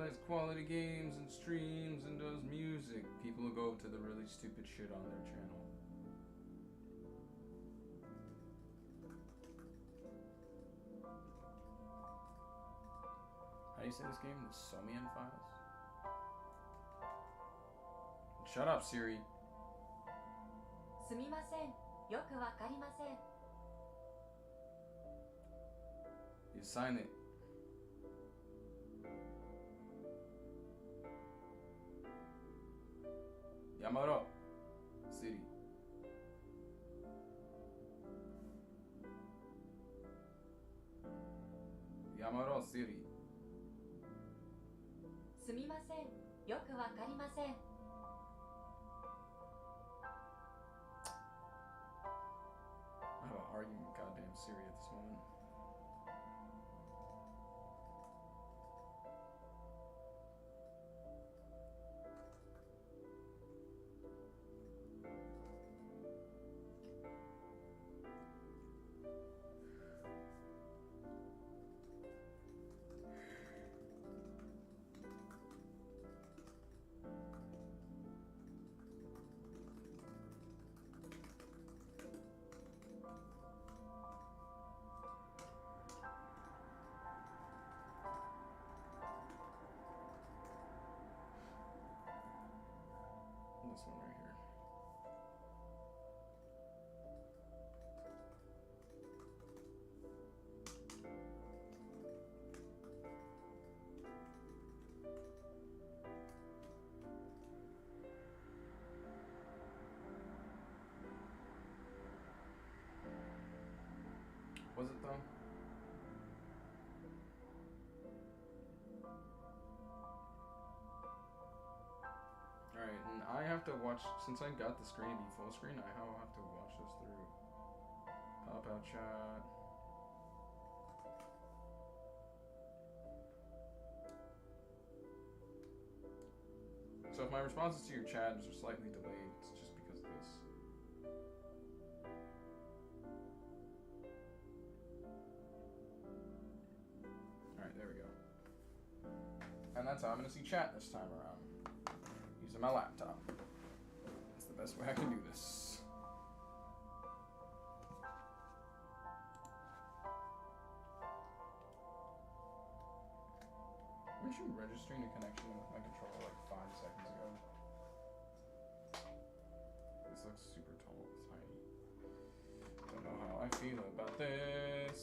plays quality games and streams and does music. People who go to the really stupid shit on their channel. How do you say this game? The Somnium files? Shut up, Siri. すみません。よくわかりません。 You sign it. Yamaro. Siri. Yamaro, Siri. すみません。よくわかりません。 I have an argument with goddamn Siri at this moment. This one right here. Was it though? Alright, and I have to watch, since I got the screen to be full screen, I have to watch this through. Pop out chat. So if my responses to your chat are slightly delayed, it's just because of this. Alright, there we go. And that's how I'm going to see chat this time around. Using my laptop. That's the best way I can do this. Weren't you registering a connection with my controller like 5 seconds ago? This looks super tall, tiny. Don't know how I feel about this.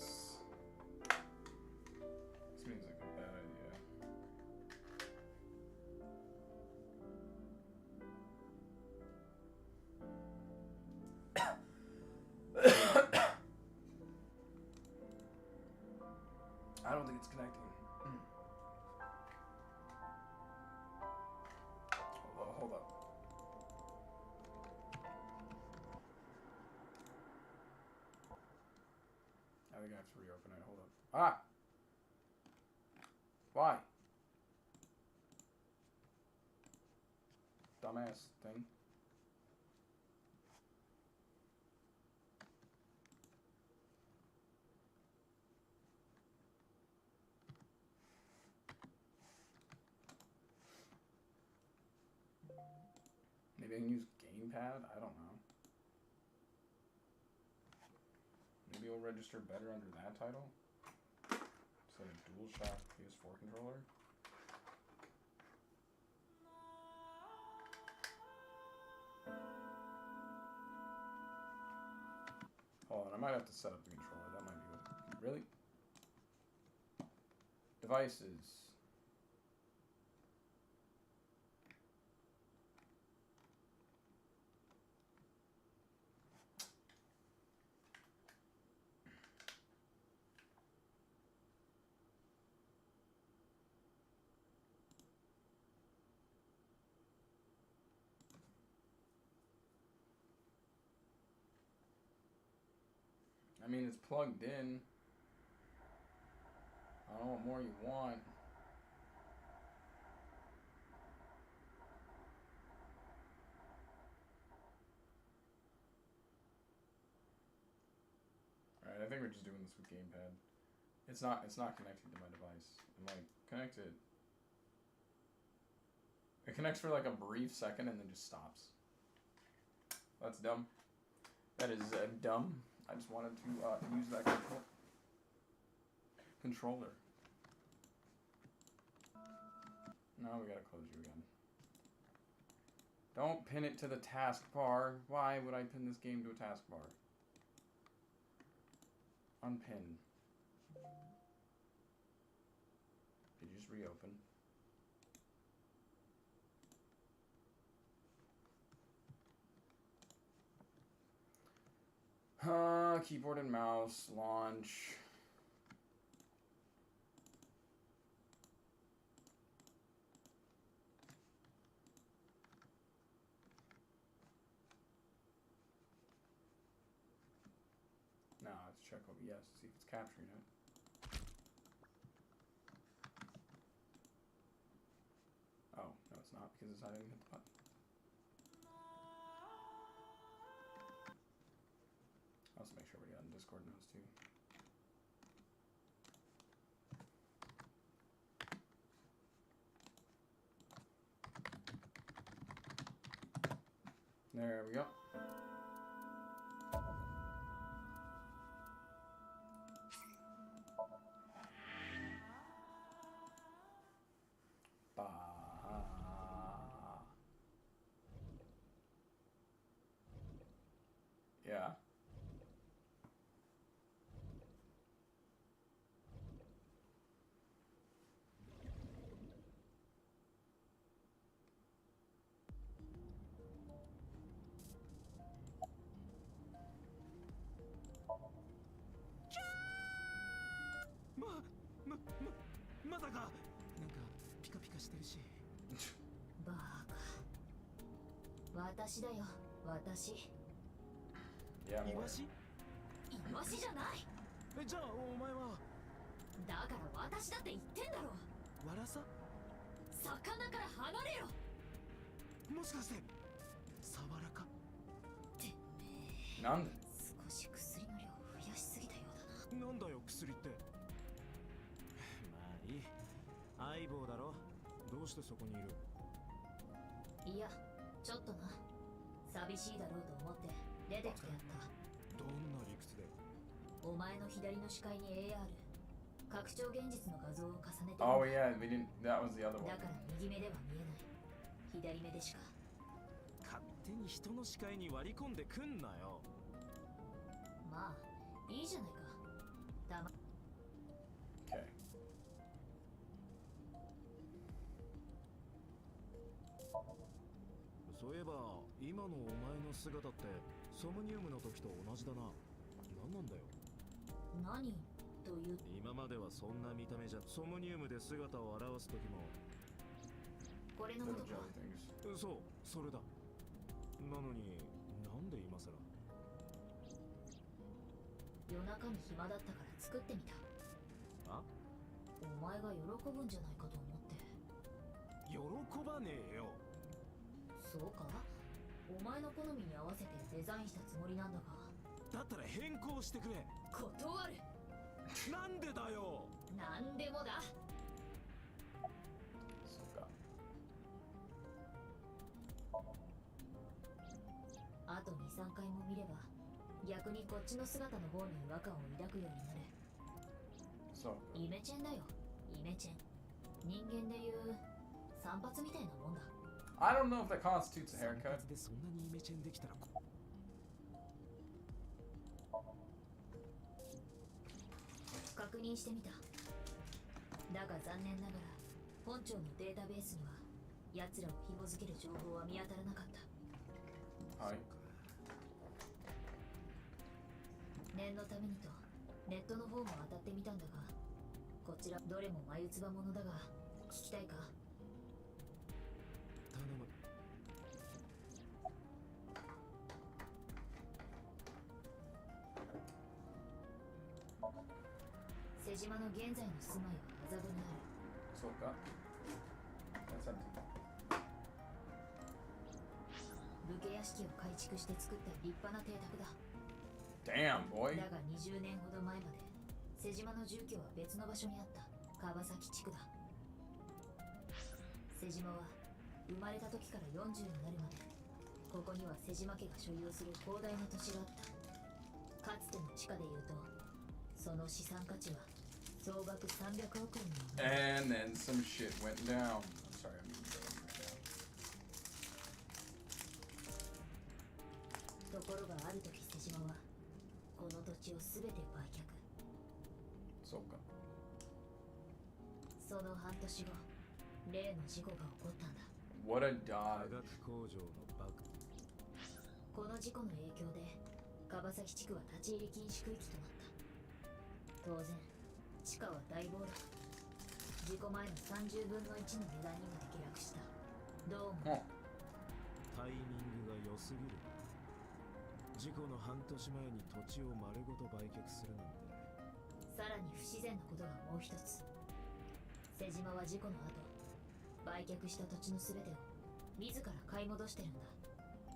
This seems like a bad idea. I don't think it's connecting. Hold up. I think I have to reopen it. Hold up. Ah! Why? Dumbass thing. Maybe I can use gamepad? I don't know. Maybe it'll register better under that title? Instead of DualShock PS4 controller? Hold on, I might have to set up the controller. That might be what it... Really? Devices. I mean, it's plugged in. I don't know what more you want. Alright, I think we're just doing this with gamepad. It's not connecting to my device. I'm like, connect it. It connects for like a brief second and then just stops. That's dumb. That is dumb. I just wanted to use that controller. Now we gotta close you again. Don't pin it to the taskbar. Why would I pin this game to a taskbar? Unpin. Did you just reopen? Keyboard and mouse, launch. Now let's check OBS to see if it's capturing it. Oh, no it's not because I didn't hit the button. I'll also make sure everybody on Discord knows too. There we go. Yeah.まだか。なんかピカピカしてるし。バカ。私だよ、私。Yeah, イワシ？イワシじゃない。じゃあお前は。だから私だって言ってんだろ。ワラサ？魚から離れろ。もしかしてサワラか？てめえ。なんで？少し薬の量を増やしすぎたようだな。なんだよ薬って。まあいい。相棒だろ。どうしてそこにいる？いや、ちょっとな。寂しいだろうと思って出てきてやった。どんな理屈で？お前の左の視界に AR 拡張現実の画像を重ねてる。 Oh yeah, we didn't. That was the other one. だから右目では見えない。左目でしか。勝手に人の視界に割り込んでくんなよ。まあいいじゃないか。たま。Okay. そういえば今のお前の姿ってソムニウムの時と同じだな。何なんだよ。何という。今まではそんな見た目じゃ。ソムニウムで姿を現す時も。これのこと Little か。 jelly things. そうそれだ。なのになんで今さら。夜中に暇だったから作ってみた。あ？お前が喜ぶんじゃないかと思って。喜ばねえよ。そうか？お前の好みに合わせてデザインしたつもりなんだが。だったら変更してくれ。断る。なんでだよ。なんでもだ。そうか。あと 2,3 回も見れば逆にこっちの姿の方に違和感を抱くようになる。そうか。イメチェンだよ、イメチェン。人間でいう散髪みたいなもんだ。I don't know if that constitutes a haircut. でそんなにイメチェンできたら。確認してみた。だが残念ながら本庁のデータベースには奴らを紐付ける情報は見当たらなかった。はい。念のためにとネットの方も当たってみたんだが、こちらどれも眉唾ものだが聞きたいか？頼む。瀬島の現在の住まいは麻布にある。そうか。That's empty. 武家屋敷を改築して作った立派な邸宅だ。Damn, boy. だが20年ほど前まで瀬島の住居は別の場所にあった川崎地区だ。瀬島は生まれた時から40になるまで、ここには瀬島家が所有する広大な土地があった。かつての地価でいうと、その資産価値は総額300億円にもなる。 And then some shit went down. I'm sorry, I'm moving right ところがある時瀬島はこの土地を全て売却。 now. So good. その半年後、例の事故が起こったんだ。 What a 化 dodge. 学工場の爆この事故の影響で樺崎地区は立ち入り禁止区域となった。当然地価は大暴落。事故前の30分の1の値段にまで下落した。どうも。 Oh. タイミングが良すぎる。事故の半年前に土地を丸ごと売却するなんて。さらに不自然なことがもう一つ。瀬島は事故の後、売却した土地の全てを自ら買い戻してるんだ。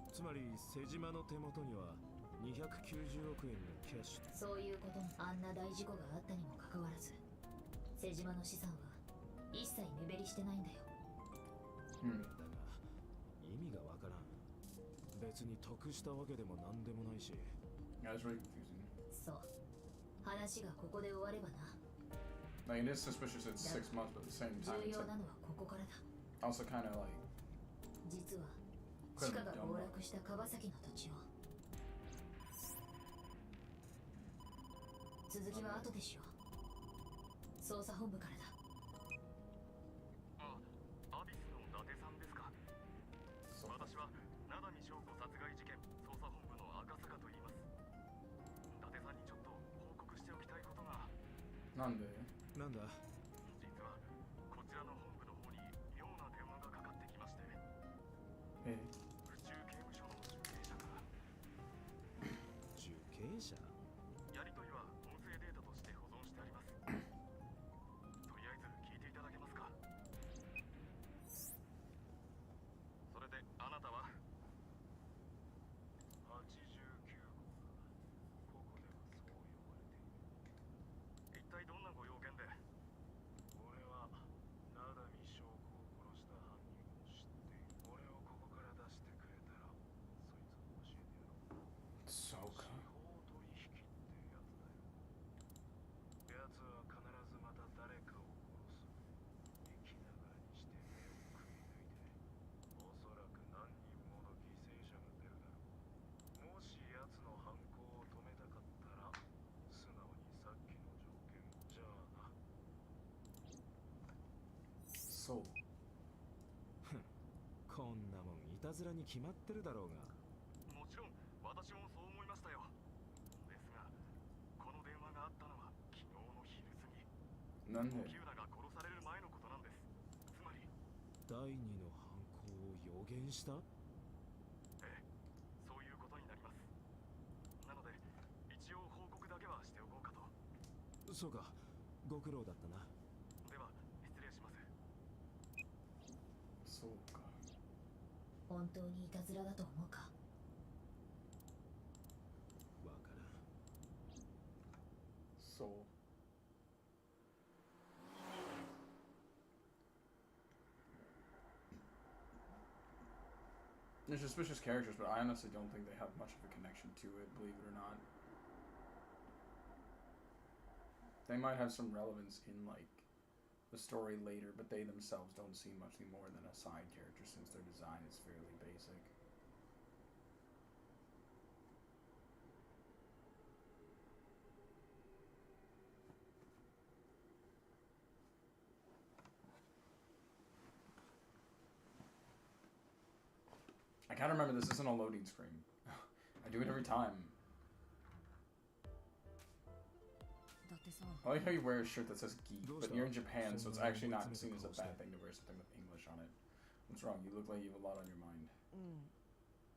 つまり瀬島の手元には290億円のキャッシュ。そういうこともあんな大事故があったにもかかわらず、瀬島の資産は一切目減りしてないんだよ。だが意味がわからん。別に得したわけでもなんでもないし。 That's really confusing. そう、話がここで終わればな。 Like, it is suspicious it's 6 months, but at the same 重 time, it's 要 like なのはここからだ。 also kind of like 実は地価が暴落した川崎の土地を。続きは後でしよう。捜査本部からだ。アビスの伊達さんですか。私は七海翔子殺害事件捜査本部の赤坂と言います。伊達さんにちょっと報告しておきたいことが。なんで？なんだ。実はこちらの本部の方に妙な電話がかかってきまして、え？府中刑務所の受刑者から。受刑者？やりとりは音声データとして保存してあります。とりあえず聞いていただけますか。それであなたは89号。ここではそう呼ばれている。一体どんなご用件で？俺は七海翔子を殺した犯人を知っている。俺をここから出してくれたらそいつを教えてやろう。 So 司 good. 法取引ってやつだよ。奴は必ずまた誰かを殺す。生きながらにして目をくり抜いて、おそらく何人もの犠牲者が出るだろう。もし奴の犯行を止めたかったら素直にさっきの条件じゃあな。 So こんなもんいたずらに決まってるだろうが。もちろん私もそう思いましたよ。ですがこの電話があったのは昨日の昼過ぎ。なんで？木浦が殺される前のことなんです。つまり、第二の犯行を予言した？ええ、そういうことになります。なので一応報告だけはしておこうかと。そうか、ご苦労だったな。では失礼します。そうか。本当にいたずらだと思うか。わからん。So. They're suspicious characters, but I honestly don't think they have much of a connection to it, believe it or not. They might have some relevance in, like, the story later, but they themselves don't seem much more than a side character since their design is fairly basic. I can't remember, this isn't a loading screen. I do it every time. 伊達さん、 I like how you wear a shirt that says geek, but you're in Japan, so it's actually not seen as a Close. bad thing to wear something with English on it. What's wrong? You look like you have a lot on your mind.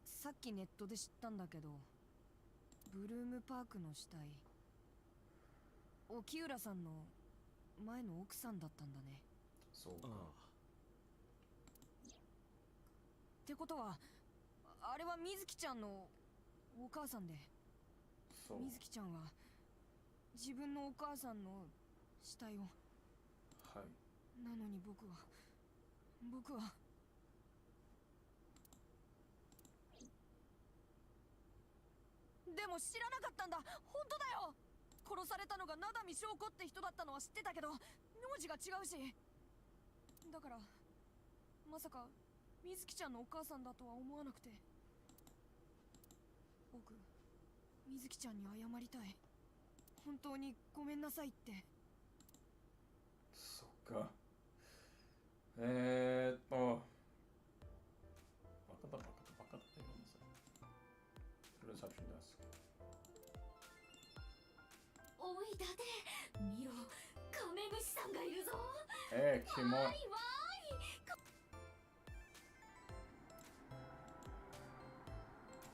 さっきネットで知ったんだけど、ブルームパークの死体、沖浦さんの前の奥さんだったんだね。そうか。ってことは、あれは水木ちゃんのお母さんで、そう。水木ちゃんは自分のお母さんの死体を。はい。なのに僕はも知らなかったんだ。本当だよ。殺されたのが灘見翔子って人だったのは知ってたけど、名字が違うし。だからまさか水木ちゃんのお母さんだとは思わなくて。僕、水木ちゃんに謝りたい。本当にごめんなさいって。そっか。バカだバカだバカだって言うんですよ。Reception desk。おいだて、見ろ、カメムシさんがいるぞ。キモい。わーいわーい。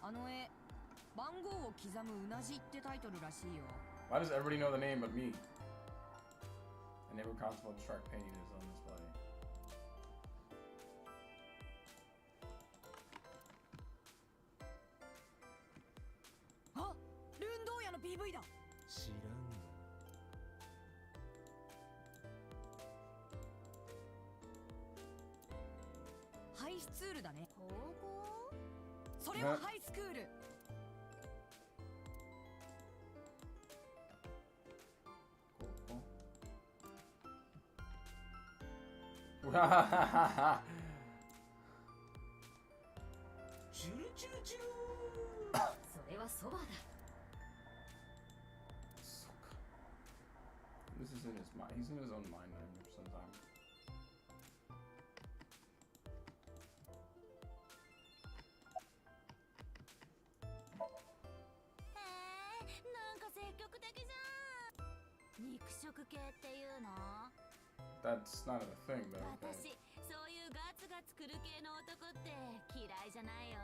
あの絵、番号を刻むうなじってタイトルらしいよ。Why does everybody know the name but me? And every concept of abstract painting is on display. あ、ルーンドーヤの PV だ。知らんが。ハイスツールだね。高校？それはハイスクール。チュルチュルチュル。それはそばだ。This is in his mind. He's in his own mind sometimes. なんか積極的じゃん。肉食系っていうの？ That's not a thing, but okay. 私、そういうガツガツくる系の男って嫌いじゃないよ。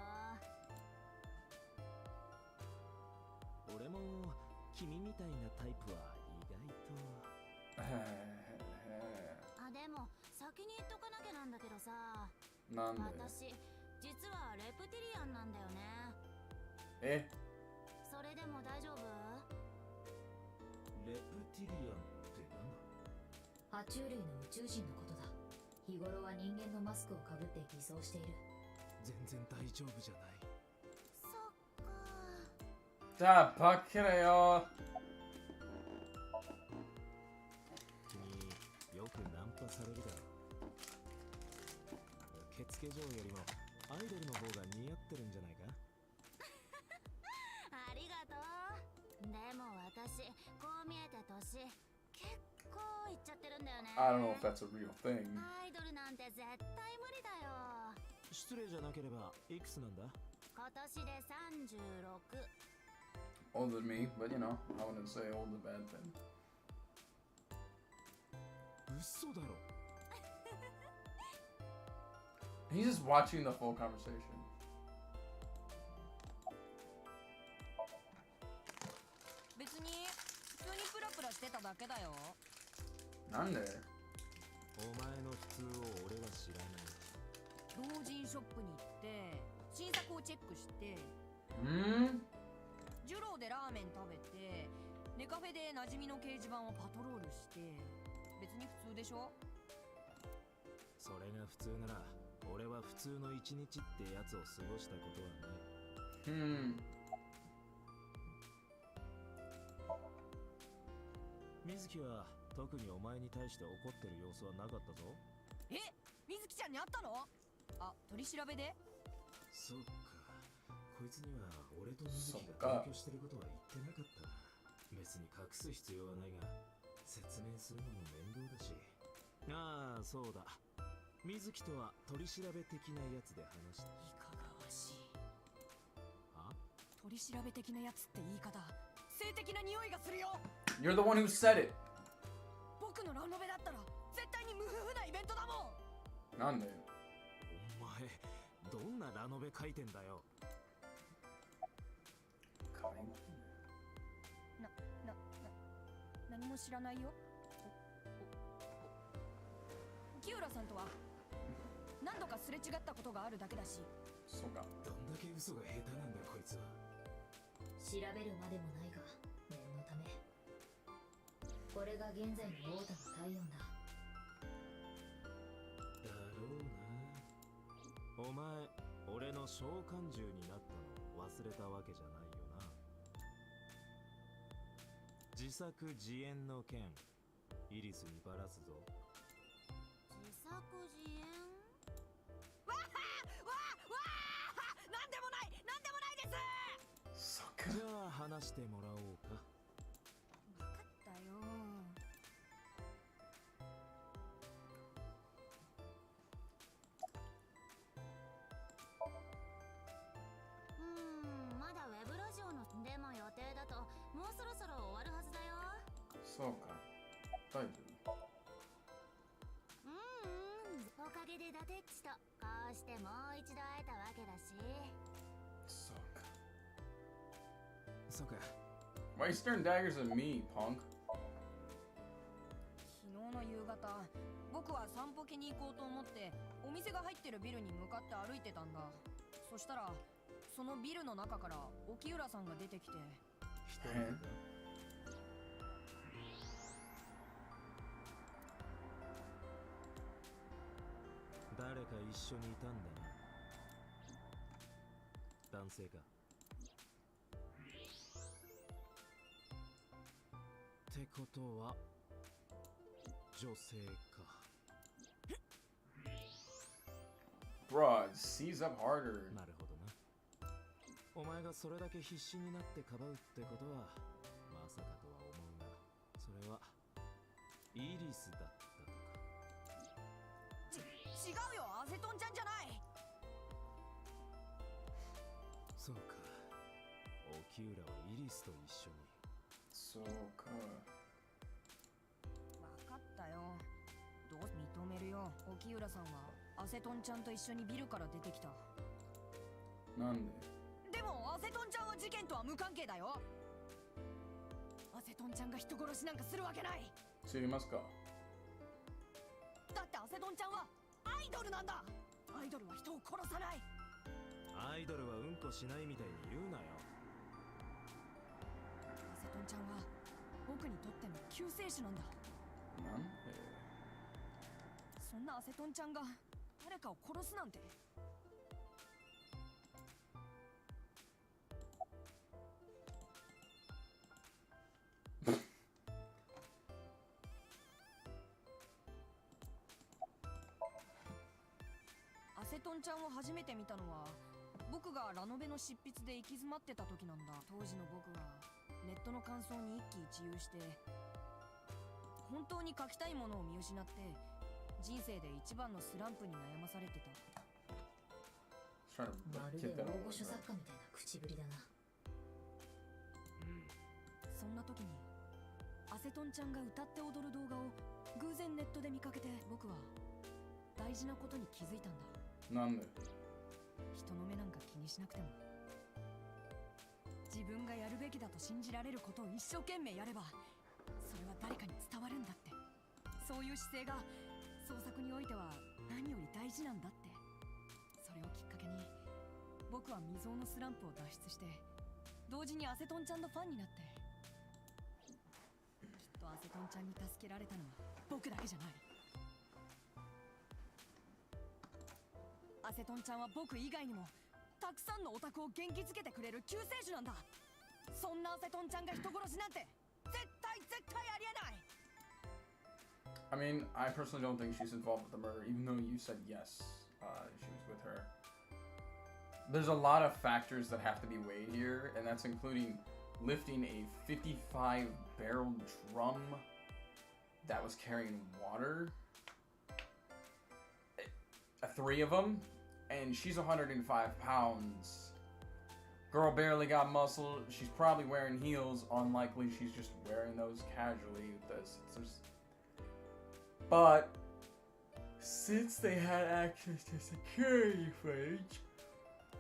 俺も君みたいなタイプは意外と。あ、でも先に言っとかなきゃなんだけどさ。なんで？私、実はレプティリアンなんだよね。え？それでも大丈夫？レプティリアンってなんだ？爬虫類の宇宙人のことだ。日頃は人間のマスクをかぶって偽装している。全然大丈夫じゃない。そっか。じゃあバカだよ。君よくナンパされるだろ。受付嬢よりもアイドルの方が似合ってるんじゃないか？ありがとう。でも私、こう見えて年結構いっちゃってるんだよね。 I don't know if that's a real thing. アイドルなんて絶対無理だよ。失礼じゃなければいくつなんだ？今年で36。 Older than me, but you know, I wouldn't say old is a bad thing. 嘘だろ。He's just watching the full conversation. 別に普通にプラプラしてただけだよ。なんで？お前の普通を俺は知らない。同人ショップに行って新作をチェックして、ジュローでラーメン食べて、ネカフェで馴染みの掲示板をパトロールして。別に普通でしょ？それが普通なら俺は普通の一日ってやつを過ごしたことはない。水木は特にお前に対して怒ってる様子はなかったぞ。え、水木ちゃんに会ったの？あ、取り調べで？そっか、こいつには俺と水木が同居してることは言ってなかったな。別に隠す必要はないが説明するのも面倒だし。ああ、そうだ、水木とは取り調べ的なやつで話した。いかがわしい。は？取り調べ的なやつって言い方、性的な匂いがするよ。 You're the one who said it. 僕のラノベだったら絶対に無夫婦なイベントだもん。なんで？お前どんなラノベ書いてんだよ。何も知らないよ。木浦さんとは何度かすれ違ったことがあるだけだし。そうか。どんだけ嘘が下手なんだこいつは。調べるまでもないが念のため。これが現在の太田の体温だ。だろうな。お前俺の召喚獣になったの忘れたわけじゃないよな。自作自演の件イリスにばらすぞ。自作自演。わはわわなんでもないなんでもないです。そっか。じゃあ話してもらおうか。分かったよ。まだウェブラジオのでも予定だともうそろそろ終わるはずだよ。そうか。大丈夫。おかげで伊達っちとこうしてもう一度会えたわけだし。そうか。そうか。 Why you staring daggers at me, punk? 昨日の夕方、僕は散歩機に行こうと思ってお店が入ってるビルに向かって歩いてたんだ。そしたらそのビルの中から沖浦さんが出てきて。一人だ。誰か一緒にいたんだな。男性か。ってことは女性か。Bruh, seize up harder. なるほどな。お前がそれだけ必死になってかばうってことはまさかとは思うが、それはイリスだったとか。違うよ、アセトンちゃんじゃない。そうか。沖浦はイリスと一緒に。そうか。分かったよ。どう認めるよ。沖浦さんはアセトンちゃんと一緒にビルから出てきた。なんで？でもアセトンちゃんは事件とは無関係だよ。アセトンちゃんが人殺しなんかするわけない。知りますか？だってアセトンちゃんはアイドルなんだ。アイドルは人を殺さない。アイドルはうんこしないみたいに言うなよ。アセトンちゃんは僕にとっての救世主なんだ。なんで？そんなアセトンちゃんが誰かを殺すなんて。アセトンちゃんを初めて見たのは僕がラノベの執筆で行き詰まってた時なんだ。当時の僕はネットの感想に一喜一憂して本当に書きたいものを見失って人生で一番のスランプに悩まされてた。まるで大御所作家みたいな口ぶりだな。そんな時にアセトンちゃんが歌って踊る動画を偶然ネットで見かけて、僕は大事なことに気づいたんだ。なんで？人の目なんか気にしなくても自分がやるべきだと信じられることを一生懸命やればそれは誰かに伝わるんだって。そういう姿勢が創作においては何より大事なんだって。それをきっかけに僕は未曾有のスランプを脱出して同時にアセトンちゃんのファンになって。きっとアセトンちゃんに助けられたのは僕だけじゃない。アセトンちゃんは僕以外にもたくさんのオタクを元気づけてくれる救世主なんだ。そんなアセトンちゃんが人殺しなんて絶対ありえない。 I mean, I personally don't think she's involved with the murder, even though you said yes, she was with her. There's a lot of factors that have to be weighed here, and that's including lifting a 55-barrel drum that was carrying water. Three of them, and she's 105 pounds. Girl barely got muscle. She's probably wearing heels. Unlikely she's just wearing those casually. But since they had access to security footage,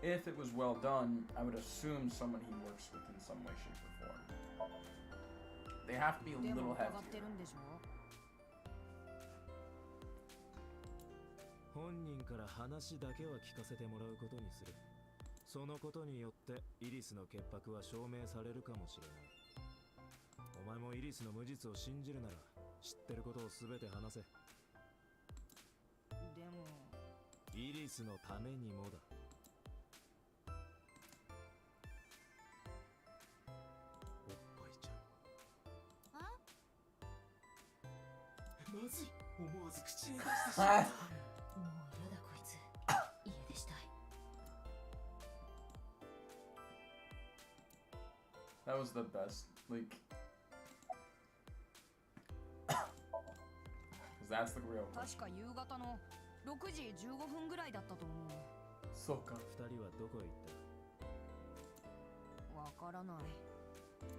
if it was well done, I would assume someone he works with in some way, shape, or form. They have to be a でも little 疑って heavier. るんでしょ。本人から話だけは聞かせてもらうことにする。そのことによってイリスの潔白は証明されるかもしれない。お前もイリスの無実を信じるなら知ってることを全て話せ。でもイリスのためにもだ。おっぱいちゃん、ずい。思わず口に出してしまった。もうやだこいつ。家出したい。 That was the best. Like, because that's the real one. 確か夕方の6時15分ぐらいだったと思う。そうか。二人はどこへ行った？わからない。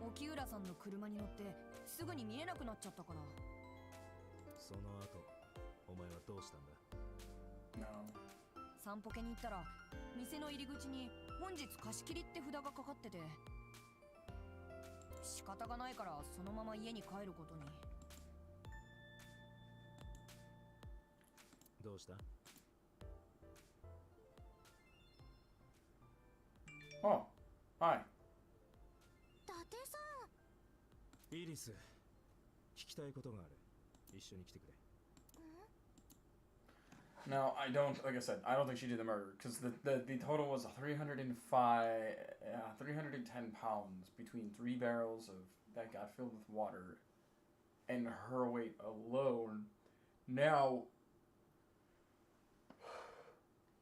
沖浦さんの車に乗ってすぐに見えなくなっちゃったから。その後、お前はどうしたんだ？ No. 散歩家に行ったら店の入り口に本日貸し切りって札がかかってて、仕方がないからそのまま家に帰ることに。どうした？ Oh, hi. 伊達さん。イリス、聞きたいことがある。一緒に来てくれ。 Now, I don't, like I said, I don't think she did the murder, because the total was 310 pounds between 3 barrels of that got filled with water and her weight alone. Now,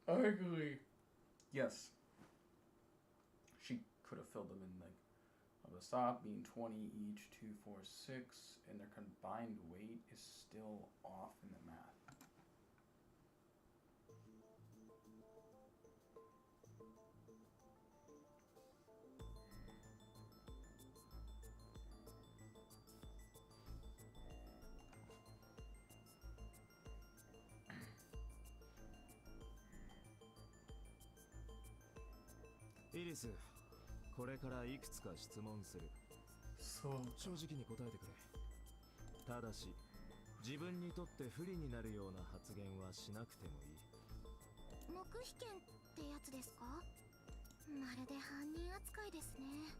actually, yes, she could have filled them in, like, of the stop being 20 each, 2, 4, 6, and their combined weight is still off in the math.イリス、これからいくつか質問する。そう。正直に答えてくれ。ただし、自分にとって不利になるような発言はしなくてもいい。黙秘権ってやつですか？まるで犯人扱いですね。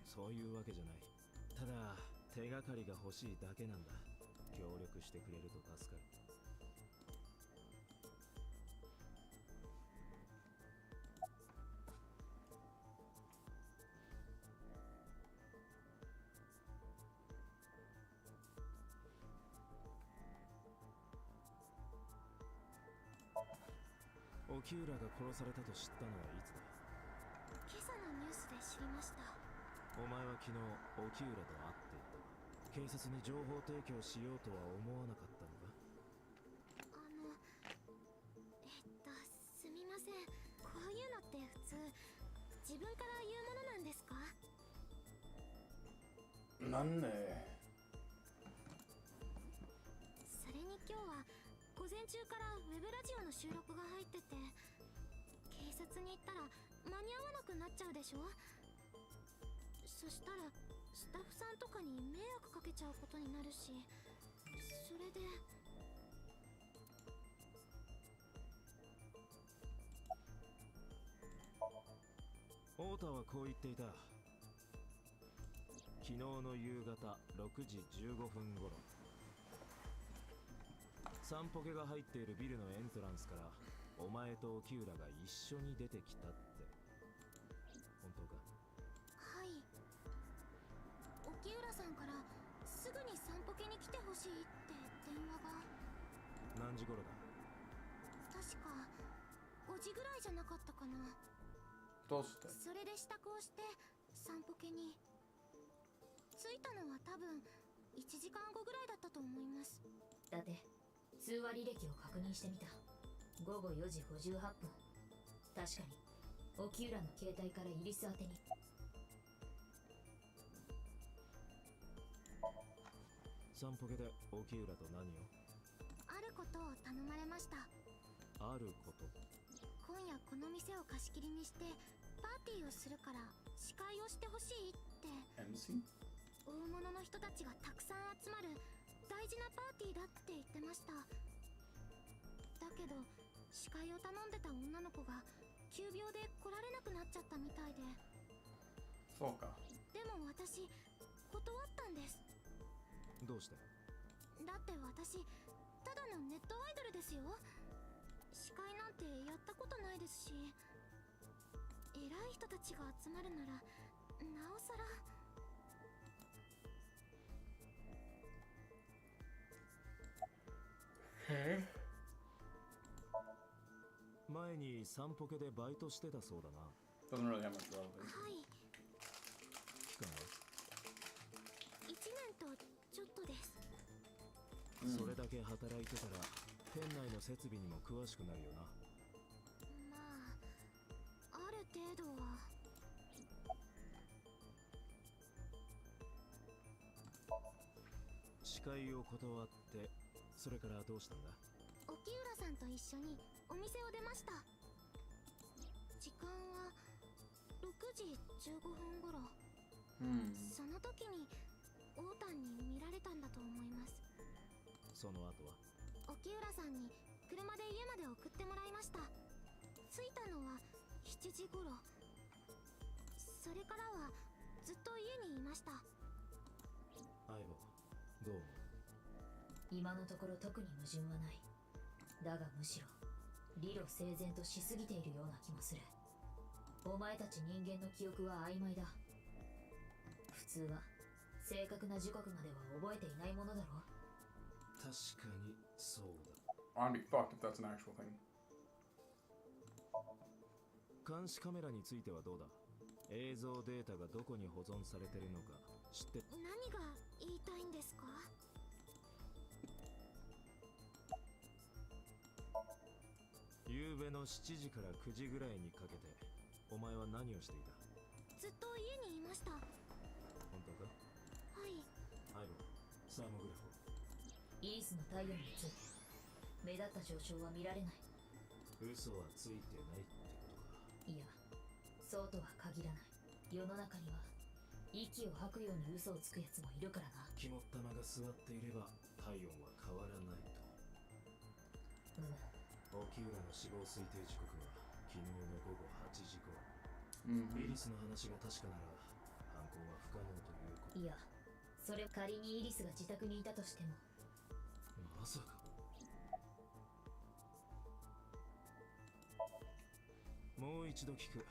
そういうわけじゃない。ただ、手がかりが欲しいだけなんだ。協力してくれると助かる。沖浦が殺されたと知ったのはいつだ？今朝のニュースで知りました。お前は昨日沖浦と会っていた。警察に情報提供しようとは思わなかったのか？すみません。こういうのって普通自分から言うものなんですか？なんで？それに今日は午前中からウェブラジオの収録が入ってて、警察に行ったら間に合わなくなっちゃうでしょ。そしたらスタッフさんとかに迷惑かけちゃうことになるし、それで。太田はこう言っていた。昨日の夕方6時15分頃、散歩家が入っているビルのエントランスからお前と沖浦が一緒に出てきたって。本当か？はい。沖浦さんからすぐに散歩家に来てほしいって電話が。何時頃だ？確か5時ぐらいじゃなかったかな。どうして？それで支度をして散歩家に着いたのは多分1時間後ぐらいだったと思います。だって通話履歴を確認してみた。午後4時58分。確かに沖浦の携帯からイリス宛てに。散歩家で沖浦と何を？あることを頼まれました。あること？今夜この店を貸し切りにしてパーティーをするから司会をしてほしいって。 MC？ 大物の人たちがたくさん集まる大事なパーティーだって言ってました。だけど司会を頼んでた女の子が急病で来られなくなっちゃったみたいで。そうか。でも私断ったんです。どうして？だって私ただのネットアイドルですよ。司会なんてやったことないですし、偉い人たちが集まるならなおさら。前に散歩家でバイトしてたそうだな。 Doesn't really have much relevance. はい、期間は1年とちょっとです。それだけ働いてたら店内の設備にも詳しくなるよな。まあ、ある程度は。司会を断って、それからどうしたんだ？沖浦さんと一緒にお店を出ました。時間は6時15分頃。その時にオータンに見られたんだと思います。その後は？沖浦さんに車で家まで送ってもらいました。着いたのは7時頃。それからはずっと家にいました。相棒、どう思う？今のところ特に矛盾はない。だがむしろ理路整然としすぎているような気もする。お前たち人間の記憶は曖昧だ。普通は正確な時刻までは覚えていないものだろう。確かにそうだ。 I'd be fucked if that's an actual thing. 監視カメラについてはどうだ？映像データがどこに保存されてるのか知って。何が言いたいんですか？夕べの7時から9時ぐらいにかけてお前は何をしていた？ずっと家にいました。本当か？はい。相棒、サーモグラフを。イースの体温について目立った上昇は見られない。嘘はついてないってことか。いや、そうとは限らない。世の中には息を吐くように嘘をつくやつもいるからな。肝っ玉が座っていれば体温は変わらないと。沖浦の死亡推定時刻は昨日の午後8時頃。イリスの話が確かなら犯行は不可能ということ。いや、それ仮にイリスが自宅にいたとしても。まさか。もう一度聞く。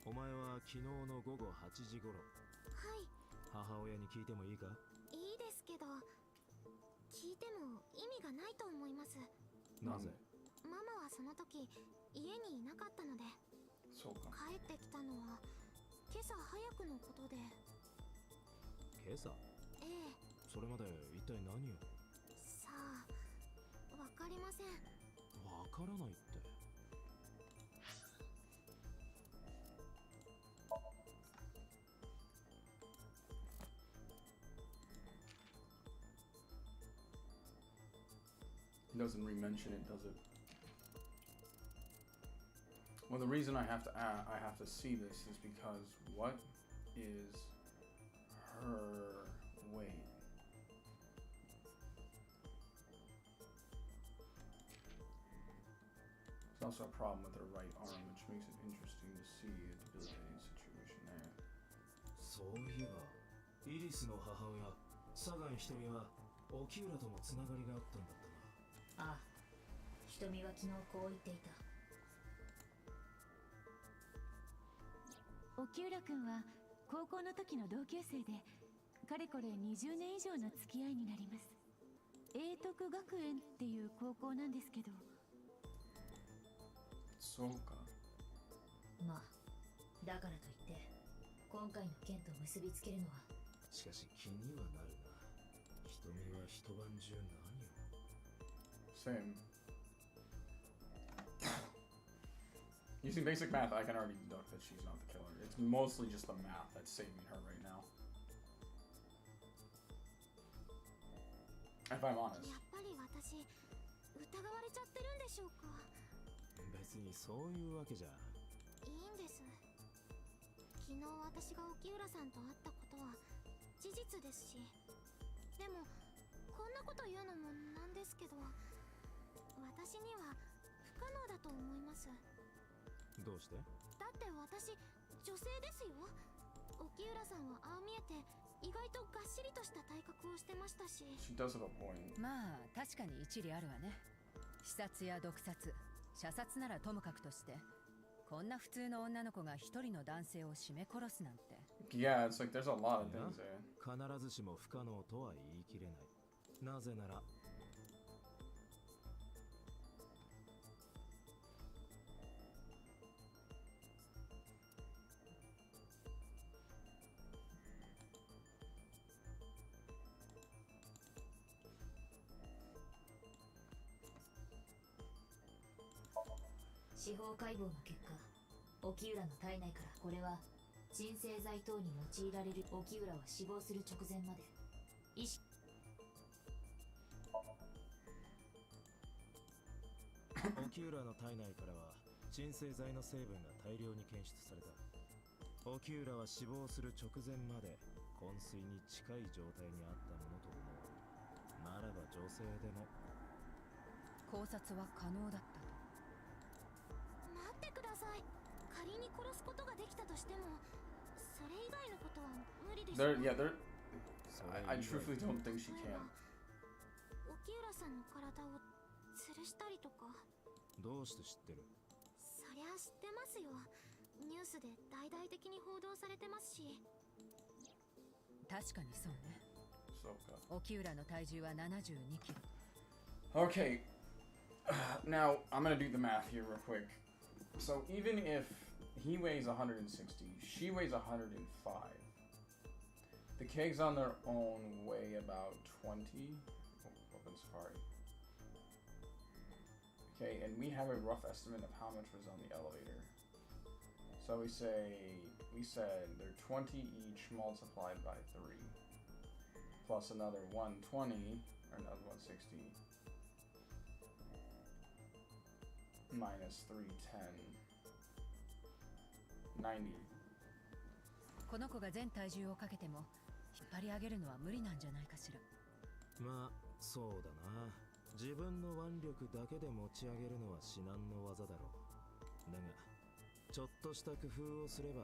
お前は昨日の午後8時頃。はい。母親に聞いてもいいか？いいですけど、聞いても意味がないと思います。なぜ？ママはその時家にいなかったので。そうか。帰ってきたのは今朝早くのことで。今朝？ええ。それまで一体何を？さあ、わかりません。わからないって。He doesn't re-mention it, does it? Well, the reason I have to see this is because what is her weight? There's also a problem with her right arm, which makes it interesting to see a debilitating situation there. そういえば、イリスの母親、サガン瞳は沖浦ともつながりがあったんだったな。ああ、瞳は昨日こう言っていた。沖浦君は高校の時の同級生で、かれこれ20年以上の付き合いになります。英徳学園っていう高校なんですけど。そうか。まあ、だからといって今回の件と結びつけるのは。しかし気にはなるな。瞳は一晩中何を。 Same. Using basic math, I can already deduct that she's not the killer. It's mostly just the math that's saving her right now. If I'm honest. やっぱり私疑われちゃってるんでしょうか。別にそういうわけじゃ。いいんです。昨日私が沖浦さんと会ったことは事実ですし、でもこんなこと言うのもなんですけど、私には不可能だと思います。どうして？だって私女性ですよ。沖浦さんはああ見えて意外とがっしりとした体格をしてましたし。 She does have a point. まあ確かに一理あるわね。刺殺や毒殺、射殺ならともかくとして、こんな普通の女の子が一人の男性を絞め殺すなんて。Yeah, it's like there's a lot of things there. 必ずしも不可能とは言い切れない。なぜなら司法解剖の結果、沖浦の体内からこれは鎮静剤等に用いられる。沖浦は死亡する直前まで意識沖浦の体内からは鎮静剤の成分が大量に検出された。沖浦は死亡する直前まで昏睡に近い状態にあったものと思われる。ならば女性でも考察は可能だったと。待ってください。仮に殺すことができたとしても、それ以外のことは無理でしょう。 There. I truthfully don't think she can. 沖浦さんの体を吊るしたりとか。どうして知ってる？そりゃ知ってますよ。ニュースで大々的に報道されてますし。確かにそうね。そうか。沖浦の体重は72キロ。Okay. Now, I'm gonna do the math here real quick. So even if he weighs 160, she weighs 105. The kegs on their own weigh about 20. Open Safari. Okay, and we have a rough estimate of how much was on the elevator. So we said they're 20 each multiplied by 3. Plus another 120, or another 160. Minus 310. 90. この子が全体重をかけても引っ張り上げるのは無理なんじゃないかしら。まあそうだな。自分の腕力だけで持ち上げるのは至難の業だろう。だがちょっとした工夫をすれば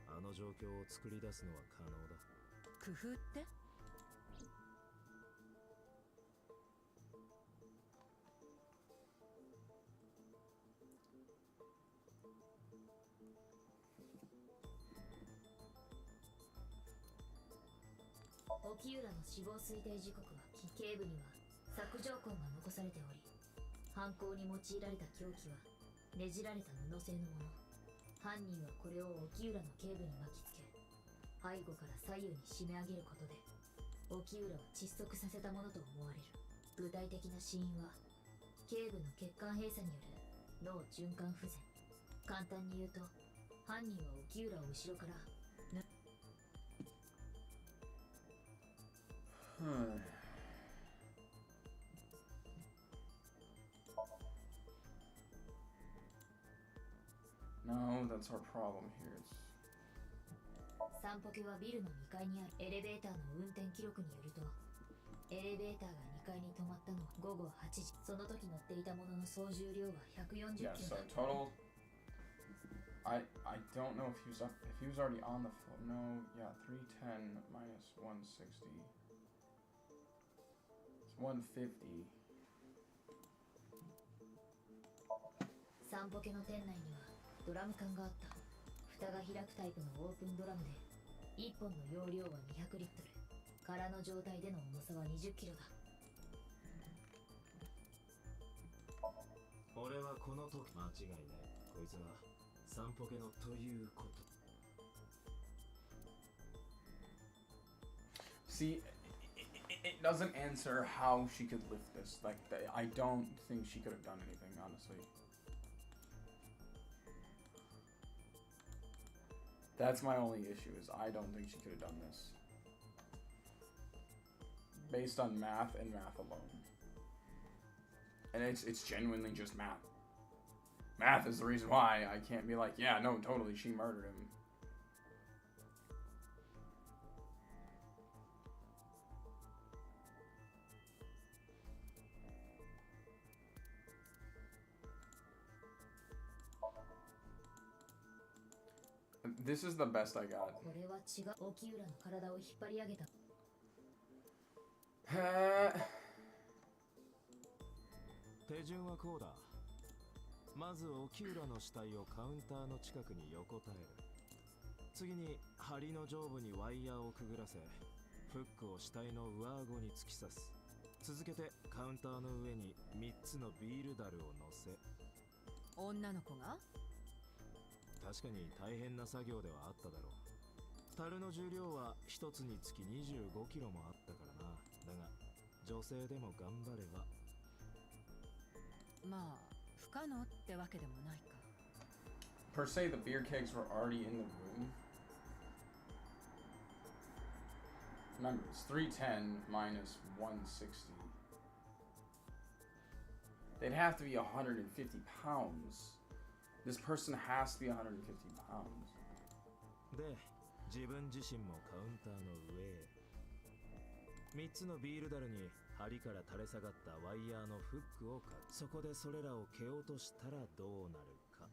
あの状況を作り出すのは可能だ。工夫って？沖浦の死亡推定時刻は頸部には索状痕が残されており、犯行に用いられた凶器はねじられた布製のもの。犯人はこれを沖浦の頸部に巻きつけ、背後から左右に締め上げることで沖浦を窒息させたものと思われる。具体的な死因は頸部の血管閉鎖による脳循環不全。簡単に言うと、犯人は沖浦を後ろからNo, that's our problem here. サンポケはビルの2階にある。エレベーターの運転記録によると、エレベーターが2階に止まったのは午後8時。その時乗っていたものの総重量は140キロ Yeah, だ。 so total. I don't know if he was already on the floor. No, yeah, 310 minus 160. It's 150. サンポケの店内にはドラム缶があった。蓋が開くタイプのオープンドラムで、1本の容量は200リットル。空の状態での重さは20キロだ。俺はこの時間違いない。こいつはサンポケのということ。 See, it doesn't answer how she could lift this. Like, I don't think she could have done anything, honestly. That's my only issue, is I don't think she could have done this. Based on math and math alone. And it's genuinely just math. Math is the reason why I can't be like, yeah, no, totally, she murdered him. This is the best I got. これは違う。沖浦の体を引っ張り上げた。手順はこうだ。まず沖浦の死体をカウンターの近くに横たえる。次に梁の上部にワイヤーをくぐらせ、フックを死体の上顎に突き刺す。続けてカウンターの上に3つのビール樽を乗せ。女の子が？確かに大変な作業ではあっただろう。樽の重量は1つにつき25キロもあったからな。だが女性でも頑張れば。まあ不可能ってわけでもないか。per se, the beer kegs were already in the room. Remember, it's 310 minus 160. They'd have to be 150 pounds. This person has to be 150 pounds. で、自分自身もカウンターの上へ。3つのビール樽に針から垂れ下がったワイヤーのフックをかけ、そこでそれらを蹴落としたらどうなるか。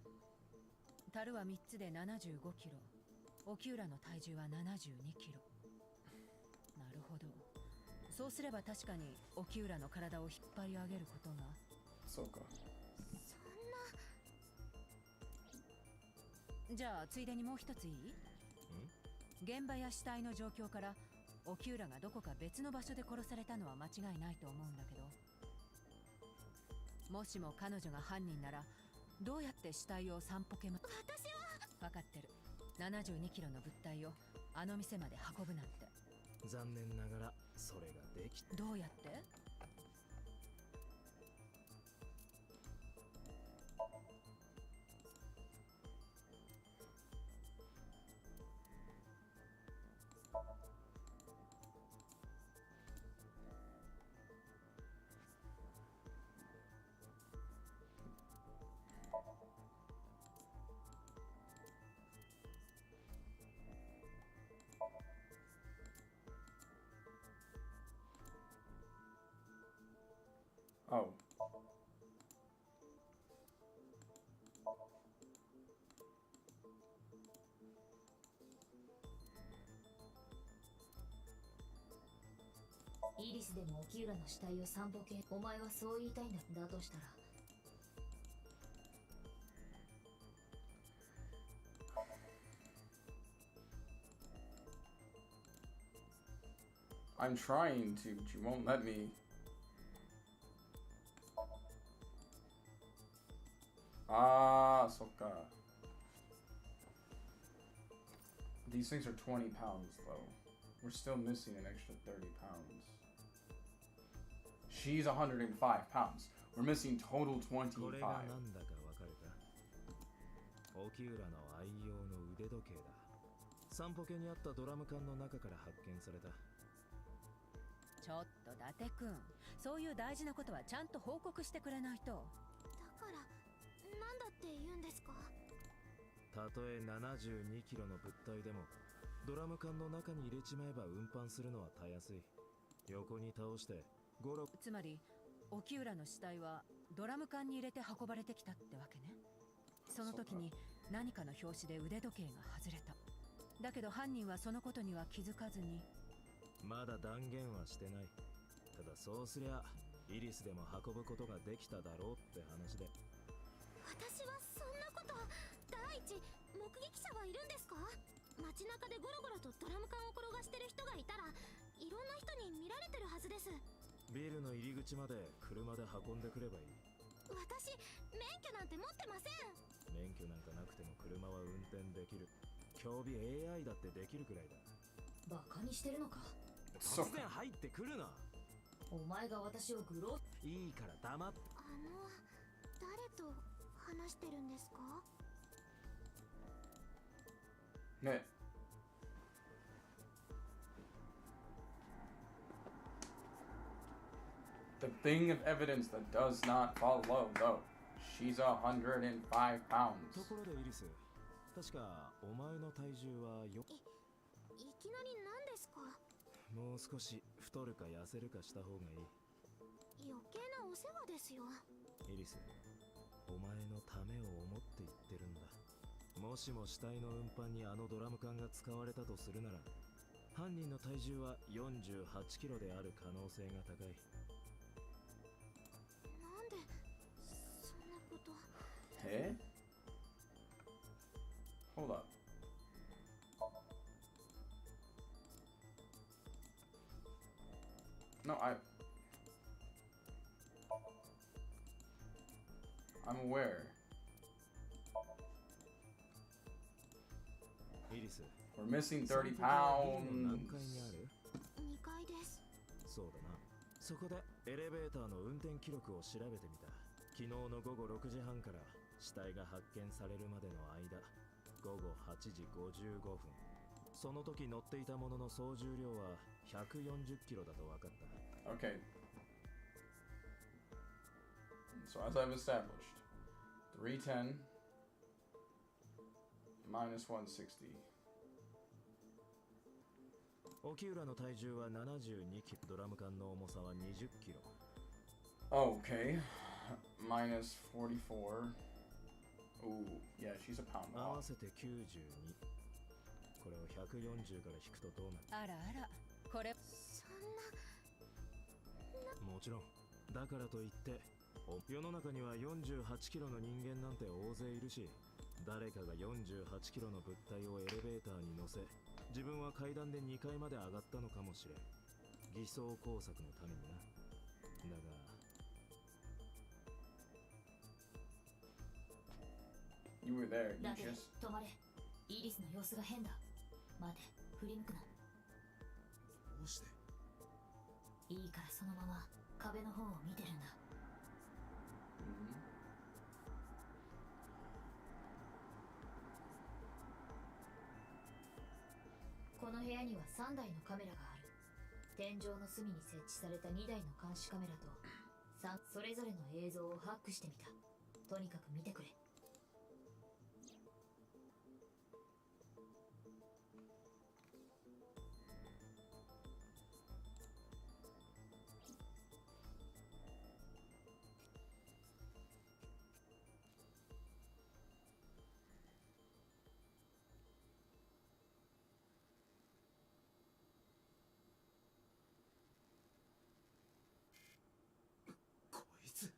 樽は3つで75キロ。沖浦の体重は72キロ。なるほど。そうすれば確かに沖浦の体を引っ張り上げることが。そうか。じゃあついでにもう一ついい？現場や死体の状況から沖浦がどこか別の場所で殺されたのは間違いないと思うんだけど、もしも彼女が犯人ならどうやって死体を散歩けま。私は分かってる。72キロの物体をあの店まで運ぶなんて。残念ながらそれができ。どうやって？Oh. Iris でも沖浦の死体を散歩系。お前はそう言いたいんだ。だとしたら。I'm trying to, but you won't let me. Ah, soka. These things are 20 pounds, though. We're still missing an extra 30 pounds. She's 105 pounds. We're missing total 25. これがなんだかわかるか？沖浦の愛用の腕時計だ。散歩系にあったドラム缶の中から発見された。ちょっと伊達くん、そういう大事なことはちゃんと報告してくれないと。だからなんだって言うんですか？たとえ72キロの物体でもドラム缶の中に入れちまえば運搬するのはたやすい。横に倒して5、6。つまり沖浦の死体はドラム缶に入れて運ばれてきたってわけね。その時に何かの拍子で腕時計が外れた。だけど犯人はそのことには気づかずに。まだ断言はしてない。ただそうすりゃイリスでも運ぶことができただろうって話で。私はそんなこと。第一、目撃者はいるんですか？街中でゴロゴロとドラム缶を転がしてる人がいたらいろんな人に見られてるはずです。ビルの入り口まで車で運んでくればいい。私、免許なんて持ってません。免許なんかなくても車は運転できる。競技 AI だってできるくらいだ。バカにしてるのか？突然入ってくるな。お前が私をグロ。いいから黙って。誰と話してるんですか？ね。The thing of evidence that does not follow, though. She's 105 pounds. ところでイリス、確かお前の体重はよ。いきなり何ですか？もう少し太るか痩せるかした方がいい。余計なお世話ですよ。イリス、お前のためを思って言ってるんだ。もしも死体の運搬にあのドラム缶が使われたとするなら、犯人の体重は48キロである可能性が高い。なんでそんなこと。Hey? Hold up. No, I'm aware. イリス、 We're missing 30 何階に pounds. ある2階です。そうだな。そこでエレベーターの運転記録を調べてみた。昨日の午後6時半から死体が発見されるまでの間、午後8時55分。その時乗っていたものの総重量は140キロだと分かった。Okay. So as I've established, 310 minus 160. 沖浦の体重は72キロ、ドラム缶の重さは20キロ。Okay. Minus 44. Ooh, yeah, she's a pound 合 off. わせて92。これを140から引くとどうなる？あらあら、これそんな。もちろん。だからといって世の中には48キロの人間なんて大勢いるし、誰かが48キロの物体をエレベーターに乗せ、自分は階段で2階まで上がったのかもしれん。偽装工作のためにな。だがYou were there, だ you け just... 止まれ。イリスの様子が変だ。待て、振り向くな。どうして？いいからそのまま壁の方を見てるんだ。この部屋には3台のカメラがある。天井の隅に設置された2台の監視カメラと3それぞれの映像をハックしてみた。とにかく見てくれ。こいつ。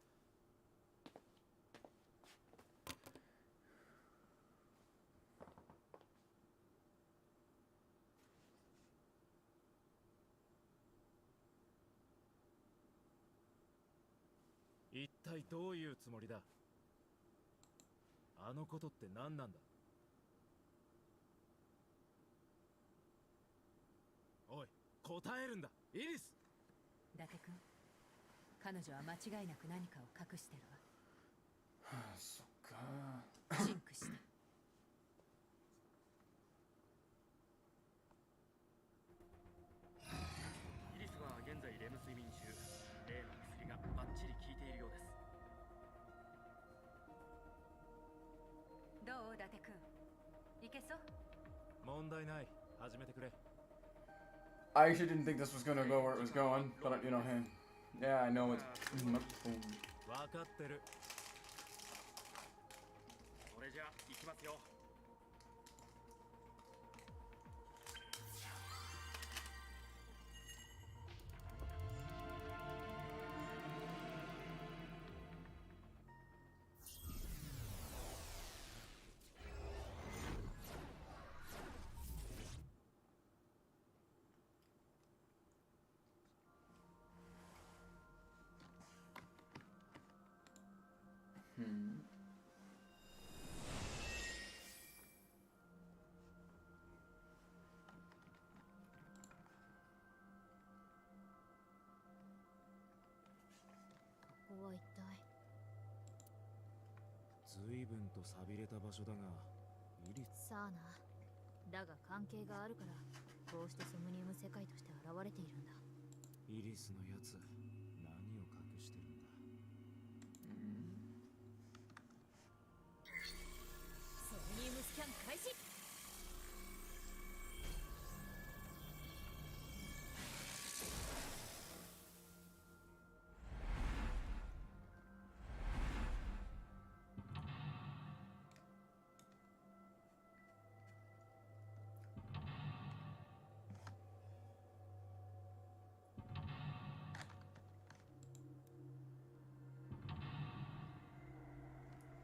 一体どういうつもりだ？あのことって何なんだ？おい、答えるんだ、イリス！伊達君、彼女は間違いなく何かを隠してるそっか。わ。シンクした。イリスは現在レム睡眠中。例の薬がバッチリ効いているようです。どう伊達君、いけそう？問題ない。始めてくれ。I actually didn't think this was gonna go where it was going, but you know, hey. Yeah, I know it's... わかってる。それじゃあ行きますよ。ここは一体。随分と寂れた場所だが、イリス。さあな。だが関係があるからこうしてソムニウム世界として現れているんだ。イリスのやつ、何を隠してるんだ？ソムニウムスキャン開始。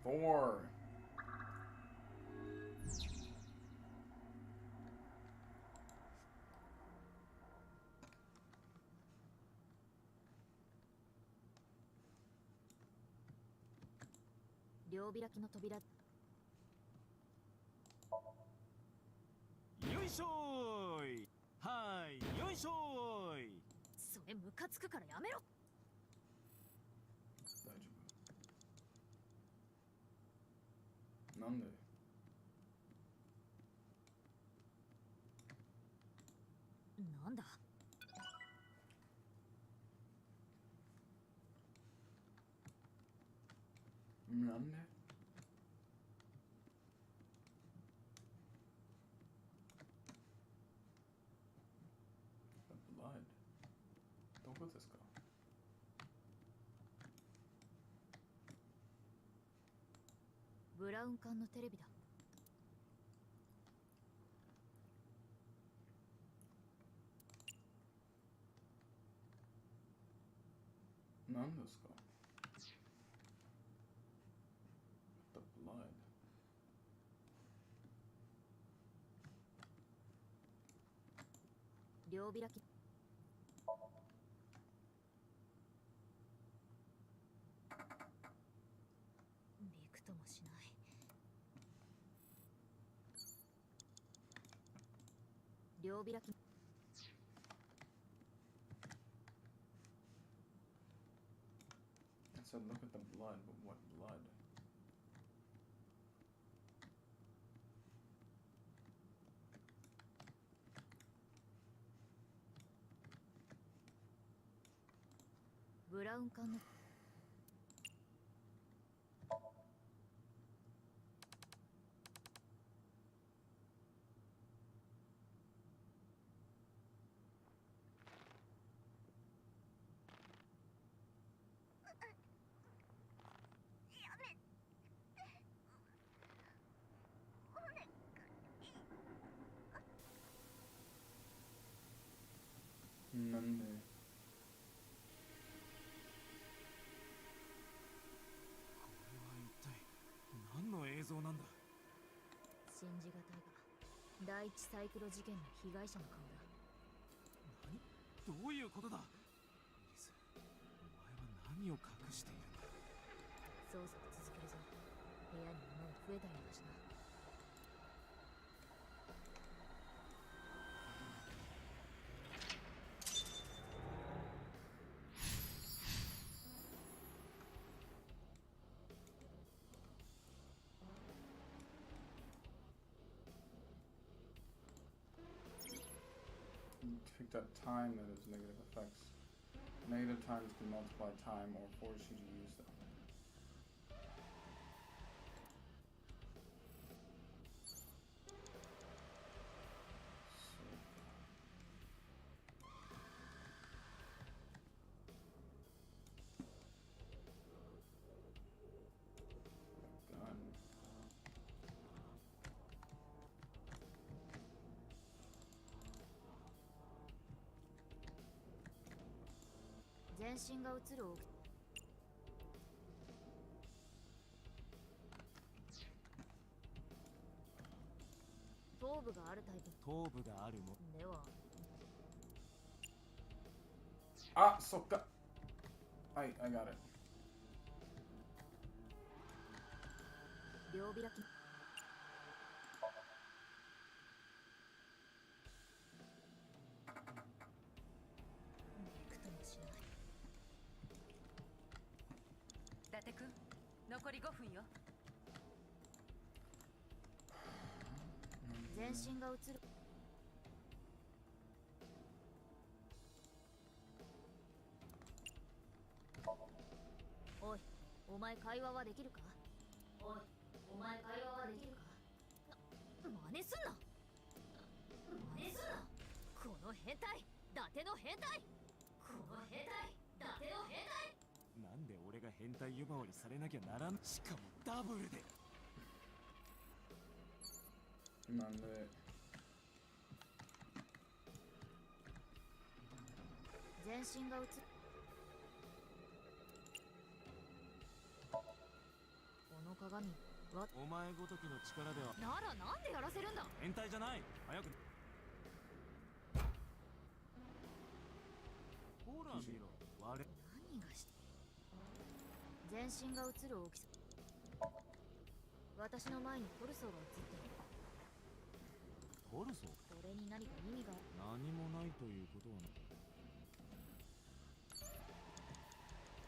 4. 両開きの扉。よいしょーい。はい、よいしょーい。それムカつくからやめろ。大丈夫。なんでなんだなんで The blood どこですかブラウン管のテレビだ。なんですか The blood 両開き。びくともしない。両開き。I said look at the blood, but what blood? The ブラウン管のなんでこれは一体何の映像なんだ。信じがたいが第一サイクロ事件の被害者の顔だ。何？どういうことだ。リス、お前は何を隠しているんだ。捜査を続けるぞ。部屋に物が増えたようだしな。Pick that time that has negative effects. Negative times can multiply time or force you to use them. Gun. 全身が映る大き頭部があるタイプ頭部があるも。ではあ、そっか。I got it. 両開きびくともしない。伊達くん、残り5分よ。全身が映るおい、お前会話はできるか。おい、お前会話はできるか。真似すんな真似すんな。この変態、伊達の変態、この変態、伊達の変態。なんで俺が変態呼ばわりされなきゃならん。しかもダブルで。なんで全身が映るこの鏡はお前ごときの力では。ならなんでやらせるんだ。変態じゃない。早く。ほら見ろ。我何がして全身が映る大きさ。私の前にトルソーが映ってる。トルソー。これに何か意味が。何もないということはない。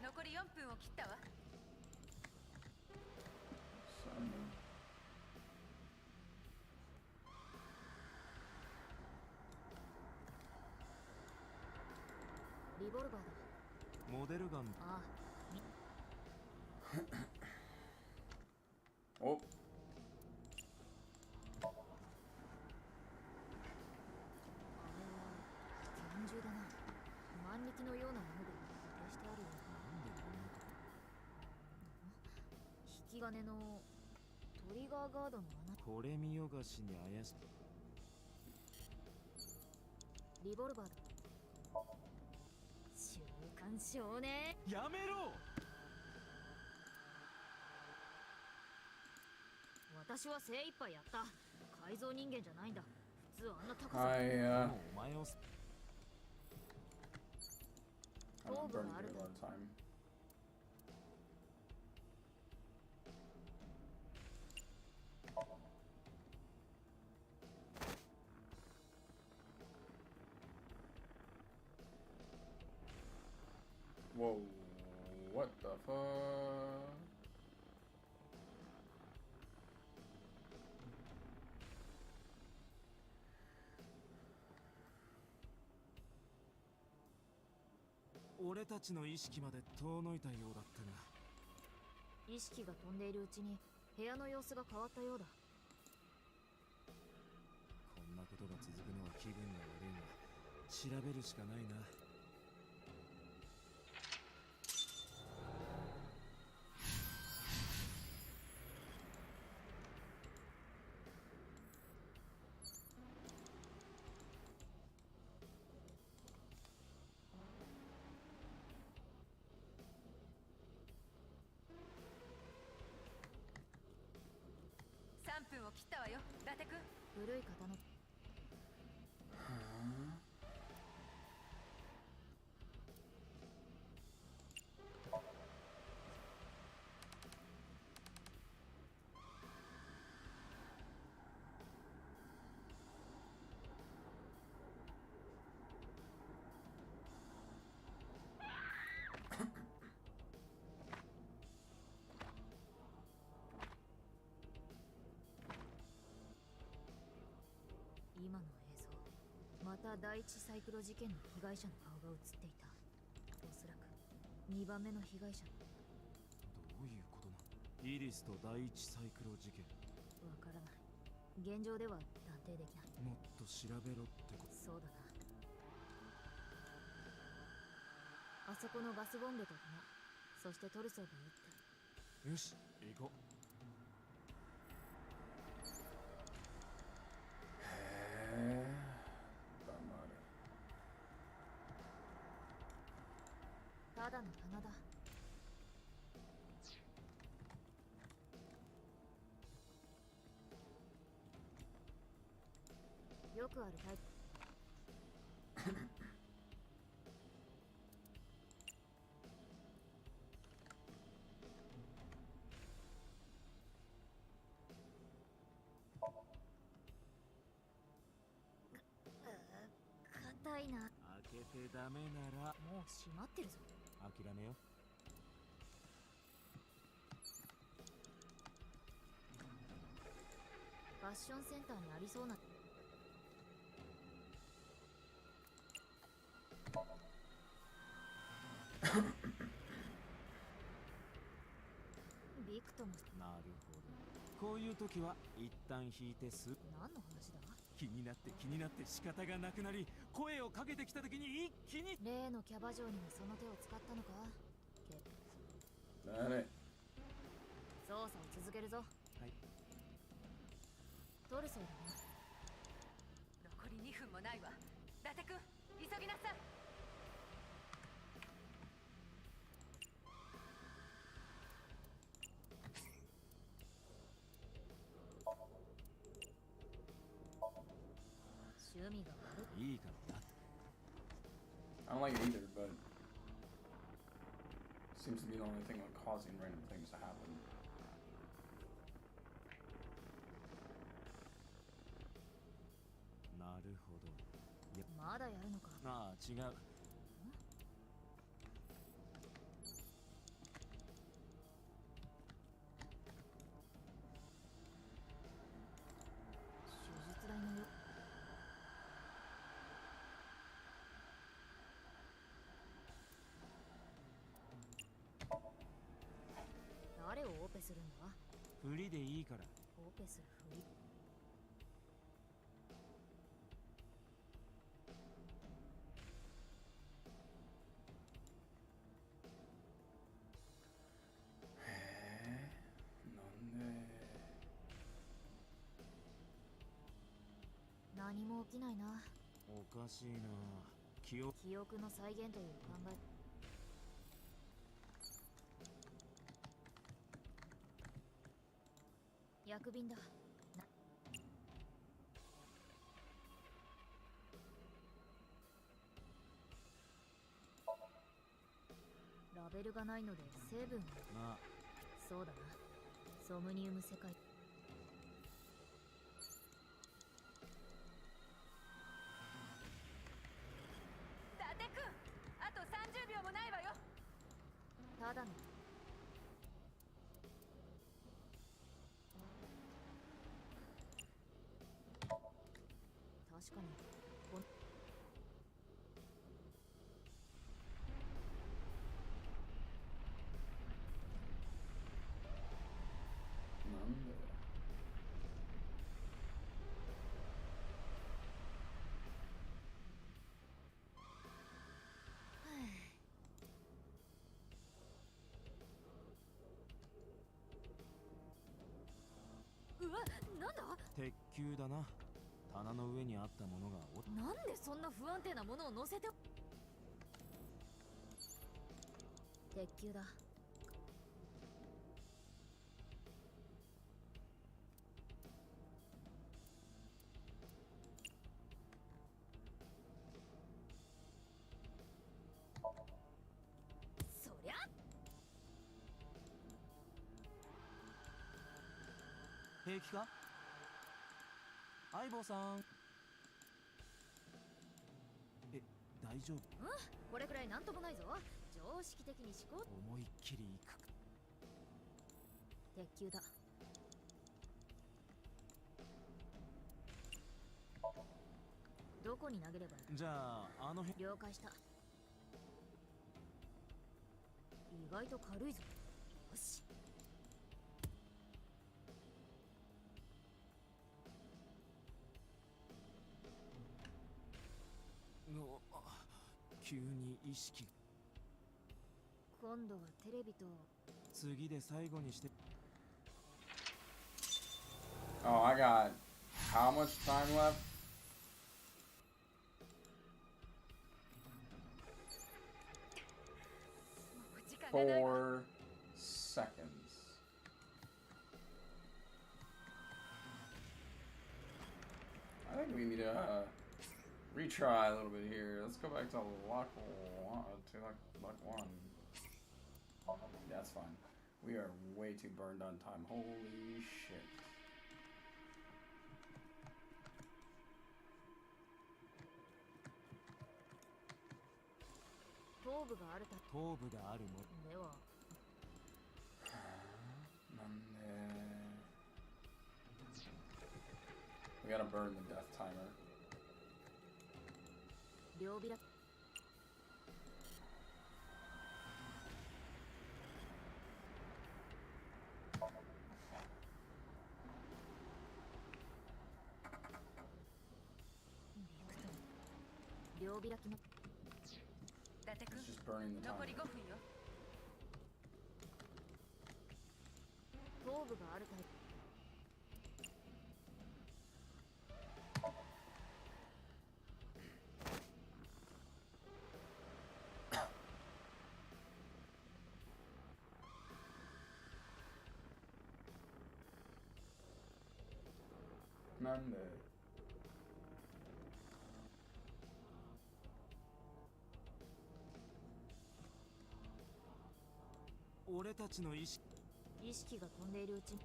残り4分を切ったわ。Somnium. リボルバーだ。モデルガン。ああ、お。あれは拳銃だな。万力のようなもので固定してあるよ。なんでこんなとこ。引き金のトリガーガードの穴。これ見よがしに怪しい。リボルバーだ。週刊少年。やめろ。私は精一杯やった。改造人間じゃないんだ。普通あんな高さ。I もうお前を。I'm burning through a lot of time. Whoa, what the fuck? 俺たちの意識まで遠のいたようだったが。意識が飛んでいるうちに部屋の様子が変わったようだ。こんなことが続くのは気分が悪いが、調べるしかないな。3分を切ったわよ、伊達君。古い刀の。今の映像、また第一サイクロ事件の被害者の顔が映っていた。おそらく2番目の被害者。どういうことなの。イリスと第一サイクロ事件。わからない。現状では断定できない。もっと調べろってこと。そうだな。あそこのガスボンベと弾、そしてトルソーが撃った。よし、行こう。ただの棚だ。よくあるタイプ。硬いな。開けてダメならもう閉まってるぞ。諦めよ。ファッションセンターにありそうな。ビクトも。なるほど。こういう時は一旦引いて何の話だ。気になって仕方がなくなり、声をかけてきた時に一気に。例のキャバ嬢にもその手を使ったのか。誰。捜査を続けるぞ。はい。トルソーだな。残り2分もないわ。伊達君、急ぎなさい。趣味が悪い。いいからな。I don't like it either, but seems to be the only thing like causing random things to happen. なるほど。いや、まだやるのか。ああ、違う。手術代のよ。するんだ？フリでいいから。オペするふり？なんで？何も起きないな。おかしいな。記憶の再現という考え。薬瓶だ。ラベルがないので成分が。まあそうだな。ソムニウム世界。伊達くん、あと30秒もないわよ。ただの。確かにこん。なんで？うわ、なんだ？鉄球だな。棚の上にあったものがなんでそんな不安定なものを乗せて。鉄球だ。そりゃ平気か相棒さん。え、大丈夫？これくらいなんともないぞ。常識的に思考。思いっきりいく。鉄球だ。どこに投げればいい？じゃああの辺。了解した。意外と軽いぞ。よし。急に意識。今度はテレビと。次で最後にして。 Oh, I got how much time left? Four seconds. I think we need to retry a little bit here. Let's go back to lock one. Lock one. That's fine. We are way too burned on time. Holy shit. 頭部があるた。頭部があるもでは。なんで We gotta burn the death timer. 両開き。両開きの。伊達くん、 It's just burning the 残り timer. 5分よ。頭部があるタイプ。なんで俺たちの意識。意識が飛んでいるうちに。こ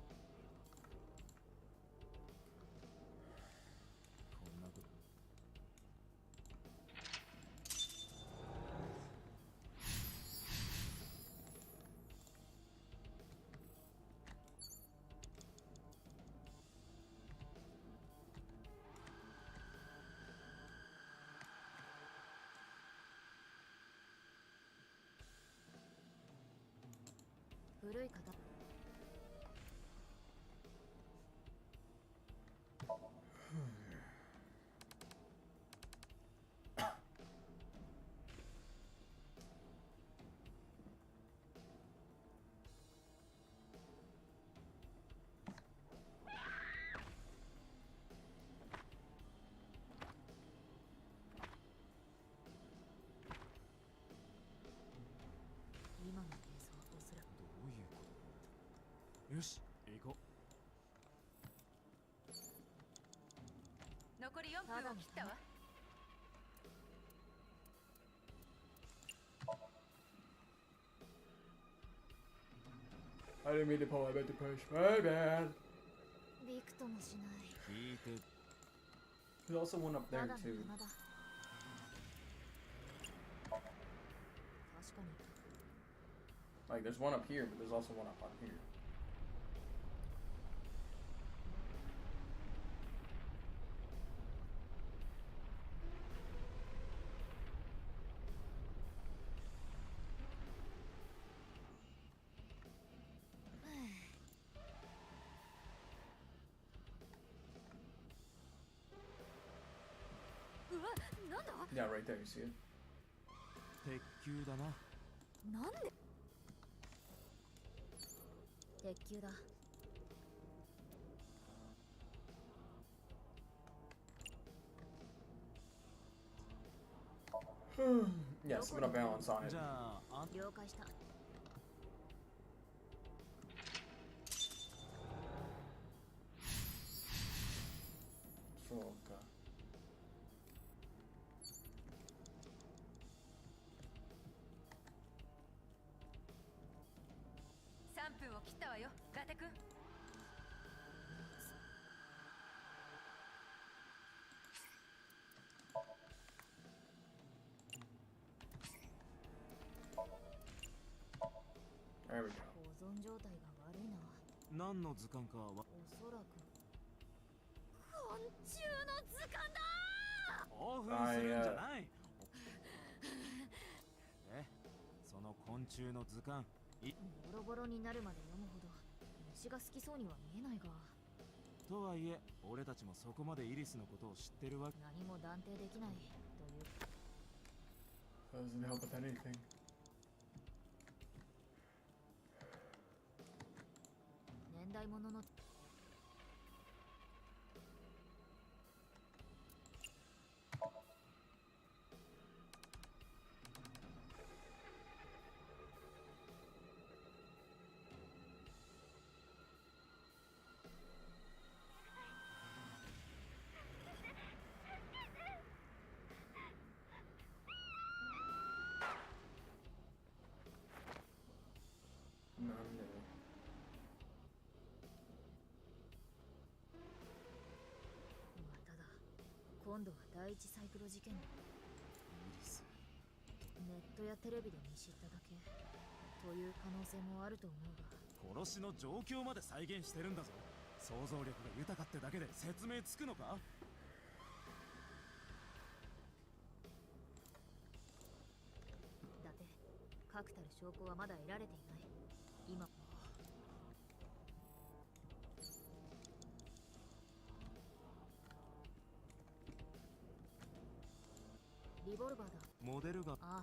んなこと。古い方。よし行こう。残り4分を切ったわ。I didn't mean to pull. I meant to push. My bad. びくともしない。聞いて There's also one up た there だの too. 山だ。確かに。 Like there's one up here, but there's also one up on here. Yeah, right there. You see it? 鉄球だな。なんで鉄球だ。 Yes, I'm gonna balance on it. じゃあ、了解した。 そうか。3分を切ったわよ、ラテ君。There we go. 保存状態が悪いな。何の図鑑かはおそらく昆虫の図鑑だ。興奮するんじゃない。その昆虫の図鑑ボロボロになるまで読むほど虫が好きそうには見えないが。とはいえ俺たちもそこまでイリスのことを知ってるわけ。何も断定できないという。 Doesn't help with anything. 年代物の。 なんで？まただ。今度は第一サイクロ事件だ。イリスネットやテレビで見知っただけという可能性もあると思うが。殺しの状況まで再現してるんだぞ。想像力が豊かってだけで説明つくのか。だって確たる証拠はまだ得られていない。今リボルバーだ。モデルがああ。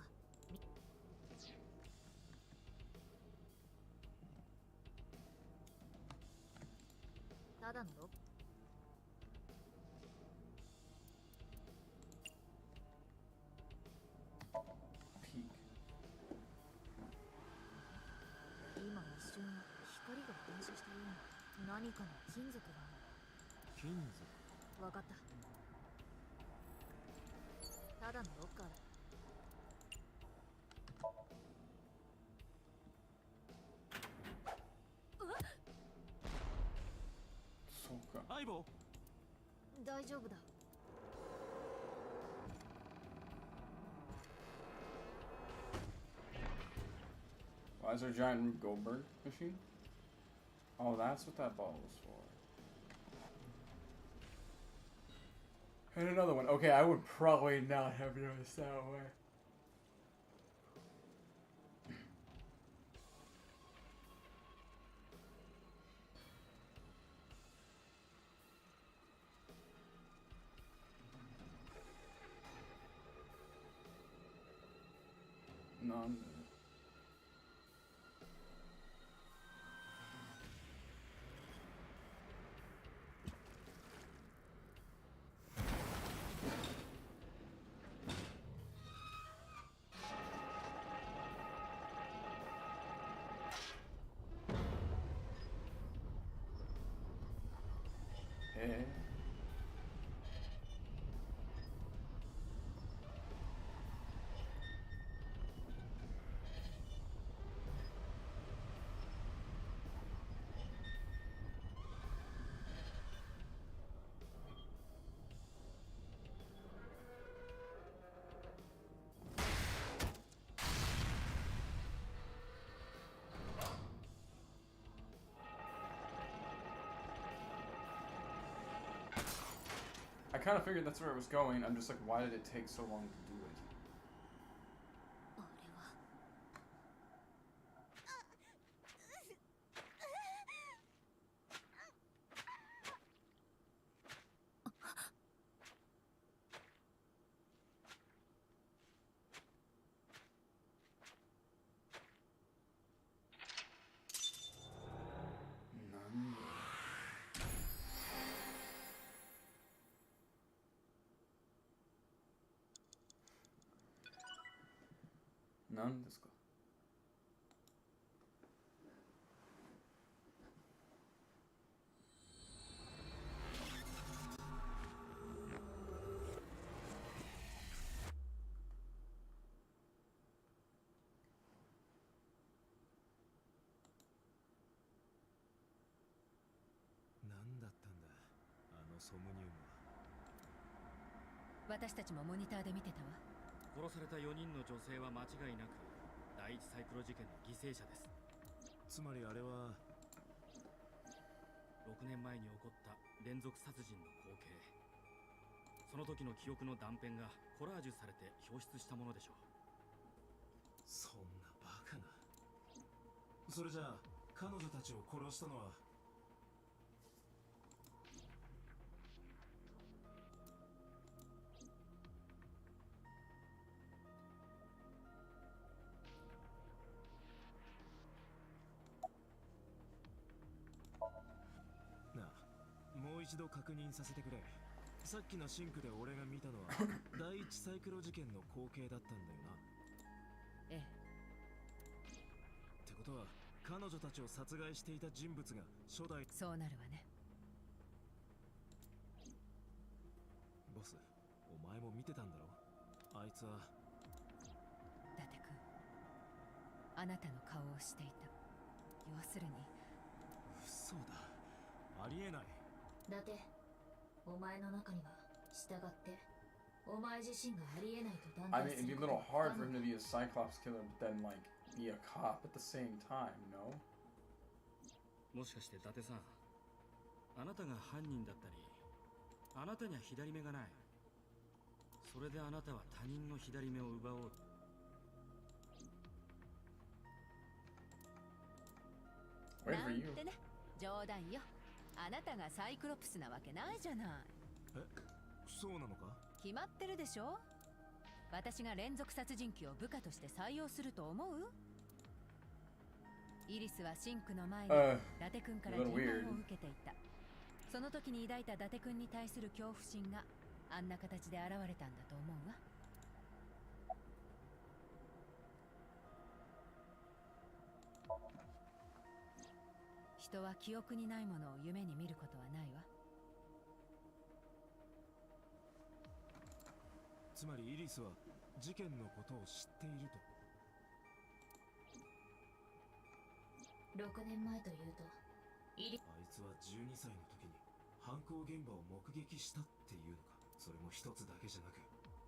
ただのロッPeak. 今一瞬光が反射したような何かの金属がある。金属。わかった。ただのロッカーだ。そうか。相棒。大丈夫だ。 Why is there a giant Rube Goldberg machine? Oh, that's what that ball was for. And another one. Okay, I would probably not have noticed that way. None. I kind of figured that's where it was going. I'm just like, why did it take so long to do it? あれはなんでなんですか？何だったんだあのソムニウムは。私たちもモニターで見てたわ。殺された4人の女性は間違いなく第一サイクロ事件の犠牲者です。つまりあれは6年前に起こった連続殺人の光景、その時の記憶の断片がコラージュされて表出したものでしょう。そんなバカな。それじゃあ彼女たちを殺したのは。なあ、もう一度確認させてくれ。さっきのシンクで俺が見たのは第一サイクロ事件の光景だったんだよな。ええ。ってことは彼女たちを殺害していた人物が初代。そうなるわね。ボス、お前も見てたんだろ。あいつは。伊達君、あなたの顔をしていた。要するに嘘だ、ありえない。伊達、お前の中には従ってお前自身がありえないと断 I 定 mean, す it'd be る a こと little は不 hard 可 for 能 him to be a Cyclops killer, but then, like, be a cop at the same time, no? もしかして伊達さん、あなたが犯人だったり、あなたには左目がない。それであなたは他人の左目を奪おう。Wait な for ん you. てね、冗談よ。あなたがサイクロプスなわけないじゃない。え、そうなのか。決まってるでしょ。私が連続殺人鬼を部下として採用すると思う？イリスはシンクの前に伊達君から尋問を受けていた。その時に抱いた伊達君に対する恐怖心があんな形で現れたんだと思うわ。人は記憶にないものを夢に見ることはないわ。つまりイリスは事件のことを知っていると。6年前というとイリあいつは12歳の時に犯行現場を目撃したっていうのか。それも一つだけじゃなく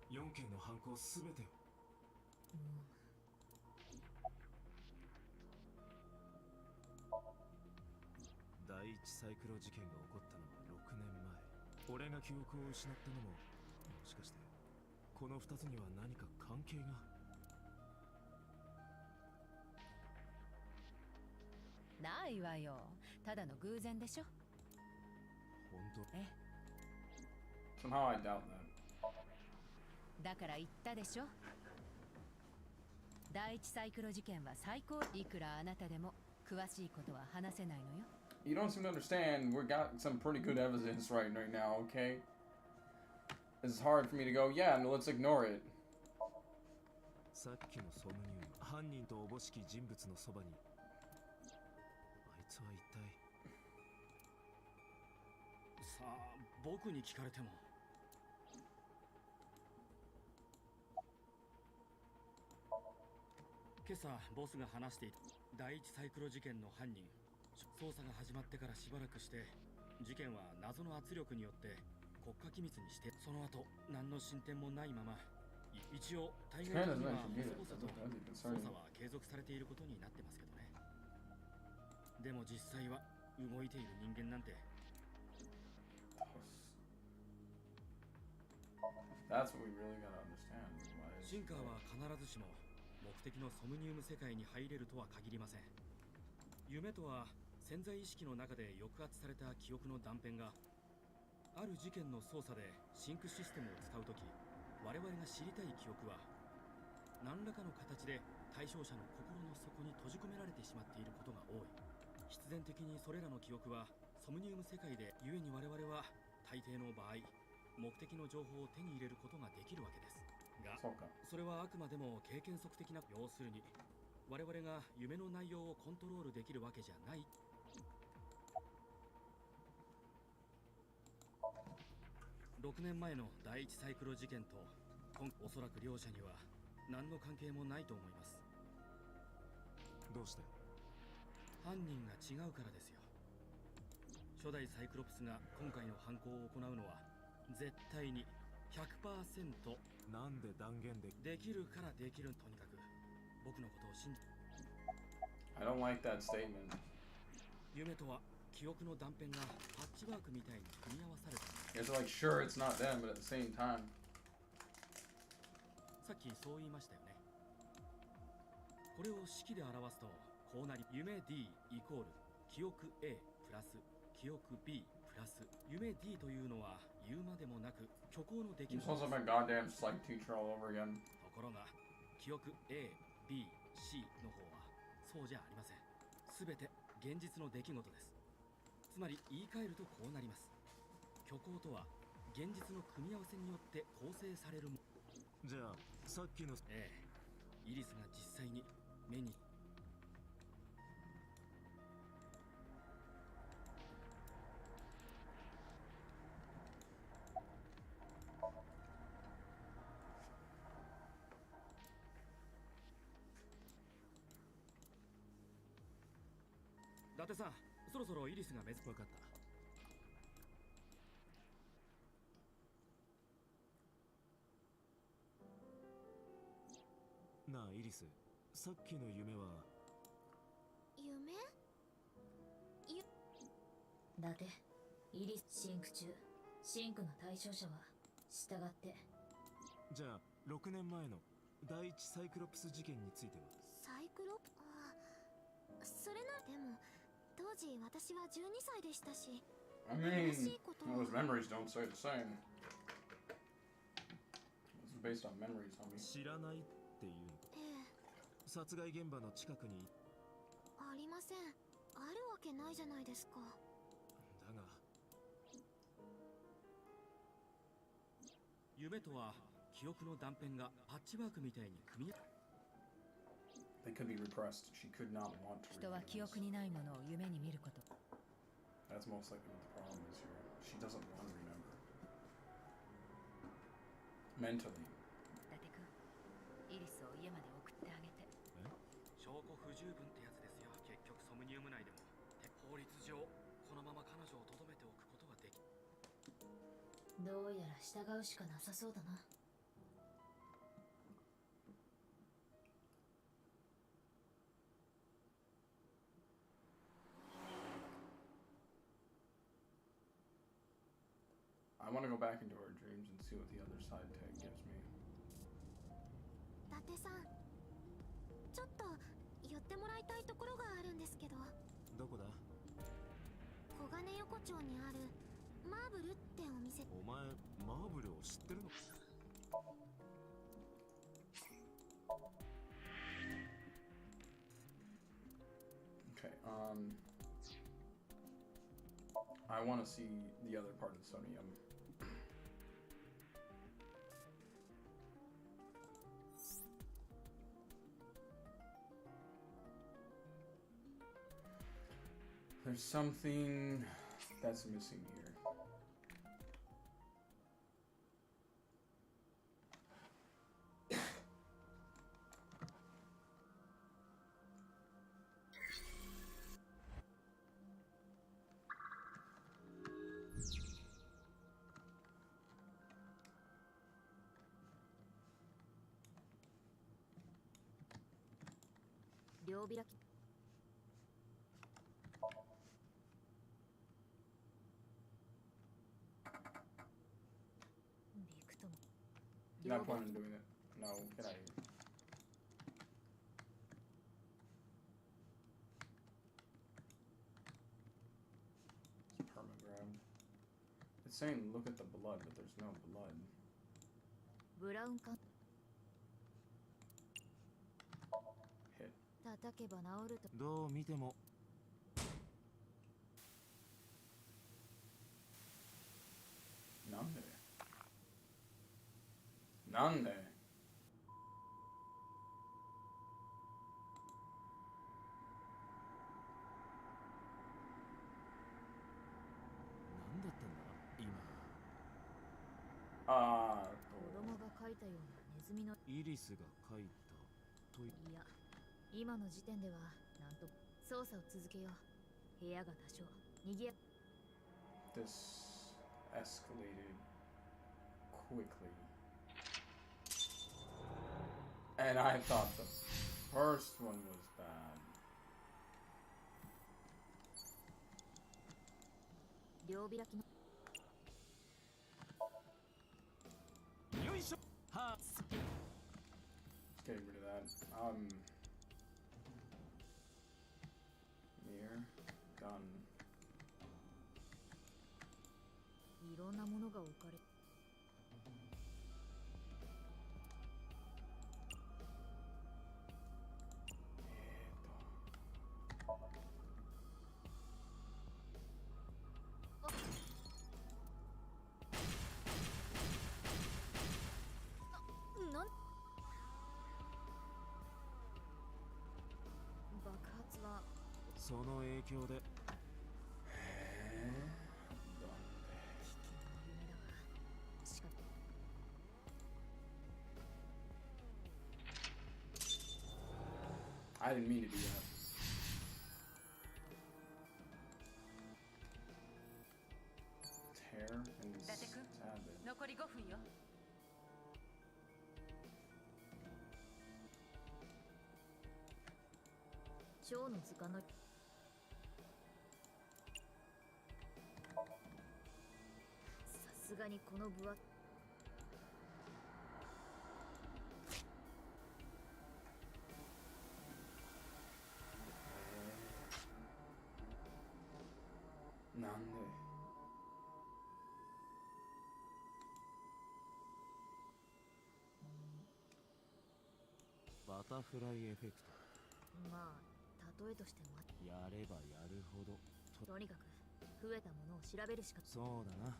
4件の犯行すべてを。第一サイクロ事件が起こったのは6年前。俺が記憶を失ったのももしかしてこの2つには何か関係が。ないわよ。ただの偶然でしょ。本当。ええ。 Somehow I doubt that. だから言ったでしょ。第一サイクロ事件は最高。いくらあなたでも詳しいことは話せないのよ。You don't seem to understand. We got some pretty good evidence right now, okay? It's hard for me to go, yeah, no, let's ignore it. さっきのソムニウム、犯人とおぼしき人物のそばにあいつは一体。さあ、僕に聞かれても。今朝ボスが話していた第一サイクロ事件の犯人、捜査が始まってからしばらくして事件は謎の圧力によって国家機密にして、その後何の進展もないまま、一応対外的には細々と捜査は継続されていることになってますけどね。でも実際は動いている人間なんて。That's what we really gotta understand. Why is シンカーは必ずしも目的のソムニウム世界に入れるとは限りません。夢とは潜在意識の中で抑圧された記憶の断片がある事件の操作でシンクシステムを使うとき、我々が知りたい記憶は何らかの形で対象者の心の底に閉じ込められてしまっていることが多い。必然的にそれらの記憶はソムニウム世界で、故に我々は大抵の場合目的の情報を手に入れることができるわけですが、それはあくまでも経験則的な、要するに我々が夢の内容をコントロールできるわけじゃない。6年前の第一サイクロ事件とおそらく両者には何の関係もないと思います。どうして？犯人が違うからですよ。初代サイクロプスが今回の犯行を行うのは絶対に 100% なんで断言できるからできる。とにかく僕のことを信じ。 I don't like that statement. 夢とは記憶の断片がパッチワークみたいに組み合わされた。 It's like, sure, it's not them, but at the same time. さっきそう言いましたよね。これを式で表すとこうなり、夢 D イコール記憶 A プラス記憶 B プラス夢 D というのは言うまでもなく虚構の出来 You 事 sound like my goddamn psych teacher all over again. ところが記憶 A、B、C の方はそうじゃありません。すべて現実の出来事です。つまり言い換えるとこうなります。虚構とは現実の組み合わせによって構成されるもの。じゃあさっきのええ、イリスが実際に目に。伊達さん、そろそろイリスが分かった。なあイリス、さっきの夢は夢？だってイリスシンク中、シンクの対象者は従って。じゃあ6年前の第一サイクロプス事件については？サイクロプ、それな。でも当時私は12歳でしたし、 I mean, those memories don't stay the same. It's based on memories, homie. 知らないっていうの？ええ、殺害現場の近くにありません。あるわけないじゃないですか。だが夢とは記憶の断片がパッチワークみたいに組み合わ They could be repressed. She could not want to 人は relive 記 this. 憶にないものを夢に見ること。 That's most likely what the problem is here. She doesn't want to remember. Mentally. 伊達君、イリスを家まで送ってあげて。証拠不十分ってやつですよ。結局ソムニウム内でも法律上このまま彼女を留めておくことができ。どうやら従うしかなさそうだな。I want to go back into her dreams and see what the other side tag gives me. 伊達さん、ちょっと寄ってもらいたいところがあるんですけど。どこだ？小金横丁にあるマーブルってお店。お前マーブルを知ってるの？ Okay, I want to see the other part of Somnium. There's something that's missing here.両開き。びくとも。Not planning on doing it. No, get out of here. It's perma-grabbed. It's saying look at the blood, but there's no blood. ブラウン管 Hit. 叩けば治るとどう見てもなんでなんで何だったんだ今。あ子供が描いたようなネズミのイリスが書いたといいや今の時点ではなんと捜査を続けよう。部屋が多少にぎや This escalated quickly. And I thought the first one was bad. 両開きのよいしょは Getting rid of that. Mirror, gun. いろんなものが置かれなん爆発はその影響で夢だがしか I didn't mean to do that. Tear and stab it. 残り5分よ。蝶の図鑑のさすがにこの分厚なんでバタフライエフェクまあ例えとしてもトやればやるほどとにかく増えたものを調べるしかそうだな。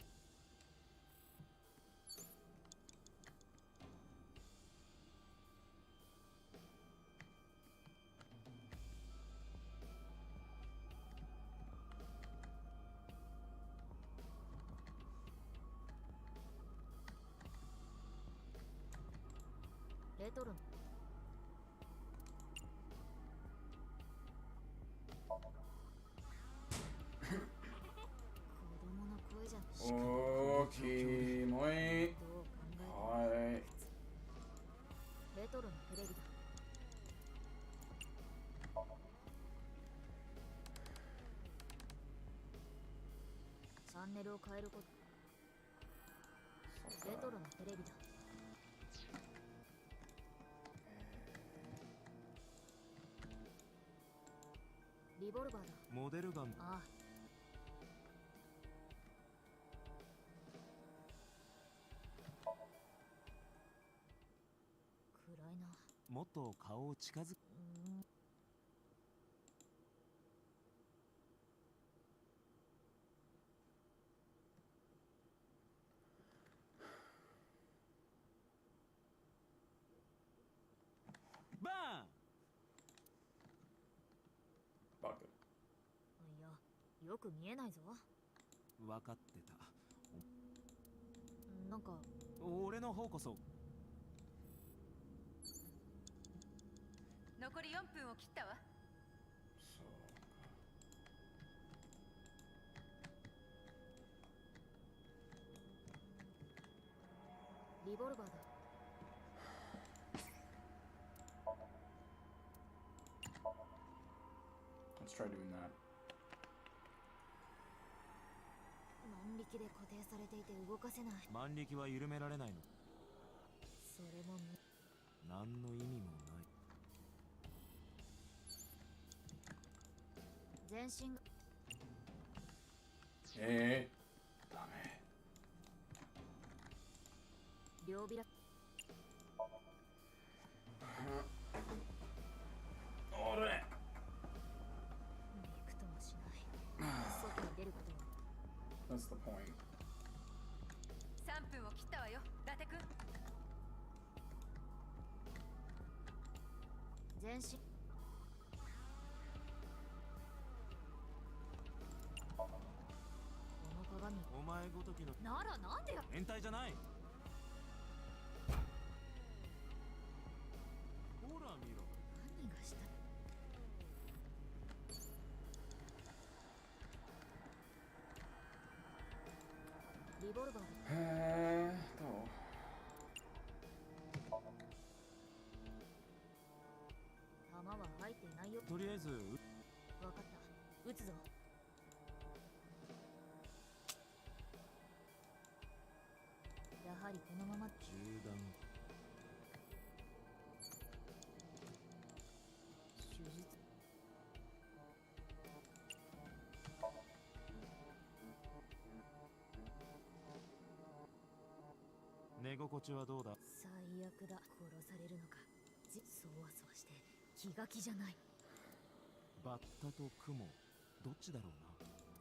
レトロ子供の声じゃおーキモいどう考えてもはいレトロなテレビだチャンネルを変えることレトロなテレビだリボルバーだモデルガンああ暗いなもっと顔を近づくババカいやよく見えないぞーン分かってた。なんか俺の方こそ残り4分を切ったわ。そうリボルバーだ Let's try doing that. 万力で固定されていて動かせない万力は緩められないの。それも何の意味もない。全身がダメ。両開き俺びくともしない外に出ることも That's the point. 3分を切ったわよ、伊達君。全身この鏡お前ごときのならなんでや変態じゃない。ほら見ろ。何がしたリボルバーでどう？弾は入っていないよ。とりあえずわかった撃つぞ。やはりこのまま銃弾。手術寝心地はどうだ。最悪だ。殺されるのか。そわそわして気が気じゃない。バッタと雲どっちだろうな。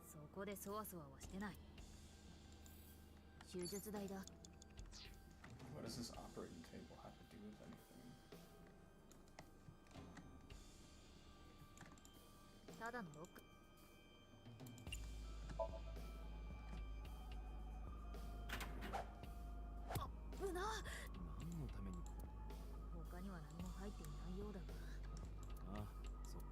そこでそわそわはしてない。手術台だ。 What does this operating table have to do with anything? ただのロック。危な。何のために。他には何も入っていないようだが。ああ、そう。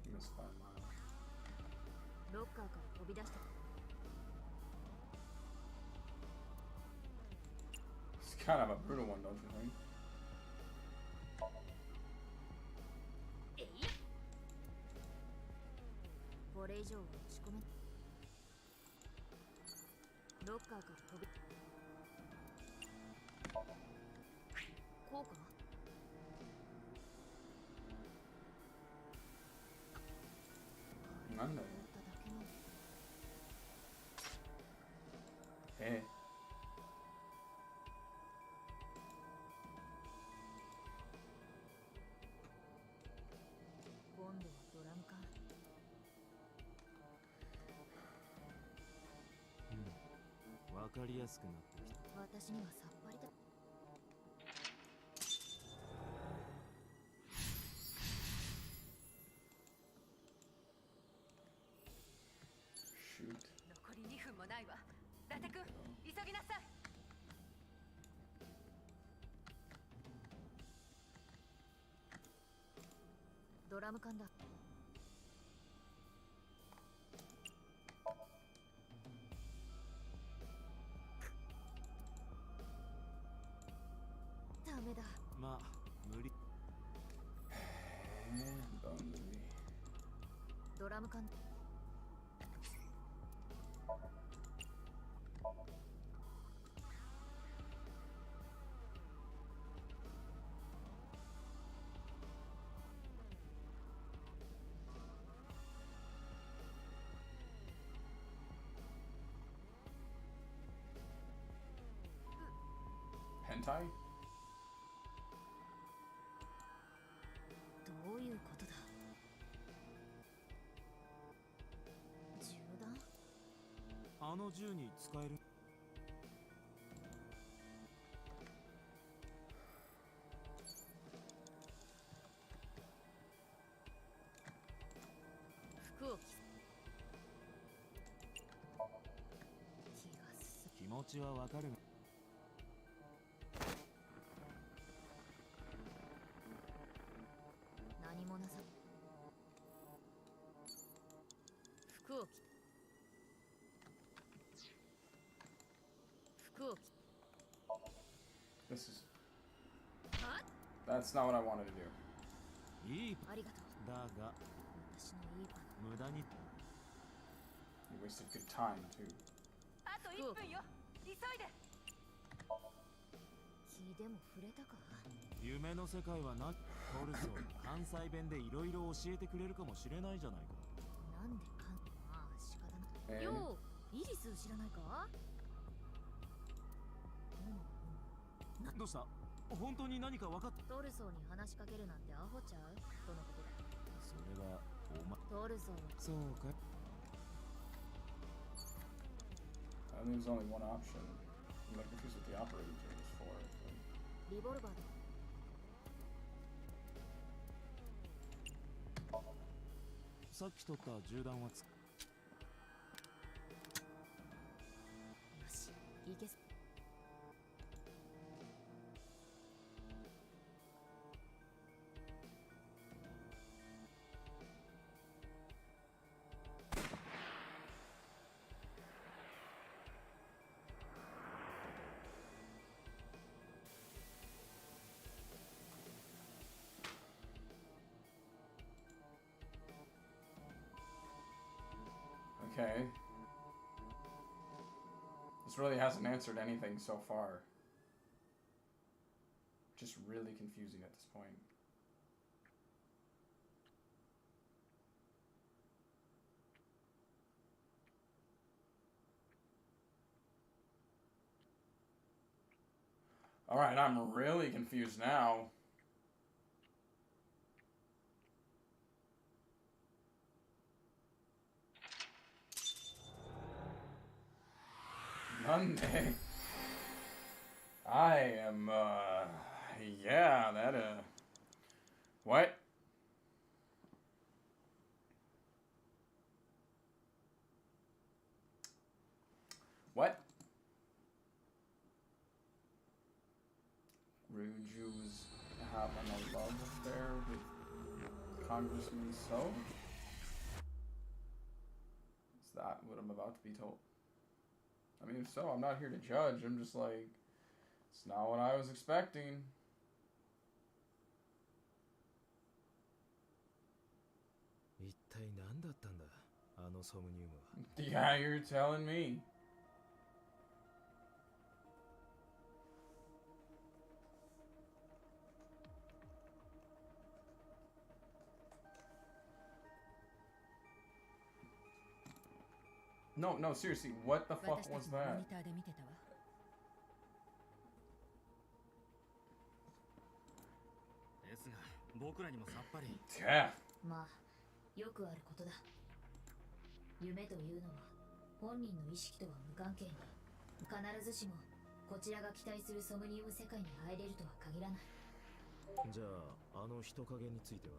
You missed by a mile. ロッカーから飛び出した。 It's kind of a brutal one, don't you think? えい。これ以上は打ち込め。ロッカーから飛び。こうか。なんだよ。打っただけの。今度はドラムか。うん。わかりやすくなってきた。私にはさっぱりだ。 Shoot. 残り2分もないわ。伊達君、急ぎなさい。ドラム缶だ。ダメだ。まあ無理。ドラム缶。Hentai? どういうことだ。銃弾。あの銃に使える。服を着せ。気がす気持ちはわかるが。何もなさ。服を着。服を着。 This is. は？ That's not what I wanted to do. いい。ありがとう。だが私のいいパン。無駄に。 You wasted good time too. あとと1分よ。急いで。気でも触れたか。夢の世界はな、トルソー関西弁でいろいろ教えてくれるかもしれないじゃないか。なんでかん、まあ仕方なく。 And よう、イリス知らないか。どうした？本当に何か分かった？トルソーに話しかけるなんてアホちゃうとのことだ。それはお前。トルソーはそうか。I think there's only one option. I'm like confused what the operating table is for. リボルバーだ。さっき取った銃弾はよし、いけす。Okay. This really hasn't answered anything so far. Just really confusing at this point. Alright, I'm really confused now. Monday. I am, yeah, that, what? What? Ruju was having a love affair with Congressman So? Is that what I'm about to be told? I mean, if so, I'm not here to judge. I'm just like, it's not what I was expecting. Yeah, you're telling me. No, no, seriously, what the fuck 私た was ちもモ that? ニターで見てたわ。ですが僕らにもさっぱり。 まあ、よくあることだ。夢というのは本人の意識とは無関係に、必ずしもこちらが期待するソムニウム世界に入れるとは限らない。じゃあ、あの人影については？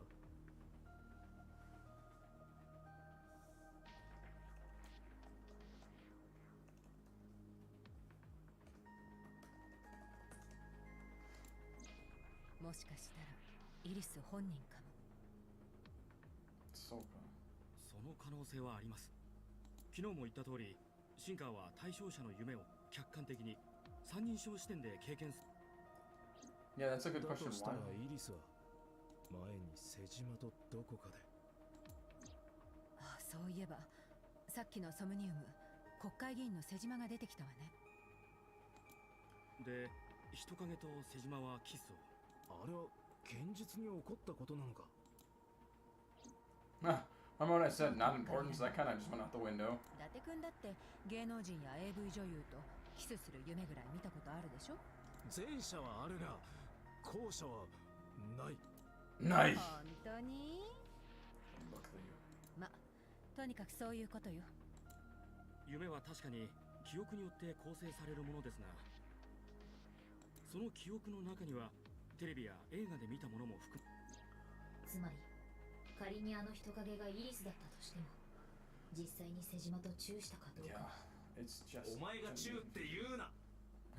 もしかしたらイリス本人かも。そうか。その可能性はあります。昨日も言った通り、シンカーは対象者の夢を客観的に三人称視点で経験する。Yeah, that's a good だ question. としたら Why? イリスは前に瀬島とどこかで。ああ、そういえばさっきのソムニウム、国会議員の瀬島が出てきたわね。で、人影と瀬島はキスを。あれは現実に起こったことなのか。Remember what I said? Not important, so that kind of just went out the window. 伊達君だって芸能人や AV 女優とキスする夢ぐらい見たことあるでしょ。前者はあるが後者はない。Nice. 本当に？ Look at you. ま、とにかくそういうことよ。夢は確かに記憶によって構成されるものですが、その記憶の中にはテレビや映画で見たものも含む。つまり仮にあの人影がイリスだったとしても、実際に瀬島とチューしたかどう Yeah, か。 it's just. お前がチューって言うな。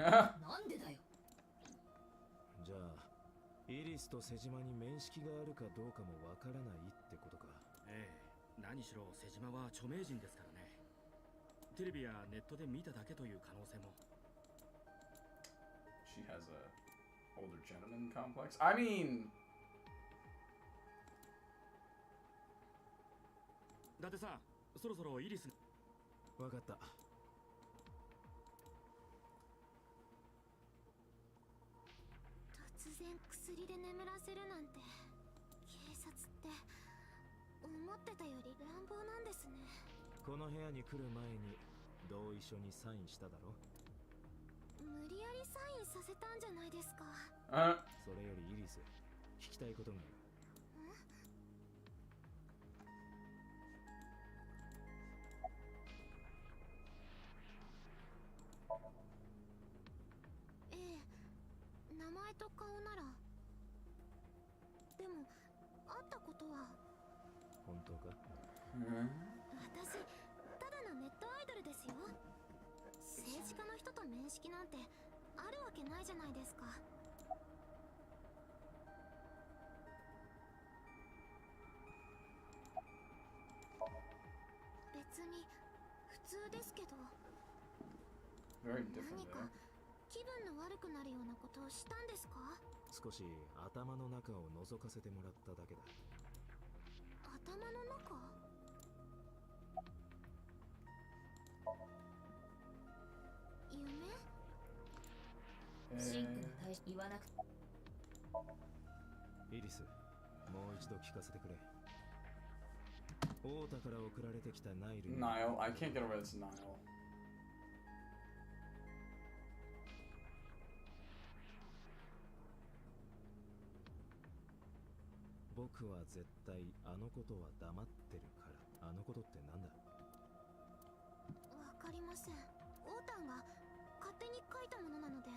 なんでだよ。じゃあイリスと瀬島に面識があるかどうかもわからないってことか。ええ、何しろ瀬島は著名人ですからね。テレビやネットで見ただけという可能性も。She has a older gentleman complex. I mean, 伊達さん、そろそろイリス。わかった。薬で眠らせるなんて、警察って思ってたより乱暴なんですね。この部屋に来る前に同意書にサインしただろ。無理やりサインさせたんじゃないですか。それよりイリス、聞きたいことがある。ええ、名前と顔なら。でも会ったことは。本当か？私ただのネットアイドルですよ。政治家の人と面識なんてあるわけないじゃないですか。別に普通ですけど。 Very 何 different か there. 気分の悪くなるようなことをしたんですか？少し頭の中を覗かせてもらっただけだ。頭の中？夢？シンクに対し言わなくて。イリス、もう一度聞かせてくれ。オータから送られてきたナイルに。Nile. I can't get over this Nile. 僕は絶対あのことは黙ってるから。あのことってなんだ？わかりません。オータンが勝手に書いたものなので、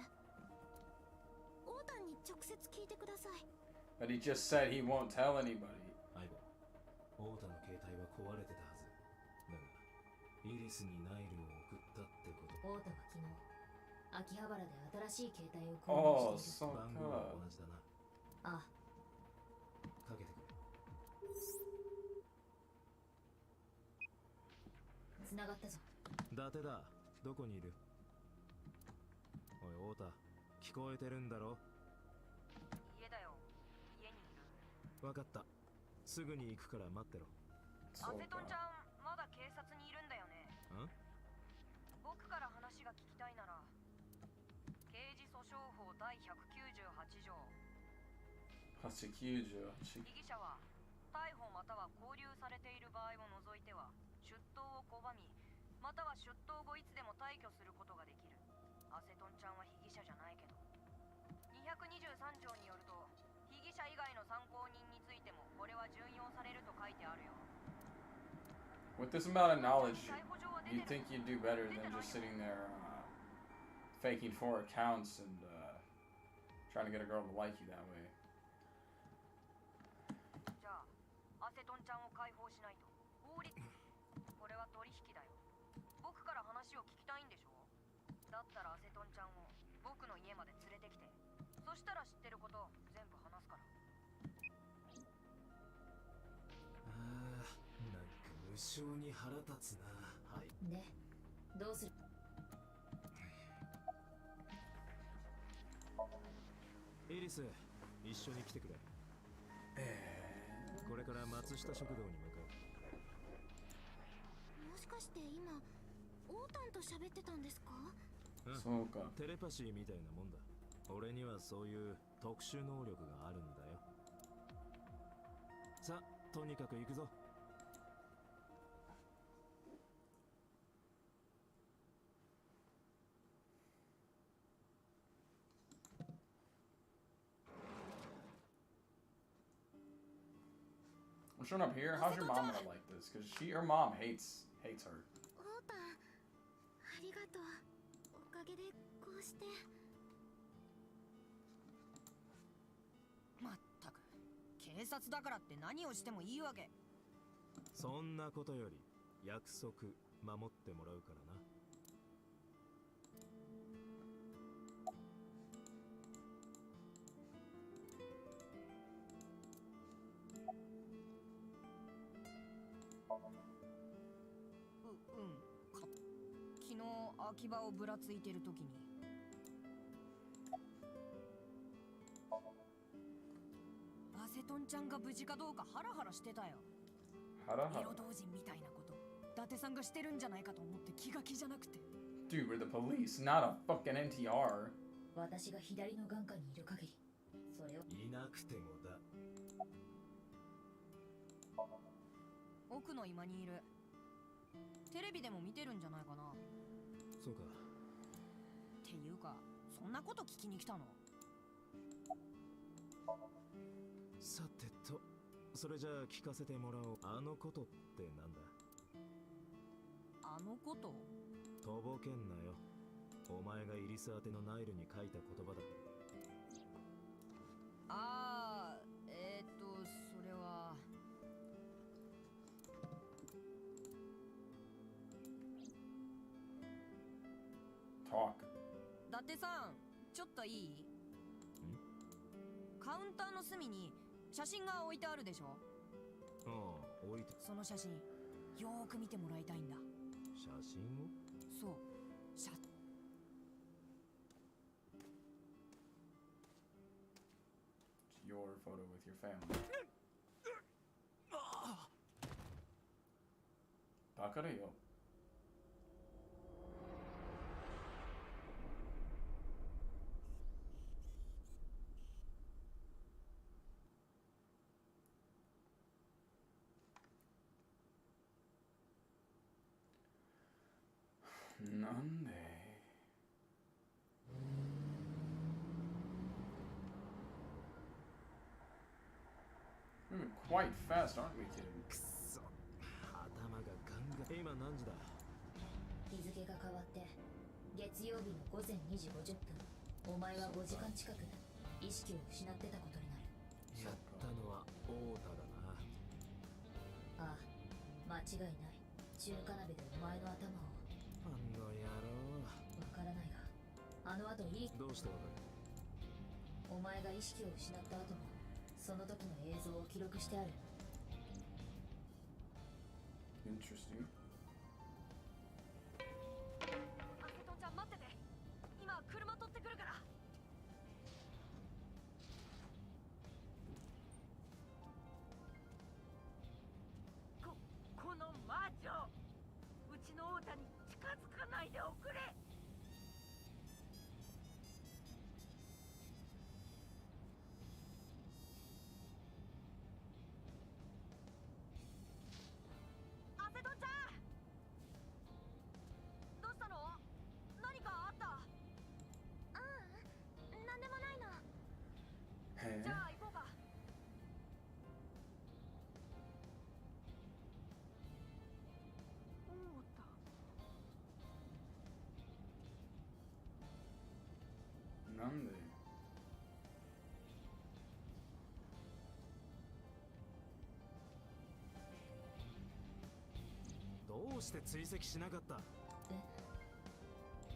オータンに直接聞いてください。 But he just said he won't tell anybody. 相棒、オータの携帯は壊れてたはず。だが、イリスにナイルを送ったってこと。オータは昨日、秋葉原で新しい携帯を購入 Oh, している。 so 番号は good. 同じだな。あ、かけてくれ。繋がったぞ。伊達だ。どこにいる？おい、オータ、聞こえてるんだろ？家だよ。家にいる。わかった。すぐに行くから待ってろ。アセトンちゃん、まだ警察にいるんだよね。僕から話が聞きたいなら、刑事訴訟法第198条。898. 被疑者は逮捕または勾留されている場合を除いては出頭を拒み、または出頭後いつでも退去することができる。アセトンちゃんは被疑者じゃないけど、223条によると被疑者以外の参考人についてもこれは準用されると書いてあるよ。 With this amount of knowledge, you'd think you'd do better than just sitting there faking 4 accounts and trying to get a girl to like you that way. じゃあアセトンちゃんを解放しないと。法律、これは取引だよ。僕から話を聞きたいんでしょ？だったらアセトンちゃんを僕の家まで連れてきて、そしたら知ってること全部話すから。なんか無性に腹立つな。はい。で、どうする？イリス、一緒に来てくれ。これから松下食堂に向かう。もしかして今、オータンと喋ってたんですか？そうか。テレパシーみたいなもんだ。俺にはそういう特殊能力があるんだよ。さあ、とにかく行くぞ。We're showing up here. How's your mom gonna like this? Because her mom hates her. オータン、ありがとう。おかげでこうして。まったく、警察だからって何をしてもいいわけ？そんなことより約束守ってもらうからな。昨日秋葉をぶらついてる時にアセトンちゃんが無事かどうかハラハラしてたよ。エロ同人みたいなこと伊達さんがしてるんじゃないかと思って気が気じゃなくて。 Dude, we're the police, not a fucking NTR. 私が左の眼下にいる限り、そそれをいなくてもだ。奥の居間にいる。テレビでも見てるんじゃないかな。そうか。っていうか、そんなこと聞きに来たの？さてと、それじゃあ聞かせてもらおう。あのことってなんだ？あのこと？とぼけんなよ。お前がイリス宛てのナイルに書いた言葉だ。ああ、それは。Talk. 伊達さん、ちょっといい？カウンターの隅に写真が置いてあるでしょ？ああ、置いて。その写真、よーく見てもらいたいんだ。写真を？そう、Your photo with your family. だからよ。なんで？We're quite fast, aren't we, kid? くそ、頭がガンガン。今何時だ？日付が変わって月曜日の午前2時50分。お前は5時間近く意識を失ってたことになる。やったのは太田だな。ああ、間違いない。中華鍋でお前の頭を。あの野郎。わからないが、あの後どうしてわかる？お前が意識を失った後もその時の映像を記録してある。 Interesting. アセトンちゃん待ってて。今車取ってくるから。この魔女、うちの太田に近づかないでおくれ。アセトンちゃん、どうしたの？何かあった？なんでもないの。へえじゃあ行こうか。なんで？どうして追跡しなかった？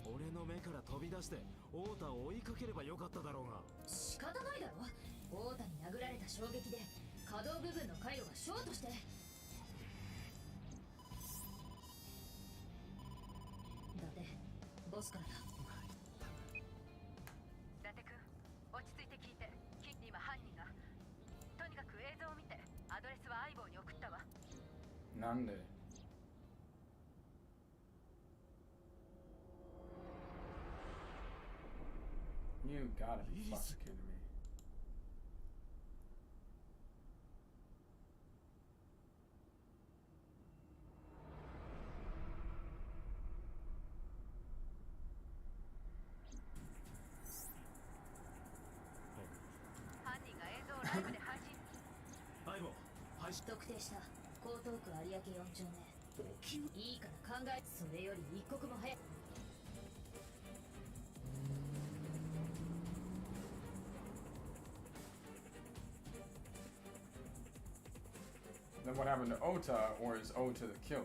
俺の目から飛び出して太田を追いかければよかっただろうが。仕方ないだろ。太田に殴られた衝撃で可動部分の回路がショートして。だってボスからだ。伊達君、落ち着いて聞いて。今犯人が。とにかく映像を見て。アドレスは相棒に送ったわ。なんで？You gotta be fucking kidding me. Aibo, 特定した。江東区有明4丁目。いいから考え。それより一刻も早く。Then what happened to Ota, or is Ota the killer?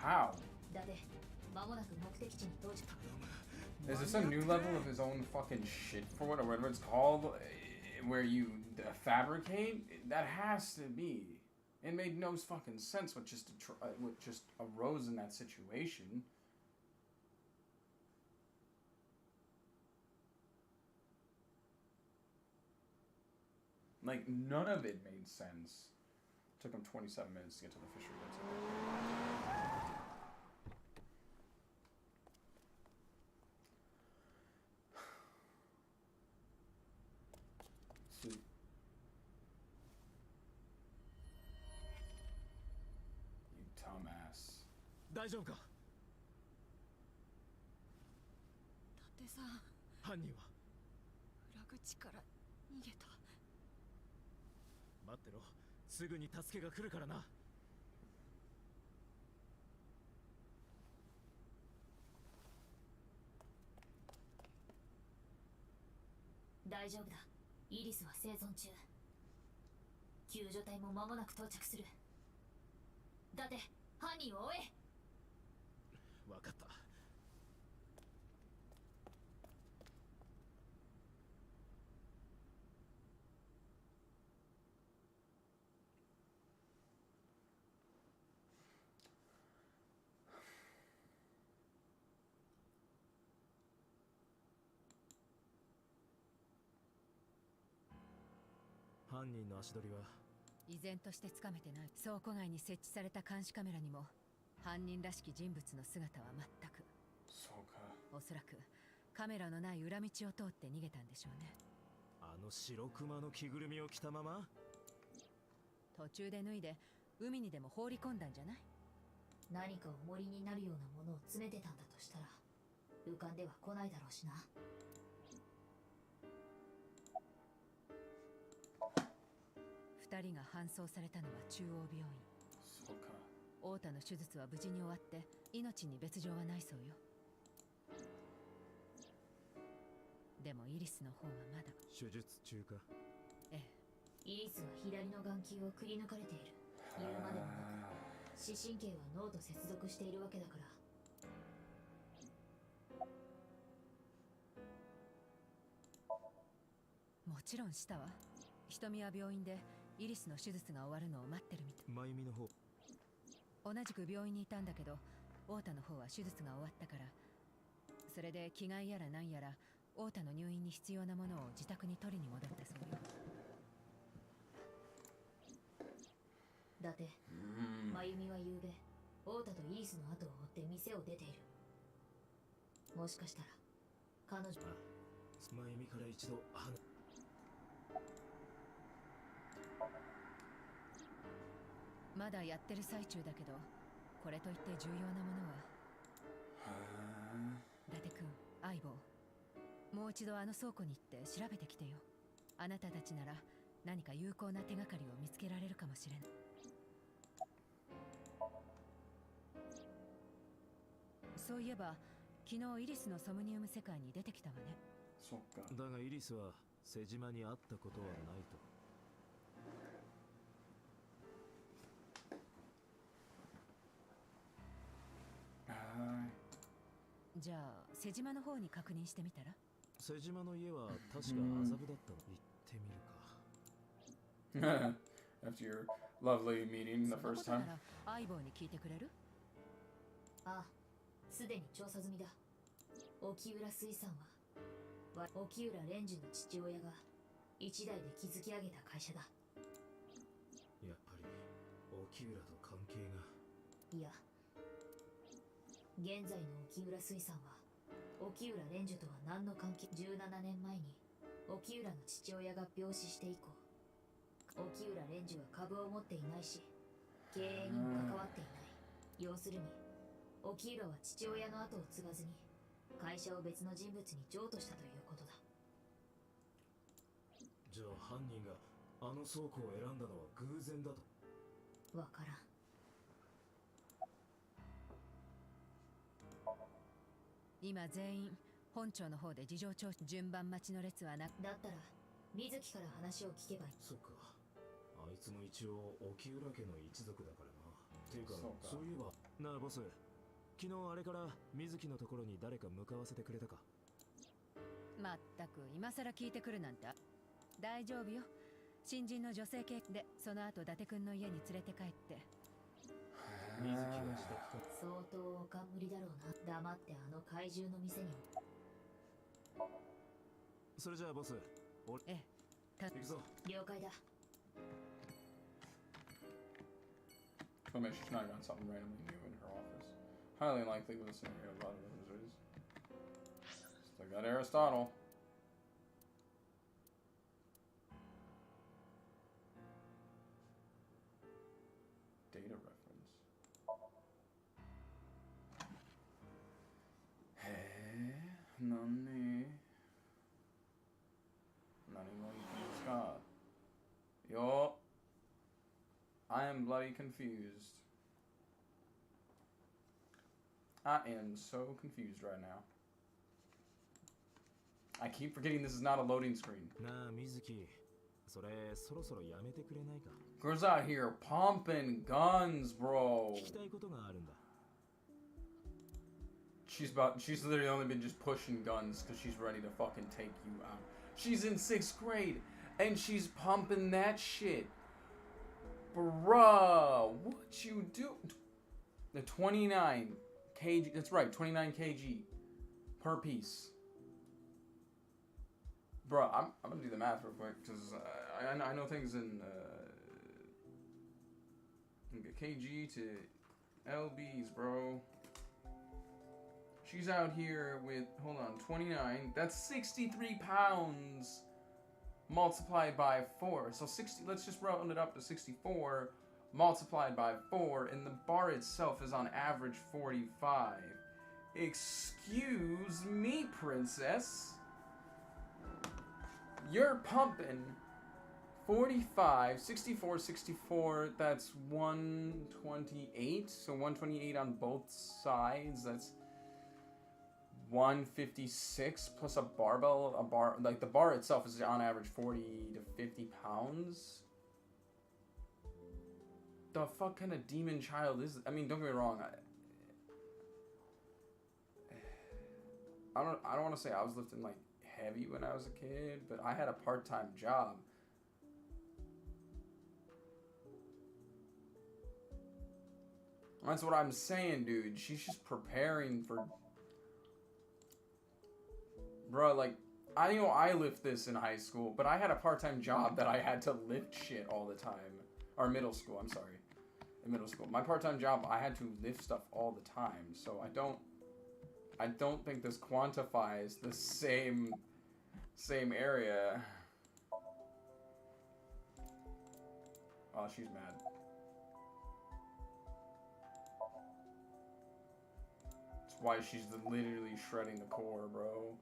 How? だって間もなく目的地に到着。 Is this a new level of his own fucking shit for whatever it's called? Where you fabricate? That has to be. It made no fucking sense what just arose in that situation. Like, none of it made sense. Took him 27 minutes to get to the fishery. Sweet. You dumbass. 大丈夫か？だってさ、犯人は？裏口から逃げた。待ってろ、すぐに助けが来るからな。大丈夫だ。イリスは生存中。救助隊も間もなく到着する。だって犯人を追え。分かった。犯人の足取りは？依然としてつかめてない。倉庫外に設置された監視カメラにも犯人らしき人物の姿は全く。そうか。おそらくカメラのない裏道を通って逃げたんでしょうね。あの白熊の着ぐるみを着たまま？途中で脱いで海にでも放り込んだんじゃない？何か重りになるようなものを詰めてたんだとしたら浮かんでは来ないだろうしな。2人が搬送されたのは中央病院。そうか。太田の手術は無事に終わって命に別状はないそうよ。でもイリスの方はまだ。手術中か？ええ。イリスは左の眼球をくり抜かれている。言うまでもなく視神経は脳と接続しているわけだから。もちろんしたわ。瞳は病院でイリスの手術が終わるのを待ってるみたい。真由美の方？同じく病院にいたんだけど太田の方は手術が終わったから、それで着替えやらなんやら太田の入院に必要なものを自宅に取りに戻ったそうよ。だって真由美はゆうべ太田とイリスの後を追って店を出ている。もしかしたら彼女は真由美から一度まだやってる最中だけど、これといって重要なものは。伊達君、相棒、もう一度あの倉庫に行って調べてきてよ。あなたたちなら何か有効な手がかりを見つけられるかもしれない。そういえば昨日イリスのソムニウム世界に出てきたわね。そっか。だがイリスは瀬島に会ったことはないと。じゃあ瀬島の方に確認してみたら。瀬島の家は確か麻布だったの。行ってみるか。After your lovely meeting the first その time. ことなら相棒に聞いてくれる？ああ、すでに調査済みだ。沖浦水産は沖浦蓮司の父親が一代で築き上げた会社だ。やっぱり沖浦と関係が。いや、現在の沖浦水産は沖浦蓮司とは何の関係。17年前に沖浦の父親が病死して以降、沖浦蓮司は株を持っていないし経営にも関わっていない。要するに沖浦は父親の後を継がずに会社を別の人物に譲渡したということだ。じゃあ犯人があの倉庫を選んだのは偶然だと？わからん。今全員本庁の方で事情聴取。順番待ちの列はな。だったら水木から話を聞けばいい。そっか。あいつも一応沖浦家の一族だからな。ていうか、そうか。そういえばなあボス、昨日あれから水木のところに誰か向かわせてくれたか。まったく今さら聞いてくるなんて。大丈夫よ。新人の女性系で、その後伊達くんの家に連れて帰って。水木は自宅か。相当おかんむりだろうな。黙ってあの怪獣の店に。それじゃあボス、俺ええ、行くぞ。了解だ。Well, maybe she's not got something randomly new in her office. Highly unlikely with a scenario of a lot of losers. Still got Aristotle. Data reference. Hey, nani? Nani mo desu ka? Yo. I am bloody confused. I am so confused right now. I keep forgetting this is not a loading screen. なあ水木、それそろそろやめてくれないか。 Girls out here pumping guns, bro. 聞きたいことがあるんだ。 She's literally only been just pushing guns because she's ready to fucking take you out. She's in 6th grade and she's pumping that shit. Bruh, what you do? The 29 kg, that's right, 29 kg per piece. Bruh, I'm gonna do the math real quick because I know things in kg to lbs, bro. She's out here with, hold on, 29. That's 63 pounds multiplied by 4. So 60, let's just round it up to 64 multiplied by 4. And the bar itself is on average 45. Excuse me, princess. You're pumping 45, 64, 64. That's 128. So 128 on both sides. That's 156 plus a barbell, like the bar itself is on average 40 to 50 pounds. The fuck kind of demon child is, I mean, don't get me wrong, I don't want to say I was lifting like heavy when I was a kid, but I had a part-time job. That's what I'm saying, dude. She's just preparing for... Bro, like, I know I lift this in high school, but I had a part-time job that I had to lift shit all the time. Or middle school, I'm sorry. In middle school. My part-time job, I had to lift stuff all the time. So I don't think this quantifies the same area. Oh, she's mad. That's why she's literally shredding the core, bro.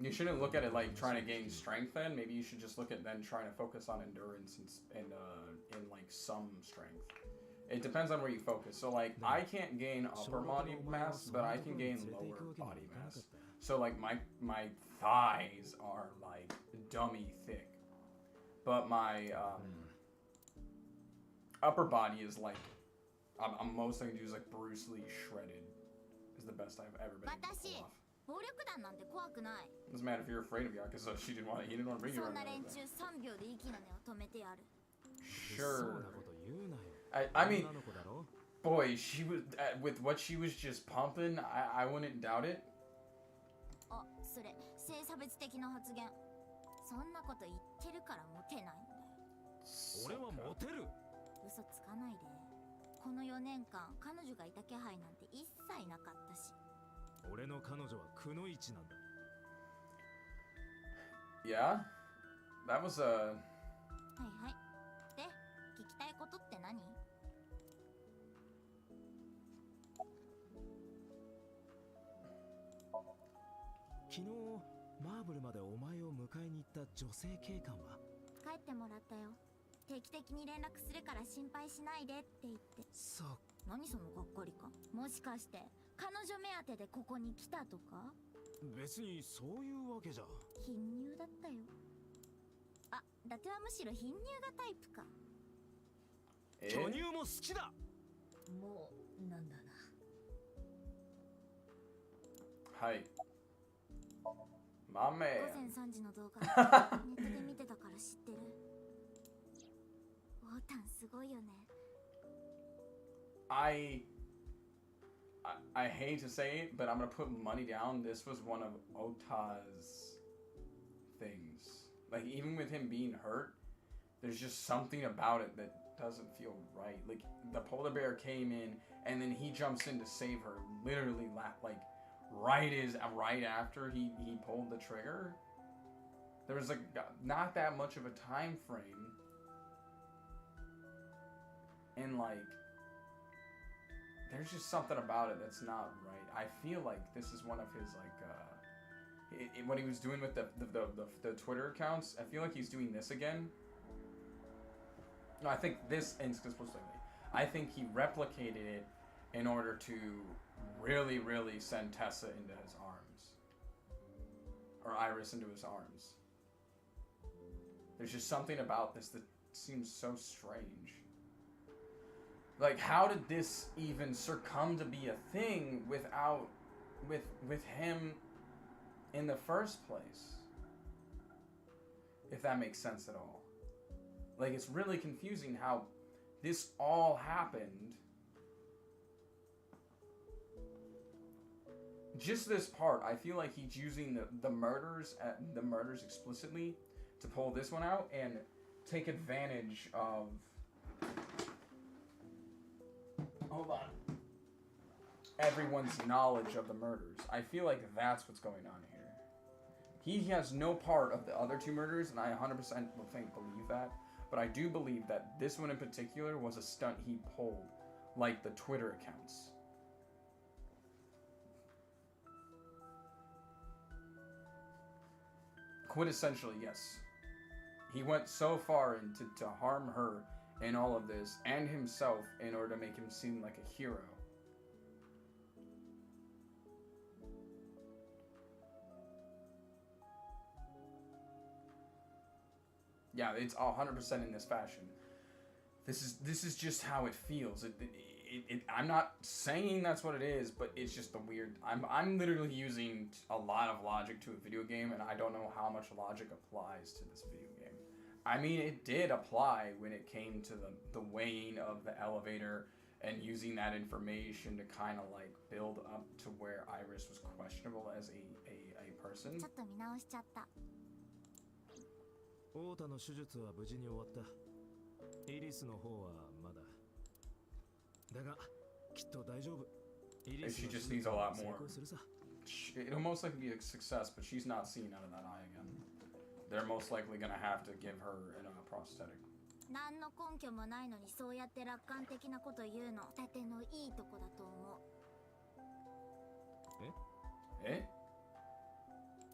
You shouldn't look at it like trying to gain strength then. Maybe you should just look at then trying to focus on endurance and like some strength. It depends on where you focus. So like I can't gain upper body mass, but I can gain lower body mass. So like my thighs are like dummy thick. But my upper body is like I'm most I can do is like Bruce Lee shredded is the best I've ever been able to pull off. Doesn't matter if you're afraid of Yakuza. He didn't want to bring you around. Sure. I mean, boy, she was with what she was just pumping. I wouldn't doubt it. Yeah, that was a. 昨日マーブルまでお前を迎えに行った女性警官は？帰ってもらったよ。定期的に連絡するから心配しないでって言って。そう。何そのがっかりか。もしかして彼女目当てでここに来たとか？別にそういうわけじゃ。貧乳だったよ。あ、伊達はむしろ貧乳がタイプか。巨乳も好きだ。もうなんだな。はい。マメ。午前3時の動画ネットで見てたから知ってる。オータンすごいよね。I hate to say it, but I'm gonna put money down. This was one of Ota's things. Like, even with him being hurt, there's just something about it that doesn't feel right. Like, the polar bear came in, and then he jumps in to save her. Literally, like, right after he pulled the trigger. There was, like, not that much of a time frame. And, like, there's just something about it that's not right. I feel like this is one of his, like, what he was doing with the Twitter accounts. I feel like he's doing this again. No, I think this explicitly. I think he replicated it in order to really, really send Tessa into his arms. Or Iris into his arms. There's just something about this that seems so strange. Like, how did this even succumb to be a thing without, with him in the first place? If that makes sense at all. Like, it's really confusing how this all happened. Just this part, I feel like he's using the murders explicitly to pull this one out and take advantage of... Hold on. Everyone's knowledge of the murders. I feel like that's what's going on here. He has no part of the other two murders, and I 100% believe that. But I do believe that this one in particular was a stunt he pulled, like the Twitter accounts. Quintessentially, yes. He went so far to harm her in all of this, and himself, in order to make him seem like a hero. Yeah, it's 100% in this fashion. This is just how it feels. I'm not saying that's what it is, but it's just the weird. I'm literally using a lot of logic to a video game, and I don't know how much logic applies to this video game. I mean, it did apply when it came to the weighing of the elevator and using that information to kind of like build up to where Iris was questionable as a person. ちょっと見直しちゃった。オータの手術は無事に終わった。イリスの方はまだ。だが、きっと大丈夫。イリス She の手 just 術 needs a は lot 成 more. 功するさ。It'll most likely be a success, but she's not seeing out of that eye again. They're most likely gonna have to give her a prosthetic. 何の根拠もないのにそうやって楽観的なこと言うの。伊達のいいとこだと思う。Eh?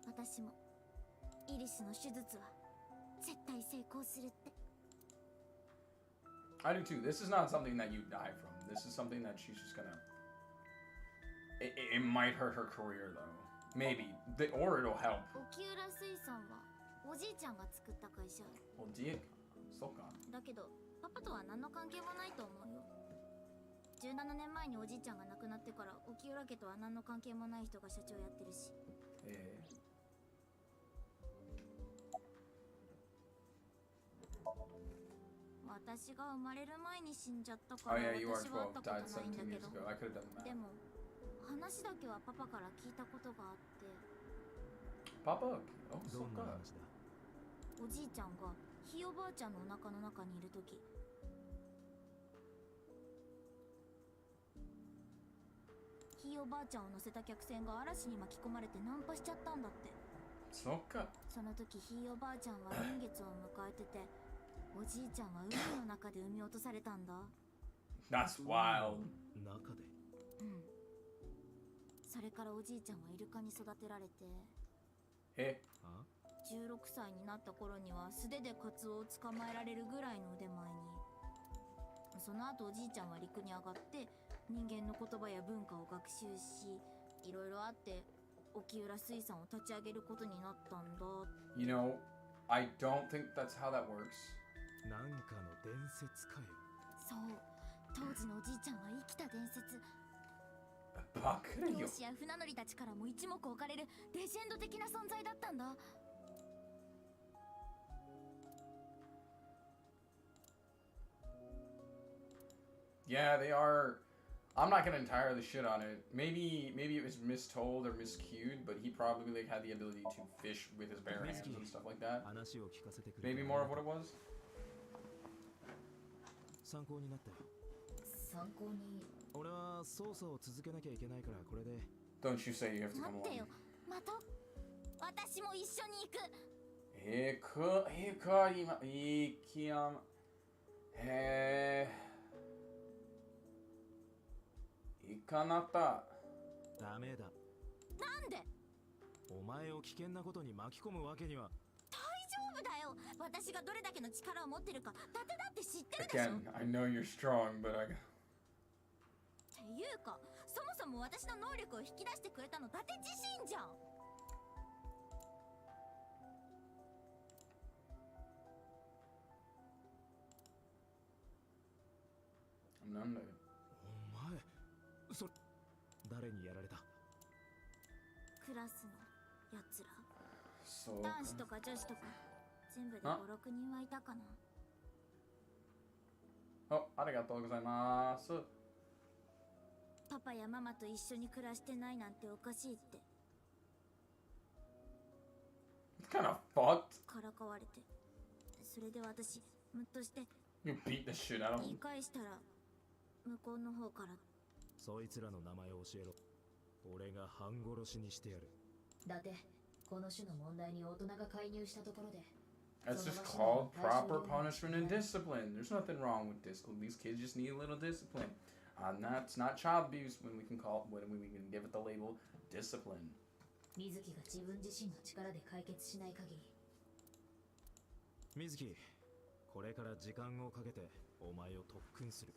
私もイリスの手術は絶対成功するって。I do too. This is not something that you die from. This is something that she's just gonna... It might hurt her career, though. Maybe. Or it'll help. 沖浦水産はおじいちゃんが作った会社。 Well, dear... So gone. だけどパパとは何の関係もないと思うよ。17年前におじいちゃんが亡くなってから沖浦家とは何の関係もない人が社長やってるし。私が生まれる前に死んじゃったから私は会ったことないんだけど、でも話だけはパパから聞いたことがあって。パパ？どんな話だ？おじいちゃんがひいおばあちゃんのお腹の中にいるとき、ひいおばあちゃんを乗せた客船が嵐に巻き込まれてナンパしちゃったんだって。そっか。その時ひいおばあちゃんは臨月を迎えてて、おじいちゃんは海の中で産み落とされたんだ。That's wild. 中で。うん。それからおじいちゃんはイルカに育てられて、え16歳になった頃には素手でカツオを捕まえられるぐらいの腕前に。その後おじいちゃんは陸に上がって人間の言葉や文化を学習し、いろいろあって沖浦水産を立ち上げることになったんだ。 You know, I don't think that's how that works. なんかの伝説かよ。そう、当時のおじいちゃんは生きた伝説。バカだよ。漁師や船乗りたちからも一目置かれるレジェンド的な存在だったんだ。Yeah, they are. I'm not gonna entirely shit on it. Maybe it was mistold or miscued, but he probably like had the ability to fish with his bare hands and stuff like that. 話を聞かせてくれ。 Maybe more of what it was. 参考になったよ。参考に。俺は捜査を続けなきゃいけないからこれで。 Don't you say you have to come 待って along. よ、また私も一緒に行く。今、いきやん。行かなった。ダメだ。なんで？お前を危険なことに巻き込むわけには。大丈夫だよ。私がどれだけの力を持ってるか、伊達だって知ってるでしょ。 Again, I know you're strong, but I. っていうか、そもそも私の能力を引き出してくれたの伊達自身じゃん。なんだよ。お前、誰にやられた？クラスのやつら。そう男子とか女子とか全部で5、6人はいたかな。ありがとうございます。パパやママと一緒に暮らしてないなんておかしいって。 It's kind of fucked. からかわれて、それで私ムッとして You beat the shit out of 言い him. 返したら向こうの方から。そいつらの名前を教えろ。俺が半殺しにしてやる。だってこの種の問題に大人が介入したところで。 That's just called proper punishment and discipline. There's nothing wrong with discipline. These kids just need a little discipline. It's not child abuse when we can give it the label discipline. 水木が自分自身の力で解決しない限り。水木、これから時間をかけてお前を特訓する。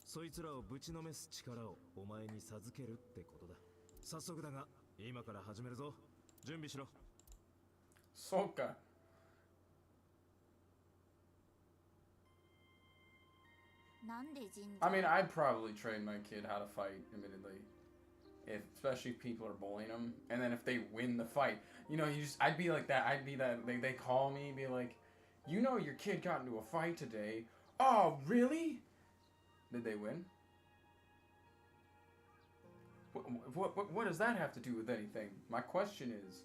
そいつらをぶちのめす力をお前に授けるってことだ。早速だが今から始めるぞ。準備しろ。そうか。なんで神社？ I mean, I'd probably train my kid how to fight, admittedly. Especially if people are bullying them. And then if they win the fight, you know, I'd be like that. I'd be that, they call me, be like, you know your kid got into a fight today. Oh, really? Did they win? What does that have to do with anything? My question is...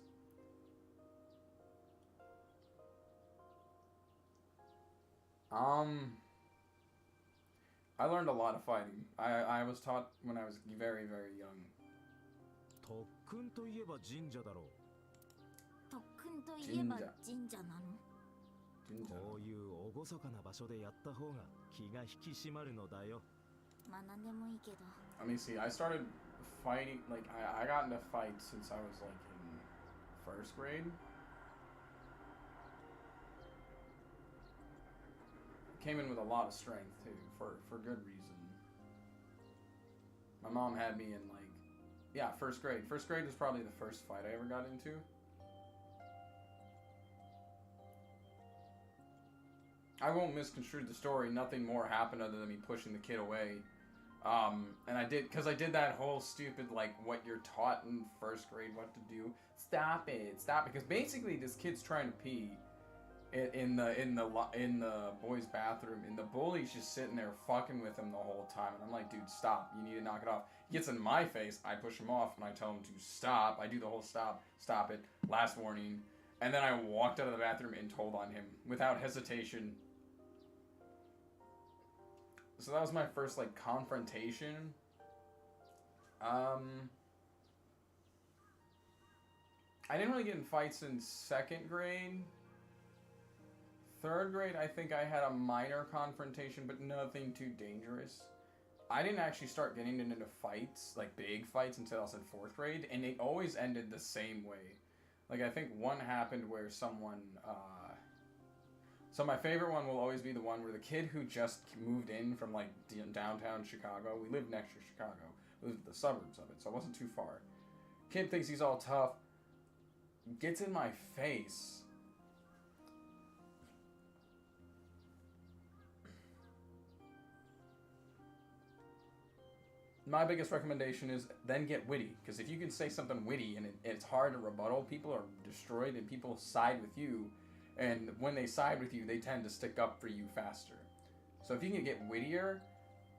I learned a lot of fighting. I was taught when I was very, very young. 特訓といえば神社だろう。特訓といえば神社なの？こういう厳かな場所でやった方が気が引き締まるのだよ。まあ何でもいいけど。 Let me see. I started fighting, like, I got into fights since I was, like, in first grade. Came in with a lot of strength, too, for good reason. My mom had me in, like, yeah, first grade. First grade was probably the first fight I ever got into. I won't misconstrue the story. Nothing more happened other than me pushing the kid away. And I did that whole stupid, like, what you're taught in first grade what to do. Stop it. Because basically this kid's trying to pee in the boys' bathroom, and the bully's just sitting there fucking with him the whole time. And I'm like, dude, stop. You need to knock it off. He gets in my face. I push him off, and I tell him to stop. I do the whole stop it, last warning. And then I walked out of the bathroom and told on him without hesitation. So that was my first, like, confrontation. I didn't really get in fights in second grade. Third grade, I think I had a minor confrontation, but nothing too dangerous. I didn't actually start getting into fights, like big fights, until I was in 4th grade, and it always ended the same way. Like, I think one happened where someone, so my favorite one will always be the one where the kid who just moved in from, like, downtown Chicago, we lived next to Chicago, we lived in the suburbs of it, so it wasn't too far. Kid thinks he's all tough, gets in my face. My biggest recommendation is then get witty, because if you can say something witty and it's hard to rebuttal, people are destroyed and people side with you, and when they side with you, they tend to stick up for you faster. So if you can get wittier,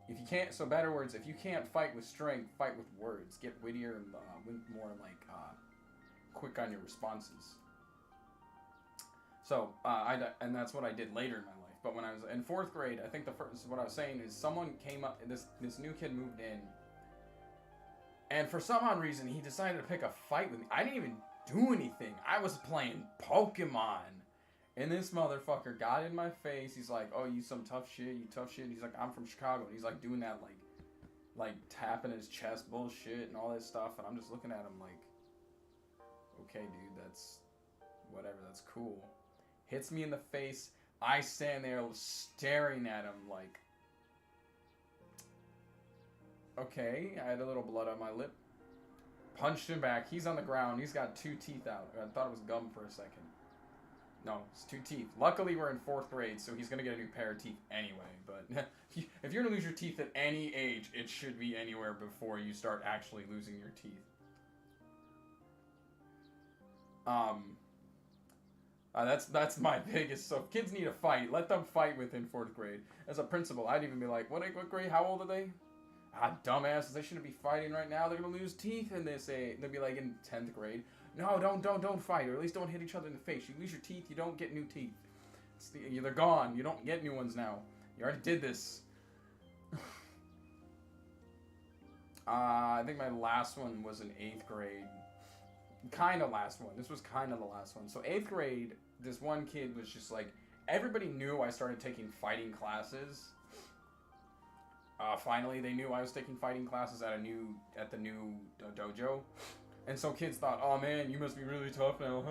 if you can't, so better words, if you can't fight with strength, fight with words. Get wittier and more like quick on your responses. So and that's what I did later in my life. But when I was in 4th grade, I think the first, what I was saying is someone came up, this new kid moved in, and for some odd reason, he decided to pick a fight with me. I didn't even do anything. I was playing Pokemon. And this motherfucker got in my face. He's like, oh, you some tough shit, you tough shit. He's like, I'm from Chicago. And he's like doing that like tapping his chest bullshit and all that stuff. And I'm just looking at him like, okay, dude, that's whatever, that's cool. Hits me in the face. I stand there staring at him like, okay. I had a little blood on my lip. Punched him back. He's on the ground. He's got 2 teeth out. I thought it was gum for a second. No, it's 2 teeth. Luckily, we're in 4th grade, so he's going to get a new pair of teeth anyway. But if you're going to lose your teeth at any age, it should be anywhere before you start actually losing your teeth. That's my biggest. So if kids need a fight, let them fight within 4th grade. As a principal, I'd even be like, what grade? How old are they? Dumbasses, they shouldn't be fighting right now. They're going to lose teeth. And they'll be like in 10th grade. No, don't fight, or at least don't hit each other in the face. You lose your teeth, you don't get new teeth. They're gone. You don't get new ones now. You already did this. I think my last one was in 8th grade. Kind of last one. This was kind of the last one. So 8th grade, this one kid was just like, everybody knew I started taking fighting classes. Finally, they knew I was taking fighting classes at the new dojo. And so kids thought, oh man, you must be really tough now.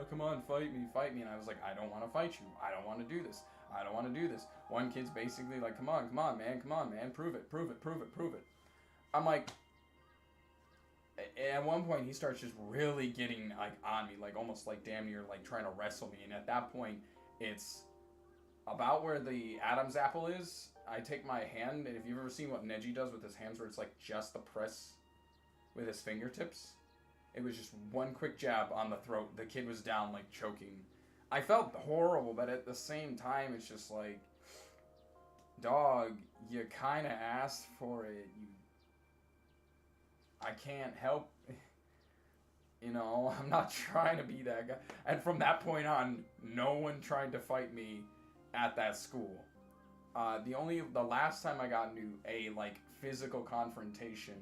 Come on, fight me. And I was like, I don't want to fight you. I don't want to do this. I don't want to do this. One kid's basically like, come on, man. Prove it. I'm like, at one point he starts just really getting like on me, like almost like damn near like trying to wrestle me. And at that point, it's about where the Adam's apple is. I take my hand, and if you've ever seen what Neji does with his hands, where it's like just the press with his fingertips, it was just one quick jab on the throat. The kid was down, like, choking. I felt horrible, but at the same time, it's just like, dog, you kind of asked for it. I can't help, you know, I'm not trying to be that guy. And from that point on, no one tried to fight me at that school. The last time I got into a, like, physical confrontation,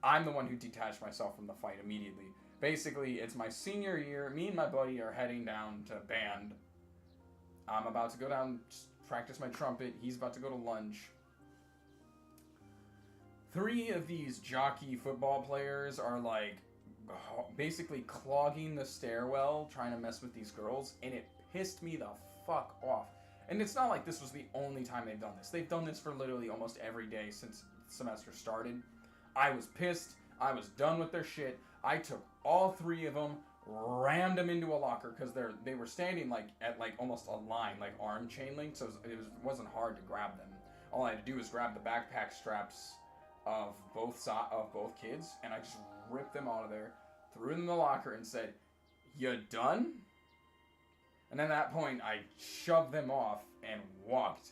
I'm the one who detached myself from the fight immediately. Basically, it's my senior year. Me and my buddy are heading down to band. I'm about to go down, practice my trumpet. He's about to go to lunch. 3 of these jockey football players are, like, basically clogging the stairwell, trying to mess with these girls, and it pissed me the fuck off. And it's not like this was the only time they've done this. They've done this for literally almost every day since the semester started. I was pissed. I was done with their shit. I took all 3 of them, rammed them into a locker because they were standing like at like almost a line, like arm chain link, so it wasn't hard to grab them. All I had to do was grab the backpack straps of both kids, and I just ripped them out of there, threw them in the locker, and said, "You done?" And at that point, I shoved them off and walked.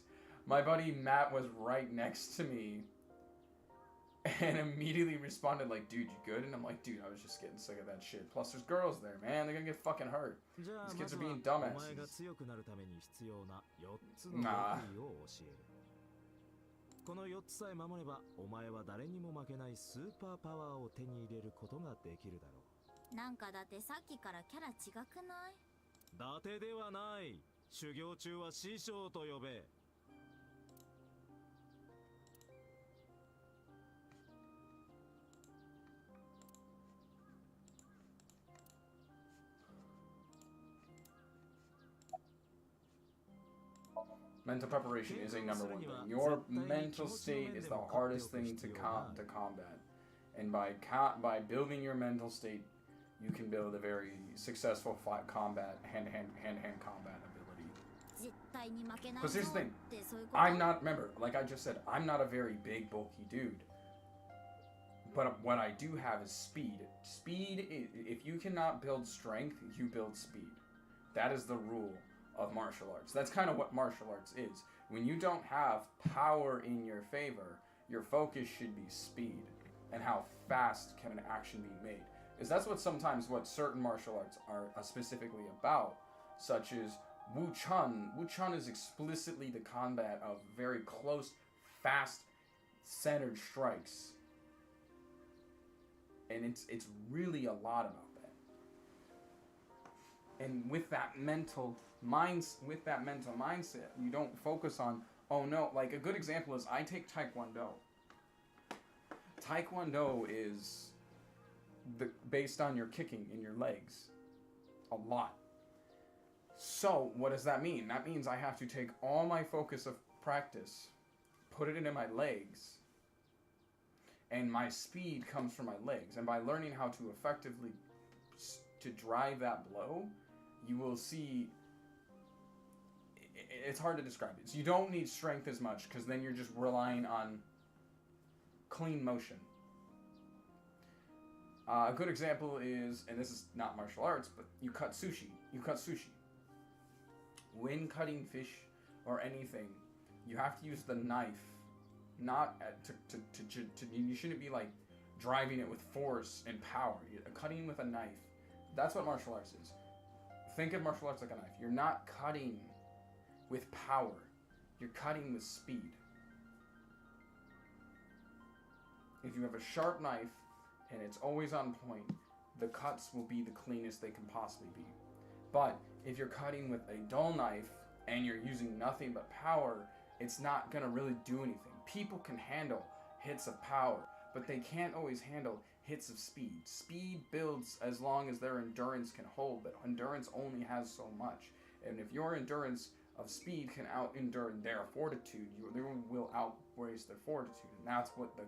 My buddy Matt was right next to me and immediately responded like, dude, you good? And I'm like, dude, I was just getting sick of that shit. Plus, there's girls there, man. They're gonna get fucking hurt. These kids are being dumbasses. Nah. この4つさえ守ればお前は誰にも負けないスーパーパワーを手に入れることができるだろう。なんかだってさっきからキャラ違くない？伊達ではない。修行中は師匠と呼べ。Mental preparation is a number one thing. Your mental state is the hardest thing to combat. And by building your mental state, you can build a very successful hand-to-hand combat ability. Because here's the thing, remember, like I just said, I'm not a very big, bulky dude. But what I do have is speed. If you cannot build strength, you build speed. That is the rule of martial arts. That's kind of what martial arts is. When you don't have power in your favor, your focus should be speed and how fast can an action be made. Because that's what certain martial arts are specifically about, such as Wu Chun. Wu Chun is explicitly the combat of very close, fast, centered strikes. And it's really a lot about that. And with that mental mindset, you don't focus on, oh no, like a good example is I take Taekwondo. Taekwondo is based on your kicking in your legs a lot. So what does that mean? That means I have to take all my focus of practice, put it into my legs, and my speed comes from my legs. And by learning how to effectively to drive that blow, you will see, it's hard to describe it. So you don't need strength as much, because then you're just relying on clean motion. A good example is, and this is not martial arts, but you cut sushi. When cutting fish or anything, you have to use the knife, not you shouldn't be like driving it with force and power. Cutting with a knife, that's what martial arts is. Think of martial arts like a knife. You're not cutting with power, you're cutting with speed. If you have a sharp knife and it's always on point, the cuts will be the cleanest they can possibly be. But if you're cutting with a dull knife and you're using nothing but power, it's not gonna really do anything. People can handle hits of power, but they can't always handle hits of speed. Speed builds as long as their endurance can hold, but endurance only has so much. And if your endurance of speed can out-endure their fortitude, they will outrace their fortitude. And that's what the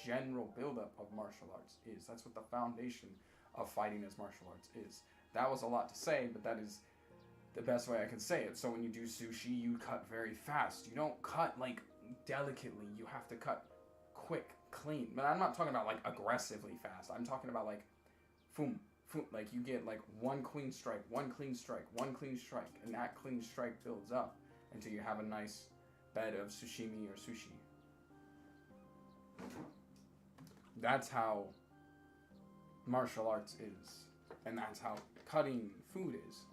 general buildup of martial arts is. That's what the foundation of fighting as martial arts is. That was a lot to say, but that is the best way I can say it. So when you do sushi, you cut very fast. You don't cut delicately. You have to cut quick, clean. But I'm not talking about aggressively fast. I'm talking about boom, boom. You get one clean strike, one clean strike, one clean strike, and that clean strike builds up until you have a nice bed of sashimi or sushi. That's how martial arts is, and that's how cutting food is.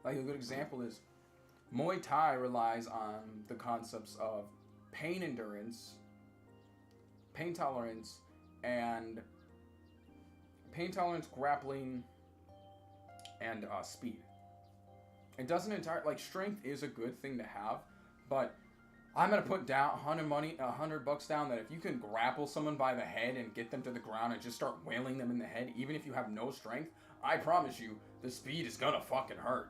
A good example is Muay Thai relies on the concepts of pain endurance, pain tolerance, grappling, and speed. It doesn't entirely, strength is a good thing to have, but I'm gonna put down $100 down that if you can grapple someone by the head and get them to the ground and just start wailing them in the head, even if you have no strength, I promise you, the speed is gonna fucking hurt.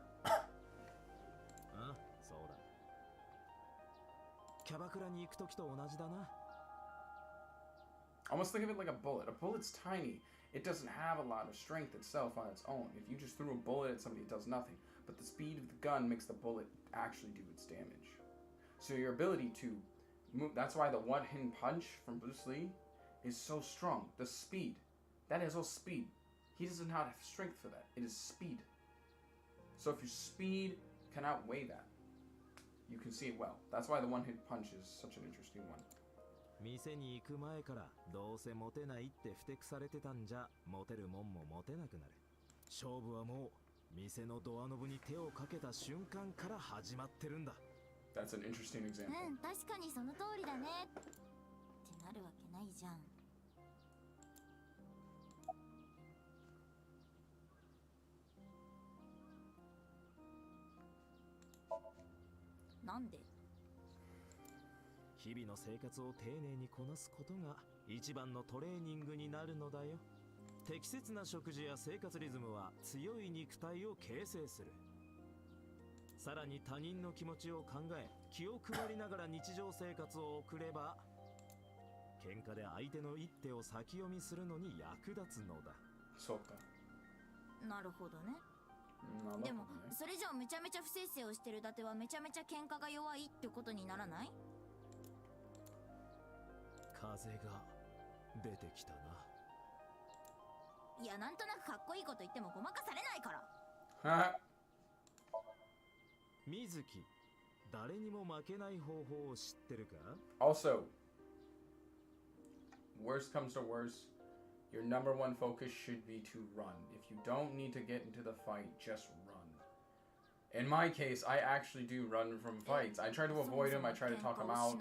Almost think of it like a bullet. A bullet's tiny. It doesn't have a lot of strength itself on its own. If you just threw a bullet at somebody, it does nothing. But the speed of the gun makes the bullet actually do its damage. So your ability to move, that's why the one-hand punch from Bruce Lee is so strong. The speed. That is all speed. He doesn't have strength for that. It is speed. So if your speed can outweigh that, you can see it well. That's why the one-hit punch is such an interesting one. 店に行く前からどうせモテないってふてくされてたんじゃモテるもんもモテなくなる。勝負はもう店のドアノブに手をかけた瞬間から始まってるんだ。That's an interesting example. 確かにその通りだねってなるわけないじゃん。なんで？日々の生活を丁寧にこなすことが一番のトレーニングになるのだよ。適切な食事や生活リズムは強い肉体を形成する。さらに他人の気持ちを考え、気を配りながら日常生活を送れば、喧嘩で相手の一手を先読みするのに役立つのだ。そうか。なるほどね。なるほどね。でもそれじゃあめちゃめちゃ不摂生をしてる伊達はめちゃめちゃ喧嘩が弱いってことにならない？風が出てきたな。いや、なんとなくかっこいいこと言ってもごまかされないから。は水木、誰にも負けない方法を知ってるか？ Also, worst comes to worst, your number one focus should be to run. If you don't need to get into the fight, just run. In my case, I actually do run from fights. I try to avoid them, I try to talk them out,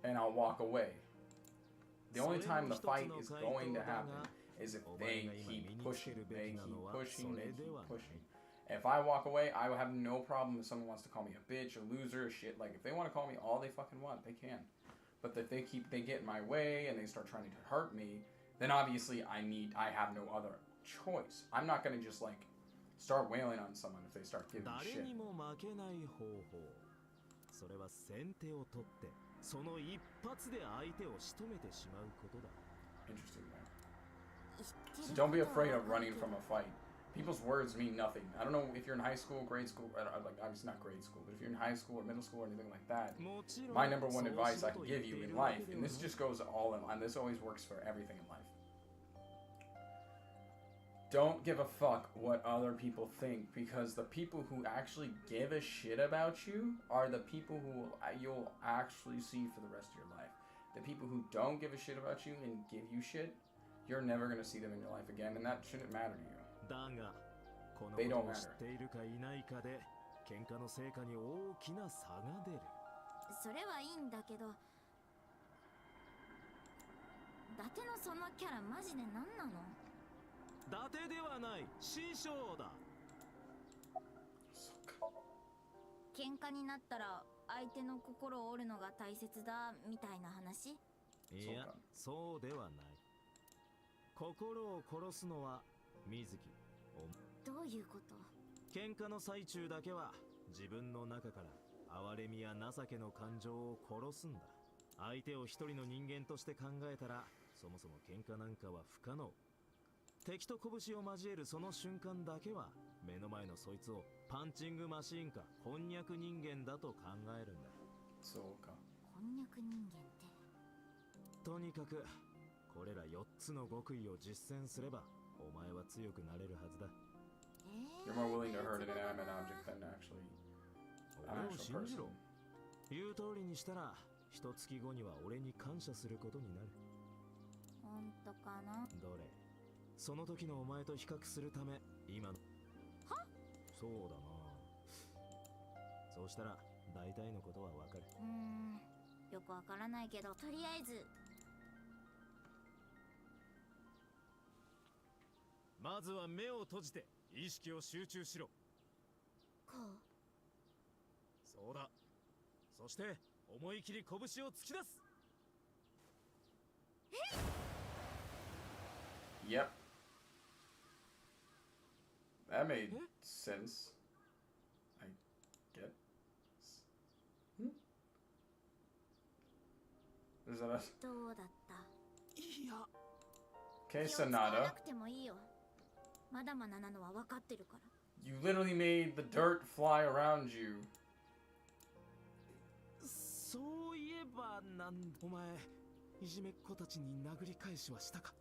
and I'll walk away. The only time the fight is going to happen is if they keep pushing, they keep pushing, they keep pushing. If I walk away, I will have no problem if someone wants to call me a bitch, a loser, shit. Like, if they want to call me all they fucking want, they can. But if they get in my way and they start trying to hurt me, then obviously I have no other choice. I'm not gonna just, like, start wailing on someone if they start giving me shit. 誰にも負けない方法。それは先手を取って、その一発で相手を仕留めてしまうことだ。Interesting, man. So don't be afraid of running from a fight. People's words mean nothing. I don't know if you're in high school, grade school, like obviously not grade school, but if you're in high school or middle school or anything like that, my number one advice I can give you in life, and this just goes all in line, this always works for everything in life. Don't give a fuck what other people think, because the people who actually give a shit about you are the people who you'll actually see for the rest of your life. The people who don't give a shit about you and give you shit, you're never gonna see them in your life again, and that shouldn't matter to you. だが、このことを知っているかいないかで、喧嘩の成果に大きな差が出る。それはいいんだけど、伊達のそのキャラマジで何なの？伊達ではない、師匠だ。喧嘩になったら相手の心を折るのが大切だみたいな話？いや、そうではない。心を殺すのは水木。どういうこと？喧嘩の最中だけは自分の中から哀れみや情けの感情を殺すんだ。相手を一人の人間として考えたら、そもそも喧嘩なんかは不可能。敵と拳を交えるその瞬間だけは、目の前のそいつをパンチングマシーンかこんにゃく人間だと考えるんだ。そうか。こんにゃく人間って。とにかく、これら4つの極意を実践すれば、お前は強くなれるはずだ。You're more willing to hurt an inanimate object than actually an actual person. 言う通りにしたら、一月後には俺に感謝することになる。本当かな？どれ？その時のお前と比較するため、今の。は？そうだな。そうしたら、大体のことはわかる。よくわからないけど、とりあえず。まずは目を閉じて意識を集中しろ。こう。そうだ。そして思い切り拳を突き出す。Yep. That made sense. I get. Is that a... どうだった？いや。Okay, 気を使わな Sonata. くてもいいよ。まだまだなのは分かってるから。You literally made the dirt fly around you. そういえばお前、いじめっ子たちに殴り返しはしたか？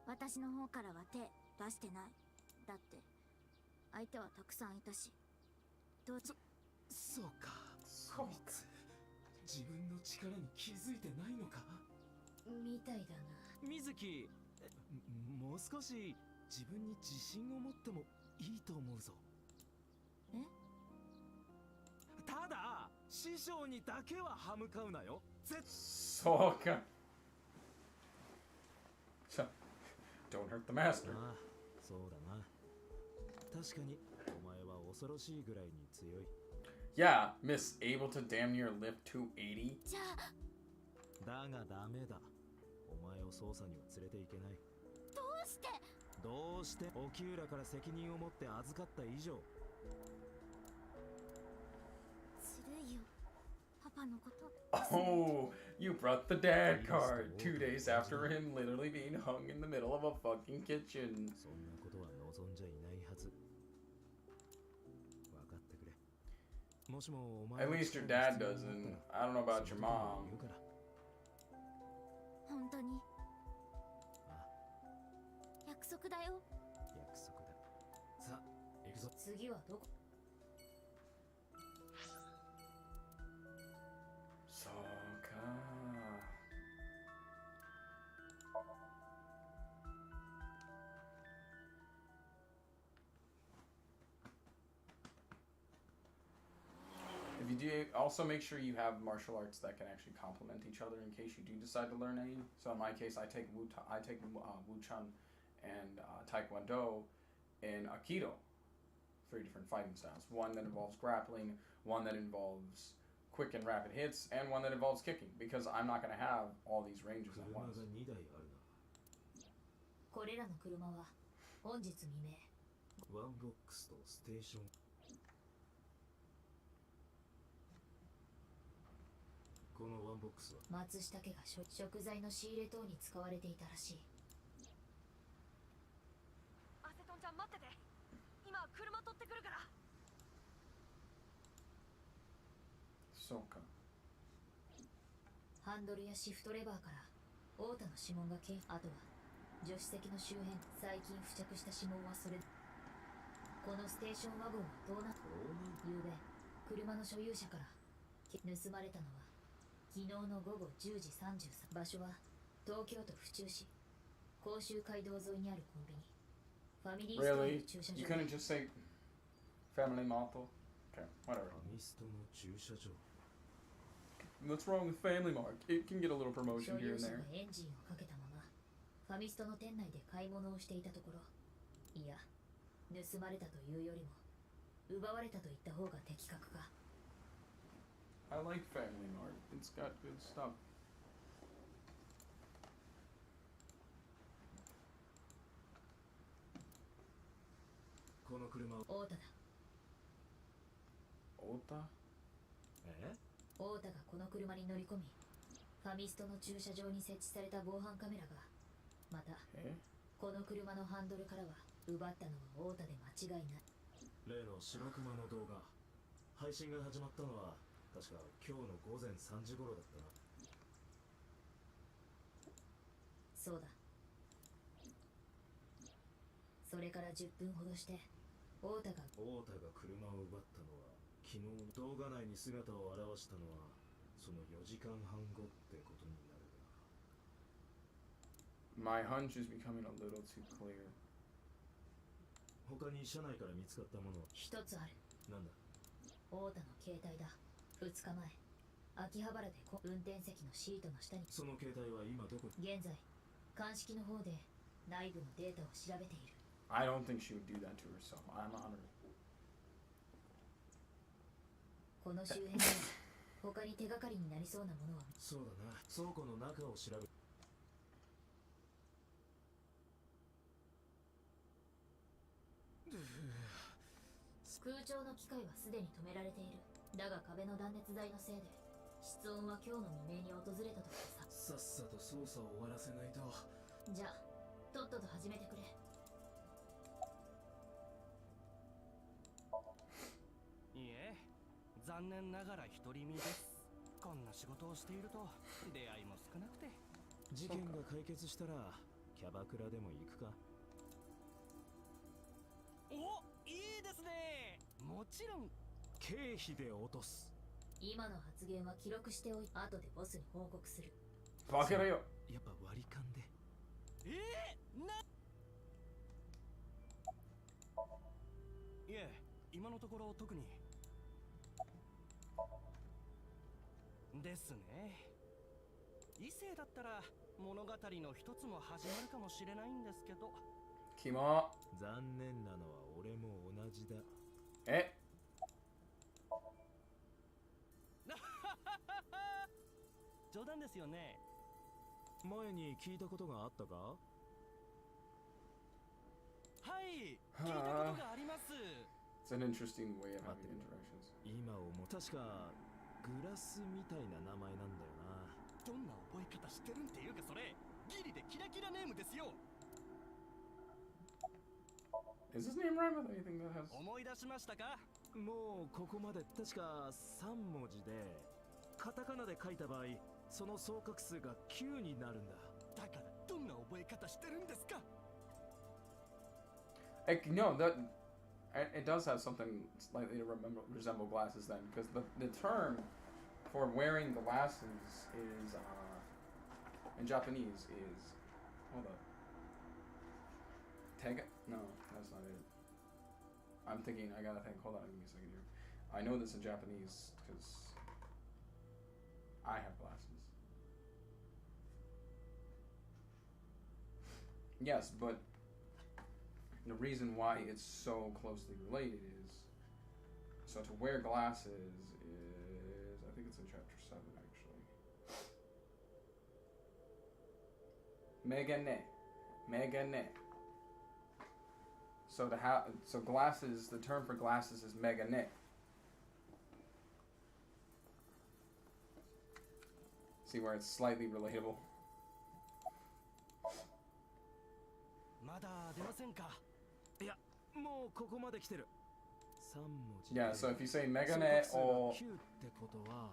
私の方からは手出してない。だって相手はたくさんいたし。そうか。こいつ自分の力に気づいてないのか？みたいだな。水木、もう少し自分に自信を持ってもいいと思うぞ。え？ただ師匠にだけは歯向かうなよ。そうか。Don't hurt the master. ああ、そうだな。確かにお前は恐ろしいぐらいに強い。Yeah, Miss able to damn near lift 280. じゃあ。だがダメだ。お前を捜査には連れていけない。どうして？どうして沖浦から責任を持って預かった以上。ずるいよ、パパのこと。Oh, you brought the dad card 2 days after him literally being hung in the middle of a fucking kitchen. そんなことは望んじゃいないはず。分かってくれ。もしもお前 At least your dad doesn't. I don't know about your mom. 言うから。本当にああ、約束だよ。約束だ。さあ、行くぞ。次はどこ？ If you do, also make sure you have martial arts that can actually complement each other in case you do decide to learn any. So in my case, I take Wuchun and Taekwondo and Aikido, 3 different fighting styles. One that involves grappling, one that involves quick and rapid hits, and one that involves kicking, because I'm not going to have all these ranges at 車が once. 2台あるな。これらの車は本日未明。ワンボックスとステーション。このワンボックスは松下家が食材の仕入れ等に使われていたらしい。アセトンちゃん待ってて。今車取ってくるから。そうか。ハンドルやシフトレバーから太田の指紋があとは助手席の周辺、最近付着した指紋はそれ。このステーションワゴンは盗難。ゆうべ車の所有者から盗まれたのは昨日の午後10時33。場所は東京都府中市甲州街道沿いにあるコンビニファミリーストアの Really? 駐車 You 場。 couldn't just say family motto? Okay, whatever. ファミストの駐車場。 What's wrong with Family Mart? It can get a little 所 promotion here 有 and 者 there. がエンジンをかけたままファミストの店内で買い物をしていたところ、いや盗まれたというよりも奪われたと言った方が的確か。 I like Family Mart. It's got good stuff. この車は太田だ。太田？え？太田がこの車に乗り込みファミストの駐車場に設置された防犯カメラがまたこの車のハンドルからは奪ったのは太田で間違いない。例の白熊の動画、配信が始まったのは確か今日の午前3時頃だったな。そうだ。それから10分ほどして太田が車を奪ったのは昨日。動画内に姿を現したのはその4時間半後ってことになるな。 My hunch is becoming a little too clear. 他に車内から見つかったものは一つある。なんだ？太田の携帯だ。2日前秋葉原で運転席のシートの下に。その携帯は今どこに？現在鑑識の方で内部のデータを調べている。 I don't think she would do that to herself. I'm honored. この周辺で他に手がかりになりそうなものは。そうだな、倉庫の中を調べ。空調の機械はすでに止められている。だが壁の断熱材のせいで室温は今日の未明に訪れたとさ。さっさと操作を終わらせないと。じゃあとっとと始めてくれ。いえ、残念ながら独り身です。こんな仕事をしていると出会いも少なくて。事件が解決したらキャバクラでも行くか？お、いいですね。もちろん経費で落とす。今の発言は記録しておいて後でボスに報告する。バカだよ。やっぱ割り勘で。いえ、今のところ特に。ですね。異性だったら物語の一つも始まるかもしれないんですけど。キモ。残念なのは俺も同じだ。え？冗談ですよね。前に聞いたことがあったか？はい、聞いたことがあります。 It's an interesting way of having interactions. 今思う、確かグラスみたいな名前なんだよな。どんな覚え方してるんっていうか、それギリでキラキラネームですよ。 Is his name rhyme with anything that has? 思い出しましたか？もうここまで確か3文字で、カタカナで書いた場合その総画数が9になるんだ。だからどんな覚え方してるんですか？ No, that it does have something slightly to resemble glasses then, because the term for wearing glasses is in Japanese is, hold up, tega? No, that's not it. I'm thinking, I gotta think, hold on, give me a second here. I know this in Japanese because I have glasses. Yes, but the reason why it's so closely related is, so to wear glasses is, I think it's in chapter 7 actually. Megane. Megane. So to have, so glasses, the term for glasses is megane. See where it's slightly relatable. まだ出ませんか？いや、もうここまで来てる。3文字。Yeah, so if you say megane or 9ってことは、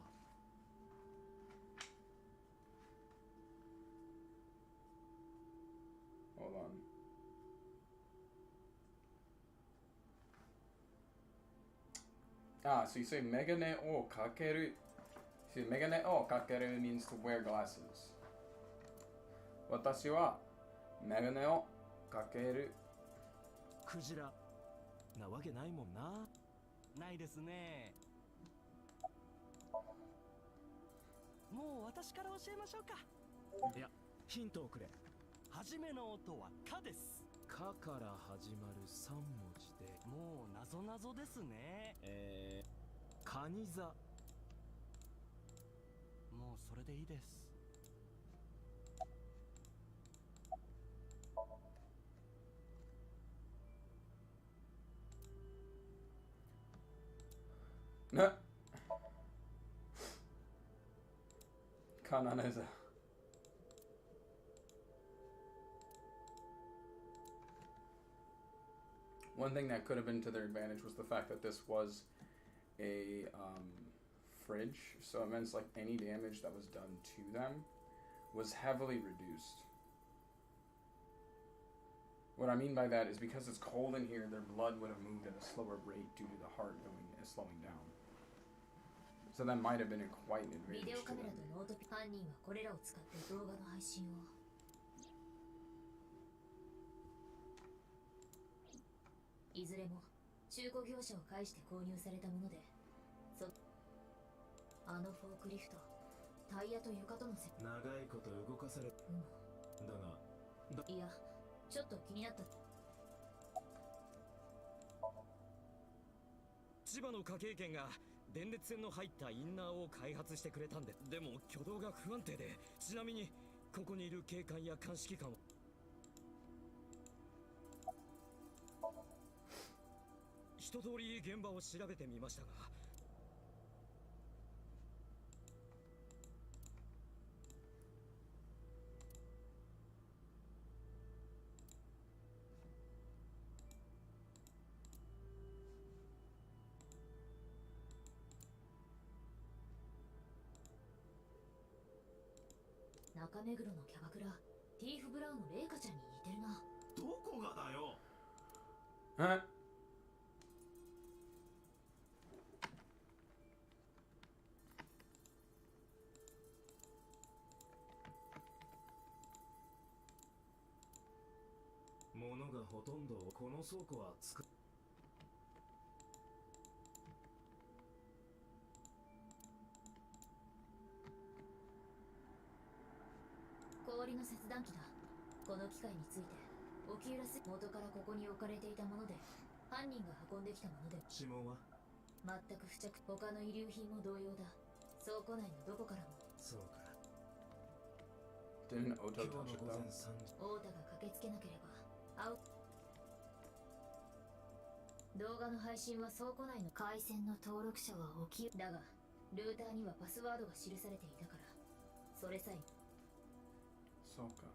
hold on. Ah, so you say megane o kakeru. See, megane o kakeru means to wear glasses. Watashi wa megane o kakeru. クジラなわけないもんな。ないですね。もう私から教えましょうか。いや、ヒントをくれ。初めの音はかです。かから始まる3文字で、もう謎々ですね。カニ座。もうそれでいいです。Na. Kananeza. One thing that could have been to their advantage was the fact that this was a fridge, so it meant like any damage that was done to them was heavily reduced. What I mean by that is because it's cold in here, their blood would have moved at a slower rate due to the heart slowing down. So that might have been quite an ビ advantage デオ to カメラ them. とノート犯人はこれらを使って動画の配信を。いずれも中古業者を介して購入されたもので、あのフォークリフト、タイヤと床との接長いこと動かされ、だが、いや、ちょっと気になった。千葉の科警研が電熱線の入ったインナーを開発してくれたんで、でも挙動が不安定で、ちなみにここにいる警官や鑑識官を一通り現場を調べてみましたが、中目黒のキャバクラ、ティーフ・ブラウンのレイカちゃんに似てるな。どこがだよ。Huh? 物がほとんどこの倉庫は作っ氷の切断機だ。この機械についてオキュラス元からここに置かれていたもので、犯人が運んできたもので指紋は全く付着。他の遺留品も同様だ。倉庫内のどこからも。そうか。Didn't Oto 今 touch 日 it の午 though? 前3時太田が駆けつけなければ動画の配信は倉庫内の回線の登録者は起きだがルーターにはパスワードが記されていたからそれさえ So ka.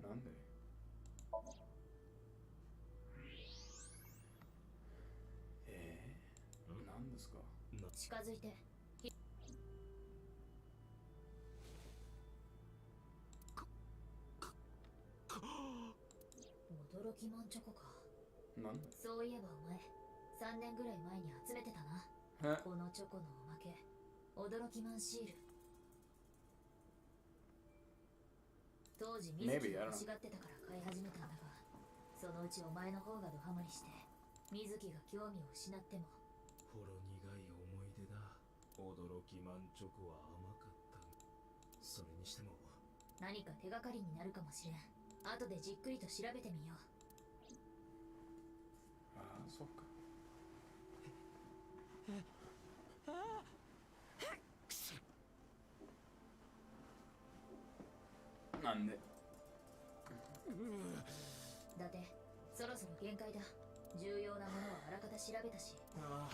Nande? Nan desu ka? 近づいて驚きマンチョコか Nan? そういえばお前3年ぐらい前に集めてたな Huh? このチョコのおまけ驚きマンシール当時水木 Maybe, I が don't know. 欲しがってたから買い始めたんだがそのうちお前の方がドハマりして水木が興味を失ってもほろ苦い思い出だ。驚きマンチョコは甘かった。それにしても何か手がかりになるかもしれん後でじっくりと調べてみよう Ah, so ka. Nande? だってそろそろ限界だ重要なものはあらかた調べたしああ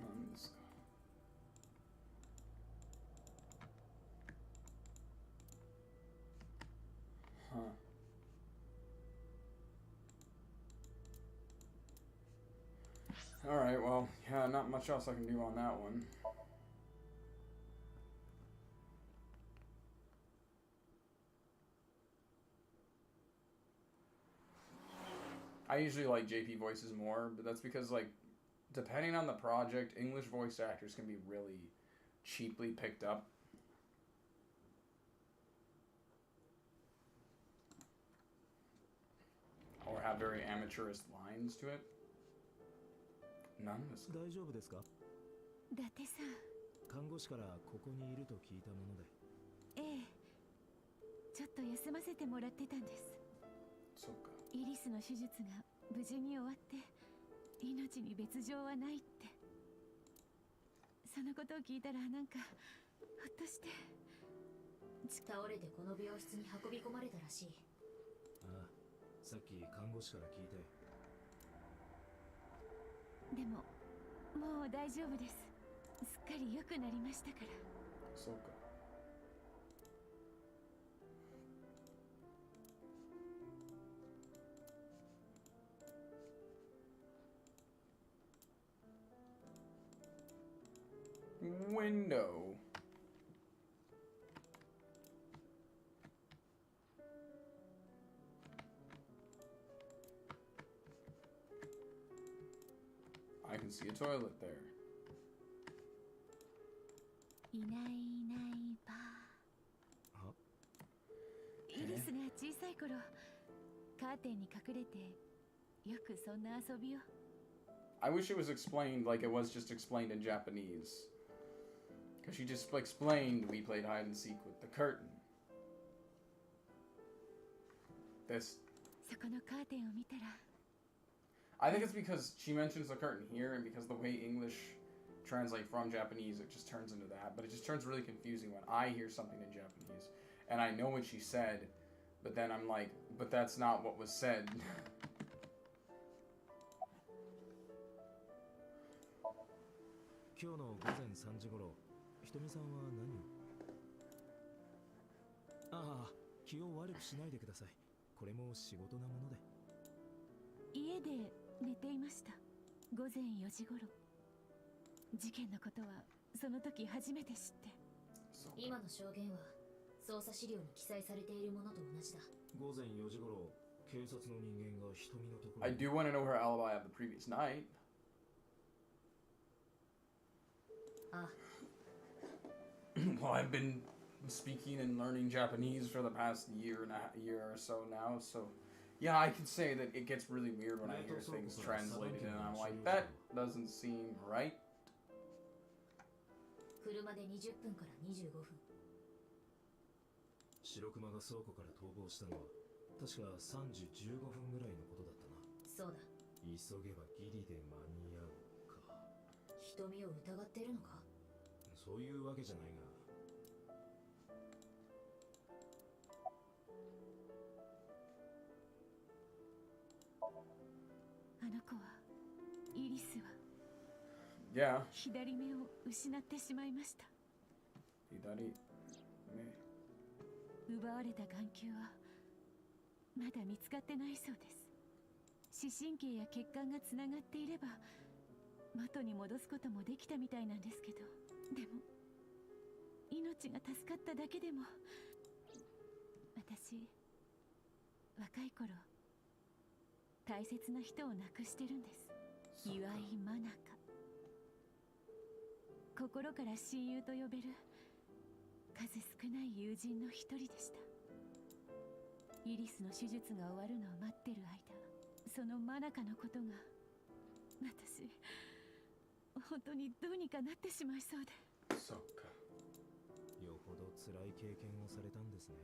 Nan desu ka? Huh. Alright, well, yeah, not much else I can do on that one. I usually like JP voices more, but that's because, like, depending on the project, English voice actors can be really cheaply picked up. Or have very amateurish lines to it. None of this. 大丈夫ですか？伊達さん。看護師からここにいると聞いたもので。ええ。ちょっと休ませてもらってたんです。そうか。イリスの手術が無事に終わって命に別状はないって。そのことを聞いたらなんかほっとして。倒れてこの病室に運び込まれたらしい。ああ、さっき看護師から聞いて。でももう大丈夫です。すっかり良くなりましたから。そうか。Window. I can see a toilet there. いないいないばあ、イリスが小さい頃カーテンに隠れてよくそんな遊びを。I wish it was explained like it was just explained in Japanese. Because she just explained we played hide and seek with the curtain. This. そこのカーテンを見たら I think it's because she mentions the curtain here, and because the way English translate from Japanese, it just turns into that. But it just turns really confusing when I hear something in Japanese, and I know what she said, but then I'm like, but that's not what was said. 今日の午前3時頃、ひとみさんは何を？ああ、気を悪くしないでください。これも仕事なもので。家で寝ていました。午前4時頃。事件のことはその時初めて知って。今の証言は捜査資料に記載されているものと同じだ。午前4時頃、警察の人間がひとみのところ I do want to know her alibi of the previous night. Well, I've been speaking and learning Japanese for the past year or so now, so Yeah, I can say that it gets really weird when I hear things translated and I'm like, that doesn't seem right. 車で20分から25分。白熊が倉庫から逃亡したのは確か3時15分ぐらいのことだったな。そうだ。急げばギリで間に合うか。瞳を疑ってるのか？そういうわけじゃないが。あの子はイリスは Yeah. 左目を失ってしまいました。左目。奪われた眼球はまだ見つかってないそうです。視神経や血管がつながっていれば元に戻すこともできたみたいなんですけど、でも命が助かっただけでも。私若い頃大切な人を亡くしてるんです。岩井真中。心から親友と呼べる数少ない友人の一人でした。イリスの手術が終わるのを待ってる間、その真中のことが私本当にどうにかなってしまいそうで。そっか。よほど辛い経験をされたんですね。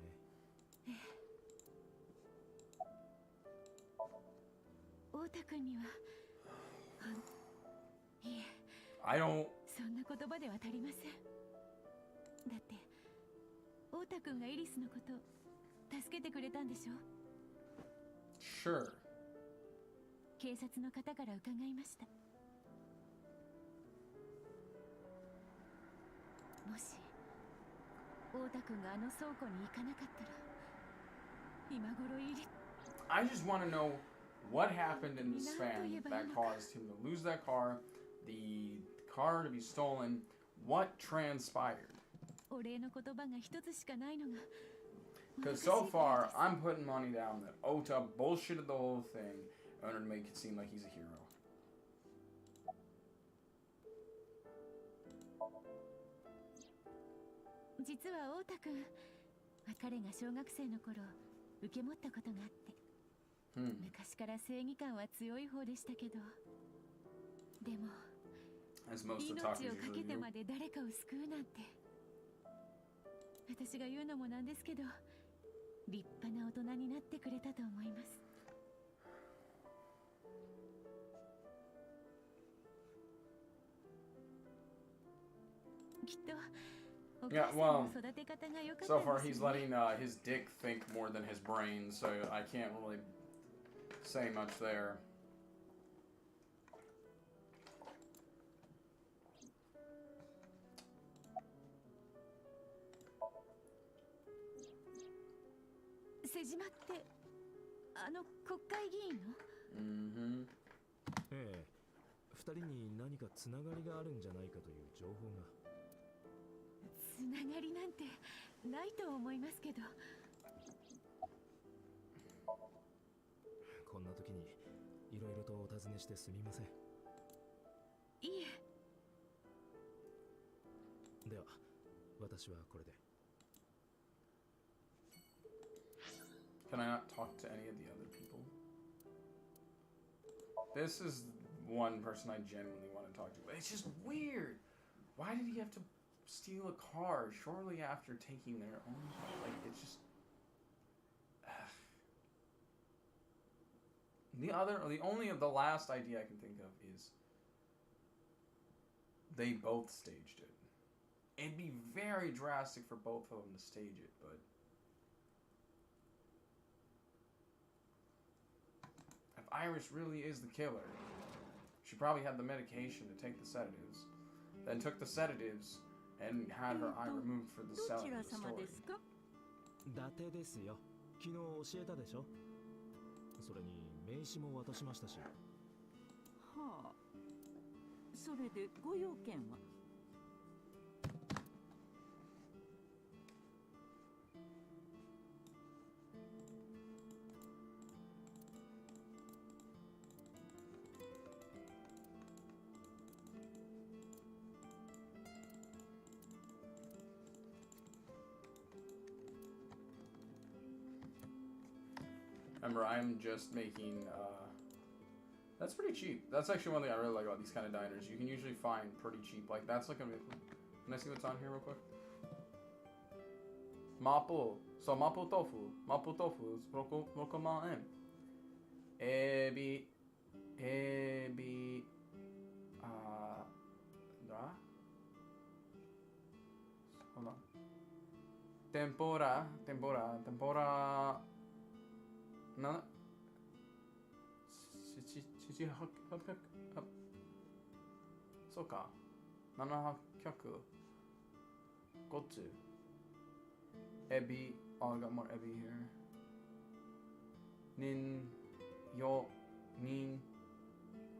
ええ。太田君には、いえ、I don't... そんな言葉では足りません。だって太田君がイリスのこと助けてくれたんでしょ。 Sure. 警察の方から伺いました。もし太田君があの倉庫に行かなかったら今頃イリ... I just want to know what happened in the span that caused him to lose that car, the car to be stolen, what transpired. お礼の言葉が一つしかないのが Because so far, I'm putting money down that Ota bullshitted the whole thing in order to make it seem like he's a hero. 実は太田君、彼が小学生の頃受け持ったことがあって、昔から正義感は強い方でしたけど、でも命をかけてまで誰かを救うなんて、私が言うのもなんですけど、立派な大人になってくれたと思います。きっと Yeah, well, so far he's letting his dick think more than his brain, so I can't really say much there. Sejimaってあの国会議員の？ええ、二人に何かつながりがあるんじゃないかという情報が。つながりなんてないと思いますけど。こんな時にいろいろとお尋ねしてすみません。いえ。では私はこれで。Can I not talk to any of the other people? This is one person I genuinely want to talk to. But it's just weird. Why did he have to steal a car shortly after taking their own? Like, it's just... The only of the last idea I can think of is they both staged it. It'd be very drastic for both of them to stage it, but if Iris really is the killer, she probably had the medication to take the sedatives, then took the sedatives and had her eye removed for the selling of the story. 伊達ですよ。昨日教えたでしょ。それに名刺も渡しましたし。はあ。それでご用件は？ Remember, I'm just making, that's pretty cheap. That's actually one thing I really like about these kind of diners. You can usually find pretty cheap. Like, that's like a, can I see what's on here real quick? Mapo. So, mapo tofu. Mapo tofu is rokoman. Ebi. Da? Hold on. Tempura. No. So ka. 700. Gotsu. Ebi. Oh, I got more ebi here. Nin. Yo. Nin.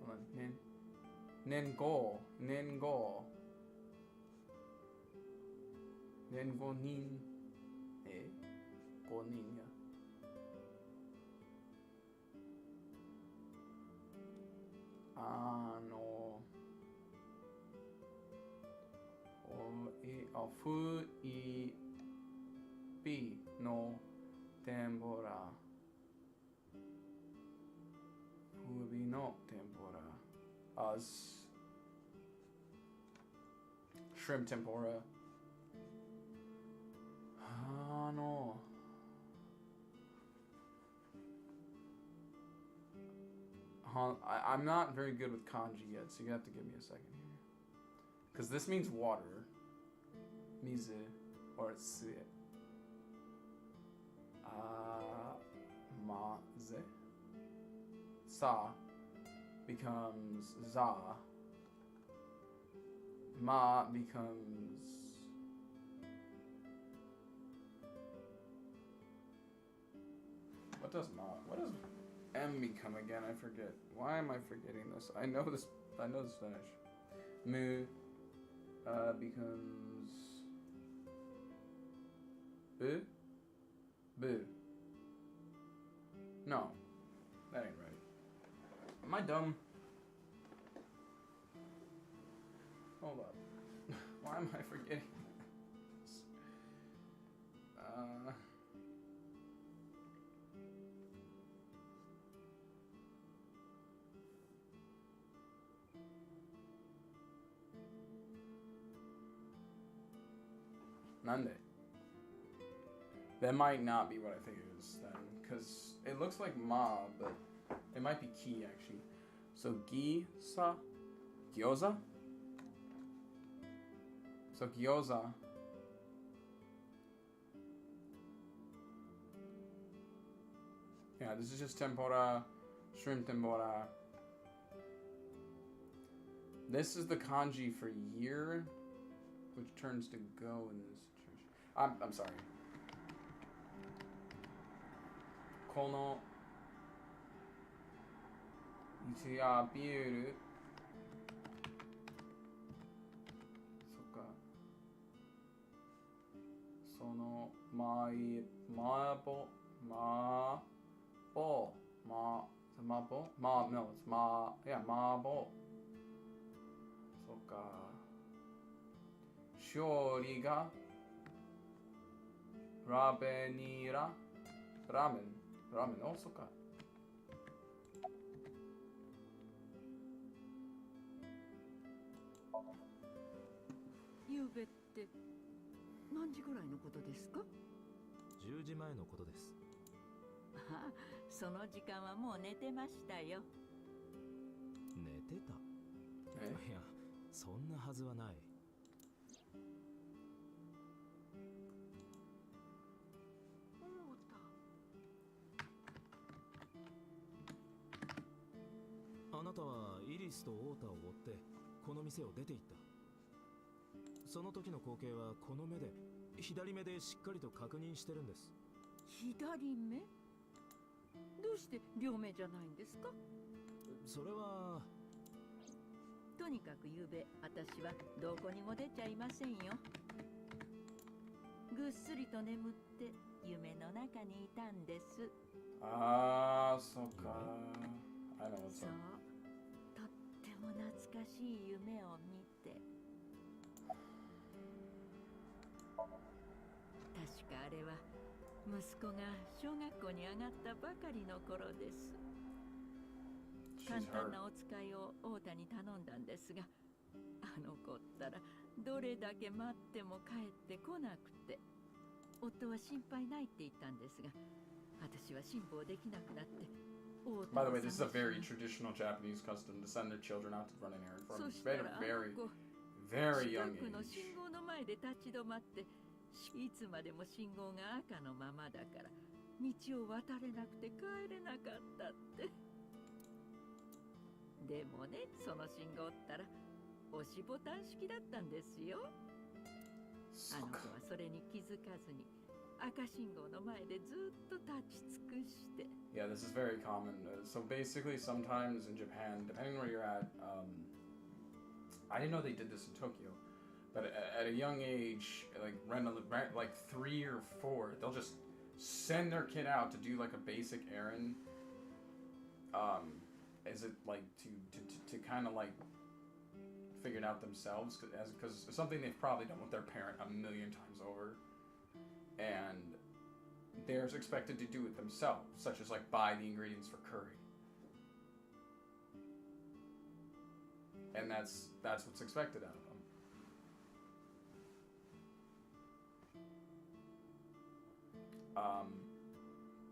Hold on. Nin. Nengo. Nengo nin. Go nin, yeah. Fu I B no tempura. Fubi no tempura. Shrimp tempura. No. I'm not very good with kanji yet, so you have to give me a second here. Because this means water. Mizu. Or it's maze. Sa becomes za. Ma becomes what does M become again? I forget. Why am I forgetting this? I know this Spanish. Mu becomes bu. Bu. No. That ain't right. Am I dumb? Hold up. Why am I forgetting this? Nande. That might not be what I think it is then, because it looks like ma, but it might be ki actually. So gi-sa, gyoza. So gyoza. Yeah, this is just tempura, shrimp tempura. This is the kanji for year, which turns to go in this situation. I'm sorry. Kono ichiabiru. Soka. Sono mabo. No, it's mabo. Soka. Shori ga ramen also ka.ゆうべって何時ぐらいのことですか？10時前のことです。ああ、その時間はもう寝てましたよ。寝てた？いや、そんなはずはない。あなたはイリスとオータを追ってこの店を出て行った。その時の光景はこの目で左目でしっかりと確認してるんです。左目？どうして両目じゃないんですか？それはとにかくゆうべ私はどこにも出ちゃいませんよ。ぐっすりと眠って夢の中にいたんです。ああ、そうか。そう、とっても懐かしい夢を見て。確かあれは息子が小学校に上がったばかりの頃です。簡単なお使いを太田に頼んだんですが、あの子ったらどれだけ待っても帰ってこなくて、夫は心配ないって言ったんですが、私は辛抱できなくなって。By the way, this is a very traditional Japanese custom to send their children out to run an errand for them. It's very, very young 近くの age. 信号の前で立ち止まって、いつまでも信号が赤のままだから道を渡れなくて帰れなかったって。でもね、その信号ったら押しボタン式だったんですよ。あの子はそれに気づかずに赤信号の前でずっと立ち尽くして。Yeah, this is very common. So basically, sometimes in Japan, depending where you're at, I didn't know they did this in Tokyo, but at a young age, like 3 or 4, they'll just send their kid out to do like a basic errand. Is it like to kind of like figure it out themselves, because it's something they've probably done with their parent a million times over, and they're expected to do it themselves, such as like buy the ingredients for curry, and that's what's expected out of them.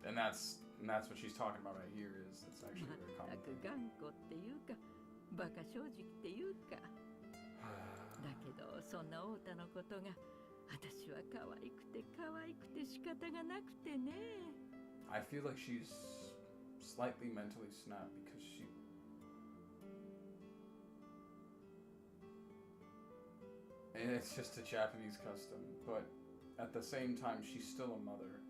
And that's what she's talking about right here. Is it's actually very common. 頑固っていうか、バカ正直っていうか。だけどそんな太田のことが私は可愛くて可愛くて仕方がなくてね。I feel like she's slightly mentally snapped because and it's just a Japanese custom, but at the same time she's still a mother.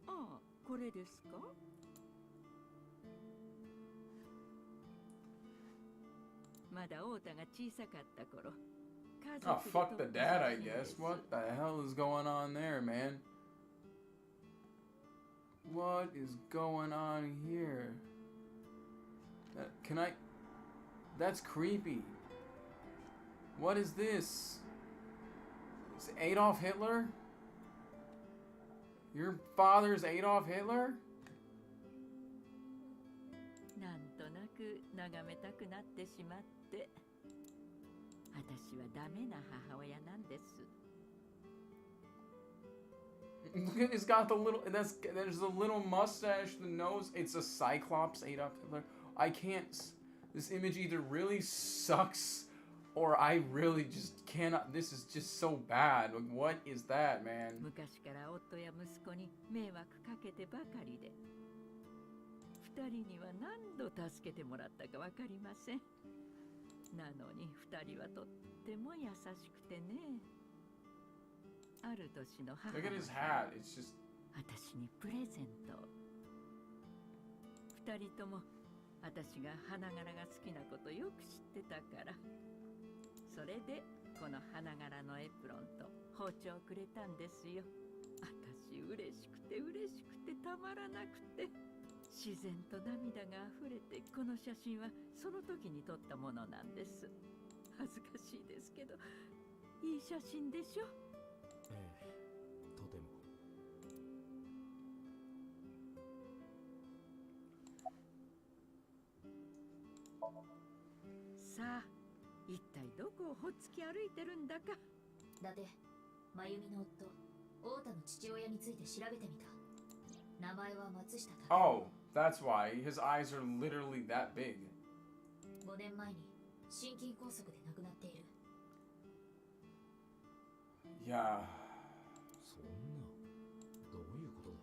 Ah, これですか？まだ太田が小さかった頃。Oh, fuck the dad, I guess. What the hell is going on there, man? What is going on here? That's creepy. What is this? Is Adolf Hitler? Your father's Adolf Hitler? なんとなく眺めたくなってしまって。私はダメな母親なんです。It's got the little, there's the little mustache, the nose. It's a Cyclops Adolf Hitler. I can't, this image either really sucks or I really just cannot, this is just so bad. Like, what is that, man? 昔から夫や息子に迷惑かけてばかりで、二人には何度助けてもらったかわかりません。なのに二人はとっても優しくてね。ある年の母 Look at his hat. It's just 私にプレゼント。二人とも私が花柄が好きなことよく知ってたから。それでこの花柄のエプロンと包丁をくれたんですよ。私嬉しくて嬉しくてたまらなくて。自然と涙があふれて、この写真はその時に撮ったものなんです。恥ずかしいですけど、いい写真でしょ？ええ、とても。さあ、一体どこをほっつき歩いてるんだか。だって真由美の夫太田の父親について調べてみた。名前は松下拓。 Oh, that's why his eyes are literally that big. 5年前に心筋梗塞で亡くなっている。いや、そんな、どういうことだ？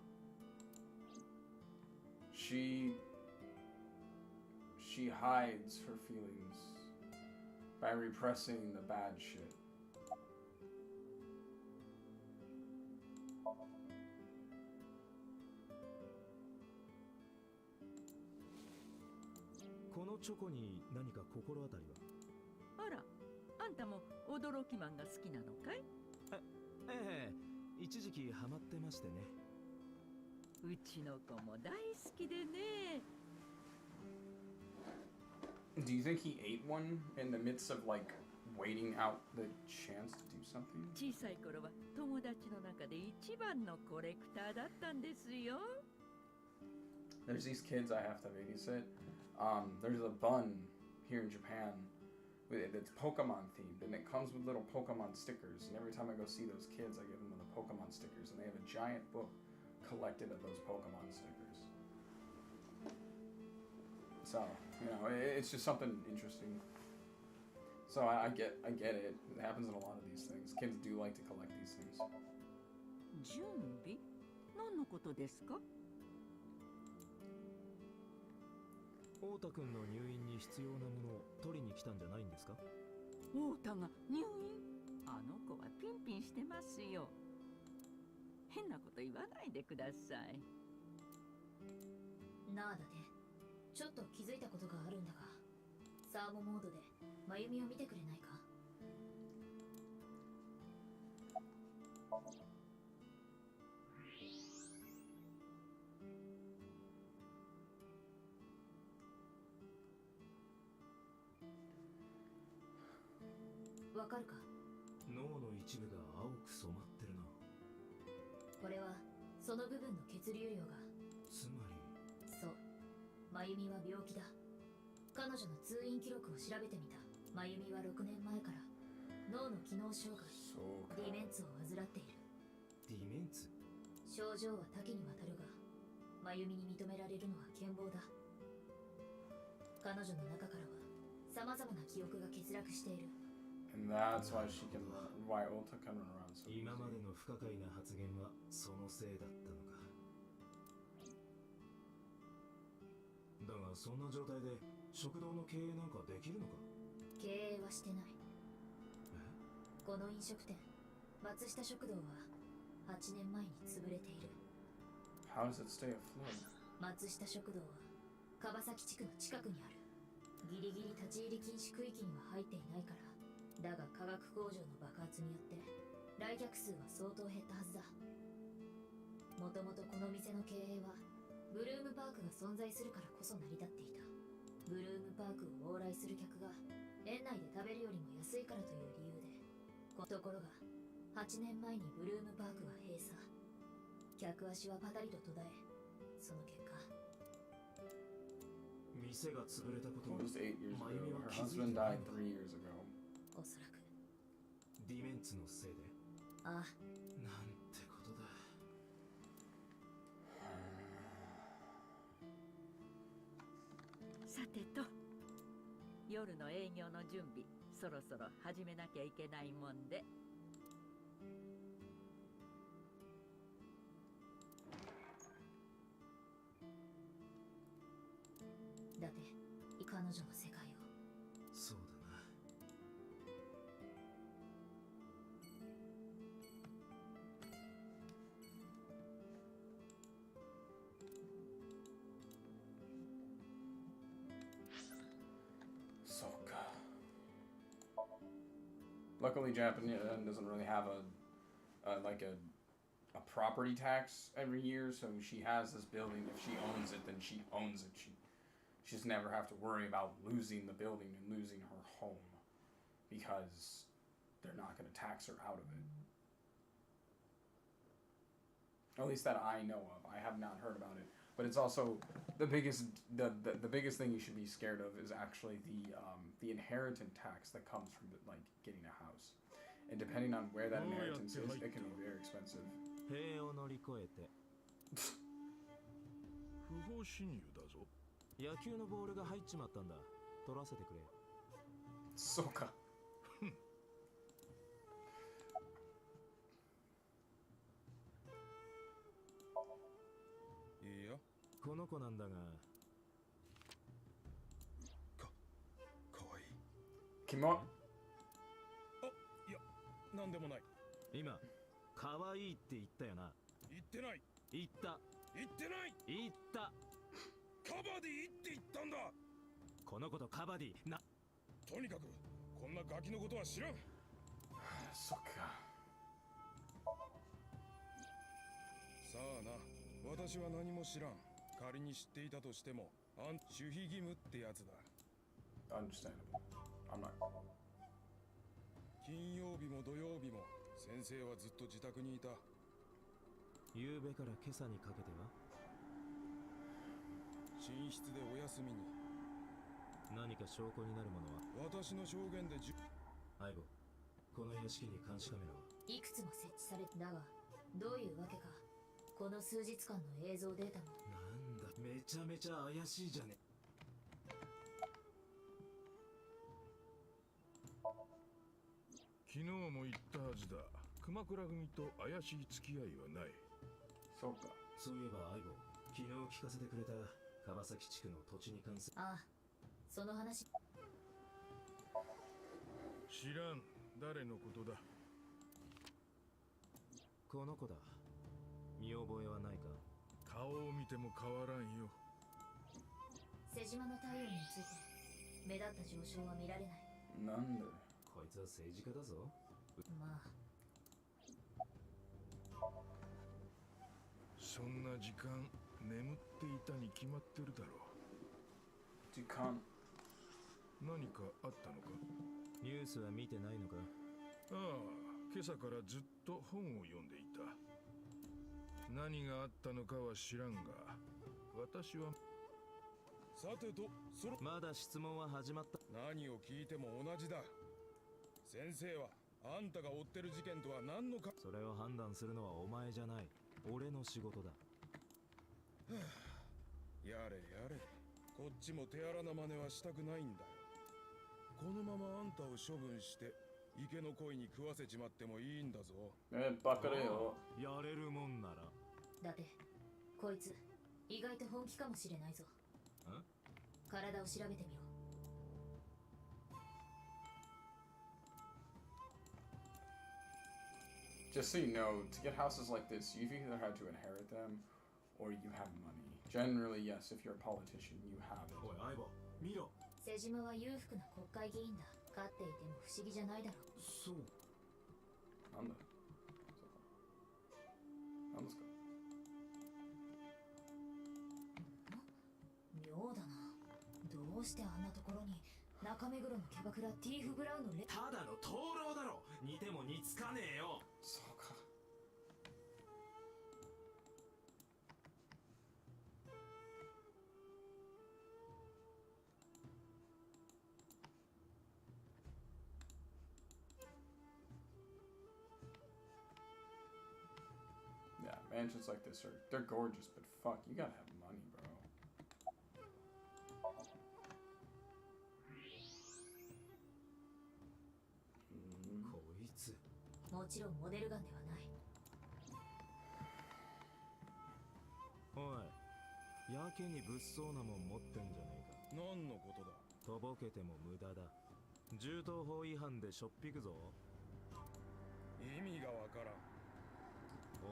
She hides her feelings by repressing the bad shit. このチョコに何か心当たりは？あら、あんたも驚きマンが好きなのかい？ええ、一時期ハマってましてね。うちの子も大好きでね。Do you think he ate one in the midst of like waiting out the chance to do something? 小さい頃は友達の中で一番のコレクターだったんですよ。 There's these kids I have to babysit. There's a bun here in Japan that's Pokemon themed, and it comes with little Pokemon stickers. And every time I go see those kids, I give them the Pokemon stickers, and they have a giant book collected of those Pokemon stickers. So, you know, it's just something interesting. So I get it. It happens in a lot of these things. Kids do like to collect these things. 準備？何のことですか？太田君の入院に必要なものを取りに来たんじゃないんですか？太田が入院？あの子はピンピンしてますよ。変なこと言わないでください。なあだね。ちょっと気づいたことがあるんだが、サーモモードで真由美を見てくれないか？わかるか？脳の一部が青く染まってるな。これはその部分の血流量が。つまり。そう。真由美は病気だ。彼女の通院記録を調べてみた。真由美は6年前から脳の機能障害、ディメンツを患っている。ディメンツ？症状は多岐にわたるが、真由美に認められるのは健忘だ。彼女の中からは様々な記憶が欠落している。And that's why why Ota can run around so easy. 今までの不可解な発言はそのせいだったのか。だがそんな状態で食堂の経営なんかできるのか？経営はしてない。この飲食店、松下食堂は8年前に潰れている。How does it stay afloat? 松下食堂は川崎地区の近くにある。ギリギリ立ち入り禁止区域には入っていないから。だが化学工場の爆発によって来客数は相当減ったはずだ。もともとこの店の経営はブルームパークが存在するからこそ成り立っていた。ブルームパークを往来する客が園内で食べるよりも安いからという理由で。ところが8年前にブルームパークは閉鎖。客足はパタリと途絶え、その結果店が潰れたことを It was 8 years ago. Her husband died 3 years ago. おそらくディメンツのせいで。ああ。なんてことだ。さてと、夜の営業の準備、そろそろ始めなきゃいけないもんで。だって彼女の世界を。そうだな。So luckily, Japan doesn't really have a property tax every year, so she has this building. If she owns it, then she owns it. She just never have to worry about losing the building and losing her home because they're not going to tax her out of it. At least that I know of. I have not heard about it. But it's also the biggest thing you should be scared of is actually the inheritance tax that comes from like getting a house. And depending on where that inheritance is, it can be very expensive. 塀を乗り越えて。不法侵入だぞ。野球のボールが入っちまったんだ。取らせてくれ。そうか。いいよ。この子なんだが。かわいい。キモ。あ、いや、なんでもない。今、かわいいって言ったよな。言ってない。言った。言ってない。言った。カバディって言ったんだ。この子とカバディな。とにかくこんなガキのことは知らん。そっか。さあな、私は何も知らん。仮に知っていたとしても、守秘義務ってやつだ。understandable. I'm not. 金曜日も土曜日も先生はずっと自宅にいた。夕べから今朝にかけては寝室でお休みに。何か証拠になるものは？私の証言で相棒、この屋敷に監視カメラを。いくつも設置されて、だがどういうわけかこの数日間の映像データも。なんだ、めちゃめちゃ怪しいじゃね。昨日も言ったはずだ。熊倉組と怪しい付き合いはない。そうか。そういえば相棒、昨日聞かせてくれた川崎地区の土地に関する。ああ、その話。知らん。誰のことだ？この子だ。見覚えはないか？顔を見ても変わらんよ。瀬島の体温について目立った上昇は見られない。なんで？こいつは政治家だぞ。まあそんな時間眠っていたに決まってるだろう。時間。何かあったのか？ニュースは見てないのか？ああ、今朝からずっと本を読んでいた。何があったのかは知らんが、私は。さてと、まだ質問は始まった。何を聞いても同じだ。先生はあんたが追ってる事件とは何のか。それを判断するのはお前じゃない。俺の仕事だ。やれやれ、こっちも手荒な真似はしたくないんだよ。このままあんたを処分して池の鯉に食わせちまってもいいんだぞ。バカだよ。やれるもんなら。だってこいつ意外と本気かもしれないぞ。体を調べてみろ。Just so you know, to get houses like this, you've either had to inherit them, or you have money. Generally, yes, if you're a politician, you have it. おい、相棒、見ろ。瀬島は裕福な国会議員だ。勝っていても不思議じゃないだろう。そう。なんだ。なんですか。妙だな。どうしてあんなところに中目黒のキャバクラティーフ・ブラウンのただの灯籠だろ。似ても似つかねえよ。そうか。Yeah, mansions like this they're gorgeous, but fuck, you gotta have money, bro. こいつ。もちろんモデルガンではない。おい、やけに物騒なもん持ってんじゃねえか。何のことだ？とぼけても無駄だ。銃刀法違反でしょっぴくぞ。意味がわからん。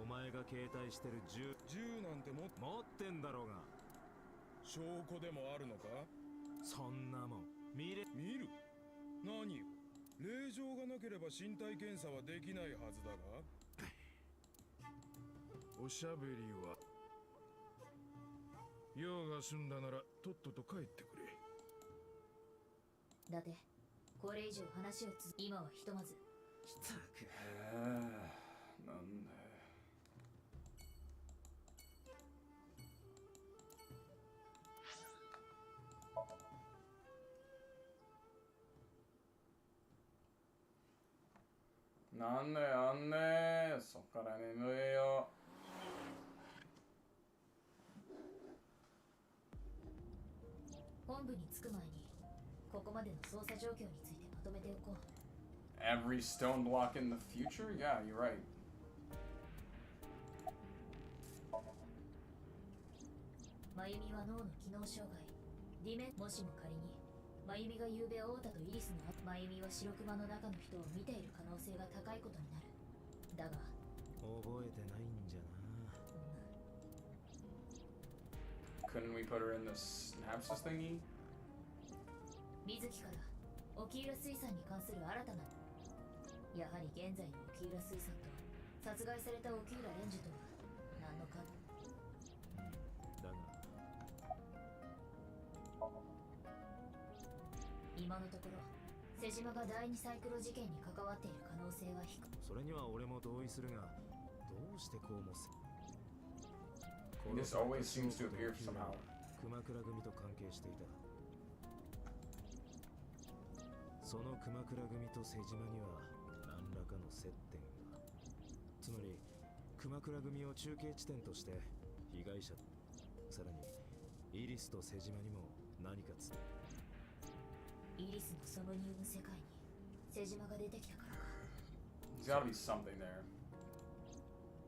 お前が携帯してる銃なんて持ってんだろうが。証拠でもあるのか？そんなもん見る？何よ。令状がなければ身体検査はできないはずだが。おしゃべりは用が済んだならとっとと帰ってくれ。だってこれ以上話を今はひとまず。なんで。なんであんねそっから眠れよ。本部に着く前にここまでの捜査状況についてまとめておこう。Every stone block in the future? Yeah, you're right. 真由美は脳の機能障害もしも仮に真由美が昨べ太田とイリスの真由美は白熊の中の人を見ている可能性が高いことになる。だが覚えてないんじゃな。Couldn't we put her in the synapses thingy? 水木から沖浦水産に関する新たな。やはり現在の沖浦水産と殺害された沖浦蓮樹とは何の関係。だが今のところ瀬島が第二サイクロ事件に関わっている可能性は低い。それには俺も同意するが、どうしてこうもせ This always seems to appear somehow. 熊倉組と関係していた。その熊倉組と瀬島には何らかの接点が。つまり熊倉組を中継地点として被害者、さらにイリスと瀬島にも何かイリスのソムニウム世界に瀬島が出てきたからか。There's gotta be something there.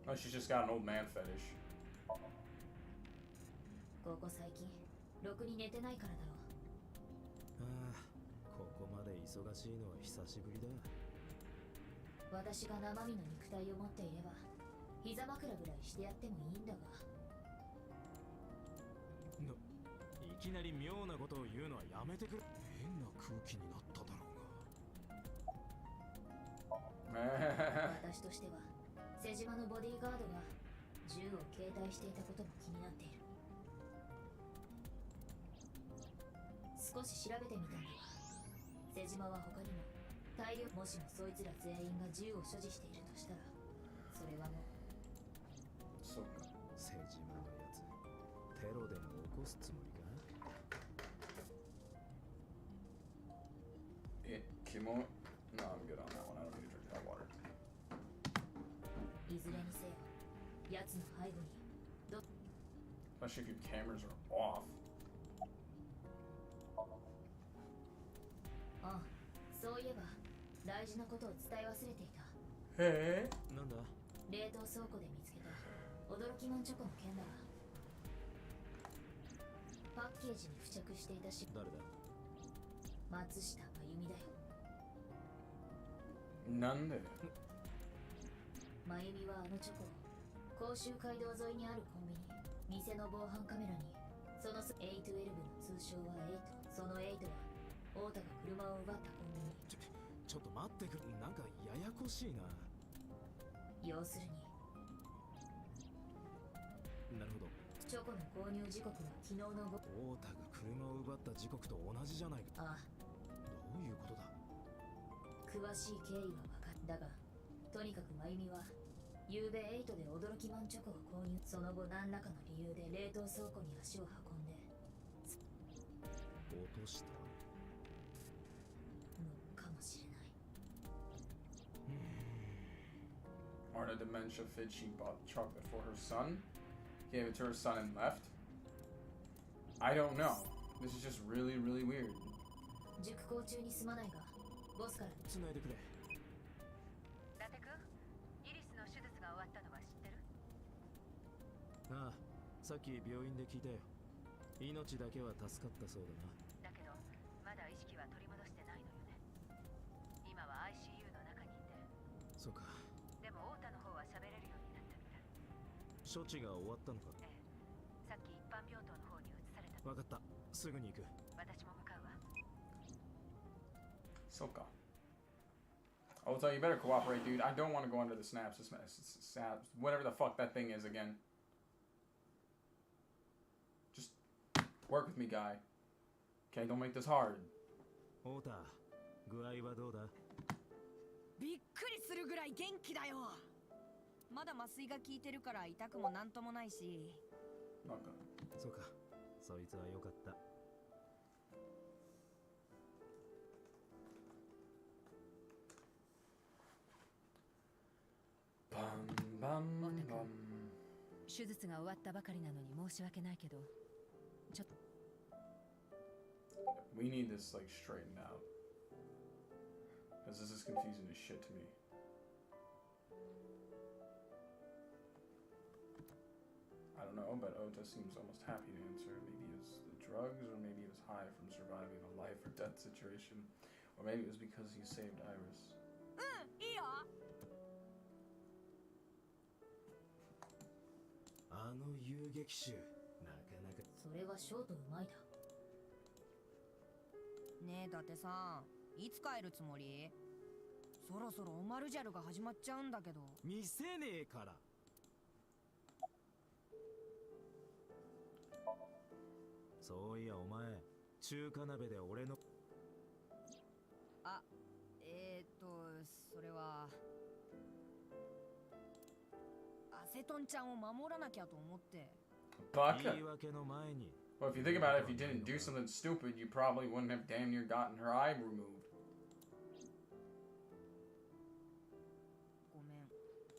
Oh, she's just got an old man fetish. ここ最近ろくに寝てないからだろう。ああ、ここまで忙しいのは久しぶりだ。私が生身の肉体を持っていれば膝枕ぐらいしてやってもいいんだが。いきなり妙なことを言うのはやめてくれ。変な空気になっただろうが私としては瀬島のボディーガードが銃を携帯していたことも気になっている。少し調べてみたんだが、瀬島は他にも大量、もしもそいつら全員が銃を所持しているとしたら、それはもうそうか。瀬島のやつ、テロでも起こすつもりか。キモ。No, I'm good on that one. I don't need to drink that water. いずれにせよ、奴の背後にEspecially if your cameras are off. ああ、そういえば大事なことを伝え忘れていた。へえ。なんだ？冷凍倉庫で見つけた驚きもんチョコの件だが、パッケージに付着していたし。誰だ？松下真由美だよ。なんで？真由美はあのチョコを甲州街道沿いにあるコンビニ、店の防犯カメラにその812の通称は8、その8は太田が車を奪ったコンビニ。ちょっと待ってくれ。なんかややこしいな。要するになるほど。チョコの購入時刻は昨日の午太田が車を奪った時刻と同じじゃないか。ああ、どういうことだ？詳しい経緯は分かったが、とにかく真由美は昨べ8で驚きマンチョコを購入。その後何らかの理由で冷凍倉庫に足を運んで落としたのかもしれない。On a dementia fit, she bought chocolate for her son, gave it to her son and left. I don't know. This is just really, really weird. 塾校中にすまないが、ボスからつないでくれ。伊達君、イリスの手術が終わったのは知ってる？ああ、さっき病院で聞いたよ。命だけは助かったそうだな。だけどまだ意識は取り戻してないのよね。今は ICU の中にいて。そうか。でも太田の方は喋れるようになったみたい。処置が終わったのか？ええ、さっき一般病棟の方に移された。わかった、すぐに行く。私も向かうわ。So ka. I will tell you, better cooperate, dude. I don't want to go under the snaps. Snaps, whatever the fuck that thing is again. Just work with me, guy. Okay, don't make this hard. 太田、具合はどうだ？びっくりするぐらい元気だよ。まだ麻酔が効いてるから痛くもなんともないし。なんか。そうか、そいつはよかった。手術が終わったばかりなのに申し訳ないけど、ちょっと We need this like straightened out. Because this is confusing as shit to me. I don't know, but Ota seems almost happy to answer. Maybe it was the drugs, or maybe it was high from surviving a life or death situation. Or maybe it was because he saved Iris. いいよ。あの遊撃手、なかなか。それはショートうまいだ。ねえ、伊達さん、いつ帰るつもり？そろそろオマルジャルが始まっちゃうんだけど。見せねえから。そういやお前、中華鍋で俺のそれはアセトンちゃんを守らなきゃと思って。Baka. 言い訳の前に Well, if you think about it, if you didn't do something stupid, you probably wouldn't have damn near gotten her eye removed. ごめん。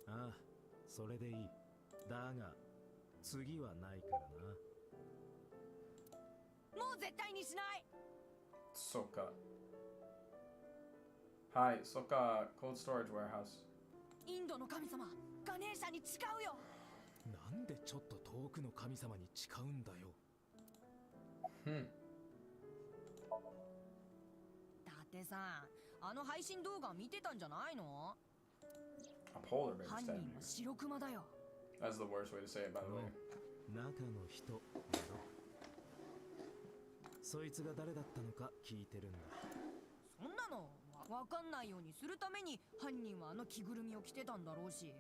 ああ、それでいい。だが次はないからな。もう絶対にしない。そっか。はい、そっか、cold storage warehouse。インドの神様、ガネーシャに誓うよ。なんでちょっと遠くの神様に誓うんだよ。だってさ、あの配信動画見てたんじゃないの？ A polar bear 犯 stabbed 人 you. は白熊だよ。That's the worst way to say it, by the way. 中の人だろ。そいつが誰だったのか聞いてるんだ。そんなのわかんないようにするために犯人はあの着ぐるみを着てたんだろうし。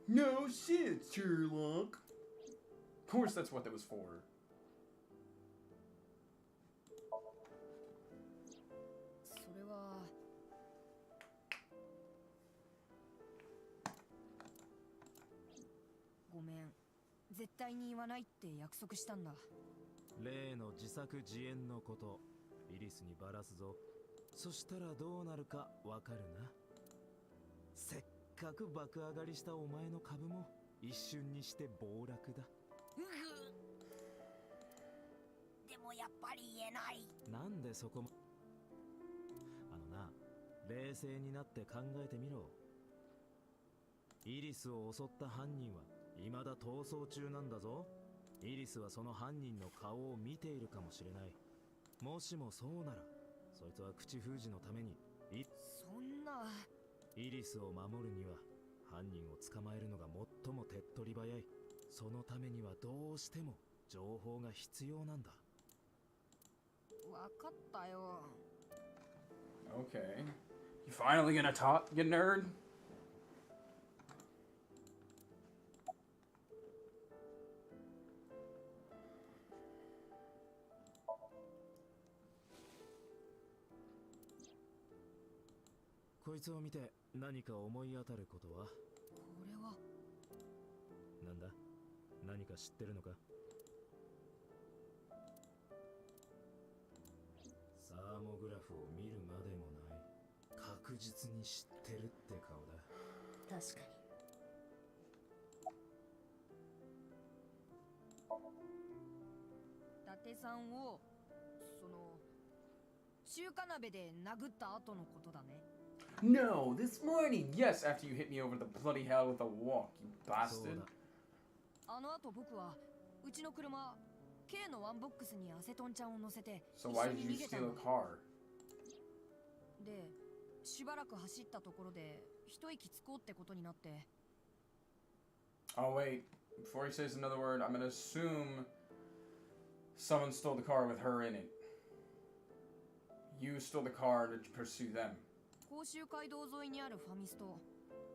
No shit, Sherlock. Of course, that's what that was for. それはごめん、絶対に言わないって約束したんだ。例の自作自演のことイリスにバラすぞ。そしたらどうなるかわかるな。せっかく爆上がりしたお前の株も一瞬にして暴落だ。でもやっぱり言えない。なんでそこも。な、冷静になって考えてみろ。イリスを襲った犯人は未だ逃走中なんだぞ。イリスはその犯人の顔を見ているかもしれない。もしもそうならそいつは口封じのためにそんな。イリスを守るには犯人を捕まえるのが最も手っ取り早い。そのためにはどうしても情報が必要なんだ。わかったよ。Okay. You finally gonna talk, you nerd? こいつを見て何か思い当たることは？これはなんだ？何か知ってるのか？サーモグラフを見るまでもない。確実に知ってるって顔だ。確かに。伊達さんをその中華鍋で殴った後のことだね。No, this morning. Yes, after you hit me over the bloody hell with a walk, you bastard. あの後僕はうちの車 K のワンボックスにアセトンちゃんを乗せて So 一 why 緒 did に you 逃げた steal の a car? で、しばらく走ったところで一息つこうってことになって。 Oh wait, before he says another word, I'm gonna assume someone stole the car with her in it. You stole the car to pursue them. 甲州街道沿いにあるファミスト、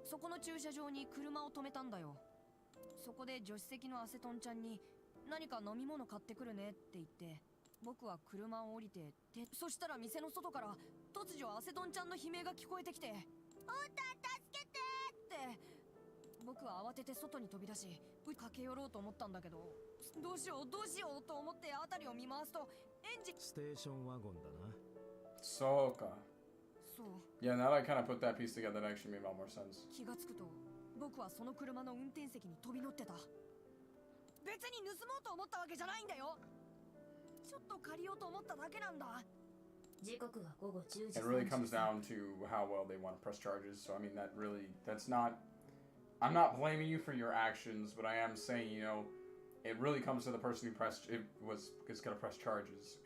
そこの駐車場に車を止めたんだよ。そこで助手席のアセトンちゃんに何か飲み物買ってくるねって言って、僕は車を降りて、そしたら店の外から突如アセトンちゃんの悲鳴が聞こえてきて、おた助けてって。僕は慌てて外に飛び出し駆け寄ろうと思ったんだけど、どうしようと思って辺りを見回すとエンジン。ステーションワゴンだな。そうか。そう。 Yeah, now that I kind of put that piece together, that actually made a lot more sense. 気がつくと僕はその車の運転席に飛び乗ってた。別に盗もうと思ったわけじゃないんだよ。ちょっと借りようと思っただけなんだ。時刻は午後10時。 It really comes down to how well they want to press charges. So I mean, that's not. I'm not blaming you for your actions, but I am saying, you know, it really comes to the person who is going to press charges.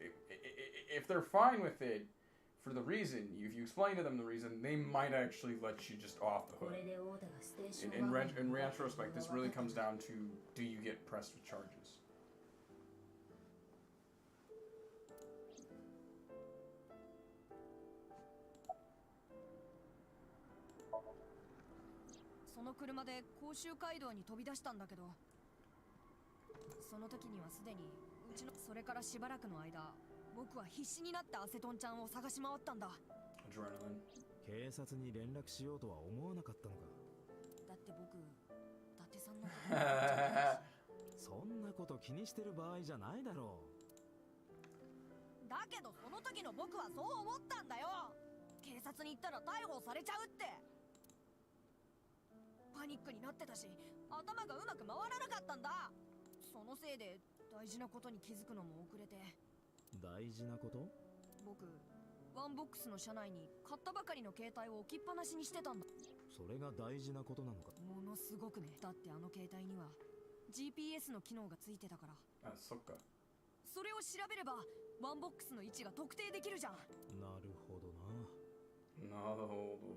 If they're fine with it, for the reason, if you explain to them the reason, they might actually let you just off the hook. In retrospect, this really comes down to, do you get pressed with charges? その車で甲州街道に飛び出したんだけど、その時にはすでにうちの。それからしばらくの間、僕は必死になってアセトンちゃんを探し回ったんだ。警察に連絡しようとは思わなかったのか。だって僕、伊達さんのこと。そんなこと気にしてる場合じゃないだろう。だけどその時の僕はそう思ったんだよ。警察に行ったら逮捕されちゃうって。パニックになってたし、頭がうまく回らなかったんだ。そのせいで大事なことに気づくのも遅れて。大事なこと？僕、ワンボックスの車内に買ったばかりの携帯を置きっぱなしにしてたんだ。それが大事なことなのか？ものすごくね。だってあの携帯には GPS の機能がついてたから。あ、そっか。それを調べればワンボックスの位置が特定できるじゃん。なるほどな。なるほど。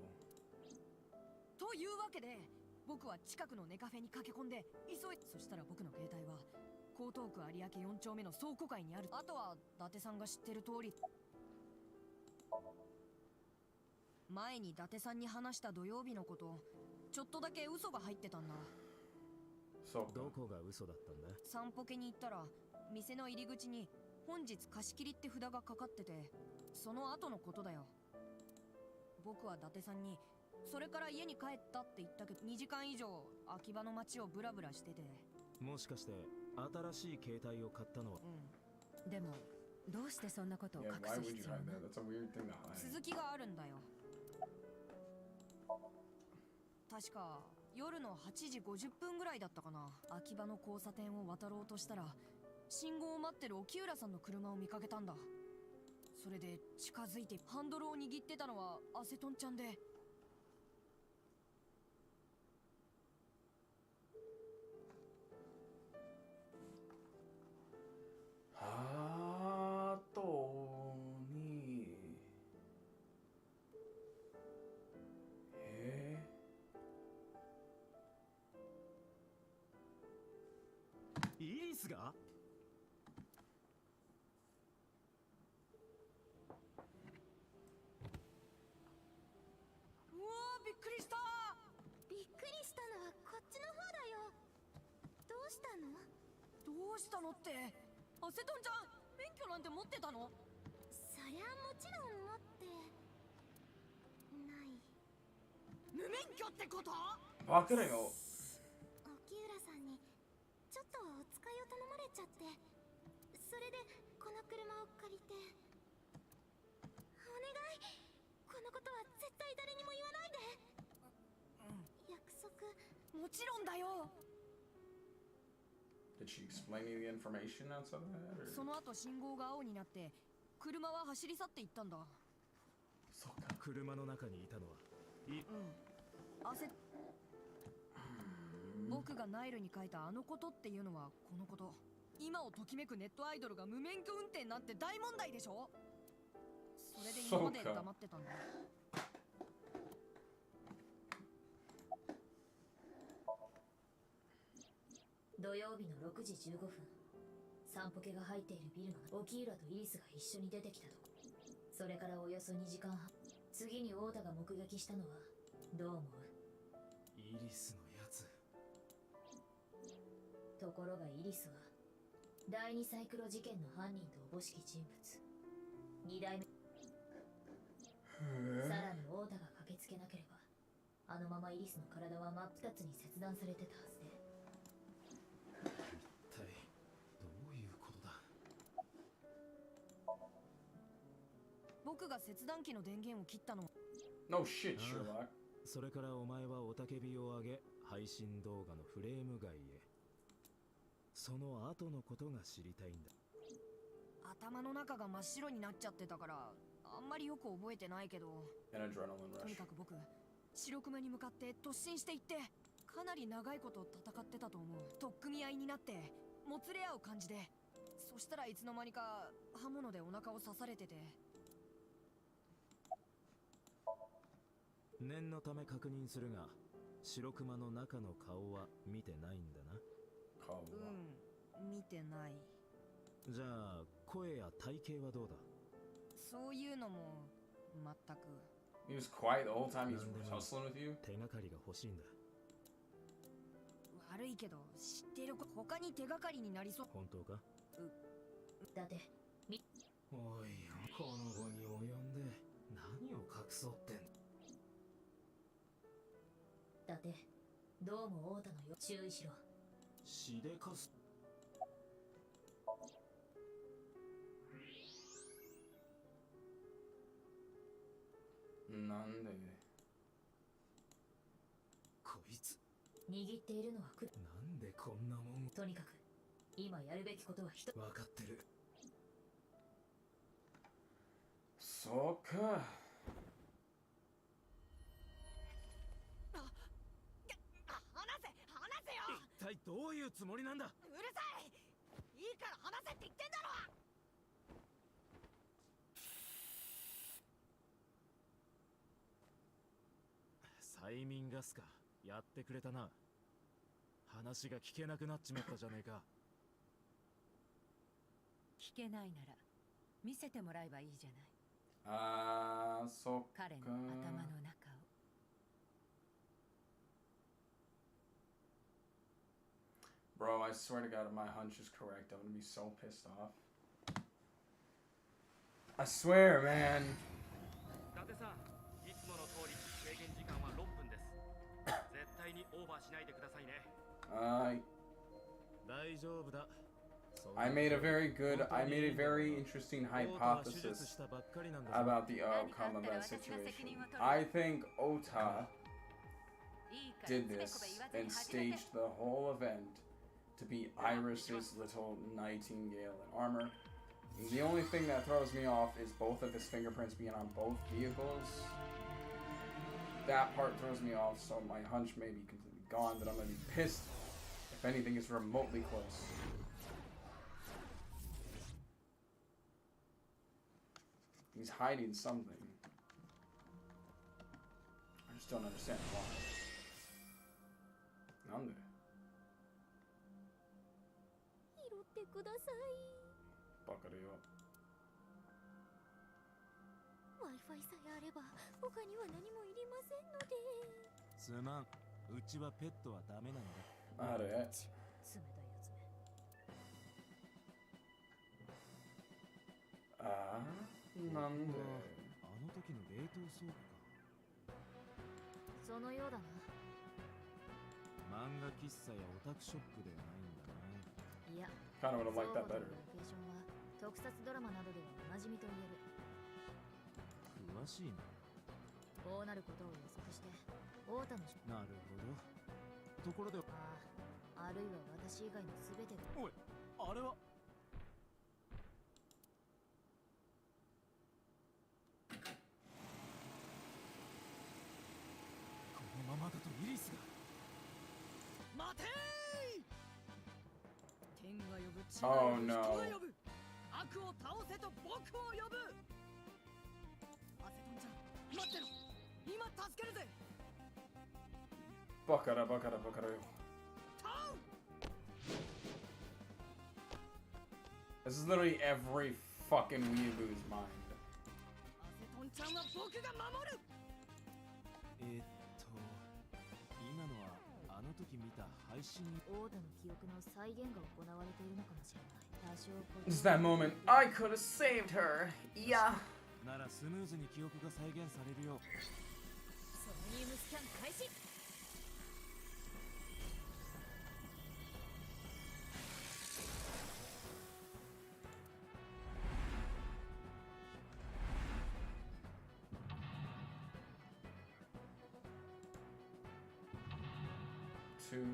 というわけで僕は近くのネカフェに駆け込んでそしたら僕の携帯は江東区有明4丁目の倉庫街にある。あとは伊達さんが知ってる通り、前に伊達さんに話した土曜日のこと、ちょっとだけ嘘が入ってたんだ。そう。どこが嘘だったんだ？散歩家に行ったら店の入り口に本日貸し切りって札がかかってて、その後のことだよ。僕は伊達さんにそれから家に帰ったって言ったけど、2時間以上秋葉の街をブラブラしてて。もしかして新しい携帯を買ったのは？うん。でもどうしてそんなことを隠す必要が？続きがあるんだよ。確か夜の8時50分ぐらいだったかな。秋葉の交差点を渡ろうとしたら信号を待ってる沖浦さんの車を見かけたんだ。それで近づいて、ハンドルを握ってたのはアセトンちゃんで。あとにイリスが？うわー、びっくりした。びっくりしたのはこっちの方だよ。どうしたの？どうしたのって、アセトンちゃん免許なんて持ってたの？そりゃもちろん持ってない。無免許ってこと？わかるよ。沖浦さんにちょっとお使いを頼まれちゃって、それでこの車を借りて。お願い、このことは絶対誰にも言わないで。約束。もちろんだよ。Did she explain you the information outside of that? Or? その後信号が青になって車は走り去っていったんだ。そうか。車の中にいたのは僕がナイルに書いたあのことっていうのはこのこと。今をときめくネットアイドルが無免許運転なんて大問題でしょ。それで今まで黙ってたんだ。土曜日の6時15分、散歩家が入っているビルの沖浦とイリスが一緒に出てきたと。それからおよそ2時間半、次に太田が目撃したのはどう思う？イリスのやつ。ところがイリスは第2サイクロ事件の犯人とおぼしき人物、2代目。さらに太田が駆けつけなければ、あのままイリスの体は真っ二つに切断されてたはずで。一体どういうことだ？僕が切断機の電源を切ったの。 No shit, Sherlock. それからお前は雄たけびを上げ、配信動画のフレーム外へ。その後のことが知りたいんだ。頭の中が真っ白になっちゃってたからあんまりよく覚えてないけど、とにかく僕、白熊に向かって突進していって、かなり長いこと戦ってたと思う。取っ組み合いになってもつれ合う感じで。そしたらいつの間にか刃物でお腹を刺されてて。念のため確認するが、白熊の中の顔は見てないんだな。見てない。じゃあ声や体型はどうだ？そういうのも全く。 He was quiet the whole time he was hustling with you? 手がかりが欲しいんだ。悪いけど知ってる他に手がかりになりそう。本当か？だっておいよ、この後に及んで何を隠そうってん。伊達、どうも太田のよ注意しろ。しでかす。なんでこいつ握っているのはなんでこんなもん。とにかく今やるべきことは一つ。分かってる。そうか。話せよ。一体どういうつもりなんだ。うるさい。いいから話せって言ってんだろ。催眠ガスか。やってくれたな。話が聞けなくなっちまったじゃねえか。聞けないなら見せてもらえばいいじゃない。ああ、そっか。彼の頭の中を。Bro, I swear to God, if my hunch is correct, I'm gonna be so pissed off. I swear, man. 伊達さん、いつもの通り制限時間は6分です。絶対にオーバーしないでくださいね。大丈夫だ。I made a very interesting hypothesis about the outcome of that situation. I think Ota did this and staged the whole event to be Iris's little nightingale in armor. And the only thing that throws me off is both of his fingerprints being on both vehicles. That part throws me off, so my hunch may be completely gone, but I'm gonna be pissed if anything is remotely close. He's hiding something. I just don't understand why. Nande? 拾ってください。バカだよ。Wi-Fi さえあれば他には何もいりませんので。すまん。うちはペットはダメなんだ。あれ。冷たいやつめ。ああ、なんで。あの時の冷凍倉庫か。そのようだな。漫画喫茶やオタクショップではないんだな。いや、 Kind of would have liked that 双方 better. のロケーションは特撮ドラマなどではおなじみと言える。詳しいな。こうなることを予測して太田のなるほど。ところで、あるいは私以外の全てが。おい、あれは。このままだとイリスが。待てー。天が呼ぶ、地が Oh 呼ぶ、人 no. が呼ぶ。悪を倒せと僕を呼ぶ。アセトンちゃん、待ってろ。今助けるぜ。バカだバカだバカだよ。This is literally every fucking weeaboo's mind. アセトンちゃんは僕が守る。今のはあの時見た配信。太田の記憶の再現が行われているのかもしれない。多少 It's that moment. I could have saved her. Yeah. ならスムーズに記憶が再現されるよう。ソニウムスキャン開始。Two.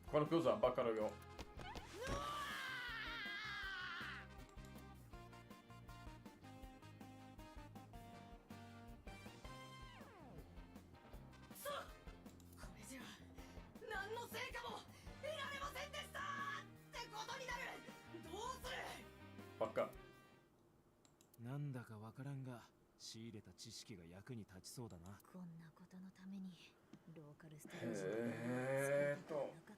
Quando que usar? Bacalhau. Baka. なんだかわからんが、仕入れた知識が役に立ちそうだな。こんなことのためにローカルステージでなかった。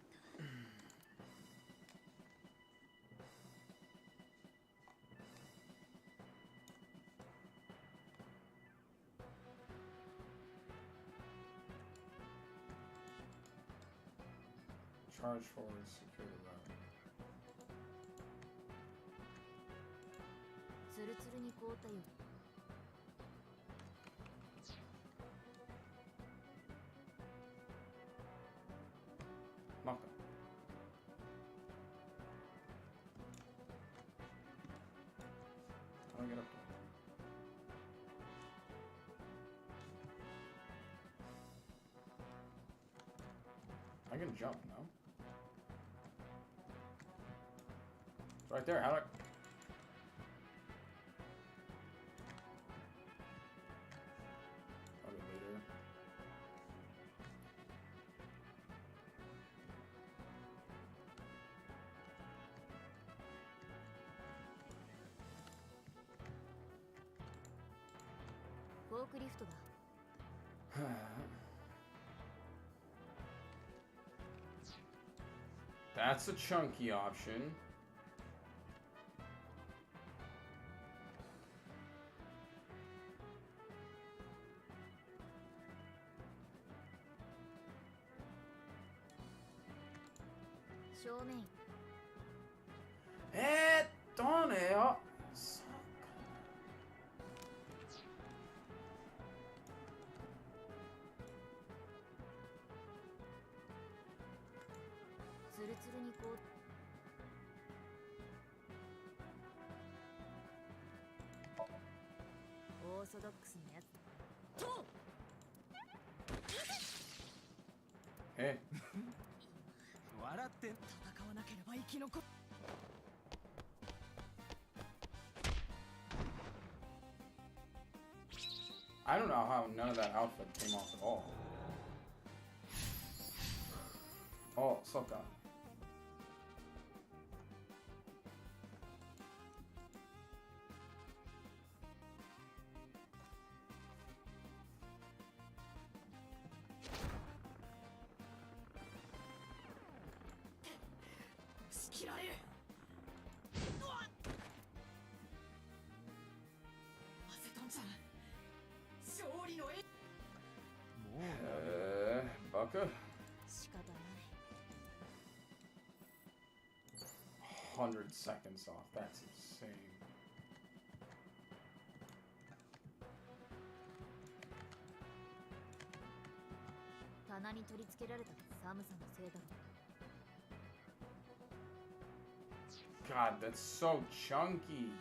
Charge forward, secure the route. ツルツルに凍ったよ。Knock them. How do I get up there? I can jump, no? It's right there, how do I... Probably later. That's a chunky option. Don't it? Hey. 笑って戦わなければ生き残っ I don't know how none of that outfit came off at all. Oh, Sokka. Baka? 100 seconds off. That's insane. God, that's so chunky.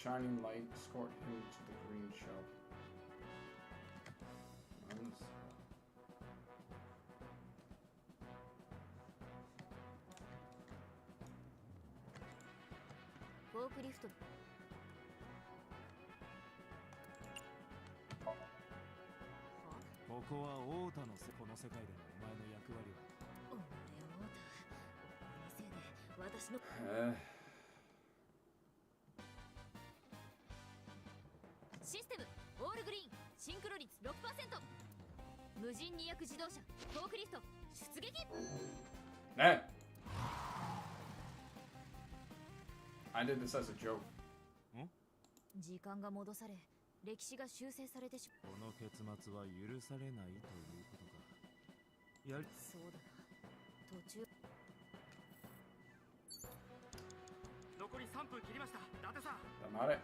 Shining light, escort him to the green shelf. System, all green, シンクロ率 6%。無人2役自動車、フォークリフト、出撃。Hey! I did this as a joke. 時間が戻され、歴史が修正されてしまう。この結末は許されないということか。そうだな。途中。残り3分切りました。伊達さん。黙れ。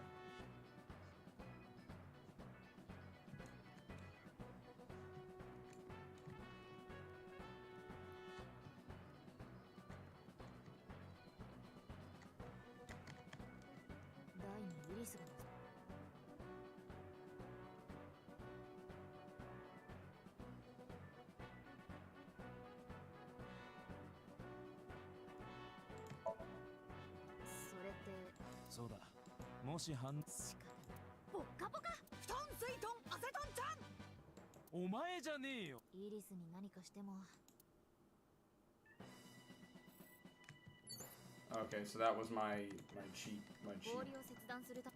そうだ。もし反お、カポカトンセイトンアセトンちゃん。お前じゃねえよ。イリスに何かしても Okay, so that was my cheat. 氷を切断するた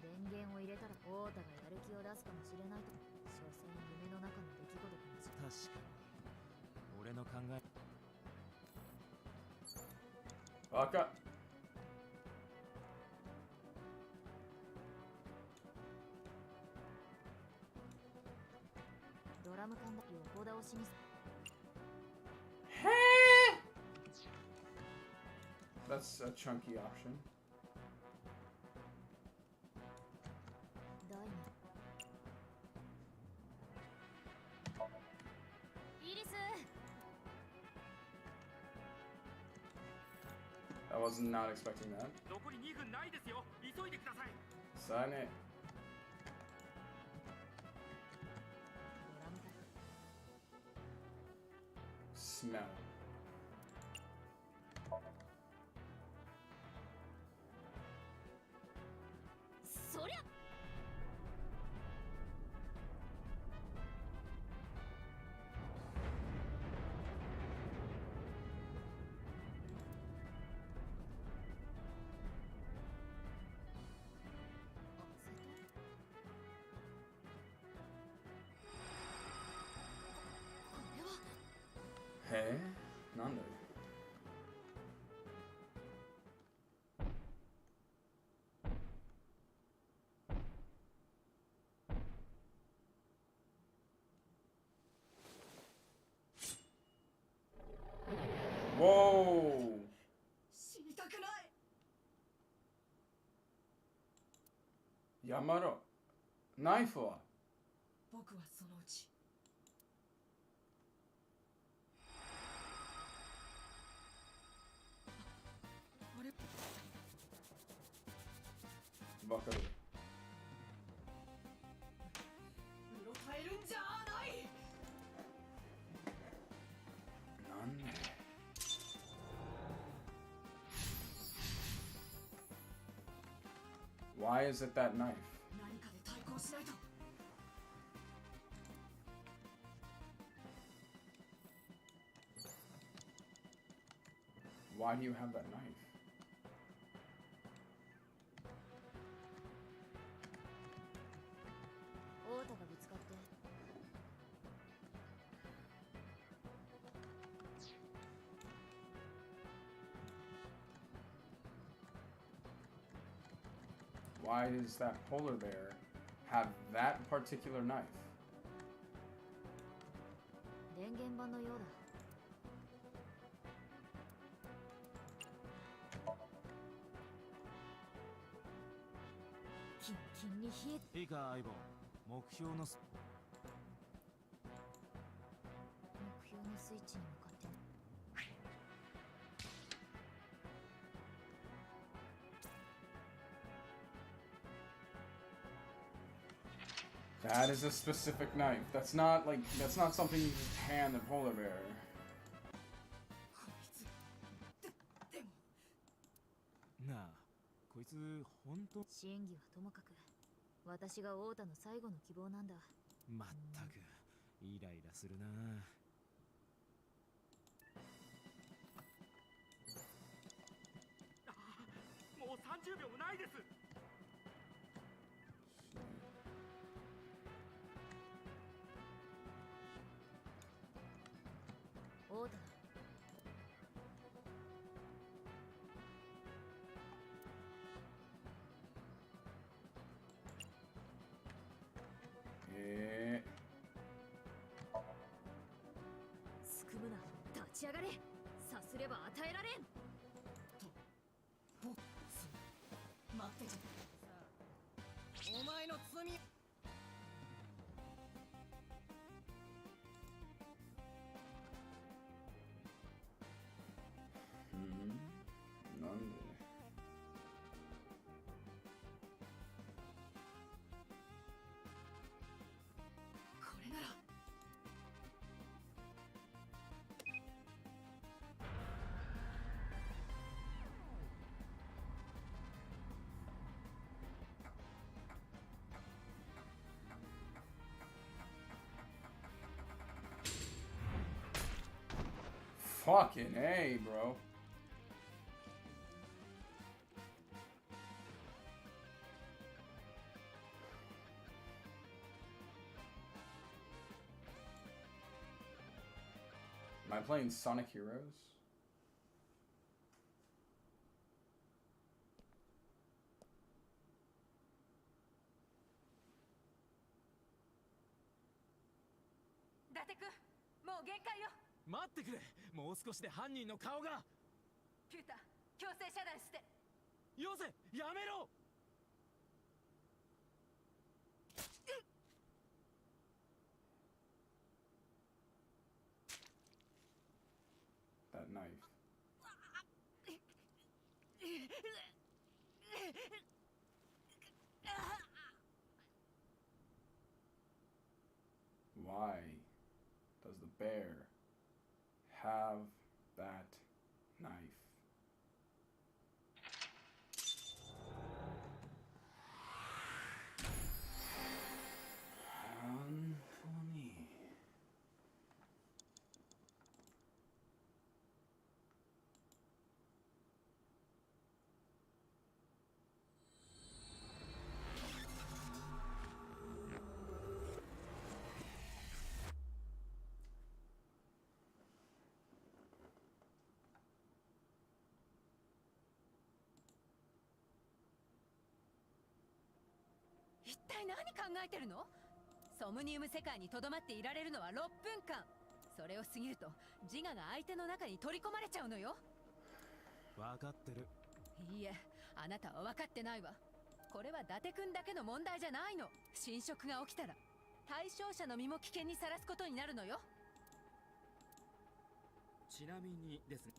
電源を入れたらオータがやる気を出すかもしれないと所詮夢の中の出来事かもしれない。確かに俺の考え。バカ。ドラム缶だ横倒しにす That's a chunky option. 第二イリス I was not expecting that. 残り2分ないですよ。急いでください。さあね。Smell. そりゃへえ、なんだよ。Whoa! 死にたくない。やめろ。ナイフは僕はそのうち。あれバカで。うろたえるんじゃない。なんで Why is it that knife? 何かで対抗しないと。Why do you have that knife? オータがぶつかって Why does that polar bear have that particular knife? 電源板のようだ。キンキンに冷えいいか相棒、目標の目標のスイッチに向かって That is a specific knife. That's not something you just hand a polar bear. こいつでもなあ、こいつ本当。真偽はともかく私がオータの最後の希望なんだ。まったくイライラするな。もう30秒もないです。オータだ。すくむな、立ち上がれ。さすれば与えられん。待ってて。お前の罪。なんでこれなら Fucking A, bro. Am I playing Sonic Heroes?待ってくれ。もう少しで犯人の顔が。ピュータ、強制遮断して。よせ、やめろ。That knife. Why does the bear have that knife? Funny. What?一体何考えてるの？ソムニウム世界にとどまっていられるのは6分間。それを過ぎると自我が相手の中に取り込まれちゃうのよ。分かってる。いいえ、あなたは分かってないわ。これは伊達君だけの問題じゃないの。侵食が起きたら対象者の身も危険にさらすことになるのよ。ちなみにですね、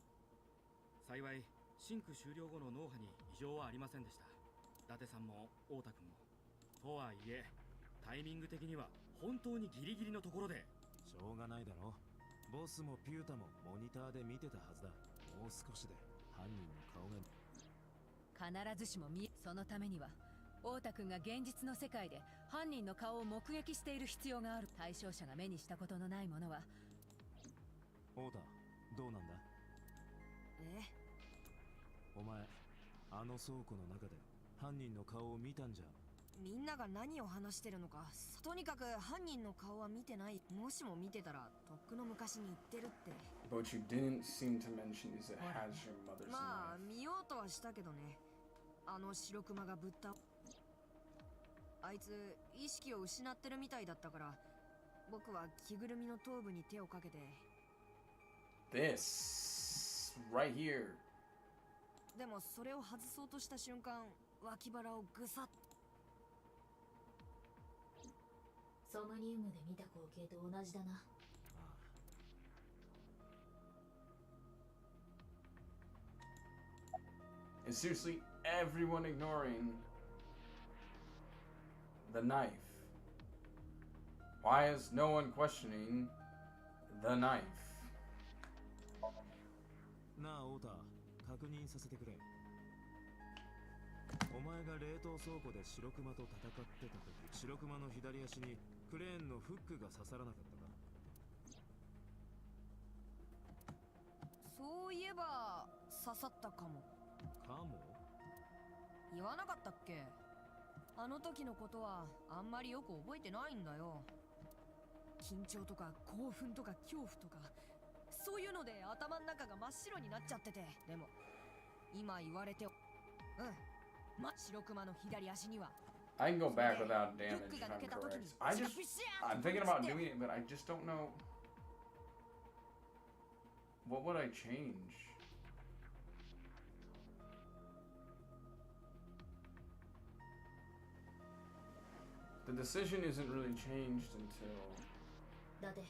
幸いシンク終了後の脳波に異常はありませんでした。伊達さんも太田君も。とはいえタイミング的には本当にギリギリのところで。しょうがないだろ。ボスもピュータもモニターで見てたはずだ。もう少しで犯人の顔が。必ずしもそのためには太田君が現実の世界で犯人の顔を目撃している必要がある。対象者が目にしたことのないものは。太田、どうなんだ？お前、あの倉庫の中で犯人の顔を見たんじゃ。みんなが何を話してるのか、とにかく犯人の顔は見てない。もしも見てたらとっくの昔に言ってるって。 But you didn't seem to mention is it has your mother's まあ knife. 見ようとはしたけどね。あの白クマがぶったあいつ意識を失ってるみたいだったから、僕は着ぐるみの頭部に手をかけて。 This right here. でもそれを外そうとした瞬間、脇腹をぐさっ。ソムニウムで見た光景と同じだな。Is seriously everyone ignoring the knife? Why is no one questioning the knife? なあ太田、確認させてくれ。お前が冷凍倉庫で白クマと戦ってた時、白クマの左足にクレーンのフックが刺さらなかったか？そういえば刺さったかも。かも？言わなかったっけ？あの時のことはあんまりよく覚えてないんだよ。緊張とか興奮とか恐怖とか、そういうので頭の中が真っ白になっちゃってて。でも今言われて、白クマの左足には I can go back without damage if I'm correct. I'm thinking about doing it, but I just don't know. What would I change? The decision isn't really changed until. だって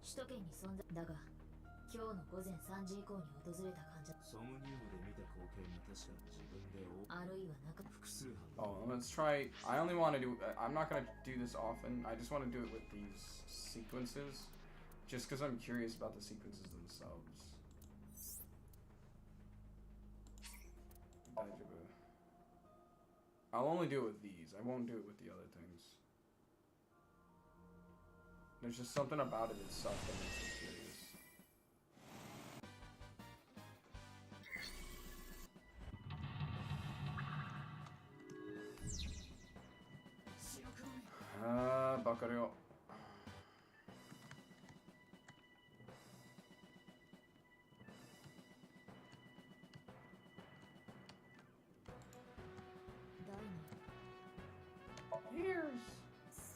首都圏に存在だが、今日の午前3時以降に訪れた患者。ソムニウムで見た光景が確か自分であるいはなか。複数犯。Oh, let's try. I only want to do. I'm not gonna do this often. I just want to do it with these sequences, just because I'm curious about the sequences themselves. I'll only do it with these. I won't do it with the other things. There's just something about it itself that makes me curious. わかるよ。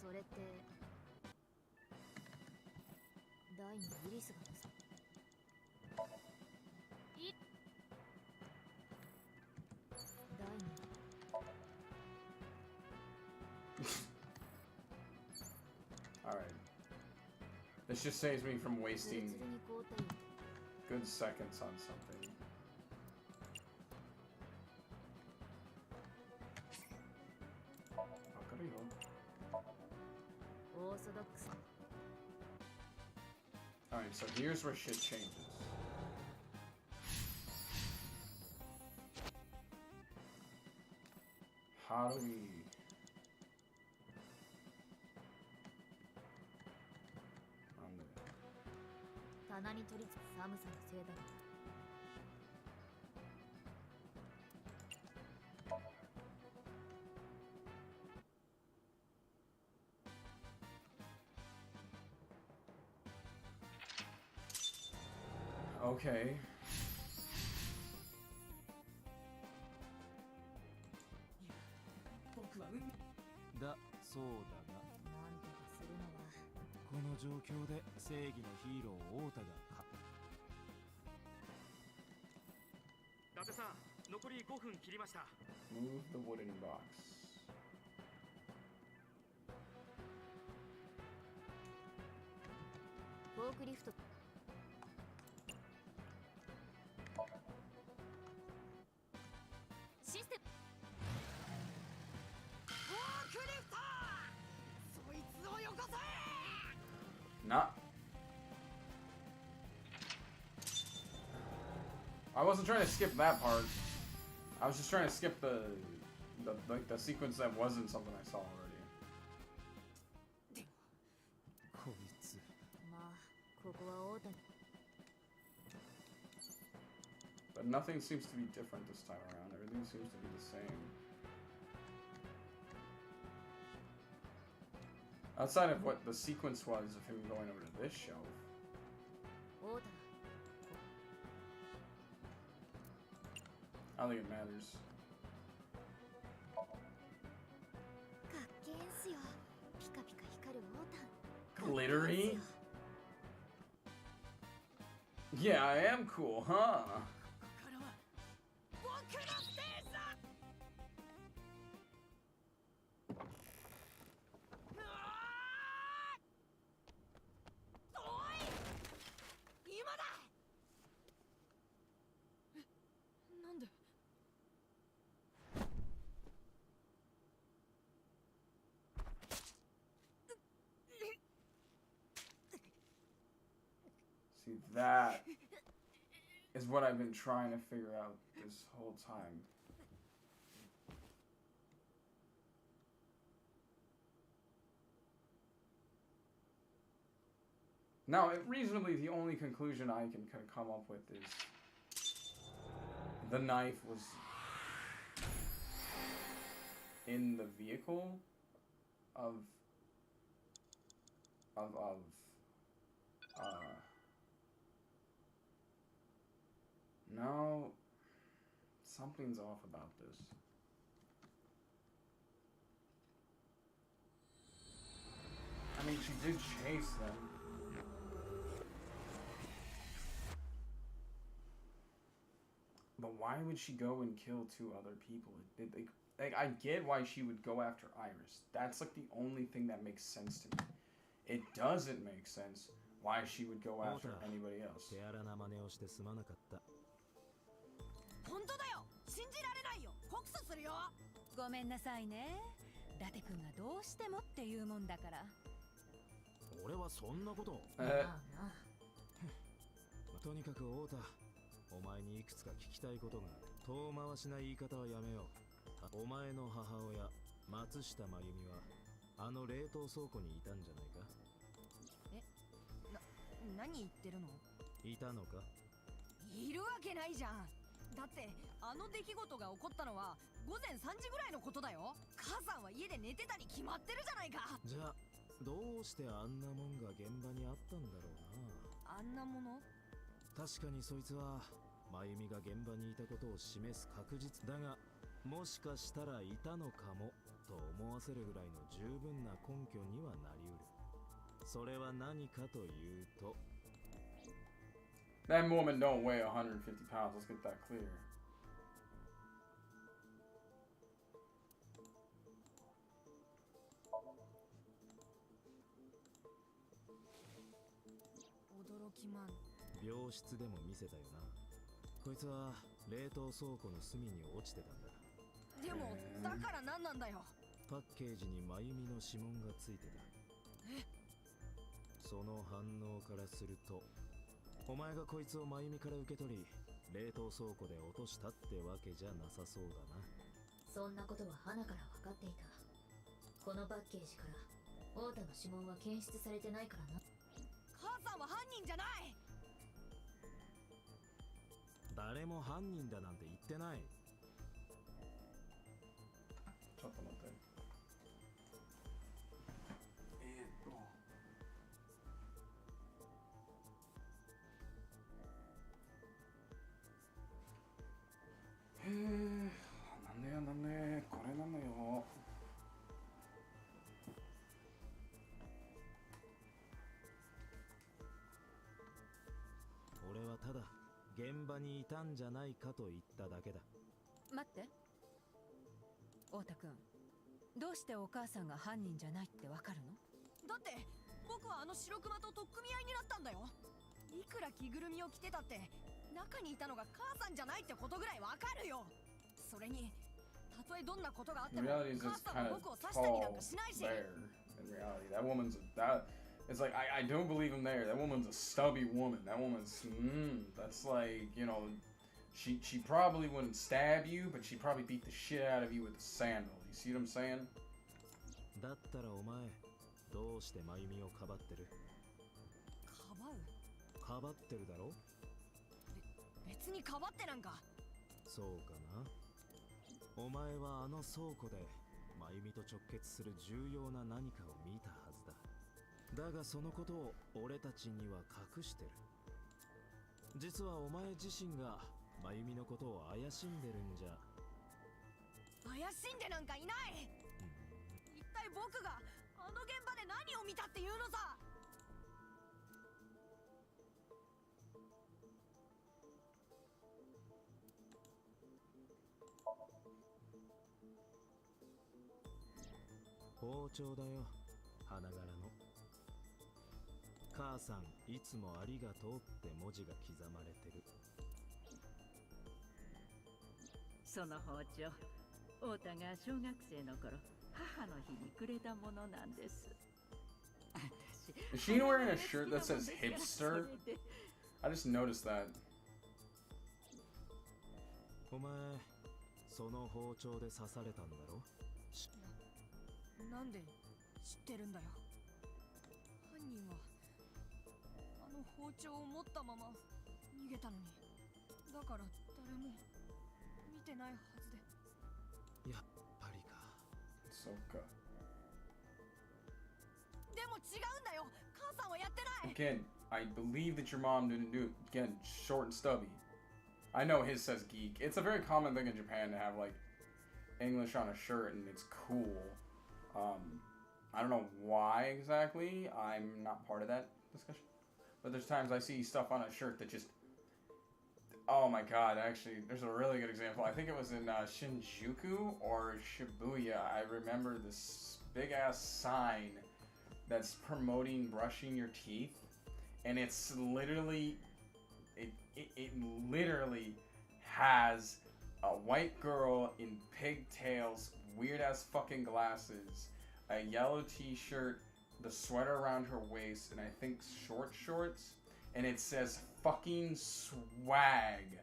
それって第2ウィリスが第2 Alright. This just saves me from wasting good seconds on something. Alright, so here's where shit changes. How do we... 棚に取り付く寒さのせいだろう。Okay. だそうだが、なんとかするのはこの状況で正義のヒーロー太田が伊達さん、残り5分切りました。 Move the wooden box. フォークリフトシステムフォークリフトそいつをよこせ Not. I wasn't trying to skip that part. I was just trying to skip the sequence that wasn't something I saw already. こいつ。まあここは太田に But nothing seems to be different this time around. Everything seems to be the same. Outside of what the sequence was of him going over to this shelf. 太田 I don't think it matters. かっけえんすよピカピカ光る太田 Glittery? Yeah, I am cool, huh? からは僕のステージだおい今だなんで See, that is what I've been trying to figure out this whole time. Now, reasonably, the only conclusion I can come up with is the knife was in the vehicle of no, something's off about this. I mean, she did chase them. But why would she go and kill 2 other people? Like, I get why she would go after Iris. That's like the only thing that makes sense to me. It doesn't make sense why she would go after anybody else. 手荒な真似をしてすまなかった。本当だよ信じられないよ告訴するよごめんなさいね伊達君がどうしてもって言うもんだから俺はそんなことをまあなとにかく太田お前にいくつか聞きたいことがある遠回しな言い方はやめようお前の母親松下真由美はあの冷凍倉庫にいたんじゃないか何言ってるのいたのかいるわけないじゃんだってあの出来事が起こったのは午前3時ぐらいのことだよ母さんは家で寝てたに決まってるじゃないかじゃあどうしてあんなもんが現場にあったんだろうな。あんなもの？確かにそいつは真由美が現場にいたことを示す確実だが、もしかしたらいたのかもと思わせるぐらいの十分な根拠にはなりうる。それは何かというと、 That woman don't weigh 150 pounds. Let's get that clear. 驚きまん。病室でも見せたよな。こいつは冷凍倉庫の隅に落ちてたんだ。でもだから何なんだよ。パッケージに真由美の指紋がついてた。え？その反応からすると、お前がこいつを真由美から受け取り冷凍倉庫で落としたってわけじゃなさそうだな。そんなことは花から分かっていた。このパッケージから太田の指紋は検出されてないからな。母さんは犯人じゃない。誰も犯人だなんて言ってない。ちょっと待って。なんでやなんでこれなのよ。俺はただ現場にいたんじゃないかと言っただけだ。待って、太田君、どうしてお母さんが犯人じゃないってわかるの？だって僕はあの白熊と取っ組み合いになったんだよ。いくら着ぐるみを着てたって中にいたのが母さんじゃないってことぐらいわかるよ。それにたとえどんなことがあっても母さんは僕を刺したりなんかしないし。 In reality, that woman's that. It's like I don't believe him there. That woman's a stubby woman. That woman's that's like, you know, she probably wouldn't stab you, but she probably beat the shit out of you with a sandal. You see what I'm saying? だったらお前どうして真由美をかばってる？かばう？かばってるだろ？別にかばってなんか。そうかな。お前はあの倉庫で真由美と直結する重要な何かを見たはずだ。だがそのことを俺たちには隠してる。実はお前自身が真由美のことを怪しんでるんじゃ。怪しんでなんかいない。一体僕があの現場で何を見たっていうのさ。包丁だよ、花柄の。母さんいつもありがとうって文字が刻まれてる。その包丁、太田が小学生の頃母の日にくれたものなんです。 Is she wearing a shirt that says hipster? I just noticed that. お前その包丁で刺されたんだろ？なんで知ってるんだよ。犯人はあの包丁を持ったまま逃げたのに。だから誰も見てないはずで。やっぱりか。そうか。でも違うんだよ。母さんはやってない。 Again, I believe that your mom didn't do it. Again, short and stubby. I know his says geek. It's a very common thing in Japan to have like English on a shirt and it's cool. I don't know why exactly. I'm not part of that discussion. But there's times I see stuff on a shirt that just... Oh my god, actually, there's a really good example. I think it was in Shinjuku or Shibuya. I remember this big-ass sign that's promoting brushing your teeth. And it's literally... It literally has a white girl in pigtails, weird-ass fucking glasses, a yellow t-shirt, the sweater around her waist, and I think short shorts, and it says fucking swag.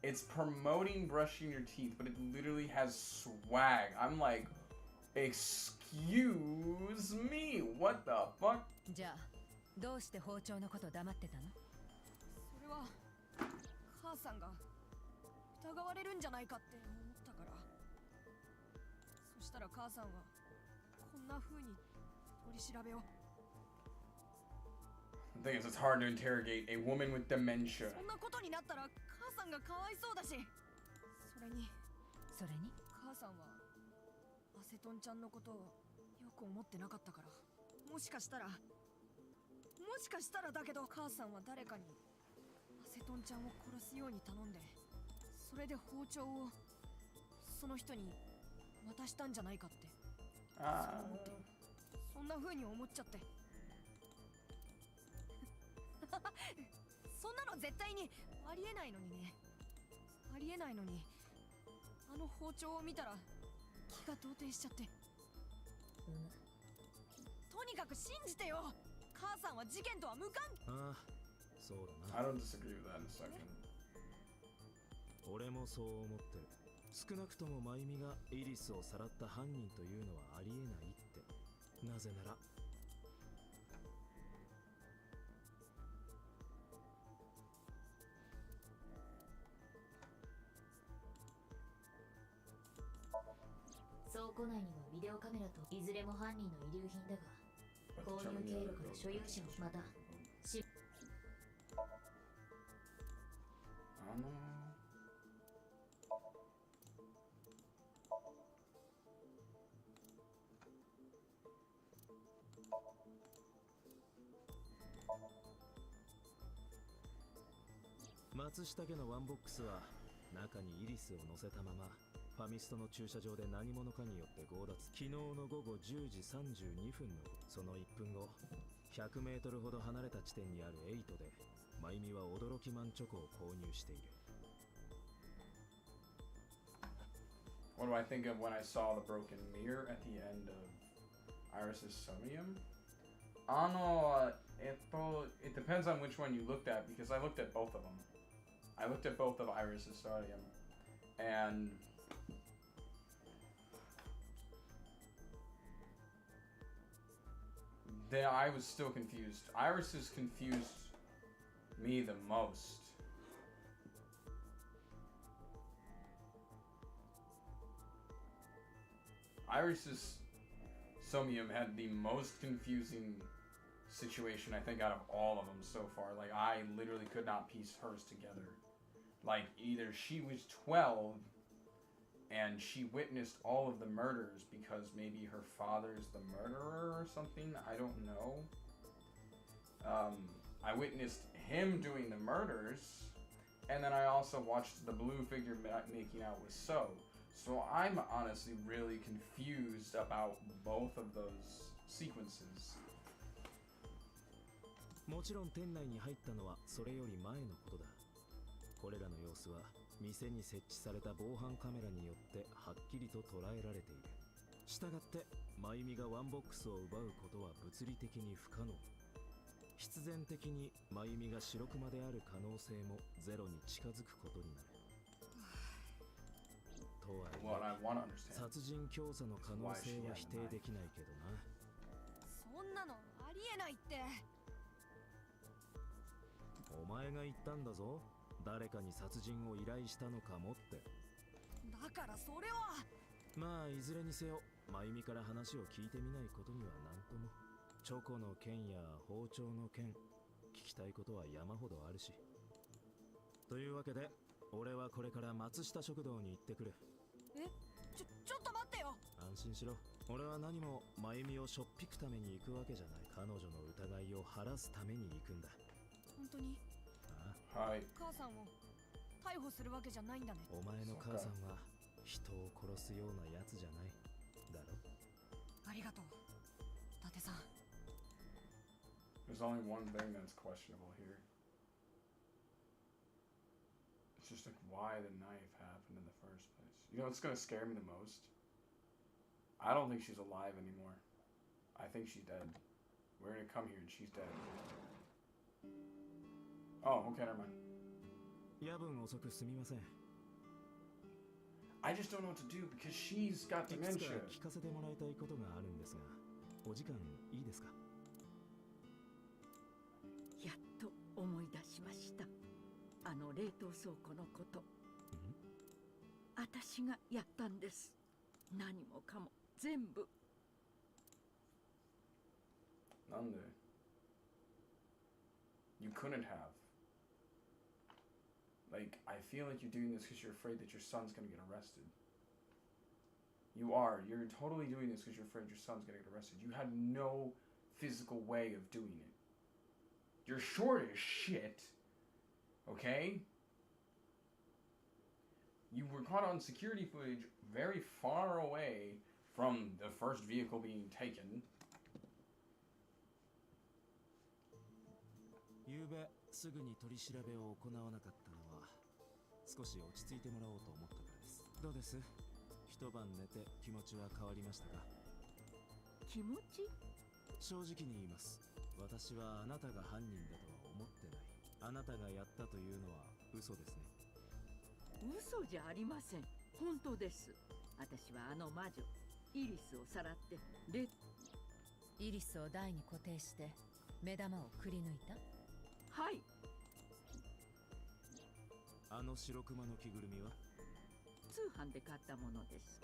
It's promoting brushing your teeth, but it literally has swag. I'm like, excuse me, what the fuck? じゃあどうして包丁のこと黙ってたの？それは母さんが疑われるんじゃないかって思ったから。そしたら母さんはこんな風に取り調べを。 The thing is, it's hard to interrogate a woman with dementia. そんなことになったら母さんがかわいそうだし。それに母さんはアセトンちゃんのことをよく思ってなかったから、もしかしたらだけど、母さんは誰かにアセトンちゃんを殺すように頼んで、それで包丁をその人に渡したんじゃないかって、そう思って、そんな風に思っちゃって。そんなの絶対にありえないのにね。ありえないのに、あの包丁を見たら気が動転しちゃって。とにかく信じてよ。母さんは事件とは無関係。ああ、そうだな。 I don't disagree with that in a second. 俺もそう思ってる。少なくともマイミがイリスをさらった犯人というのはありえないって。なぜなら倉庫内にはビデオカメラといずれも犯人の遺留品だが、購入経路から所有者をまたし松下家のワンボックスは中にイリスを乗せたままファミストの駐車場で何者かによって強奪。昨日の午後10時32分のその1分後、100メートルほど離れた地点にあるエイトでマイミは驚きマンチョコを購入している。 What do I think of when I saw the broken mirror at the end of Iris's Somnium? It depends on which one you looked at, because I looked at both of them. I looked at both of Iris's Somnium, and then I was still confused. Iris's confused me the most. Iris's Somnium had the most confusing situation, I think, out of all of them so far. Like, I literally could not piece hers together. Like, either she was 12 and she witnessed all of the murders because maybe her father's the murderer or something. I don't know. I witnessed him doing the murders, and then I also watched the blue figure making out with So. So I'm honestly really confused about both of those sequences. もちろん店内に入ったのはそれより前のことだ。これらの様子は店に設置された防犯カメラによってはっきりと捉えられている。したがってマイミがワンボックスを奪うことは物理的に不可能。必然的にマイミが白熊である可能性もゼロに近づくことになる。とはいえ、殺人教唆の可能性は否定できないけどな。そんなのありえないって。お前が言ったんだぞ。誰かに殺人を依頼したのかもって。だからそれは。まあいずれにせよマイミから話を聞いてみないことには何とも。チョコの件や包丁の件、聞きたいことは山ほどあるし。というわけで俺はこれから松下食堂に行ってくる。え、ちょっと待ってよ。安心しろ。俺は何もマユミをしょっぴくために行くわけじゃない。彼女の疑いを晴らすために行くんだ。本当に？はい。母さんを逮捕するわけじゃないんだね。お前の母さんは人を殺すようなやつじゃないだろ。ありがとう、伊達さん。There's only one thing that's questionable here. It's just like why the knife happened in the first place. You know what's gonna scare me the most? I don't think she's alive anymore. I think she's dead. We're gonna come here and she's dead. Oh, okay, never mind. 夜分遅くすみません。I just don't know what to do because she's got dementia. いくつか聞かせてもらいたいことがあるんですが、お時間いいですか？やっと思い出しました。あの冷凍倉庫のこと。私がやったんです。何もかも全部。なんで? You couldn't have. Like, I feel like you're doing this because you're afraid that your son's gonna get arrested. You are. You're totally doing this because you're afraid your son's gonna get arrested. You had no physical way of doing it. You're short as shit. Okay? You were caught on security footage very far away from the first vehicle being taken. 昨べすぐに取り調べを行わなかったのは少し落ち着いてもらおうと思ったからです。どうです？一晩寝て気持ちは変わりましたか？気持ち？正直に言います。私はあなたが犯人だとは思ってない。あなたがやったというのは嘘ですね。嘘じゃありません。本当です。私はあの魔女イリスをさらってイリスを台に固定して目玉をくり抜いた。はい。あの白熊の着ぐるみは通販で買ったものです。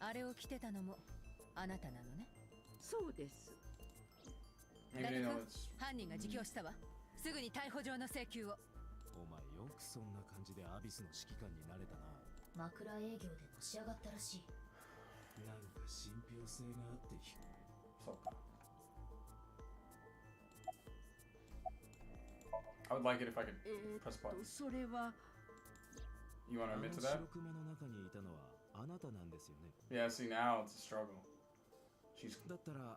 あれを着てたのもあなたなのね。そうです。誰か犯人が自供したわ。すぐに逮捕状の請求を。お前よくそんな感じでアビスの指揮官になれたな。枕営業でのし上がったらしい。なんか信憑性があってそうか。I would like it if I could press buttons. それは You want to admit to that? 白熊の中にいたのはあなたなんですよね。Yeah, see now it's a struggle. She's だったら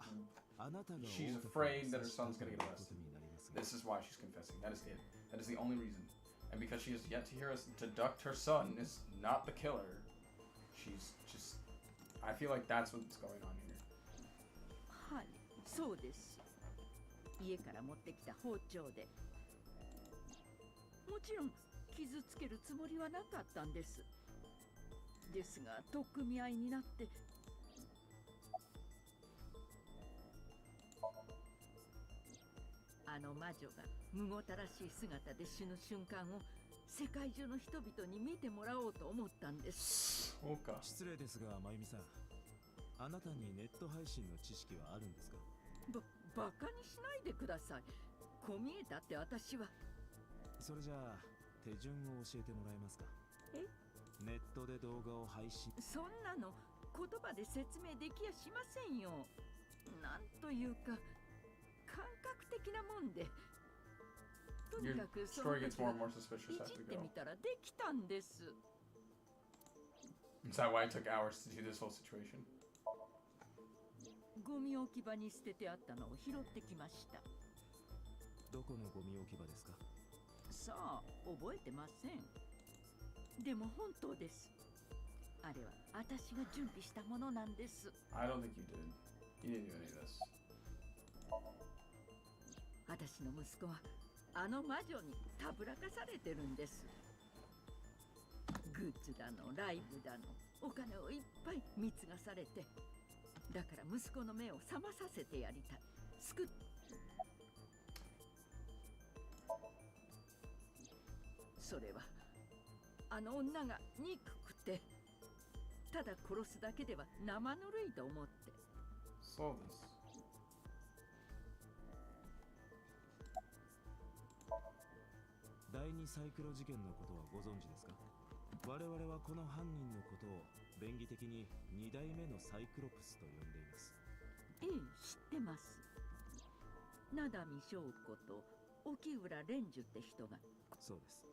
あなたが she's afraid that her son's gonna get arrested. This is why she's confessing. That is it. That is the only reason. And because she has yet to hear us deduct her son is not the killer. She's just I feel like that's what's going on here. はい、そうです。家から持ってきた包丁で。もちろん傷つけるつもりはなかったんです。ですが取っ組み合いになってあの魔女がむごたらしい姿で死ぬ瞬間を世界中の人々に見てもらおうと思ったんです。そうか。失礼ですが、まゆみさん、あなたにネット配信の知識はあるんですか？バカにしないでください。こう見えたって私は。それじゃあ手順を教えてもらえますか？え？ネットで動画を配信。そんなの言葉で説明できやしませんよ。なんというか感覚的なもんで。とにかくその時はいじってみたらできたんです。Is that why it took hours to do this whole situation? ゴミ置き場に捨ててあったのを拾ってきました。どこのゴミ置き場ですか？さあ、覚えてません。でも本当です。あれは私が準備したものなんです。I don't think you did. You didn't do any of this. 私の息子はあの魔女にたぶらかされてるんです。グッズだのライブだのお金をいっぱい貢がされて、だから息子の目を覚まさせてやりたい。それはあの女が憎くて、ただ殺すだけでは生ぬるいと思って。そうです。第二サイクロ事件のことはご存知ですか？我々はこの犯人のことを便宜的に2代目のサイクロプスと呼んでいます。ええ、知ってます。名波翔子と沖浦蓮樹って人が。そうです。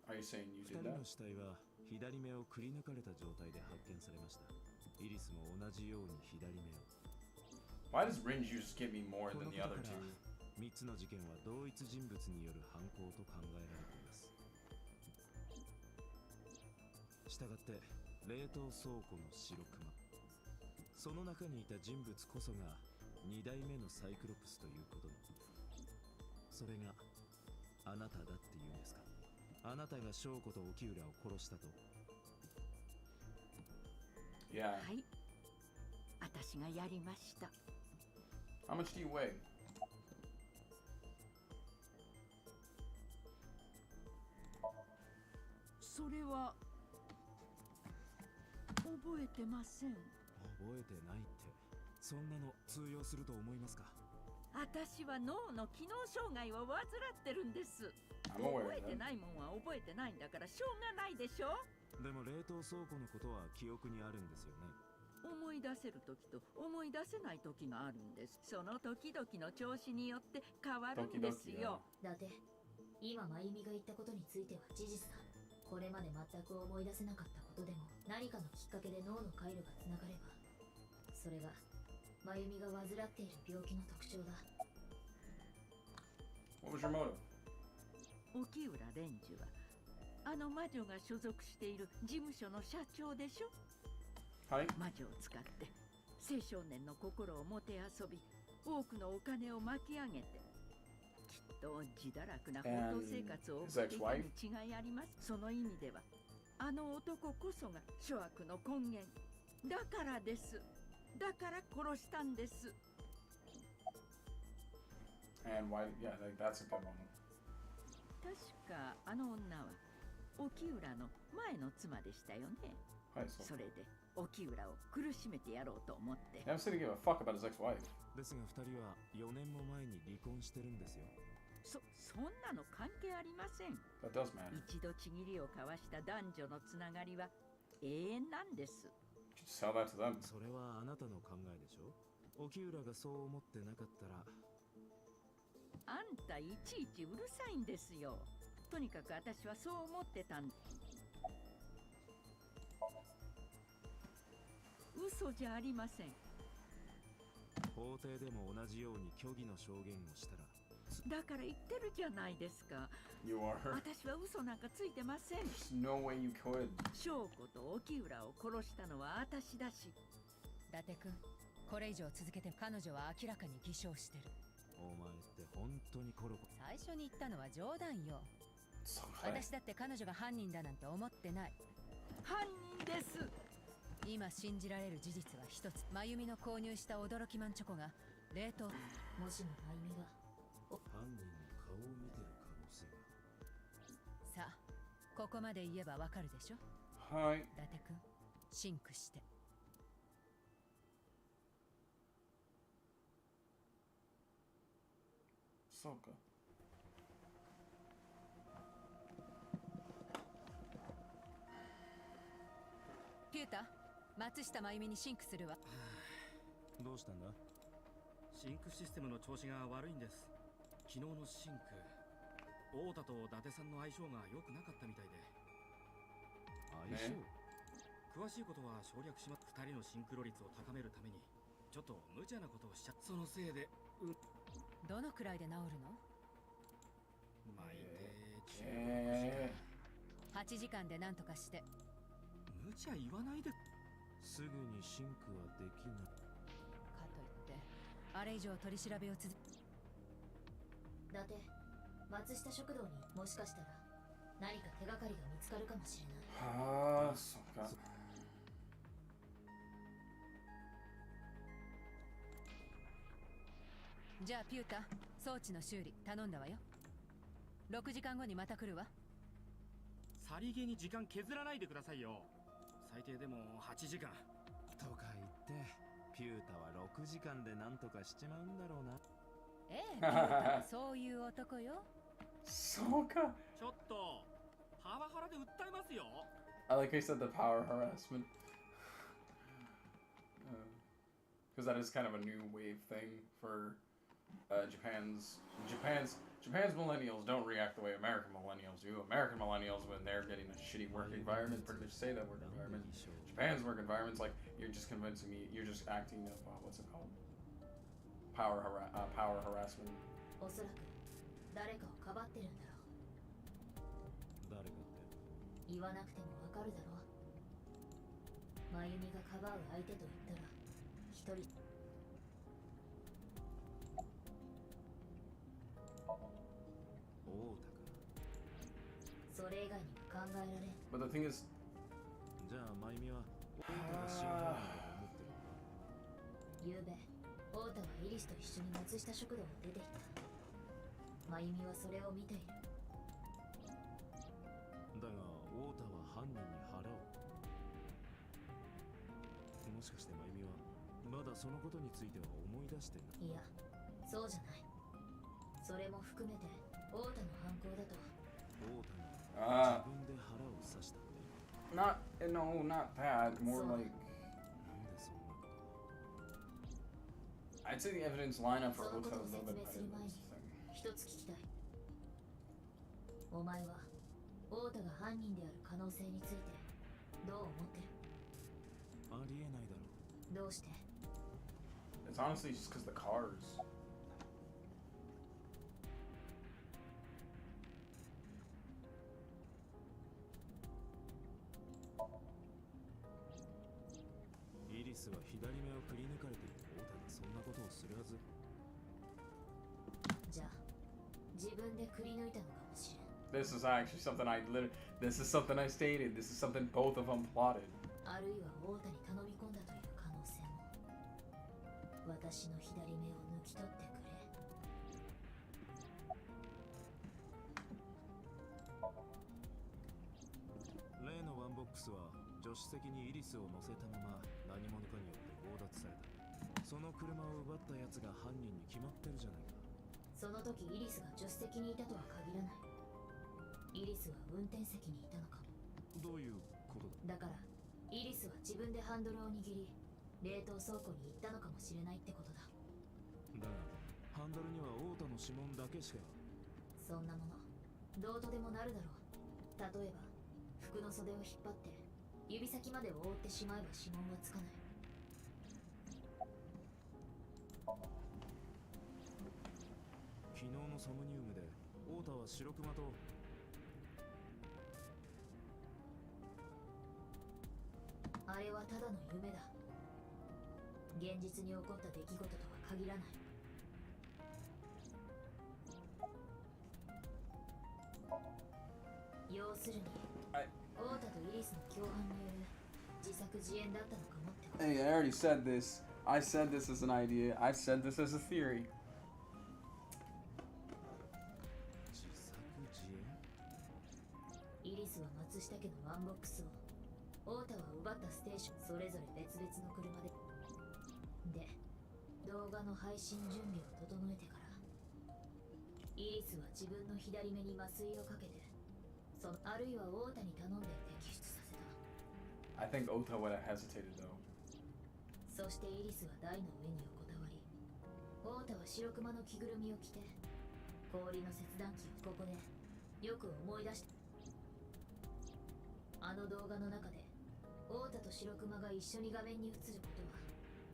Are you saying you 2 did 人 that? の死体は左目をくり抜かれた状態で発見されました。イリスも同じように左目を。Why does Rinju just give me more than the other two? 3つの事件は同一人物による犯行と考えられています。したがって冷凍倉庫の白熊、その中にいた人物こそが2代目のサイクロプスということに。それがあなただっていうんですか？あなたが翔子と沖浦を殺したと。Yeah. はい、私がやりました。How much do you weigh? それは覚えてません。覚えてないってそんなの通用すると思いますか？私は脳の機能障害を患ってるんです。覚えてないもんは覚えてないんだからしょうがないでしょ。でも冷凍倉庫のことは記憶にあるんですよね。思い出せる時と思い出せない時があるんです。その時々の調子によって変わるんですよ。だって今真由美が言ったことについては事実だ。これまで全く思い出せなかったことでも何かのきっかけで脳の回路がつながれば、それが真由美が患っている病気の特徴だ。 What was your motive? 沖浦蓮司はあの魔女が所属している事務所の社長でしょ。はい。魔女を使って青少年の心をもてあそび、多くのお金を巻き上げて、きっと自堕落な放蕩生活を送っていたに違いあります。その意味ではあの男こそが諸悪の根源だからです。だから殺したんです。 And why? Yeah, that's a good one. 確かあの女は沖浦の前の妻でしたよね。はい、そう。それで沖浦を苦しめてやろうと思って。I'm saying give a fuck about his ex-wife. ですが2人は4年も前に離婚してるんですよ。そんなの関係ありません。That does matter. 一度ちぎりを交わした男女のつながりは永遠なんです。Just tell that to them. それはあなたの考えでしょ。沖浦がそう思ってなかったら。あんたいちいちうるさいんですよ。とにかく私はそう思ってたん。嘘じゃありません。法廷でも同じように虚偽の証言をしたら。だから言ってるじゃないですか。You are. 私は嘘なんかついてません。 There's no way you could. 翔子と沖浦を殺したのは私だし。伊達君、これ以上続けて彼女は明らかに偽証してる。お前って本当にコロコロ。最初に言ったのは冗談よ。私だって彼女が犯人だなんて思ってない。犯人です。今信じられる事実は一つ。真由美の購入した驚きマンチョコが冷凍。もしも真由美が犯人の顔を見てる可能性が。さあ、ここまで言えばわかるでしょ。はい。伊達君、シンクして。そうか。ピュータ、松下真由美にシンクするわ。どうしたんだ？シンクシステムの調子が悪いんです。昨日のシンク、太田と伊達さんの相性が良くなかったみたいで。相性？詳しいことは省略します。2人のシンクロ率を高めるためにちょっと無茶なことをしちゃった。そのせいでどのくらいで治るの巻いて8時間で何とかして。無茶言わないで。すぐにシンクはできない。かといってあれ以上取り調べを続け。だって松下食堂にもしかしたら何か手がかりが見つかるかもしれない。はあ、そっか。じゃあピュータ、装置の修理頼んだわよ。6時間後にまた来るわ。さりげに時間削らないでくださいよ。最低でも8時間とか言ってピュータは6時間で何とかしちまうんだろうな。ええ、ピュータはそういう男よ。そうか。ちょっとパワハラで訴えますよ。I like how you said the power harassment. Because that is kind of a new wave thing for Japan's millennials don't react the way American millennials do. American millennials, when they're getting a shitty work environment, pretty much say that work environment. Japan's work environment's like, you're just convincing me, you're just acting of, what's it called? Power harassment. おそらく誰かをかばってるんだろう。誰かって言わなくてもわかるだろう。真由美がかばう相手と言ったら一人。それ以外にも考えられん。 But the thing is, じゃあ真由美は太田が真犯人だと思ってるのか。ゆうべ太田はイリスと一緒に松下食堂を出て行った。真由美はそれを見ている。だが太田は犯人に腹を。もしかして真由美はまだだそのことについては思い出してんいや、そうじゃない。それも含めて太田の犯行だと。太田が自分で腹を刺したって。Not no, not that. More like. なんでそんなこと。I'd say the evidence lineup for その Ota こと a を little 説 bit 明 better する than 前 this に thing. 一つ聞きたい。お前は太田が犯人である可能性についてどう思ってる？ありえないだろう。どうして？ It's honestly just because the cars. イリスは左目をくり抜かれている太田がそんなことをするはず。じゃあ自分でくり抜いたのかもしれん。This is actually something I literally. This is something I stated. This is something both of them plotted. あるいは太田に頼み込んだという可能性も。私の左目を抜き取ってくれ。例のワンボックスは助手席にイリスを乗せたまま何者かによって強奪された。その車を奪ったやつが犯人に決まってるじゃないか。その時イリスが助手席にいたとは限らない。イリスは運転席にいたのかも。どういうことだ？だからイリスは自分でハンドルを握り冷凍倉庫に行ったのかもしれないってことだ。だがハンドルには太田の指紋だけしか。そんなものどうとでもなるだろう。例えば服の袖を引っ張って指先まで覆ってしまえば指紋はつかない。昨日のソムニウムで太田は白熊と。あれはただの夢だ。現実に起こった出来事とは限らない。要するに、太田とイリスの共犯による自作自演だったのかもってこと。 Hey, I already said this. I said this as an idea. I said this as a theory. 自作自演？イリスは松下家のワンボックスを、太田は奪ったステーションそれぞれ別々の車で。で、動画の配信準備を整えてから、イリスは自分の左目に麻酔をかけて、あるいは太田に頼んで摘出させた。 I think Ota would have hesitated though. そしてイリスは台の上に横たわり、太田は白熊の着ぐるみを着て氷の切断機をここでよく思い出して。あの動画の中で太田と白熊が一緒に画面に映ることは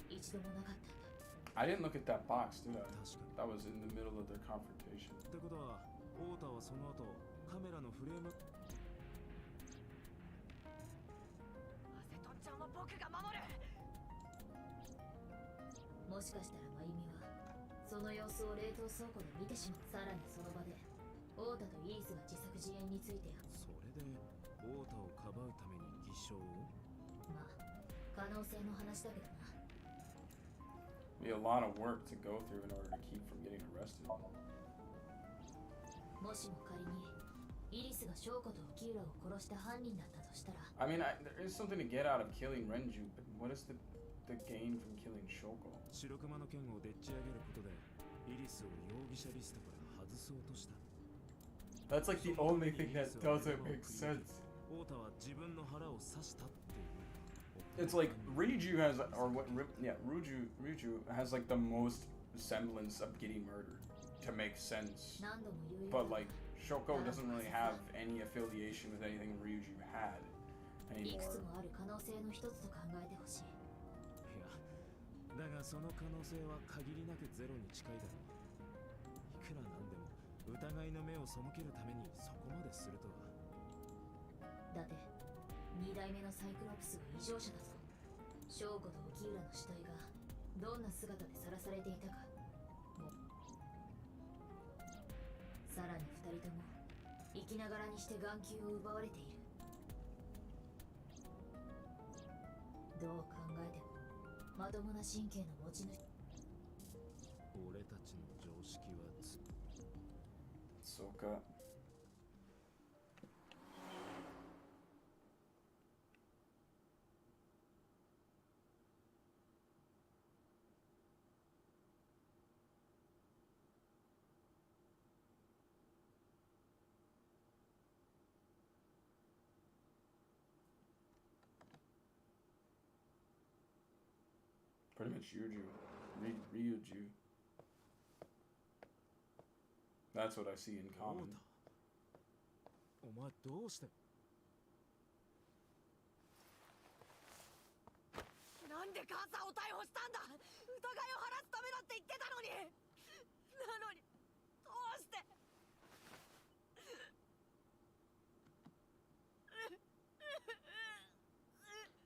一度もなかったんだ。 I didn't look at that box, did I? That was in the middle of their confrontation. ってことは太田はその後カメラのフレーム。アセトンちゃんは僕が守る。もしかしたら真由美はその様子を冷凍倉庫で見てしまう。さらにその場で太田とイリスが自作自演について。それで太田をかばうために偽証を。まあ可能性の話だけどな。 Be a lot of work to go through in order to keep from getting arrested. もしも仮にイリスが翔子と沖浦を殺した犯人だったとしたら。 I mean, there is something to get out of killing Renju, but what is the gain from killing Shoko? 白熊の剣をでっち上げることでイリスを容疑者リストから外そうとした。 That's like the only thing that doesn't make sense. 太田は自分の腹を刺したっていう。 It's like Riju has, or what? Yeah, Riju has like the most semblance of getting murdered to make sense. But like Shoko doesn't really have any affiliation with anything Riju had いく anymore. つもある可能性の一つと考えてほしい。いや、だがその可能性は限りなくゼロに近いだろう。いくらなんでも疑いの目を背けるためにそこまでするとは。だって2代目のサイクロプスは異常者だぞ。翔子と沖浦の死体がどんな姿でさらされていたかも。さらに2人とも生きながらにして眼球を奪われている。どう考えてもまともな神経の持ち主。俺たちの常識はそうか。Pretty much Ryuju. Ryuju. That's what I see in common. お前どうしてなんで母さんを逮捕したんだ。疑いを晴らすためだって言ってたのに。なのにどうして。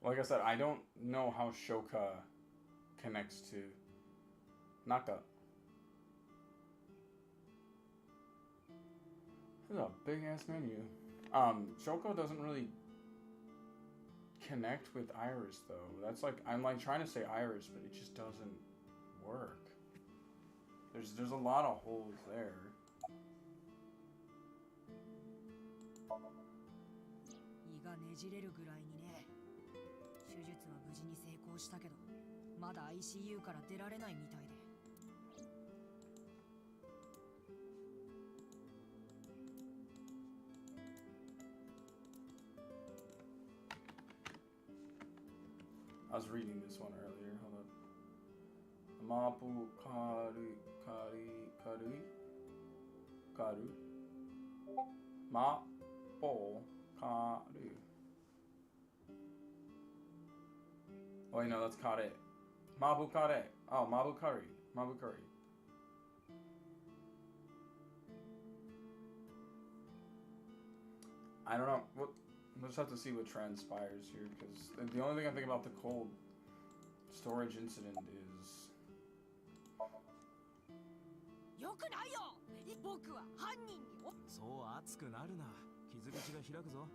Like I said, I don't know how Shoka connects to Naka. This is a big ass menu. Shoko doesn't really connect with Iris though. That's like, I'm like trying to say Iris, but it just doesn't work. There's a lot of holes there. 胃がねじれるぐらいにね。手術は無事に成功したけど、まだ ICU から出られないみたいで。I was reading this one earlier. Hold up. Mapu karu karui karu. Mapo karu. Oh wait, no, that's kare. Mabu kare. Oh, mabu curry. Mabu curry. I don't know. We'll just have to see what transpires here, because the only thing I think about the cold storage incident is... よくないよ。僕は犯人に。そう熱くなるな。傷口が開くぞ。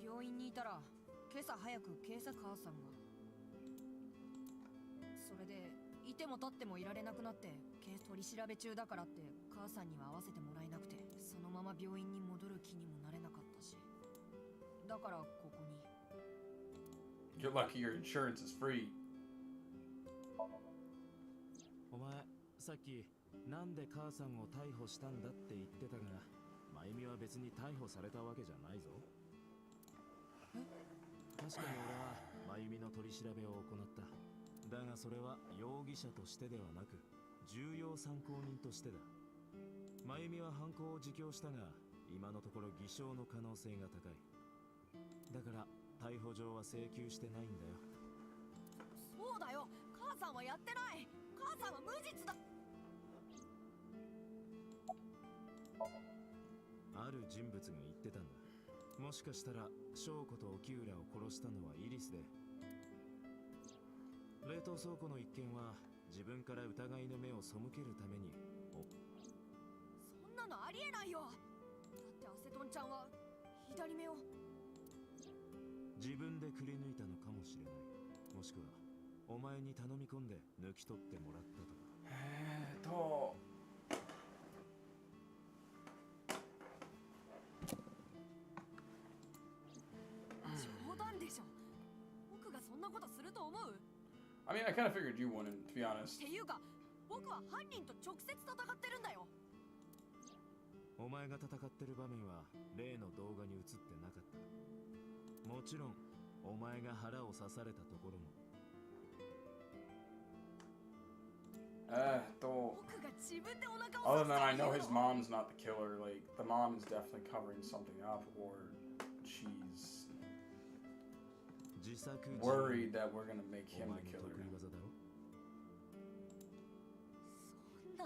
病院にいたら今朝早く警察母さんが。それでいても立ってもいられなくなって、取り調べ中だからって母さんには会わせてもらえなくて、そのまま病院に戻る気にもなれなかったし、だからここに。 You're lucky your insurance is free. お前さっきなんで母さんを逮捕したんだって言ってたが、真由美は別に逮捕されたわけじゃないぞ。確かに俺は真由美の取り調べを行った。だがそれは容疑者としてではなく重要参考人としてだ。真由美は犯行を自供したが、今のところ偽証の可能性が高い。だから逮捕状は請求してないんだよ。そうだよ、母さんはやってない。母さんは無実だ。ある人物が言ってたんだ。もしかしたら翔子と沖浦を殺したのはイリスで、冷凍倉庫の一件は自分から疑いの目を背けるために。そんなのありえないよ。だってアセトンちゃんは左目を。自分でくり抜いたのかもしれない。もしくはお前に頼み込んで抜き取ってもらったとか。冗談でしょ。僕がそんなことすると思う？ I mean, I kind of figured you wouldn't, to be honest. っていうか、僕は犯人と直接戦ってるんだよ。お前が戦ってる場面は例の動画に映ってなかった。もちろんお前が腹を刺されたところも。僕が自分でお腹を Other than I know his mom's not the killer, like the mom is definitely covering something up, or she's worried that we're gonna make him the killer. だ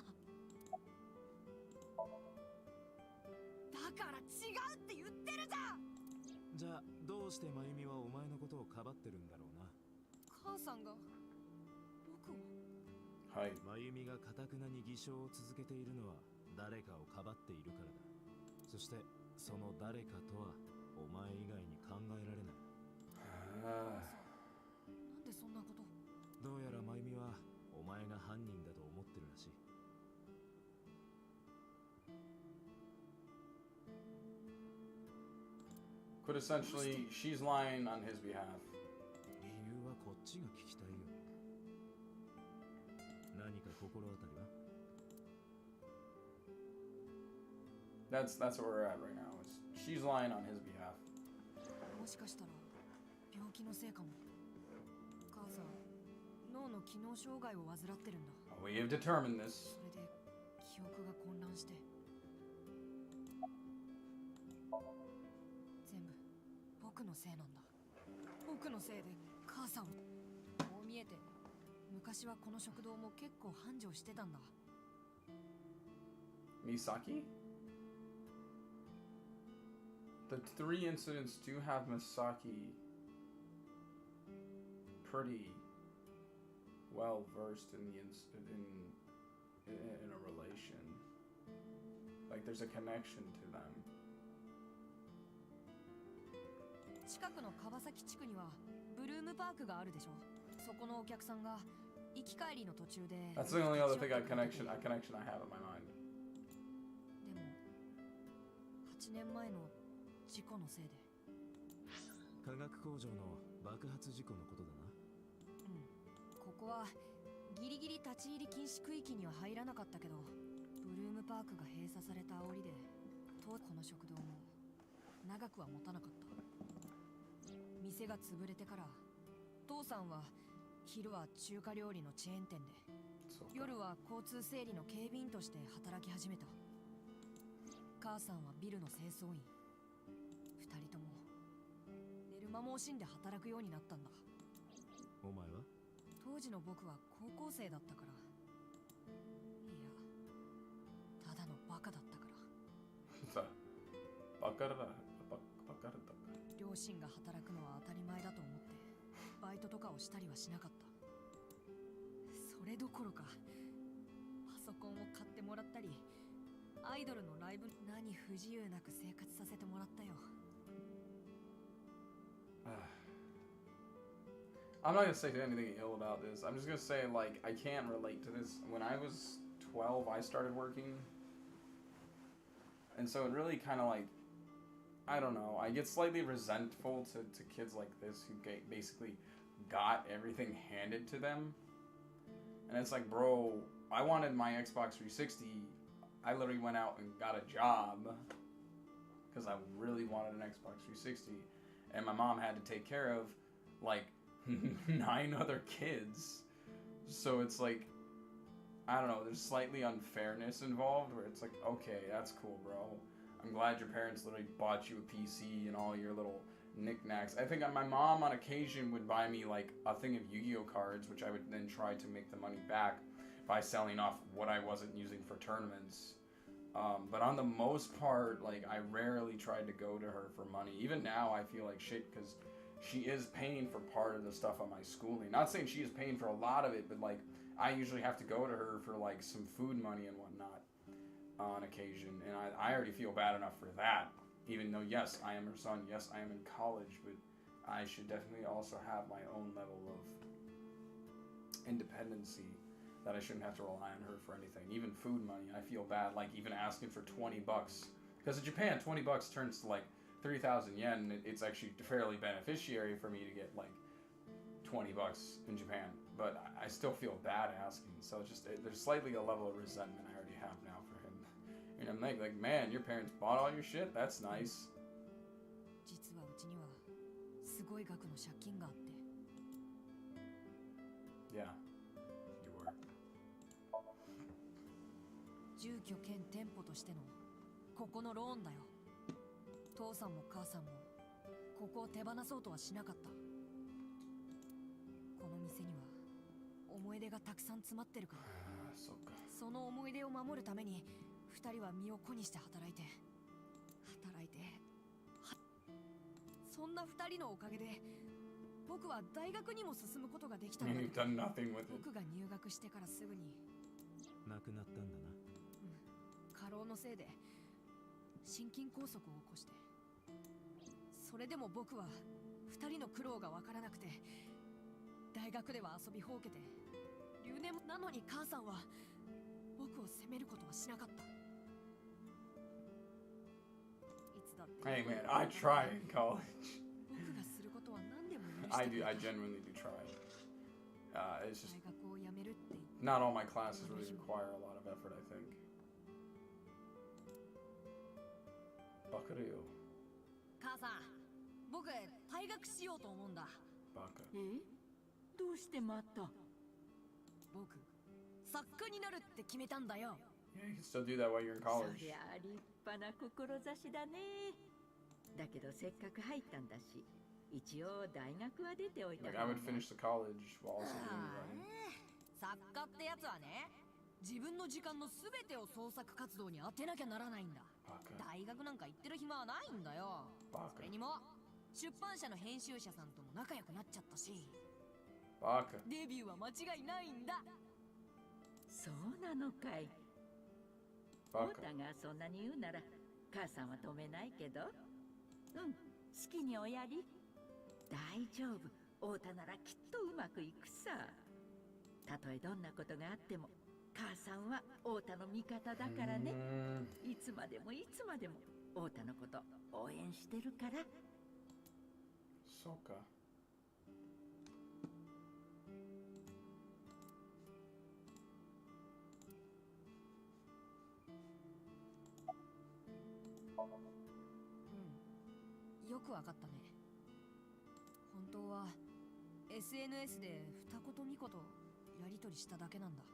から違うって言ってるじゃん。じゃあどうして真由美はお前のことをかばってるんだろうな。母さんが僕を。はい。真由美が堅くなに偽証を続けているのは誰かをかばっているからだ。そしてその誰かとはお前以外に考えられない。なんでそんなこと。どうやら真由美はお前が犯人だと思ってるらしい。But essentially, she's lying on his behalf. 理由はこっちが聞きたいよ。何か心当たりは？ That's what we're at right now. She's lying on his behalf. しかしたら病気のせいかも。母さん脳の機能障害を患ってるんだ。 We have determined this. それで記憶が混乱して、全部僕のせいなんだ。僕のせいで母さんを。こう見えて昔はこの食堂も結構繁盛してたんだ。 Misaki? The 3 incidents do have Misaki pretty well versed in a relation. Like there's a connection to them. 近くの川崎地区にはブルームパークがあるでしょ。そこのお客さんが行き帰りの途中で。 That's the only other thing connection I have in my mind. でも8年前の事故のせいで。化学工場の爆発事故のことだな。うん。ここはギリギリ立ち入り禁止区域には入らなかったけど、ブルームパークが閉鎖された煽りで、この食堂も長くは持たなかった。店が潰れてから父さんは昼は中華料理のチェーン店で、夜は交通整理の警備員として働き始めた。母さんはビルの清掃員。2人とも寝る間も惜しんで働くようになったんだ。お前は？当時の僕は高校生だったから。いや、ただのバカだったから。バカだったか。両親が働くのは当たり前だと思ってバイトとかをしたりはしなかった。それどころかパソコンを買ってもらったり、アイドルのライブ、何不自由なく生活させてもらったよ。I'm not gonna say anything ill about this. I'm just gonna say, like, I can't relate to this. When I was 12, I started working. And so it really kind of like, I don't know, I get slightly resentful to kids like this who basically got everything handed to them. And it's like, bro, I wanted my Xbox 360. I literally went out and got a job because I really wanted an Xbox 360. And my mom had to take care of, like, 9 other kids. So it's like, I don't know, there's slightly unfairness involved where it's like, okay, that's cool, bro. I'm glad your parents literally bought you a PC and all your little knickknacks. I think my mom on occasion would buy me like a thing of Yu-Gi-Oh cards, which I would then try to make the money back by selling off what I wasn't using for tournaments. But on the most part, like, I rarely tried to go to her for money. Even now, I feel like shit because she is paying for part of the stuff on my schooling. Not saying she is paying for a lot of it, but like, I usually have to go to her for like some food money and whatnot on occasion. And I already feel bad enough for that. Even though, yes, I am her son. Yes, I am in college, but I should definitely also have my own level of independency that I shouldn't have to rely on her for anything. Even food money, I feel bad, like even asking for 20 bucks. Because in Japan, 20 bucks turns to like 3,000 yen. It's actually fairly beneficiary for me to get like 20 bucks in Japan. But I still feel bad asking. So it's just, there's slightly a level of resentment I already have now for him. And I'm like, man, your parents bought all your shit? That's nice. 実はうちにはすごい額の借金があって。Yeah, you were. 住居兼店舗としてのここのローンだよ。父さんも母さんもここを手放そうとはしなかった。この店には思い出がたくさん詰まってるから。その思い出を守るために2人は身を粉にして働いてそんな2人のおかげで僕は大学にも進むことができたんだ。僕が入学してからすぐに亡くなったんだな。過労のせいで心筋梗塞を起こして。それでも僕は2人の苦労が分からなくて、大学では遊びほうけて留年なのに、母さんは僕を責めることはしなかった。いつだって Hey man, I try in college. 僕がすることは何でも許してく I れ do. た。 I genuinely do try. It's just 大学を辞めるって言って not all my classes really require a lot of effort, I think. バカだよ。母さん、僕学しようと思うんだ。バカ。どうしてまた？僕、作家になるって決めたんだよ。Yeah, you can still do that while you're in そ college. りゃあ立派な志だね。だけどせっかく入ったんだし、一応大学は出ておいた Like, 方 I が would finish the college while also doing writing. 作家ってやつはね、自分の時間のすべてを創作活動に当てなきゃならないんだ。大学なんか行ってる暇はないんだよ。それにも出版社の編集者さんとも仲良くなっちゃったし、デビューは間違いないんだ。そうなのかい。オータがそんなに言うなら母さんは止めないけど、好きにおやり。大丈夫、オータならきっとうまくいくさ。たとえどんなことがあっても母さんはオータの味方だからね。いつまでもいつまでもオータのこと応援してるから。そうか。よくわかったね。本当は SNS で二言三言やりとりしただけなんだ。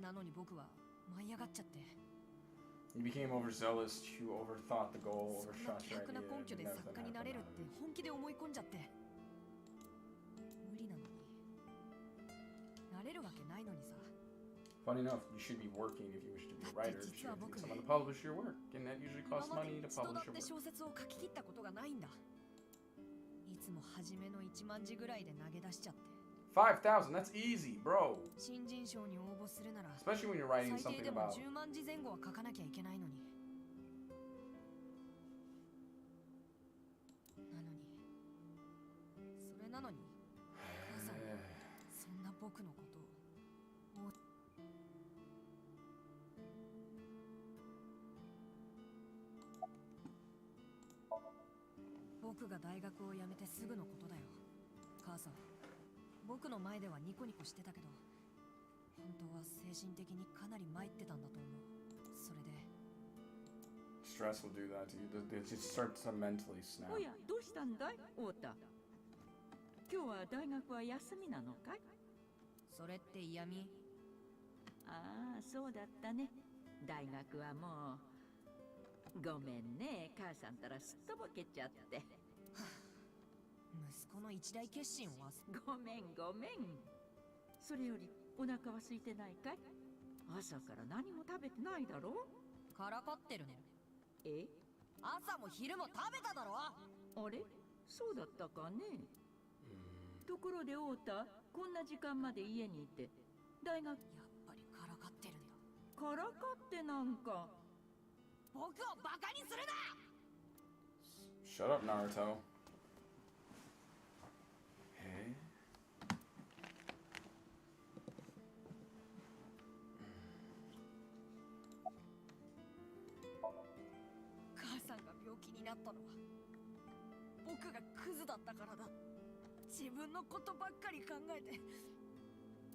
なのに僕は舞い上がっちゃって。You became overzealous, you overthought the goal, そんな overshot 希 your 薄な idea, 根拠で and 作 nothing 家になれる happened. って本気で思い込んじゃって。無理なのに。なれるわけないのにさ。Funny enough, you should be working if you wish to be a writer. You should get someone to publish your work, and that usually 今 costs まで money to 一度だ publish っ your て work. 小説を書き切ったことがないんだ。いつも初めの1万字ぐらいで投げ出しちゃって。5,000, that's easy, bro. 新人賞に応募するなら Especially when you're writing 最低 something でも about 10万字前後は書かなきゃいけないのに。なのに母さんはそんな僕のことを僕が大学を辞めてすぐのことだよ。母さん、僕の前ではニコニコしてたけど、本当は精神的にかなり参ってたんだと思う。それで stress will do that to you. It just starts to mentally snap. おや、どうしたんだい、オータ。今日は大学は休みなのかい？それって嫌味？ああ、そうだったね。大学はもう。ごめんね、母さんたらすっとぼけちゃって。息子の一大決心をごめん。それよりお腹は空いてないかい？朝から何も食べてないだろう？からかってるね。え？朝も昼も食べただろ？あれ？そうだったかね。ところでオータ、こんな時間まで家にいて大学。やっぱりからかってるね。からかってなんか。僕をバカにするな。 Shut up, Naruto. Hey. 母さんが病気になったのは僕がクズだったからだ。自分のことばっかり考えて、